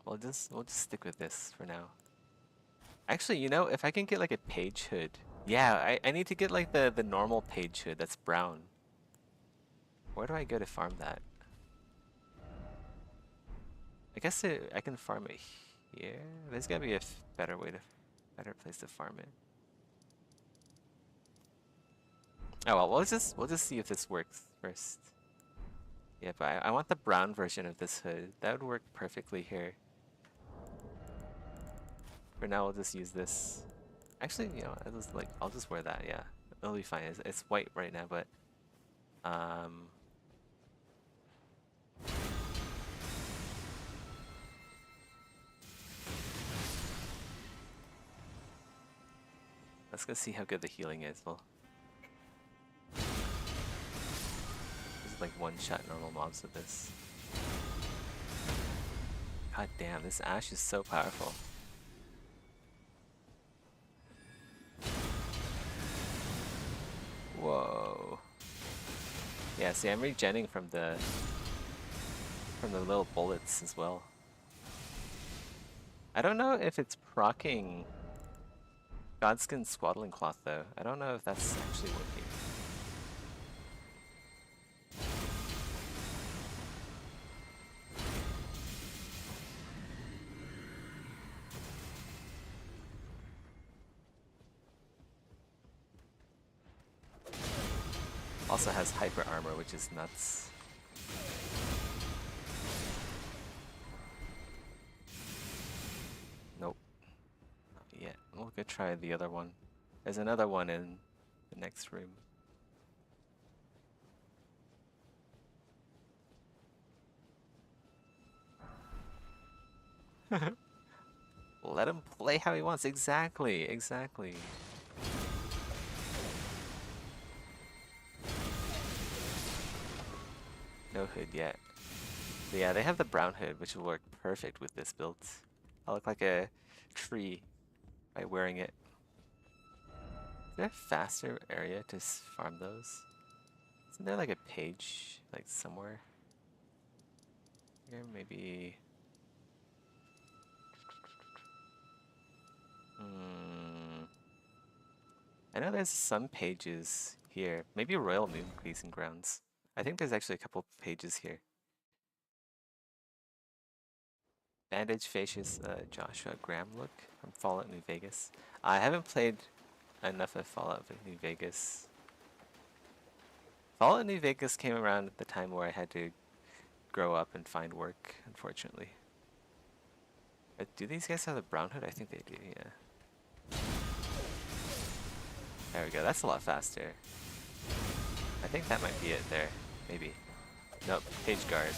We'll just stick with this for now. Actually, you know, if I can get like a page hood. Yeah, I need to get like the normal page hood that's brown. Where do I go to farm that? I guess I can farm it here. There's gotta be a better place to farm it. Oh well, we'll just see if this works first. Yeah, but I want the brown version of this hood. That would work perfectly here. For now, we'll just use this. Actually, you know, I'll just wear that. Yeah, it'll be fine. It's white right now, but Let's go see how good the healing is. Well, this is like one-shot normal mobs with this. God damn, this Ash is so powerful. Whoa. Yeah, see, I'm regenning from the little bullets as well. I don't know if it's proccing Godskin Swaddling Cloth though. I don't know if that's actually working. Also has hyper armor, which is nuts. Nope. Not yet. We'll go try the other one. There's another one in the next room. Let him play how he wants. Exactly, exactly. No hood yet. But yeah, they have the brown hood, which will work perfect with this build. I'll look like a tree by wearing it. Is there a faster area to farm those? Isn't there like a page, like somewhere? Here, maybe... I know there's some pages here. Maybe Royal Moon Grazing Grounds. I think there's actually a couple pages here. Bandage Facious Joshua Graham look from Fallout New Vegas. I haven't played enough of Fallout New Vegas. Fallout New Vegas came around at the time where I had to grow up and find work, unfortunately. Do these guys have the brown hood? I think they do, yeah. There we go, that's a lot faster. I think that might be it there, maybe. Nope, page guard.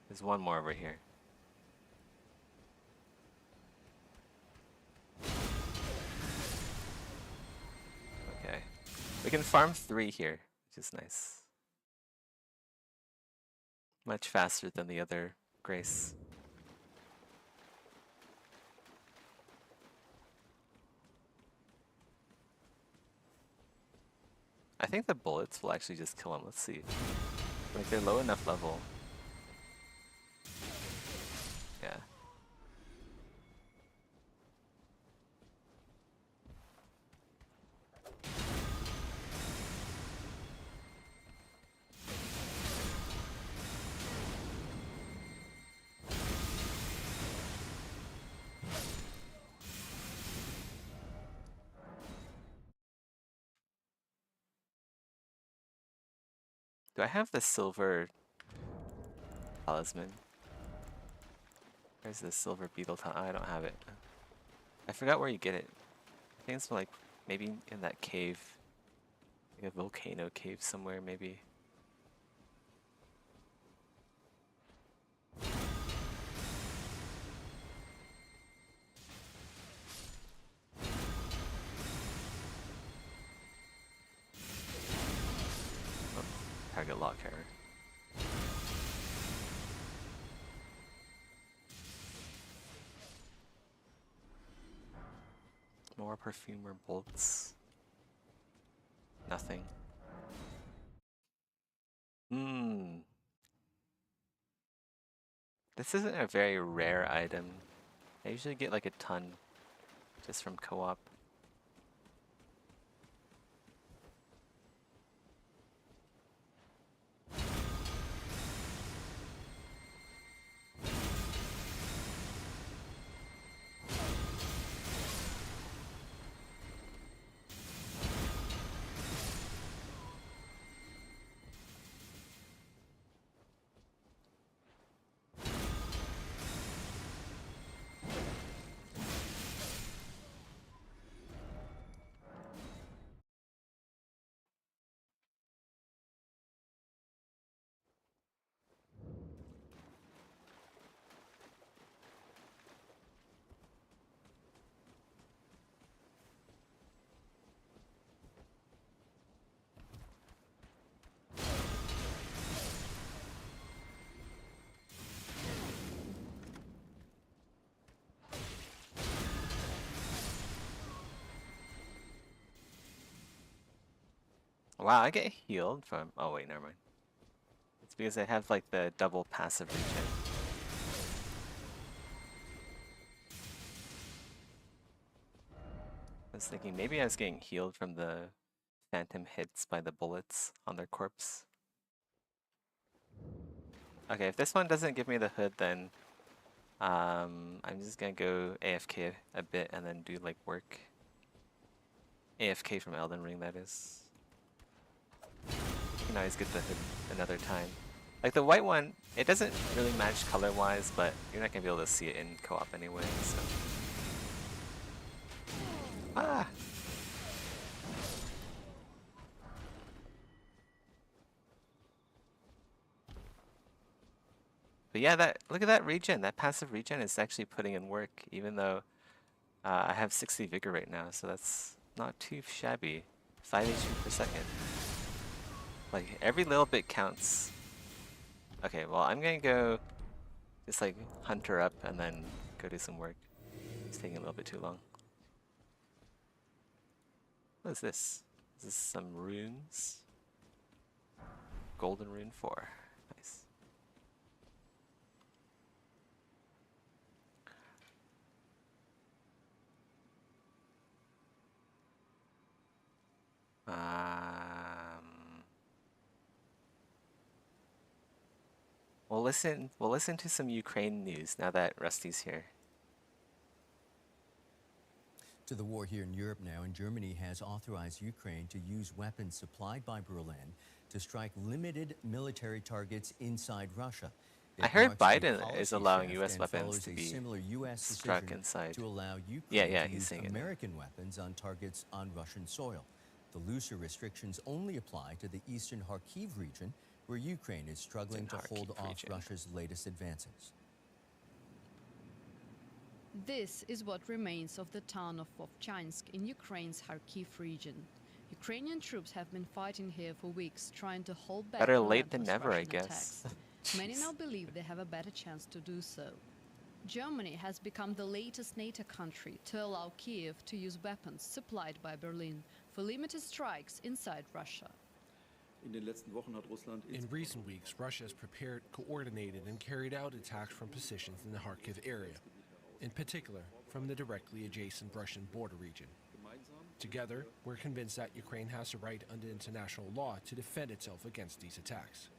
There's one more over here. Okay. We can farm 3 here, which is nice. Much faster than the other Grace. I think the bullets will actually just kill him. Let's see. Like, they're low enough level. Yeah. Do I have the silver talisman? Where's the silver beetle talisman? I don't have it. I forgot where you get it. I think it's like maybe in that cave. Like a volcano cave somewhere, maybe. Oh, target lock error. More perfumer bolts. Nothing. This isn't a very rare item. I usually get like a ton just from co-op. Wow, I get healed from... Oh, wait, never mind. It's because I have, like, the double passive regen. I was thinking maybe I was getting healed from the phantom hits by the bullets on their corpse. Okay, if this one doesn't give me the hood, then I'm just gonna go AFK a bit and then do, like, work. AFK from Elden Ring, that is. You can always get the hood another time. Like the white one, it doesn't really match color-wise, but you're not gonna be able to see it in co-op anyway, so... Ah! But yeah, look at that regen. That passive regen is actually putting in work, even though I have 60 vigor right now, so that's not too shabby. 5 HP per second. Like, every little bit counts. Okay, well, I'm gonna go just, like, hunt her up and then go do some work. It's taking a little bit too long. What is this? Is this some runes? Golden rune 4. Nice. We'll listen to some Ukraine news now that Rusty's here. To the war here in Europe now, and Germany has authorized Ukraine to use weapons supplied by Berlin to strike limited military targets inside Russia. I heard Biden is allowing U.S. weapons to be struck inside. To allow Ukraine to he's use saying American weapons on targets on Russian soil. The looser restrictions only apply to the eastern Kharkiv region, where Ukraine is struggling to hold off Russia's latest advances. This is what remains of the town of Vovchansk in Ukraine's Kharkiv region. Ukrainian troops have been fighting here for weeks, trying to hold back better late than relentless never, I Russian guess. attacks. Many now believe they have a better chance to do so. Germany has become the latest NATO country to allow Kiev to use weapons supplied by Berlin for limited strikes inside Russia. In recent weeks, Russia has prepared, coordinated, and carried out attacks from positions in the Kharkiv area, in particular from the directly adjacent Russian border region. Together, we're convinced that Ukraine has the right under international law to defend itself against these attacks.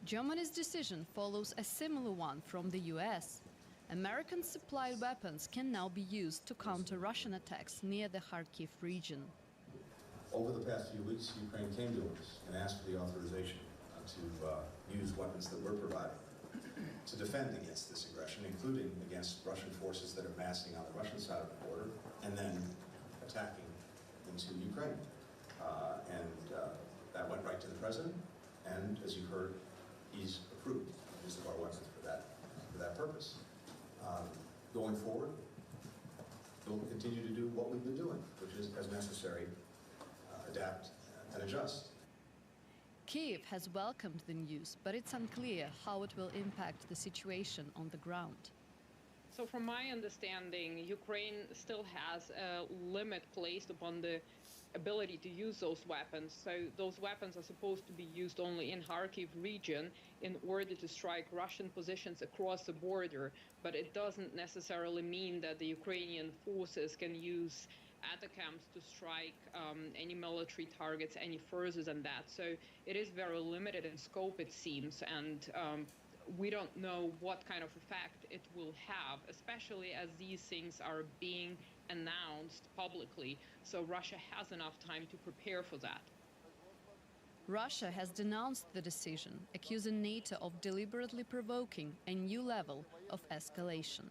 Germany's decision follows a similar one from the US. American-supplied weapons can now be used to counter Russian attacks near the Kharkiv region. Over the past few weeks, Ukraine came to us and asked for the authorization to use weapons that we're providing to defend against this aggression, including against Russian forces that are massing on the Russian side of the border and then attacking into Ukraine. That went right to the president, and as you heard, he's approved the use of our weapons for that purpose. Going forward, we'll continue to do what we've been doing, which is, as necessary, adapt and adjust. Kiev has welcomed the news, but it's unclear how it will impact the situation on the ground. So from my understanding, Ukraine still has a limit placed upon the ability to use those weapons. So those weapons are supposed to be used only in Kharkiv region in order to strike Russian positions across the border. But it doesn't necessarily mean that the Ukrainian forces can use attacks to strike any military targets any further than that. So it is very limited in scope, it seems, and we don't know what kind of effect it will have, especially as these things are being announced publicly, so Russia has enough time to prepare for that. Russia has denounced the decision, accusing NATO of deliberately provoking a new level of escalation.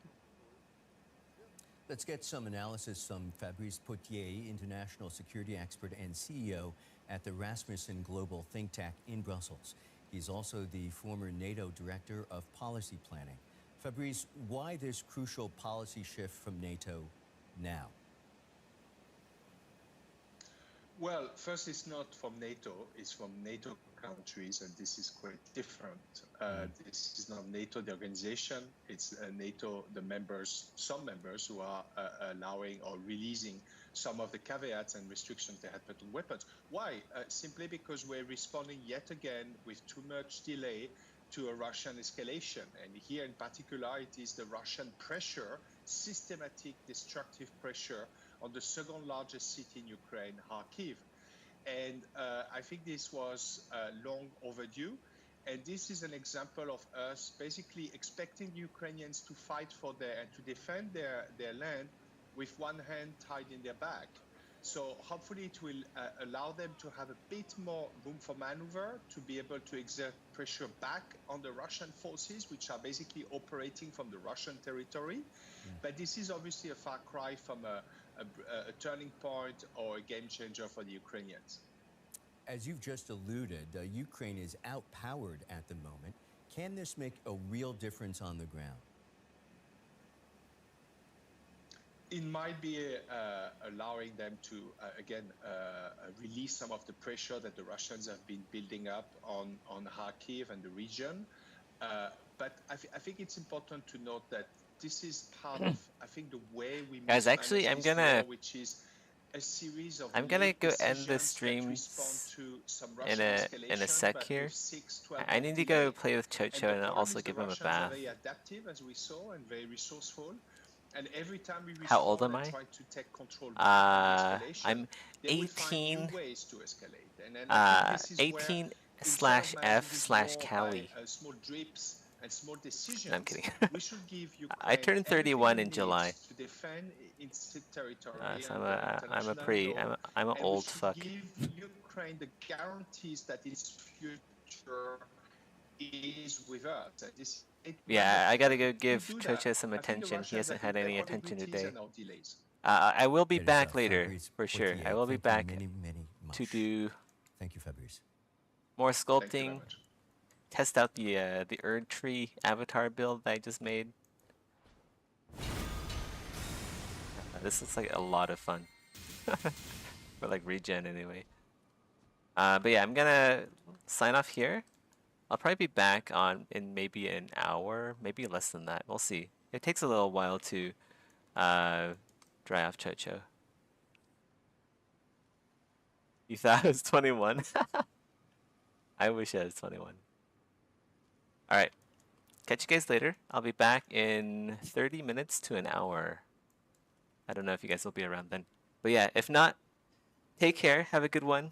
Let's get some analysis from Fabrice Potier, international security expert and CEO at the Rasmussen Global think tank in Brussels. He's also the former NATO director of policy planning. Fabrice, why this crucial policy shift from NATO now? Well, first, it's not from NATO, it's from NATO countries, and this is quite different. This is not NATO, the organization. It's NATO, the members, some members who are allowing or releasing some of the caveats and restrictions they had put on weapons. Why? Simply because we're responding yet again with too much delay to a Russian escalation. And here in particular, it is the Russian pressure, systematic destructive pressure on the second largest city in Ukraine, Kharkiv. And I think this was long overdue. And this is an example of us basically expecting the Ukrainians to fight for and to defend their land with one hand tied in their back. So hopefully it will allow them to have a bit more room for maneuver, to be able to exert pressure back on the Russian forces, which are basically operating from the Russian territory. But this is obviously a far cry from a turning point or a game changer for the Ukrainians. As you've just alluded, Ukraine is outpowered at the moment. Can this make a real difference on the ground? It might be allowing them to, again, release some of the pressure that the Russians have been building up on Kharkiv and the region. But I think it's important to note that this is part of, I think, the way we Guys, actually, manage this war, which is a series of I'm gonna go end the decisions stream that respond to some in Russian a escalation, sec but here. with 6-12 I need to delay. go play with And Chocho the and problem also is give the him a Russians bath. are very adaptive, as we saw, and very resourceful. And every time we How old respond am and I? try to take control back on the escalation, I'm they will find 18. new ways to escalate. And I think this is where 18 instead of / managing F this / war Cali. by small drips and small decisions, No, I'm kidding. we should give Ukraine I turned 31 in everything it July. needs to defend its territory So under international law, I'm an and old we should fuck. give Ukraine the guarantees that its future is with us. And this, Yeah, I gotta go give do that. Chocho some I think the attention. He Russians hasn't have had any their attention vulnerabilities today. and our delays. I will be It is, back later, Fabrice for sure. Poitier. I will be Thank back you very much. to do Thank you, Fabrice. more Thank you very sculpting, much. test out the Erd Tree avatar build that I just made. This looks like a lot of fun. For like regen anyway. But yeah, I'm gonna sign off here. I'll probably be back on in maybe an hour, maybe less than that. We'll see. It takes a little while to dry off Chocho. You thought I was 21? I wish I was 21. Alright. Catch you guys later. I'll be back in 30 minutes to an hour. I don't know if you guys will be around then. But yeah, if not, take care. Have a good one.